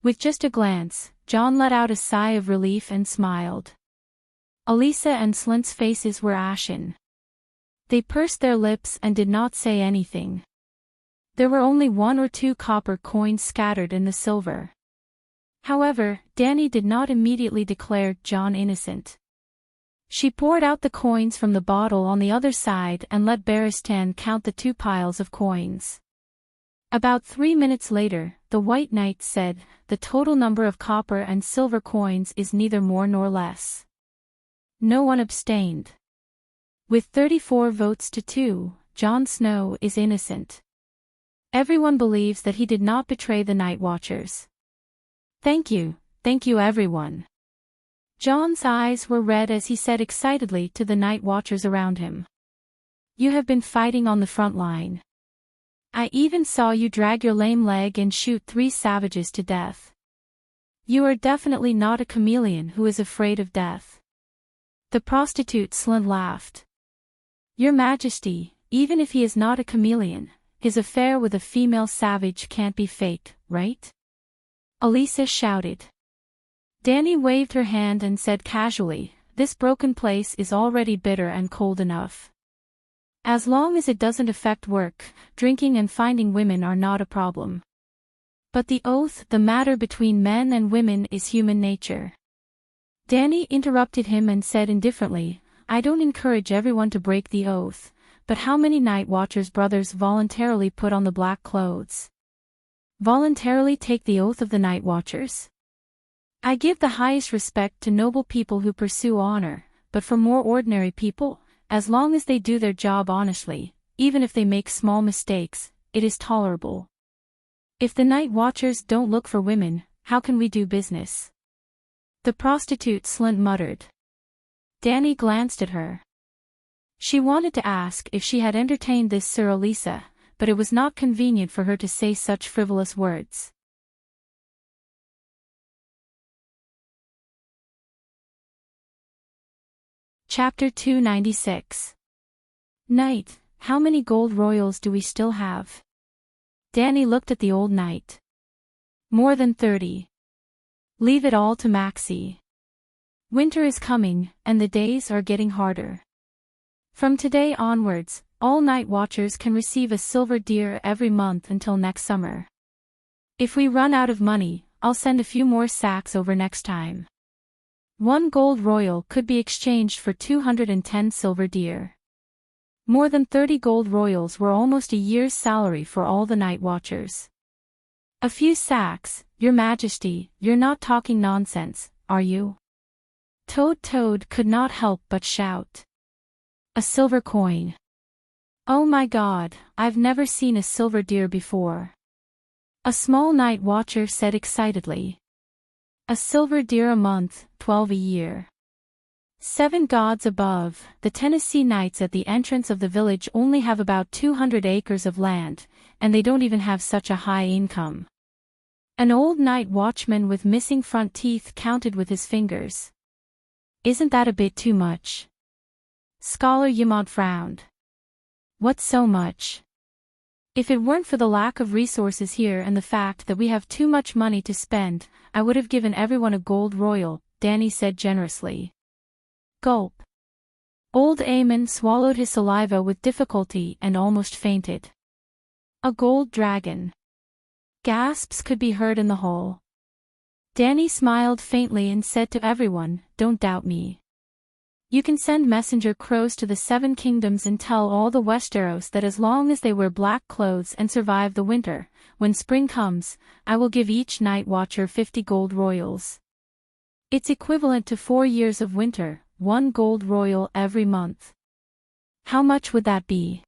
With just a glance, John let out a sigh of relief and smiled. Elisa and Slint's faces were ashen. They pursed their lips and did not say anything. There were only 1 or 2 copper coins scattered in the silver. However, Danny did not immediately declare John innocent. She poured out the coins from the bottle on the other side and let Baristan count the 2 piles of coins. About 3 minutes later, the White Knight said, the total number of copper and silver coins is neither more nor less. No one abstained. With 34 votes to 2, Jon Snow is innocent. Everyone believes that he did not betray the Night Watchers. Thank you everyone. John's eyes were red as he said excitedly to the Night Watchers around him. You have been fighting on the front line. I even saw you drag your lame leg and shoot 3 savages to death. You are definitely not a chameleon who is afraid of death. The prostitute Slint laughed. Your Majesty, even if he is not a chameleon, his affair with a female savage can't be fake, right? Elisa shouted. Danny waved her hand and said casually, this broken place is already bitter and cold enough. As long as it doesn't affect work, drinking and finding women are not a problem. But the oath, the matter between men and women is human nature. Danny interrupted him and said indifferently, I don't encourage everyone to break the oath, but how many Night Watchers brothers voluntarily put on the black clothes? Voluntarily take the oath of the Night Watchers? I give the highest respect to noble people who pursue honor, but for more ordinary people, as long as they do their job honestly, even if they make small mistakes, it is tolerable. If the Night Watchers don't look for women, how can we do business? The prostitute Slint muttered. Danny glanced at her. She wanted to ask if she had entertained this Sir Elisa, but it was not convenient for her to say such frivolous words. Chapter 296. Knight, how many gold royals do we still have? Danny looked at the old knight. More than 30. Leave it all to Maxie. Winter is coming, and the days are getting harder. From today onwards, all Night Watchers can receive a silver deer every month until next summer. If we run out of money, I'll send a few more sacks over next time. 1 gold royal could be exchanged for 210 silver deer. More than 30 gold royals were almost a year's salary for all the Night Watchers. A few sacks, Your Majesty, you're not talking nonsense, are you? Toad could not help but shout. A silver coin. Oh my God, I've never seen a silver deer before. A small night watcher said excitedly. A silver deer a month, 12 a year. 7 gods above, the Tennessee Knights at the entrance of the village only have about 200 acres of land, and they don't even have such a high income. An old night watchman with missing front teeth counted with his fingers. Isn't that a bit too much? Scholar Yamant frowned. What's so much? If it weren't for the lack of resources here and the fact that we have too much money to spend, I would have given everyone a gold royal, Danny said generously. Gulp. Old Eamon swallowed his saliva with difficulty and almost fainted. A gold dragon. Gasps could be heard in the hall. Danny smiled faintly and said to everyone, "Don't doubt me. You can send messenger crows to the 7 kingdoms and tell all the Westeros that as long as they wear black clothes and survive the winter, when spring comes, I will give each night watcher 50 gold royals. It's equivalent to 4 years of winter, 1 gold royal every month." How much would that be?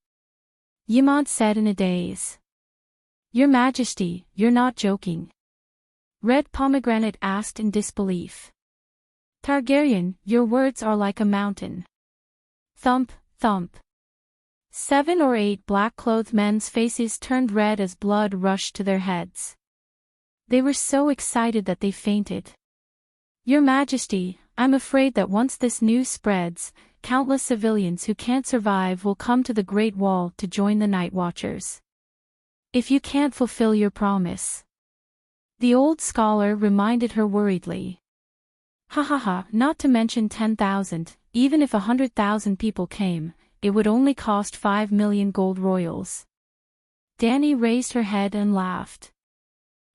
Yamant said in a daze. Your Majesty, you're not joking. Red Pomegranate asked in disbelief. Targaryen, your words are like a mountain. Thump, thump. 7 or 8 black-clothed men's faces turned red as blood rushed to their heads. They were so excited that they fainted. Your Majesty, I'm afraid that once this news spreads, countless civilians who can't survive will come to the Great Wall to join the Night Watchers. If you can't fulfill your promise. The old scholar reminded her worriedly. Ha ha ha, not to mention 10,000, even if 100,000 people came, it would only cost 5 million gold royals. Danny raised her head and laughed.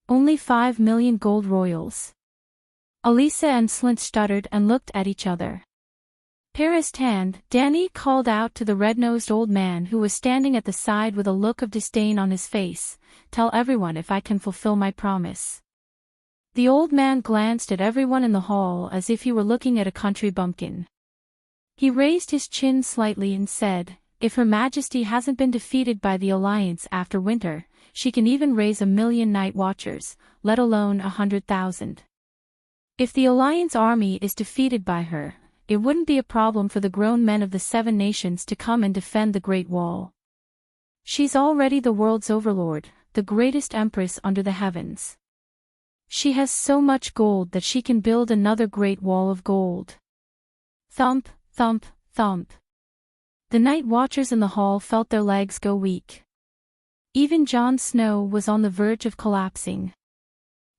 Only 5 million gold royals. Elisa and Slint stuttered and looked at each other. Paris hand, Danny called out to the red-nosed old man who was standing at the side with a look of disdain on his face, "Tell everyone if I can fulfill my promise." The old man glanced at everyone in the hall as if he were looking at a country bumpkin. He raised his chin slightly and said, "If Her Majesty hasn't been defeated by the Alliance after winter, she can even raise 1,000,000 night watchers, let alone 100,000. If the Alliance army is defeated by her, it wouldn't be a problem for the grown men of the 7 nations to come and defend the Great Wall. She's already the world's overlord, the greatest empress under the heavens. She has so much gold that she can build another Great Wall of gold." Thump, thump, thump. The night watchers in the hall felt their legs go weak. Even Jon Snow was on the verge of collapsing.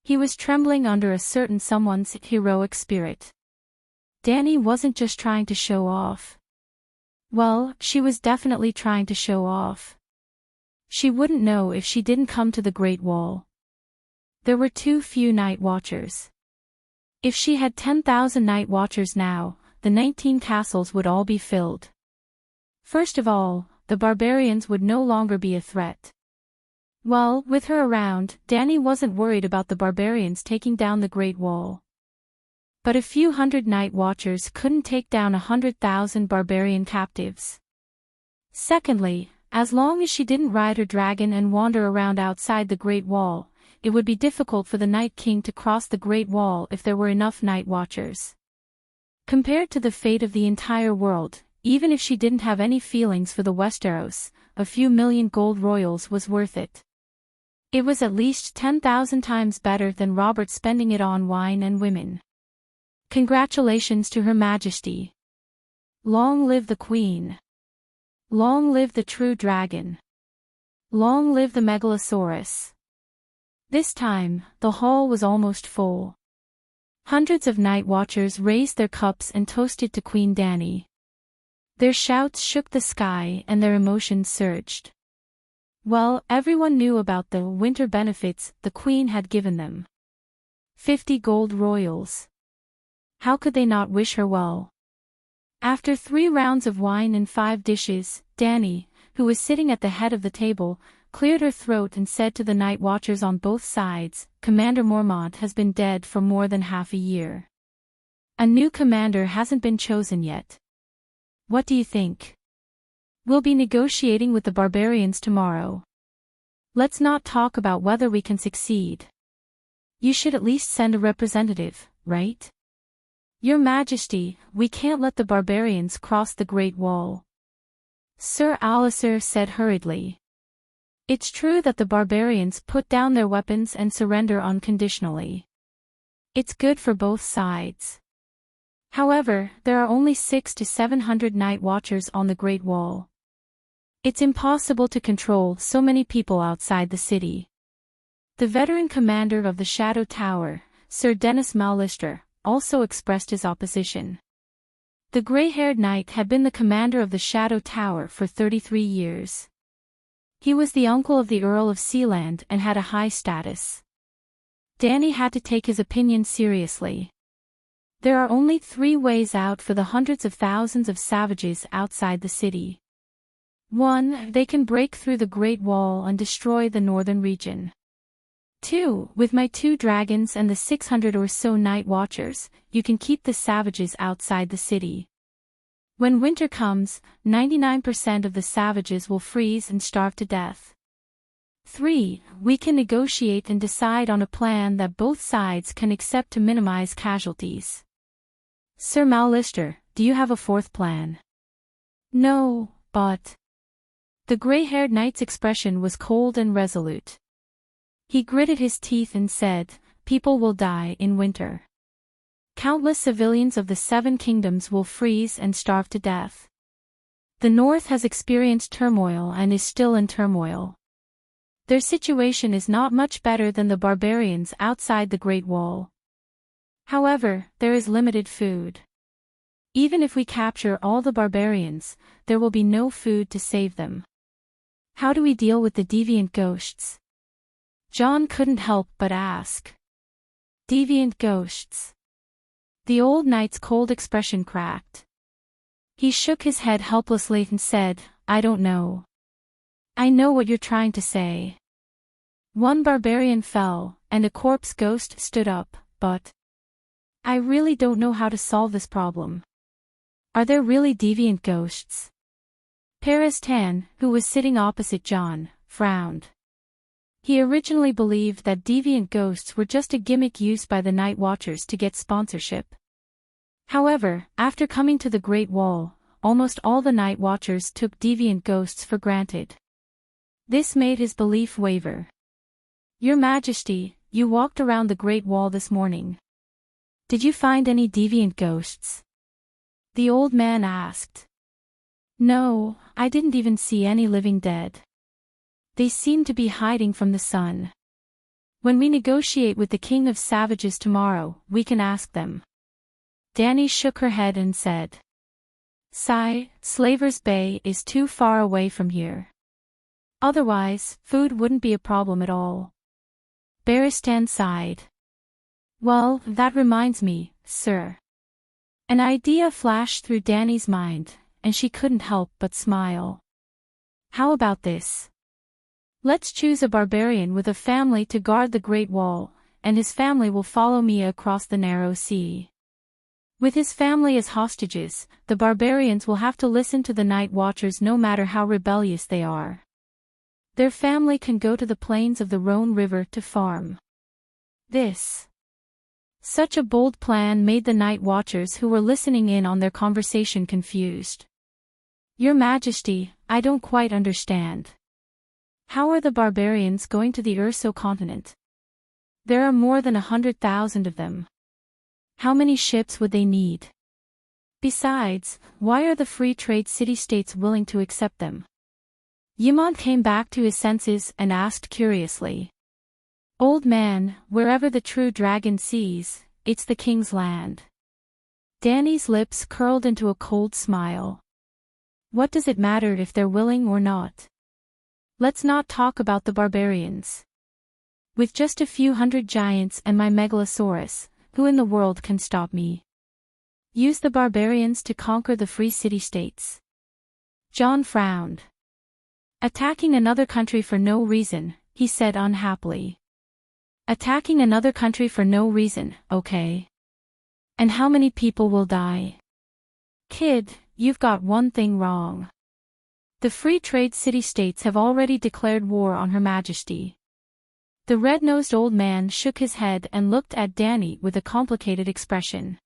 He was trembling under a certain someone's heroic spirit. Danny wasn't just trying to show off. Well, she was definitely trying to show off. She wouldn't know if she didn't come to the Great Wall. There were too few night watchers. If she had 10,000 night watchers now, the 19 castles would all be filled. First of all, the barbarians would no longer be a threat. Well, with her around, Danny wasn't worried about the barbarians taking down the Great Wall. But a few hundred night watchers couldn't take down 100,000 barbarian captives. Secondly, as long as she didn't ride her dragon and wander around outside the Great Wall, it would be difficult for the Night King to cross the Great Wall if there were enough night watchers. Compared to the fate of the entire world, even if she didn't have any feelings for the Westeros, a few million gold royals was worth it. It was at least 10,000 times better than Robert spending it on wine and women. Congratulations to Her Majesty. Long live the Queen. Long live the true dragon. Long live the Megalosaurus. This time, the hall was almost full. Hundreds of night watchers raised their cups and toasted to Queen Dany. Their shouts shook the sky and their emotions surged. Well, everyone knew about the winter benefits the Queen had given them. 50 gold royals. How could they not wish her well? After 3 rounds of wine and 5 dishes, Dany, who was sitting at the head of the table, cleared her throat and said to the night watchers on both sides, "Commander Mormont has been dead for more than half a year. A new commander hasn't been chosen yet. What do you think? We'll be negotiating with the barbarians tomorrow. Let's not talk about whether we can succeed. You should at least send a representative, right? Your Majesty, we can't let the barbarians cross the Great Wall. Sir Alistair said hurriedly. It's true that the barbarians put down their weapons and surrender unconditionally. It's good for both sides. However, there are only 600 to 700 night watchers on the Great Wall. It's impossible to control so many people outside the city. The veteran commander of the Shadow Tower, Sir Dennis Mallister, also expressed his opposition. The gray-haired knight had been the commander of the Shadow Tower for 33 years. He was the uncle of the Earl of Sealand and had a high status. Danny had to take his opinion seriously. There are only 3 ways out for the hundreds of thousands of savages outside the city. 1. They can break through the Great Wall and destroy the northern region. 2. With my 2 dragons and the 600 or so night watchers, you can keep the savages outside the city. When winter comes, 99% of the savages will freeze and starve to death. 3. We can negotiate and decide on a plan that both sides can accept to minimize casualties. Sir Mallister, do you have a 4th plan? No, but... The gray-haired knight's expression was cold and resolute. He gritted his teeth and said, people will die in winter. Countless civilians of the 7 kingdoms will freeze and starve to death. The North has experienced turmoil and is still in turmoil. Their situation is not much better than the barbarians outside the Great Wall. However, there is limited food. Even if we capture all the barbarians, there will be no food to save them. How do we deal with the deviant ghosts? John couldn't help but ask. Deviant ghosts. The old knight's cold expression cracked. He shook his head helplessly and said, I don't know. I know what you're trying to say. One barbarian fell, and a corpse ghost stood up, but... I really don't know how to solve this problem. Are there really deviant ghosts? Peristan, who was sitting opposite John, frowned. He originally believed that deviant ghosts were just a gimmick used by the Night Watchers to get sponsorship. However, after coming to the Great Wall, almost all the Night Watchers took deviant ghosts for granted. This made his belief waver. Your Majesty, you walked around the Great Wall this morning. Did you find any deviant ghosts? The old man asked. No, I didn't even see any living dead. They seem to be hiding from the sun. When we negotiate with the King of Savages tomorrow, we can ask them. Danny shook her head and said. Sigh, Slaver's Bay is too far away from here. Otherwise, food wouldn't be a problem at all. Peristan sighed. Well, that reminds me, sir. An idea flashed through Danny's mind, and she couldn't help but smile. How about this? Let's choose a barbarian with a family to guard the Great Wall, and his family will follow me across the narrow sea. With his family as hostages, the barbarians will have to listen to the Night Watchers no matter how rebellious they are. Their family can go to the plains of the Rhone River to farm. Such a bold plan made the Night Watchers who were listening in on their conversation confused. Your Majesty, I don't quite understand. How are the barbarians going to the Urso continent? There are more than 100,000 of them. How many ships would they need? Besides, why are the free trade city-states willing to accept them? Yimon came back to his senses and asked curiously. Old man, wherever the true dragon sees, it's the king's land. Danny's lips curled into a cold smile. What does it matter if they're willing or not? Let's not talk about the barbarians. With just a few hundred giants and my Megalosaurus, who in the world can stop me? Use the barbarians to conquer the free city-states. John frowned. Attacking another country for no reason, he said unhappily. Attacking another country for no reason, okay. And how many people will die? Kid, you've got one thing wrong. The free trade city-states have already declared war on Her Majesty. The red-nosed old man shook his head and looked at Danny with a complicated expression.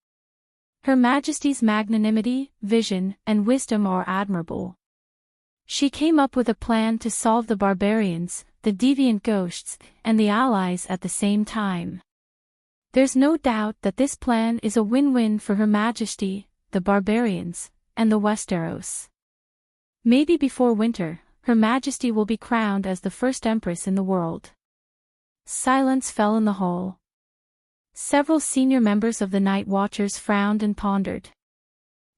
Her Majesty's magnanimity, vision, and wisdom are admirable. She came up with a plan to solve the barbarians, the deviant ghosts, and the allies at the same time. There's no doubt that this plan is a win-win for Her Majesty, the barbarians, and the Westeros. Maybe before winter, Her Majesty will be crowned as the first empress in the world. Silence fell in the hall. Several senior members of the Night Watchers frowned and pondered.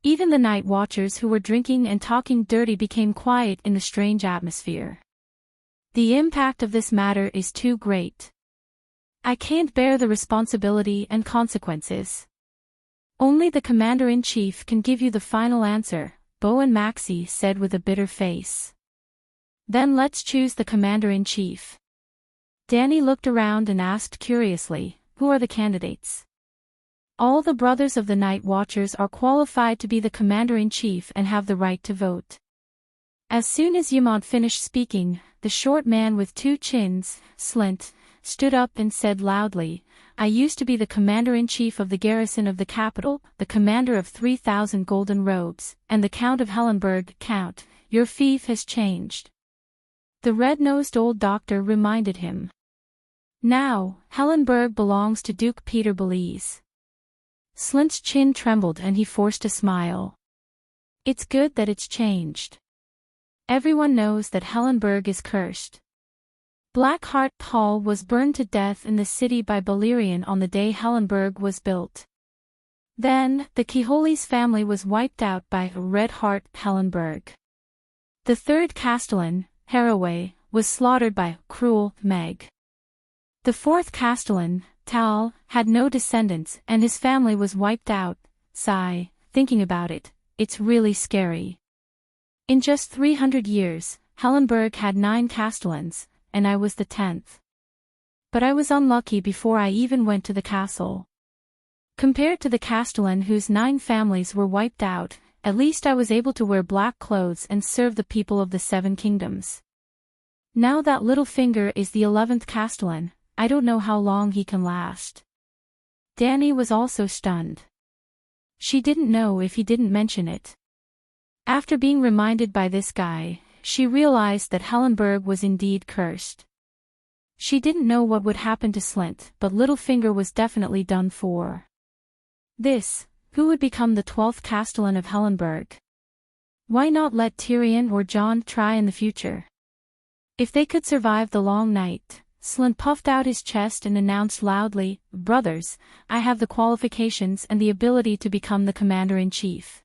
Even the Night Watchers who were drinking and talking dirty became quiet in the strange atmosphere. The impact of this matter is too great. I can't bear the responsibility and consequences. Only the Commander-in-Chief can give you the final answer, Bo and Maxie said with a bitter face. Then let's choose the Commander-in-Chief. Danny looked around and asked curiously, who are the candidates? All the brothers of the Night Watchers are qualified to be the Commander-in-Chief and have the right to vote. As soon as Ymont finished speaking, the short man with two chins, Slint, stood up and said loudly, I used to be the Commander-in-Chief of the garrison of the capital, the commander of 3,000 golden robes, and the Count of Hellenberg. Count, your fief has changed. The red-nosed old doctor reminded him. Now, Hellenberg belongs to Duke Peter Belize. Slint's chin trembled and he forced a smile. It's good that it's changed. Everyone knows that Hellenberg is cursed. Blackheart Hall was burned to death in the city by Balerion on the day Hellenberg was built. Then, the Keholis family was wiped out by Redheart Hellenberg. The third Castellan, Haraway, was slaughtered by Cruel Meg. The fourth Castellan, Tal, had no descendants and his family was wiped out. Sigh, thinking about it, it's really scary. In just 300 years, Hellenberg had 9 Castellans, and I was the 10th. But I was unlucky before I even went to the castle. Compared to the Castellan whose 9 families were wiped out, at least I was able to wear black clothes and serve the people of the 7 kingdoms. Now that Littlefinger is the 11th Castellan, I don't know how long he can last. Danny was also stunned. She didn't know if he didn't mention it. After being reminded by this guy, she realized that Hellenberg was indeed cursed. She didn't know what would happen to Slint, but Littlefinger was definitely done for. Who would become the 12th Castellan of Hellenberg? Why not let Tyrion or Jon try in the future? If they could survive the long night, Slint puffed out his chest and announced loudly, Brothers, I have the qualifications and the ability to become the Commander-in-Chief.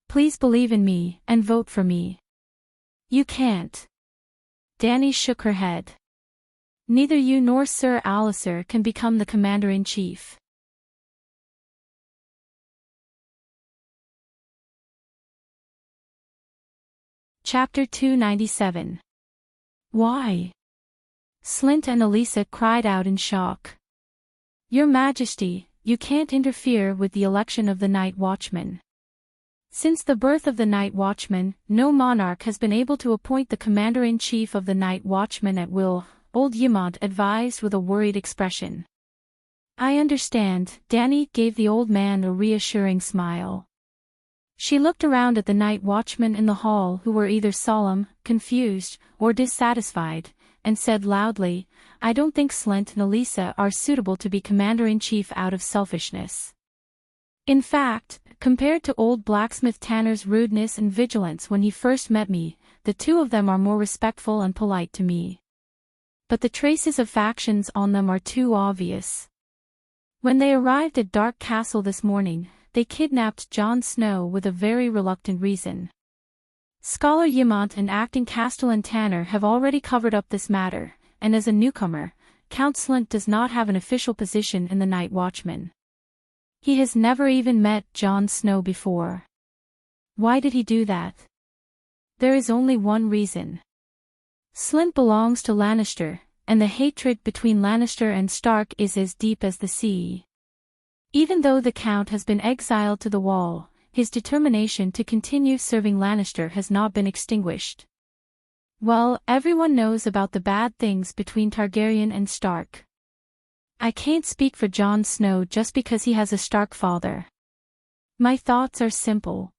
Please believe in me and vote for me. You can't. Danny shook her head. Neither you nor Sir Alliser can become the Commander-in-Chief. Chapter 297. Why? Slint and Elisa cried out in shock. Your Majesty, you can't interfere with the election of the Night Watchman. Since the birth of the Night Watchman, no monarch has been able to appoint the Commander-in-Chief of the Night Watchman at will, old Ymont advised with a worried expression. I understand, Danny gave the old man a reassuring smile. She looked around at the Night Watchmen in the hall who were either solemn, confused, or dissatisfied, and said loudly, I don't think Slint and Elisa are suitable to be Commander-in-Chief out of selfishness. In fact, compared to old blacksmith Tanner's rudeness and vigilance when he first met me, the two of them are more respectful and polite to me. But the traces of factions on them are too obvious. When they arrived at Dark Castle this morning, they kidnapped Jon Snow with a very reluctant reason. Scholar Ymont and acting Castellan Tanner have already covered up this matter, and as a newcomer, Count Slint does not have an official position in the Night Watchman. He has never even met Jon Snow before. Why did he do that? There is only one reason. Slint belongs to Lannister, and the hatred between Lannister and Stark is as deep as the sea. Even though the Count has been exiled to the Wall, his determination to continue serving Lannister has not been extinguished. Well, everyone knows about the bad things between Targaryen and Stark. I can't speak for Jon Snow just because he has a Stark father. My thoughts are simple.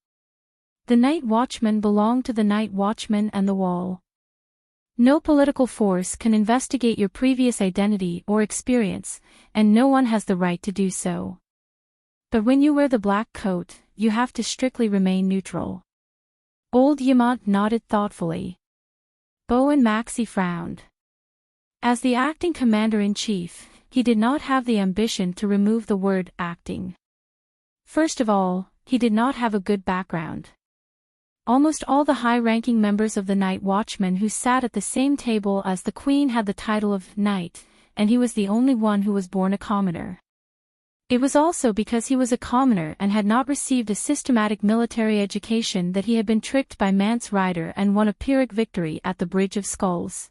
The Night Watchmen belong to the Night Watchmen and the Wall. No political force can investigate your previous identity or experience, and no one has the right to do so. But when you wear the black coat, you have to strictly remain neutral. Old Yamant nodded thoughtfully. Bo and Maxie frowned. As the acting commander-in-chief, he did not have the ambition to remove the word acting. First of all, he did not have a good background. Almost all the high-ranking members of the Night Watchmen who sat at the same table as the Queen had the title of Knight, and he was the only one who was born a commoner. It was also because he was a commoner and had not received a systematic military education that he had been tricked by Mance Rayder and won a Pyrrhic victory at the Bridge of Skulls.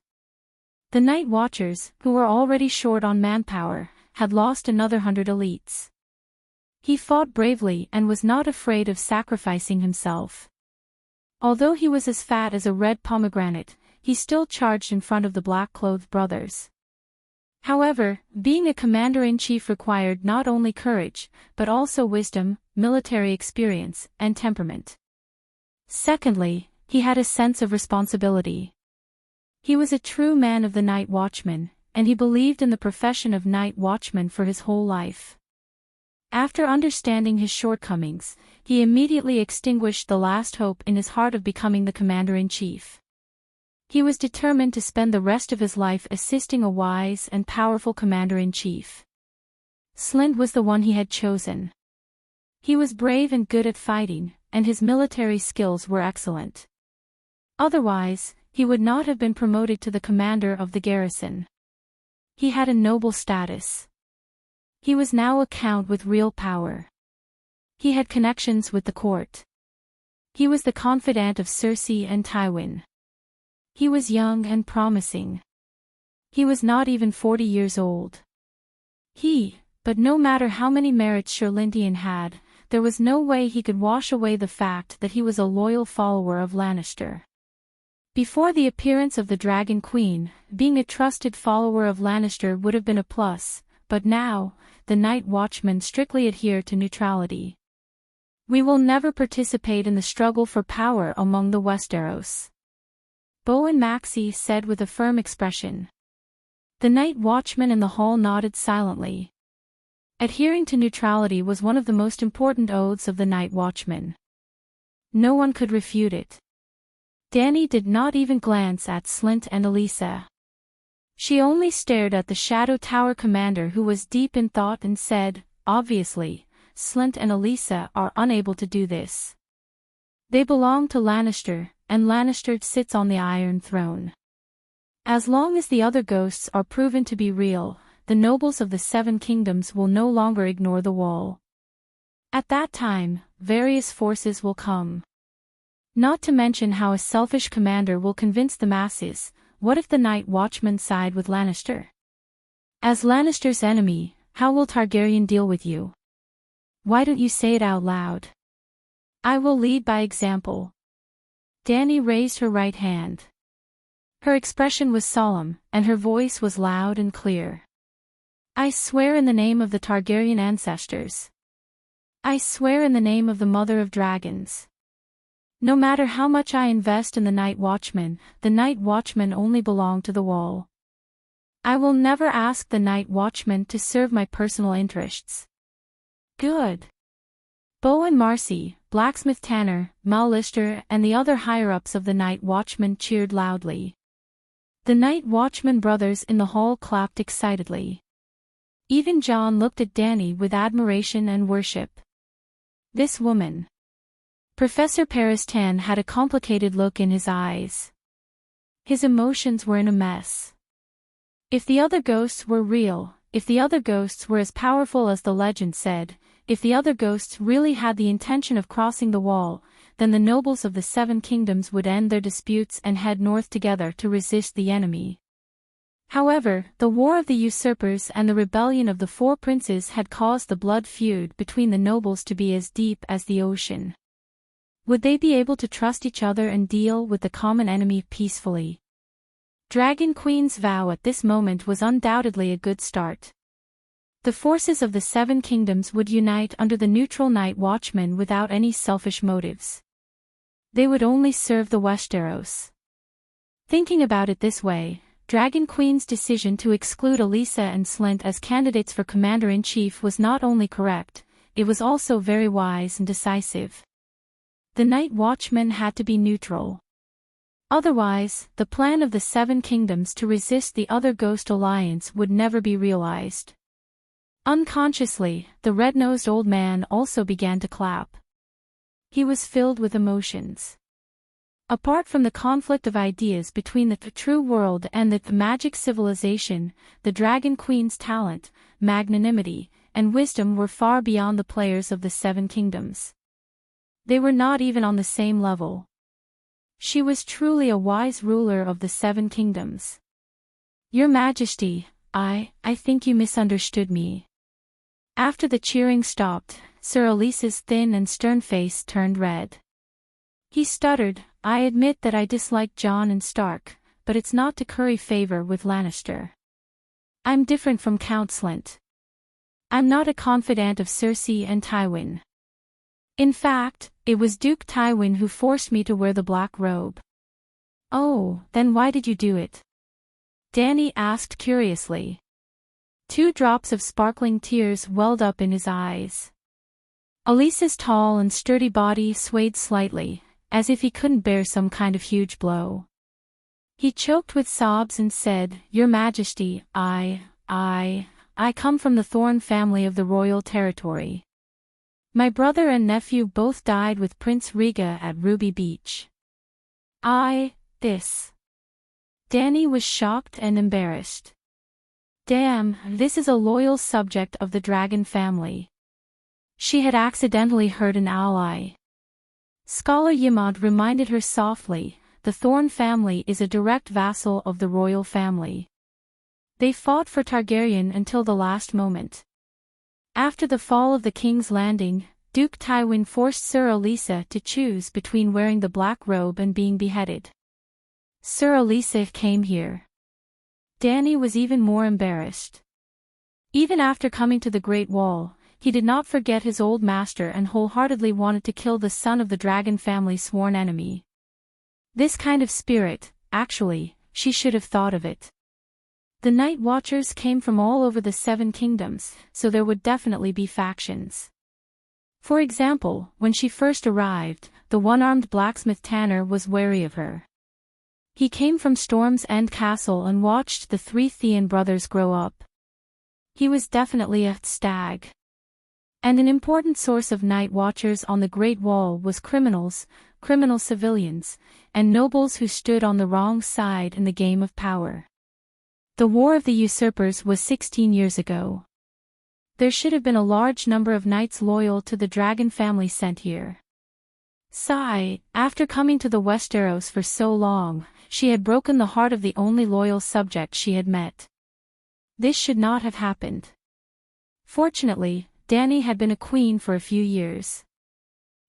The Night Watchers, who were already short on manpower, had lost another 100 elites. He fought bravely and was not afraid of sacrificing himself. Although he was as fat as a red pomegranate, he still charged in front of the black-clothed brothers. However, being a commander-in-chief required not only courage, but also wisdom, military experience, and temperament. Secondly, he had a sense of responsibility. He was a true man of the Night Watchman, and he believed in the profession of Night Watchman for his whole life. After understanding his shortcomings, he immediately extinguished the last hope in his heart of becoming the commander-in-chief. He was determined to spend the rest of his life assisting a wise and powerful commander-in-chief. Slynt was the one he had chosen. He was brave and good at fighting, and his military skills were excellent. Otherwise, he would not have been promoted to the commander of the garrison. He had a noble status. He was now a count with real power. He had connections with the court. He was the confidant of Cersei and Tywin. He was young and promising. He was not even 40 years old. But no matter how many merits Sir Lyntian had, there was no way he could wash away the fact that he was a loyal follower of Lannister. Before the appearance of the Dragon Queen, being a trusted follower of Lannister would have been a plus, but now, the Night Watchmen strictly adhere to neutrality. We will never participate in the struggle for power among the Westeros. Bo and Maxie said with a firm expression. The Night Watchmen in the hall nodded silently. Adhering to neutrality was one of the most important oaths of the Night Watchmen. No one could refute it. Dany did not even glance at Slynt and Elisa. She only stared at the Shadow Tower commander who was deep in thought and said, obviously, Slynt and Elisa are unable to do this. They belong to Lannister, and Lannister sits on the Iron Throne. As long as the other ghosts are proven to be real, the nobles of the Seven Kingdoms will no longer ignore the Wall. At that time, various forces will come. Not to mention how a selfish commander will convince the masses. What if the Night Watchmen side with Lannister? As Lannister's enemy, how will Targaryen deal with you? Why don't you say it out loud? I will lead by example. Dany raised her right hand. Her expression was solemn, and her voice was loud and clear. I swear in the name of the Targaryen ancestors. I swear in the name of the Mother of Dragons. No matter how much I invest in the Night Watchmen only belong to the Wall. I will never ask the Night Watchmen to serve my personal interests. Good. Bo and Marcy, Blacksmith Tanner, Mal Lister and the other higher-ups of the Night Watchmen cheered loudly. The Night Watchman brothers in the hall clapped excitedly. Even Jon looked at Dany with admiration and worship. This woman. Professor Paris-Tan had a complicated look in his eyes. His emotions were in a mess. If the other ghosts were real, if the other ghosts were as powerful as the legend said, if the other ghosts really had the intention of crossing the Wall, then the nobles of the Seven Kingdoms would end their disputes and head north together to resist the enemy. However, the War of the Usurpers and the rebellion of the Four Princes had caused the blood feud between the nobles to be as deep as the ocean. Would they be able to trust each other and deal with the common enemy peacefully? Dragon Queen's vow at this moment was undoubtedly a good start. The forces of the Seven Kingdoms would unite under the neutral Night Watchman without any selfish motives. They would only serve the Westeros. Thinking about it this way, Dragon Queen's decision to exclude Elisa and Slynt as candidates for Commander-in-Chief was not only correct, it was also very wise and decisive. The Night Watchman had to be neutral. Otherwise, the plan of the Seven Kingdoms to resist the other Ghost Alliance would never be realized. Unconsciously, the red-nosed old man also began to clap. He was filled with emotions. Apart from the conflict of ideas between the true world and the magic civilization, the Dragon Queen's talent, magnanimity, and wisdom were far beyond the players of the Seven Kingdoms. They were not even on the same level. She was truly a wise ruler of the Seven Kingdoms. Your Majesty, I think you misunderstood me. After the cheering stopped, Sir Elisa's thin and stern face turned red. He stuttered, I admit that I dislike Jon and Stark, but it's not to curry favor with Lannister. I'm different from Count Slynt. I'm not a confidant of Cersei and Tywin. In fact, it was Duke Tywin who forced me to wear the black robe. Oh, then why did you do it? Dany asked curiously. 2 drops of sparkling tears welled up in his eyes. Elisa's tall and sturdy body swayed slightly, as if he couldn't bear some kind of huge blow. He choked with sobs and said, Your Majesty, I come from the Thorne family of the royal territory. My brother and nephew both died with Prince Rhaegar at Ruby Beach. This. Dany was shocked and embarrassed. Damn, this is a loyal subject of the dragon family. She had accidentally hurt an ally. Scholar Yimont reminded her softly, the Thorne family is a direct vassal of the royal family. They fought for Targaryen until the last moment. After the fall of the King's Landing, Duke Tywin forced Sir Elisa to choose between wearing the black robe and being beheaded. Sir Elisa came here. Dany was even more embarrassed. Even after coming to the Great Wall, he did not forget his old master and wholeheartedly wanted to kill the son of the dragon family's sworn enemy. This kind of spirit, actually, she should have thought of it. The Night Watchers came from all over the Seven Kingdoms, so there would definitely be factions. For example, when she first arrived, the one-armed blacksmith Tanner was wary of her. He came from Storm's End Castle and watched the 3 Theon brothers grow up. He was definitely a stag. And an important source of Night Watchers on the Great Wall was criminal civilians, and nobles who stood on the wrong side in the game of power. The War of the Usurpers was 16 years ago. There should have been a large number of knights loyal to the dragon family sent here. Sigh, after coming to the Westeros for so long, she had broken the heart of the only loyal subject she had met. This should not have happened. Fortunately, Dany had been a queen for a few years.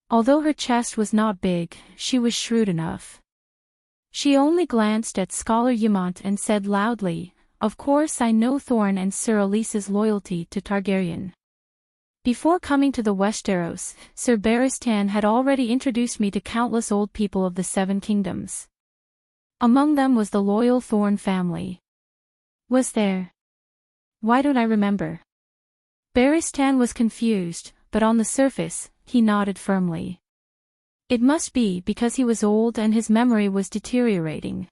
Although her chest was not big, she was shrewd enough. She only glanced at Scholar Yimont and said loudly, Of course I know Thorne and Sir Elisa's loyalty to Targaryen. Before coming to the Westeros, Sir Barristan had already introduced me to countless old people of the Seven Kingdoms. Among them was the loyal Thorne family. Was there? Why don't I remember? Barristan was confused, but on the surface, he nodded firmly. It must be because he was old and his memory was deteriorating.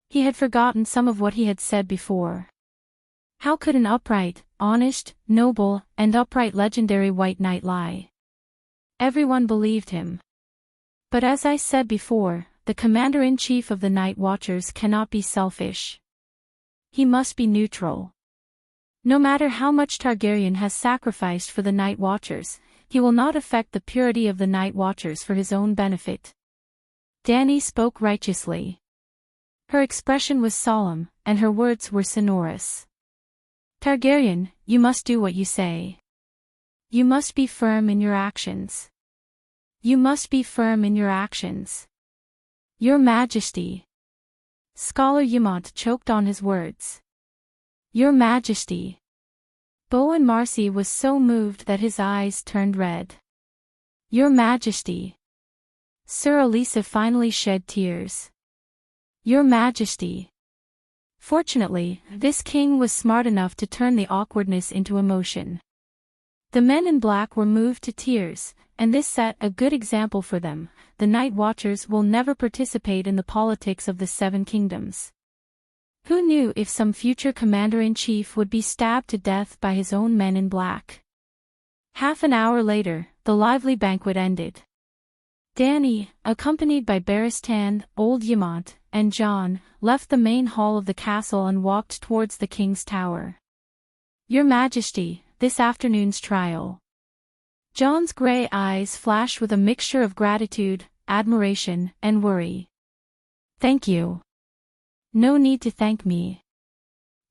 He had forgotten some of what he had said before. How could an upright, honest, noble, and upright legendary White Knight lie? Everyone believed him. But as I said before, the Commander-in-Chief of the Night Watchers cannot be selfish. He must be neutral. No matter how much Targaryen has sacrificed for the Night Watchers, he will not affect the purity of the Night Watchers for his own benefit. Dany spoke righteously. Her expression was solemn, and her words were sonorous. Targaryen, you must do what you say. You must be firm in your actions. You must be firm in your actions. Your Majesty. Scholar Yamont choked on his words. Your Majesty. Bowen Marcy was so moved that his eyes turned red. Your Majesty. Sir Elisa finally shed tears. Your Majesty. Fortunately, this king was smart enough to turn the awkwardness into emotion. The men in black were moved to tears, and this set a good example for them. The Night Watchers will never participate in the politics of the Seven Kingdoms. Who knew if some future commander-in-chief would be stabbed to death by his own men in black? Half an hour later, the lively banquet ended. Dany, accompanied by Barristan, Old Yamont, and Jon, left the main hall of the castle and walked towards the king's tower. Your Majesty, this afternoon's trial. Jon's gray eyes flashed with a mixture of gratitude, admiration, and worry. Thank you. No need to thank me.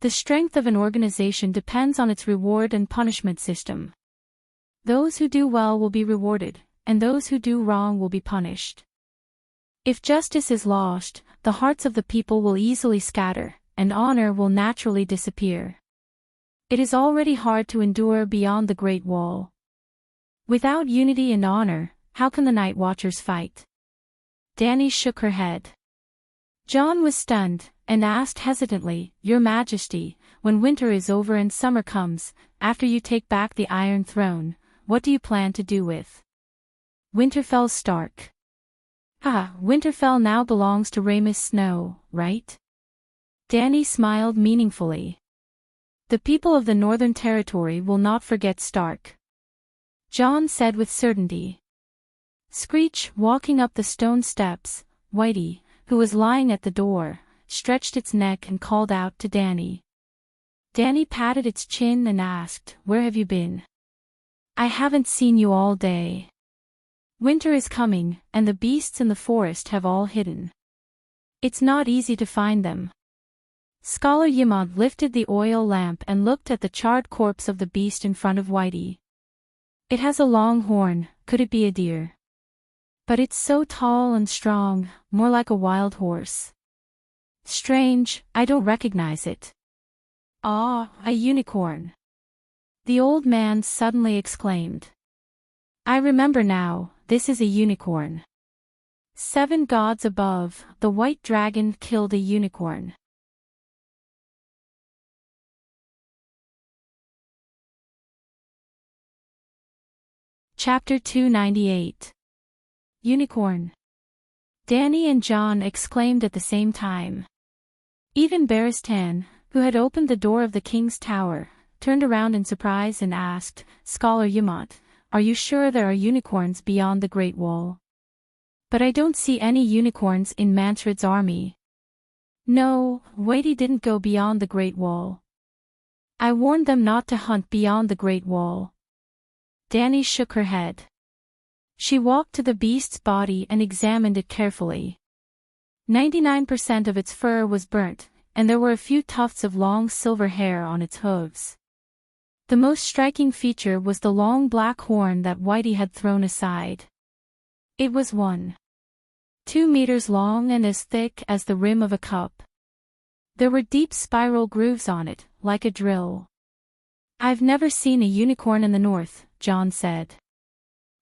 The strength of an organization depends on its reward and punishment system. Those who do well will be rewarded, and those who do wrong will be punished. If justice is lost, the hearts of the people will easily scatter, and honor will naturally disappear. It is already hard to endure beyond the Great Wall. Without unity and honor, how can the Night Watchers fight? Dany shook her head. Jon was stunned, and asked hesitantly, Your Majesty, when winter is over and summer comes, after you take back the Iron Throne, what do you plan to do with Winterfell Stark? Winterfell now belongs to Rhaemys Snow, right? Dany smiled meaningfully. The people of the Northern Territory will not forget Stark. Jon said with certainty. Screech, walking up the stone steps, Whitey, who was lying at the door, stretched its neck and called out to Dany. Dany patted its chin and asked, Where have you been? I haven't seen you all day. Winter is coming, and the beasts in the forest have all hidden. It's not easy to find them. Scholar Yamont lifted the oil lamp and looked at the charred corpse of the beast in front of Whitey. It has a long horn, could it be a deer? But it's so tall and strong, more like a wild horse. Strange, I don't recognize it. A unicorn. The old man suddenly exclaimed. I remember now, this is a unicorn. 7 gods above, the white dragon killed a unicorn. Chapter 298. Unicorn. Dany and Jon exclaimed at the same time. Even Barristan, who had opened the door of the king's tower, turned around in surprise and asked, Scholar Yamont, are you sure there are unicorns beyond the Great Wall? But I don't see any unicorns in Mantred's army. No, Whitey didn't go beyond the Great Wall. I warned them not to hunt beyond the Great Wall. Dany shook her head. She walked to the beast's body and examined it carefully. 99% of its fur was burnt, and there were a few tufts of long silver hair on its hooves. The most striking feature was the long black horn that Whitey had thrown aside. It was 1.2 meters long and as thick as the rim of a cup. There were deep spiral grooves on it, like a drill. I've never seen a unicorn in the north, Jon said.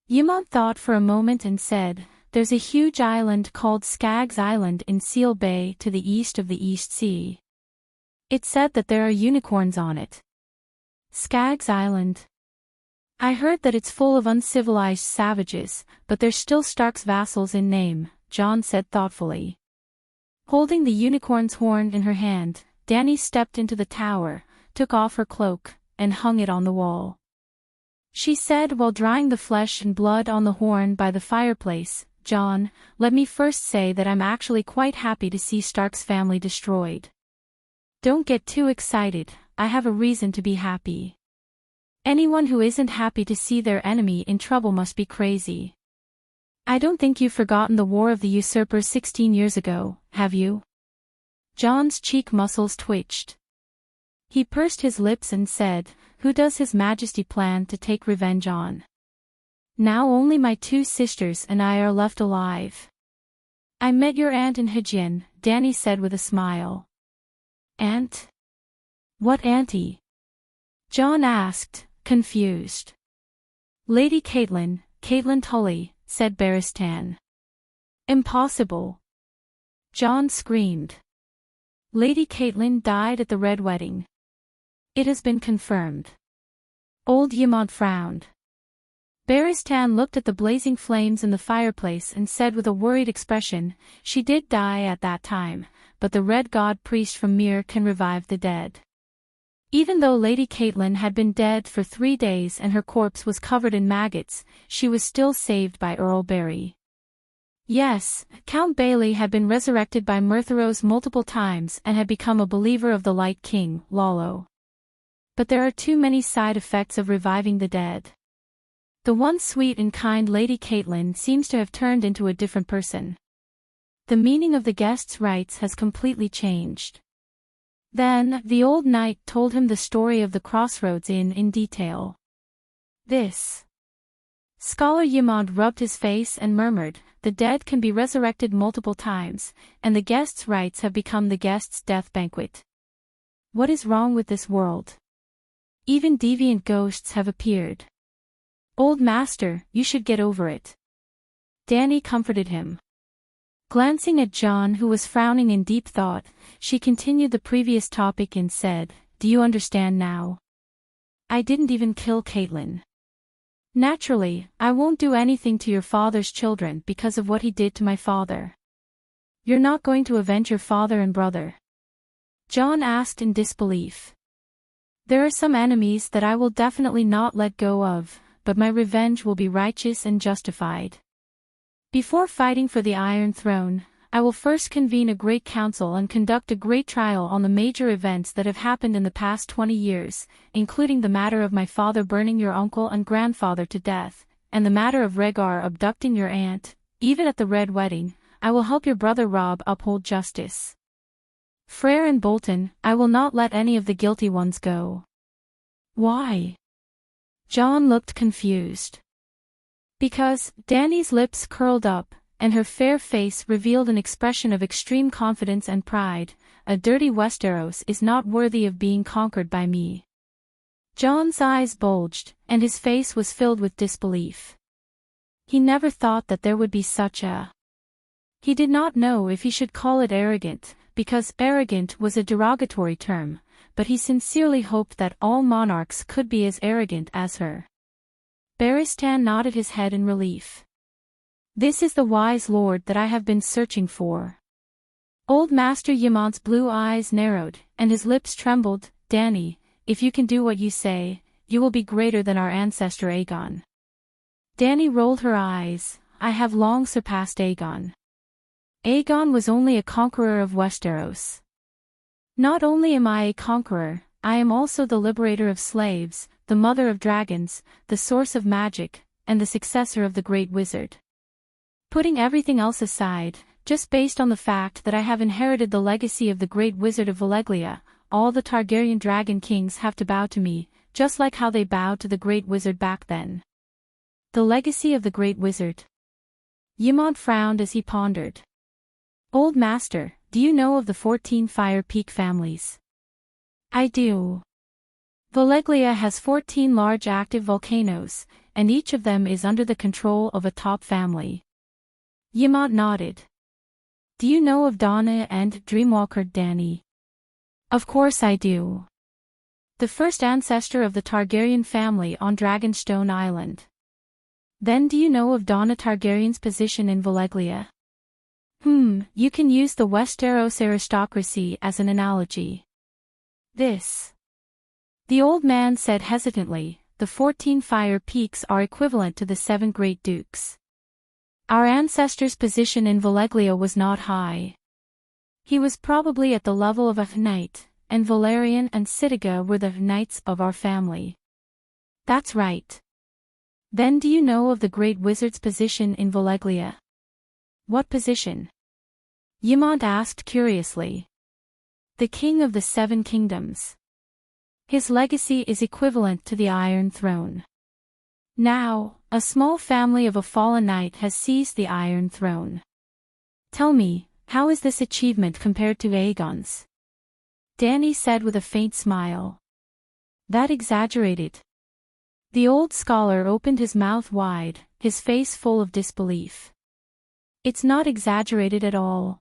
Yamont thought for a moment and said, There's a huge island called Skaggs Island in Seal Bay to the east of the East Sea. It said that there are unicorns on it. Skaggs Island. I heard that it's full of uncivilized savages, but they're still Stark's vassals in name, Jon said thoughtfully. Holding the unicorn's horn in her hand, Dany stepped into the tower, took off her cloak, and hung it on the wall. She said while drying the flesh and blood on the horn by the fireplace, Jon, let me first say that I'm actually quite happy to see Stark's family destroyed. Don't get too excited, I have a reason to be happy. Anyone who isn't happy to see their enemy in trouble must be crazy. I don't think you've forgotten the War of the Usurpers 16 years ago, have you? John's cheek muscles twitched. He pursed his lips and said, "Who does His Majesty plan to take revenge on? Now only my two sisters and I are left alive." "I met your aunt in Hejian," Danny said with a smile. "Aunt? What auntie?" John asked, confused. "Lady Caitlin Tully," said Barristan. "Impossible!" John screamed. "Lady Caitlin died at the Red Wedding. It has been confirmed." Old Yimont frowned. Barristan looked at the blazing flames in the fireplace and said with a worried expression, "She did die at that time, but the Red God priest from Mir can revive the dead." Even though Lady Caitlin had been dead for 3 days and her corpse was covered in maggots, she was still saved by Earl Barry. Yes, Count Bailey had been resurrected by Murtheros multiple times and had become a believer of the Light King, Lalo. But there are too many side effects of reviving the dead. The once sweet and kind Lady Caitlin seems to have turned into a different person. The meaning of the guest's rites has completely changed. Then, the old knight told him the story of the Crossroads Inn in detail. This. Scholar Yimont rubbed his face and murmured, "The dead can be resurrected multiple times, and the guest's rites have become the guest's death banquet. What is wrong with this world? Even deviant ghosts have appeared. Old master, you should get over it." Danny comforted him. Glancing at John, who was frowning in deep thought, she continued the previous topic and said, "Do you understand now? I didn't even kill Caitlin. Naturally, I won't do anything to your father's children because of what he did to my father." "You're not going to avenge your father and brother?" John asked in disbelief. "There are some enemies that I will definitely not let go of, but my revenge will be righteous and justified. Before fighting for the Iron Throne, I will first convene a great council and conduct a great trial on the major events that have happened in the past 20 years, including the matter of my father burning your uncle and grandfather to death, and the matter of Rhaegar abducting your aunt. Even at the Red Wedding, I will help your brother Robb uphold justice. Freyr and Bolton, I will not let any of the guilty ones go." "Why?" John looked confused. "Because," Danny's lips curled up, and her fair face revealed an expression of extreme confidence and pride, "a dirty Westeros is not worthy of being conquered by me." John's eyes bulged, and his face was filled with disbelief. He never thought that there would be such a... He did not know if he should call it arrogant, because arrogant was a derogatory term, but he sincerely hoped that all monarchs could be as arrogant as her. Barristan nodded his head in relief. "This is the wise lord that I have been searching for." Old Master Yimont's blue eyes narrowed, and his lips trembled. "Danny, if you can do what you say, you will be greater than our ancestor Aegon." Danny rolled her eyes. "I have long surpassed Aegon. Aegon was only a conqueror of Westeros. Not only am I a conqueror, I am also the liberator of slaves, the mother of dragons, the source of magic, and the successor of the Great Wizard. Putting everything else aside, just based on the fact that I have inherited the legacy of the Great Wizard of Valeglia, all the Targaryen dragon kings have to bow to me, just like how they bowed to the Great Wizard back then." The legacy of the Great Wizard. Yimont frowned as he pondered. "Old Master, do you know of the 14 Fire Peak families?" "I do. Valeglia has 14 large active volcanoes, and each of them is under the control of a top family." Yimont nodded. "Do you know of Donna and Dreamwalker, Danny?" "Of course I do. The first ancestor of the Targaryen family on Dragonstone Island." "Then do you know of Donna Targaryen's position in Valeglia?" You can use the Westeros aristocracy as an analogy." "This." The old man said hesitantly, "The 14 Fire Peaks are equivalent to the 7 Great Dukes. Our ancestor's position in Valeglia was not high. He was probably at the level of a knight, and Valerian and Sitiga were the knights of our family." "That's right. Then do you know of the Great Wizard's position in Valeglia?" "What position?" Yimont asked curiously. the king of the Seven Kingdoms. His legacy is equivalent to the Iron Throne. Now, a small family of a fallen knight has seized the Iron Throne. Tell me, how is this achievement compared to Aegon's? Dany said with a faint smile. That exaggerated. The old scholar opened his mouth wide, his face full of disbelief. It's not exaggerated at all.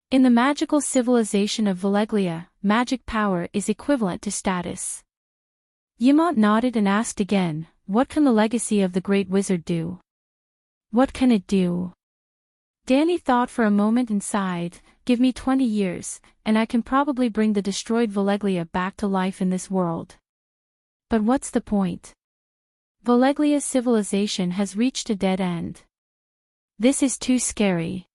In the magical civilization of Valeglia, magic power is equivalent to status. Ymont nodded and asked again, what can the legacy of the Great Wizard do? What can it do? Dany thought for a moment and sighed, give me 20 years, and I can probably bring the destroyed Valeglia back to life in this world. But what's the point? Valeglia's civilization has reached a dead end. This is too scary.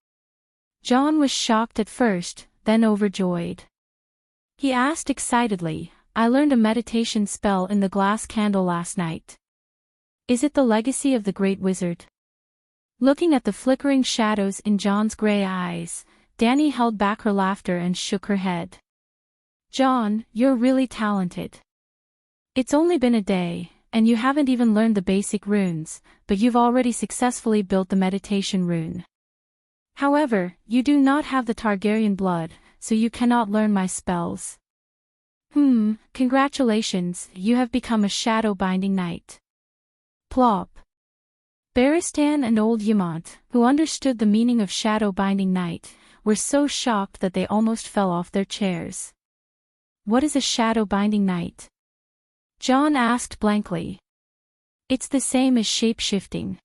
Jon was shocked at first, then overjoyed. He asked excitedly, I learned a meditation spell in the glass candle last night. Is it the legacy of the Great Wizard? Looking at the flickering shadows in Jon's gray eyes, Dany held back her laughter and shook her head. Jon, you're really talented. It's only been a day, and you haven't even learned the basic runes, but you've already successfully built the meditation rune. However, you do not have the Targaryen blood, so you cannot learn my spells. Congratulations, you have become a shadow-binding knight. Plop. Barristan and old Ymont, who understood the meaning of shadow-binding knight, were so shocked that they almost fell off their chairs. What is a shadow-binding knight? Jon asked blankly. It's the same as shape-shifting.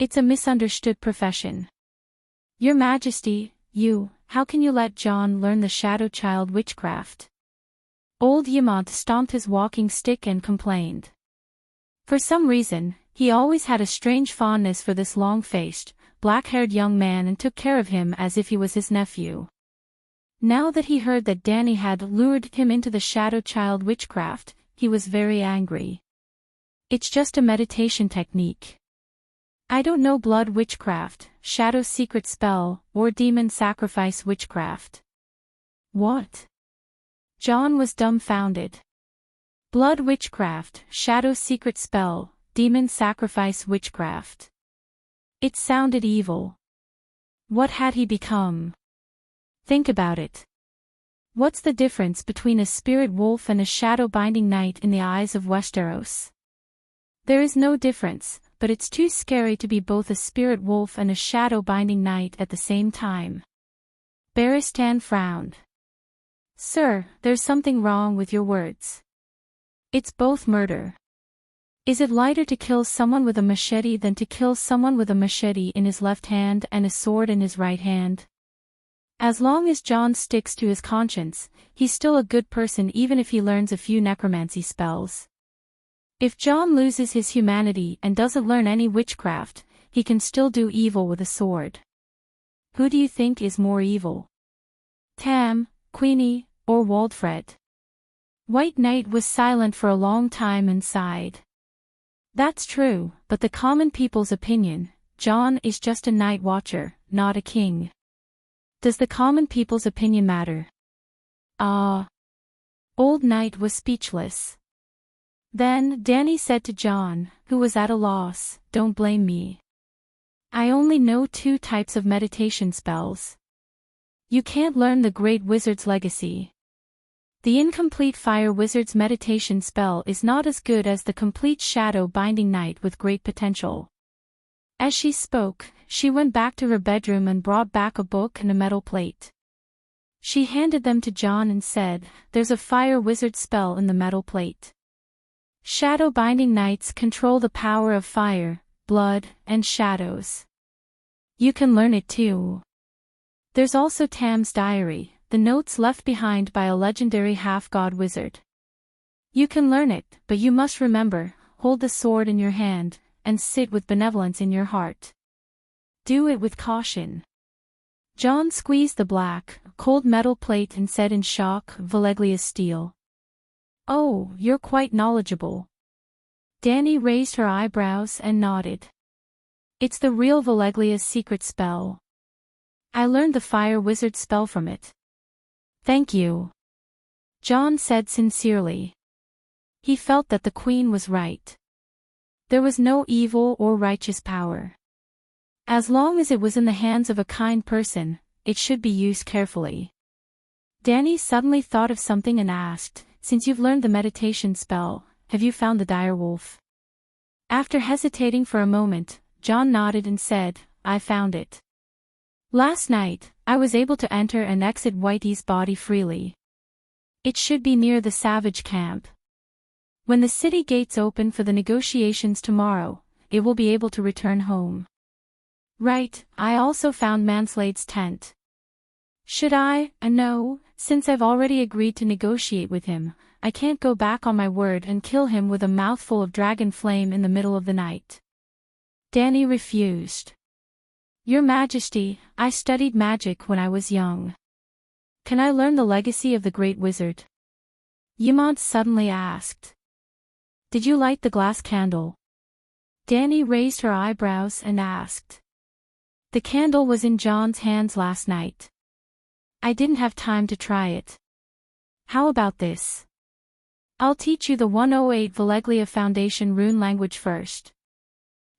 It's a misunderstood profession. Your Majesty, how can you let Jon learn the Shadow Child witchcraft? Old Ymont stomped his walking stick and complained. For some reason, he always had a strange fondness for this long-faced, black-haired young man and took care of him as if he was his nephew. Now that he heard that Dany had lured him into the Shadow Child witchcraft, he was very angry. It's just a meditation technique. I don't know blood witchcraft, shadow secret spell, or demon sacrifice witchcraft. What? Jon was dumbfounded. Blood witchcraft, shadow secret spell, demon sacrifice witchcraft. It sounded evil. What had he become? Think about it. What's the difference between a spirit wolf and a shadow-binding knight in the eyes of Westeros? There is no difference, but it's too scary to be both a spirit wolf and a shadow-binding knight at the same time. Barristan frowned. Sir, there's something wrong with your words. It's both murder. Is it lighter to kill someone with a machete than to kill someone with a machete in his left hand and a sword in his right hand? As long as Jon sticks to his conscience, he's still a good person even if he learns a few necromancy spells. If Jon loses his humanity and doesn't learn any witchcraft, he can still do evil with a sword. Who do you think is more evil? Tam, Queenie, or Waldfred? White Knight was silent for a long time and sighed. That's true, but the common people's opinion, Jon is just a night watcher, not a king. Does the common people's opinion matter? Old Knight was speechless. Then Dany said to Jon, who was at a loss, don't blame me. I only know 2 types of meditation spells. You can't learn the Great Wizard's legacy. The incomplete Fire Wizard's meditation spell is not as good as the complete shadow-binding knight with great potential. As she spoke, she went back to her bedroom and brought back a book and a metal plate. She handed them to Jon and said, there's a Fire Wizard spell in the metal plate. Shadow-binding knights control the power of fire, blood, and shadows. You can learn it too. There's also Tam's diary, the notes left behind by a legendary half-god wizard. You can learn it, but you must remember, hold the sword in your hand, and sit with benevolence in your heart. Do it with caution. Jon squeezed the black, cold metal plate and said in shock, Valeglia's steel. Oh, you're quite knowledgeable. Dany raised her eyebrows and nodded. It's the real Valeglia's secret spell. I learned the Fire Wizard spell from it. Thank you, John said sincerely. He felt that the queen was right. There was no evil or righteous power. As long as it was in the hands of a kind person, it should be used carefully. Danny suddenly thought of something and asked, since you've learned the meditation spell, have you found the direwolf? After hesitating for a moment, John nodded and said, I found it. Last night, I was able to enter and exit Whitey's body freely. It should be near the savage camp. When the city gates open for the negotiations tomorrow, it will be able to return home. Right, I also found Manslade's tent. Should I? No, since I've already agreed to negotiate with him, I can't go back on my word and kill him with a mouthful of dragon flame in the middle of the night. Danny refused. Your Majesty, I studied magic when I was young. Can I learn the legacy of the great wizard? Yimont suddenly asked. Did you light the glass candle? Danny raised her eyebrows and asked. The candle was in John's hands last night. I didn't have time to try it. How about this? I'll teach you the 108 Valeglia Foundation rune language first.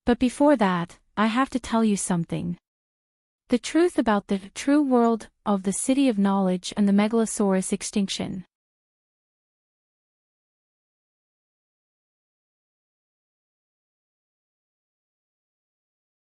But before that, I have to tell you something. The truth about the true world of the City of Knowledge and the Megalosaurus extinction.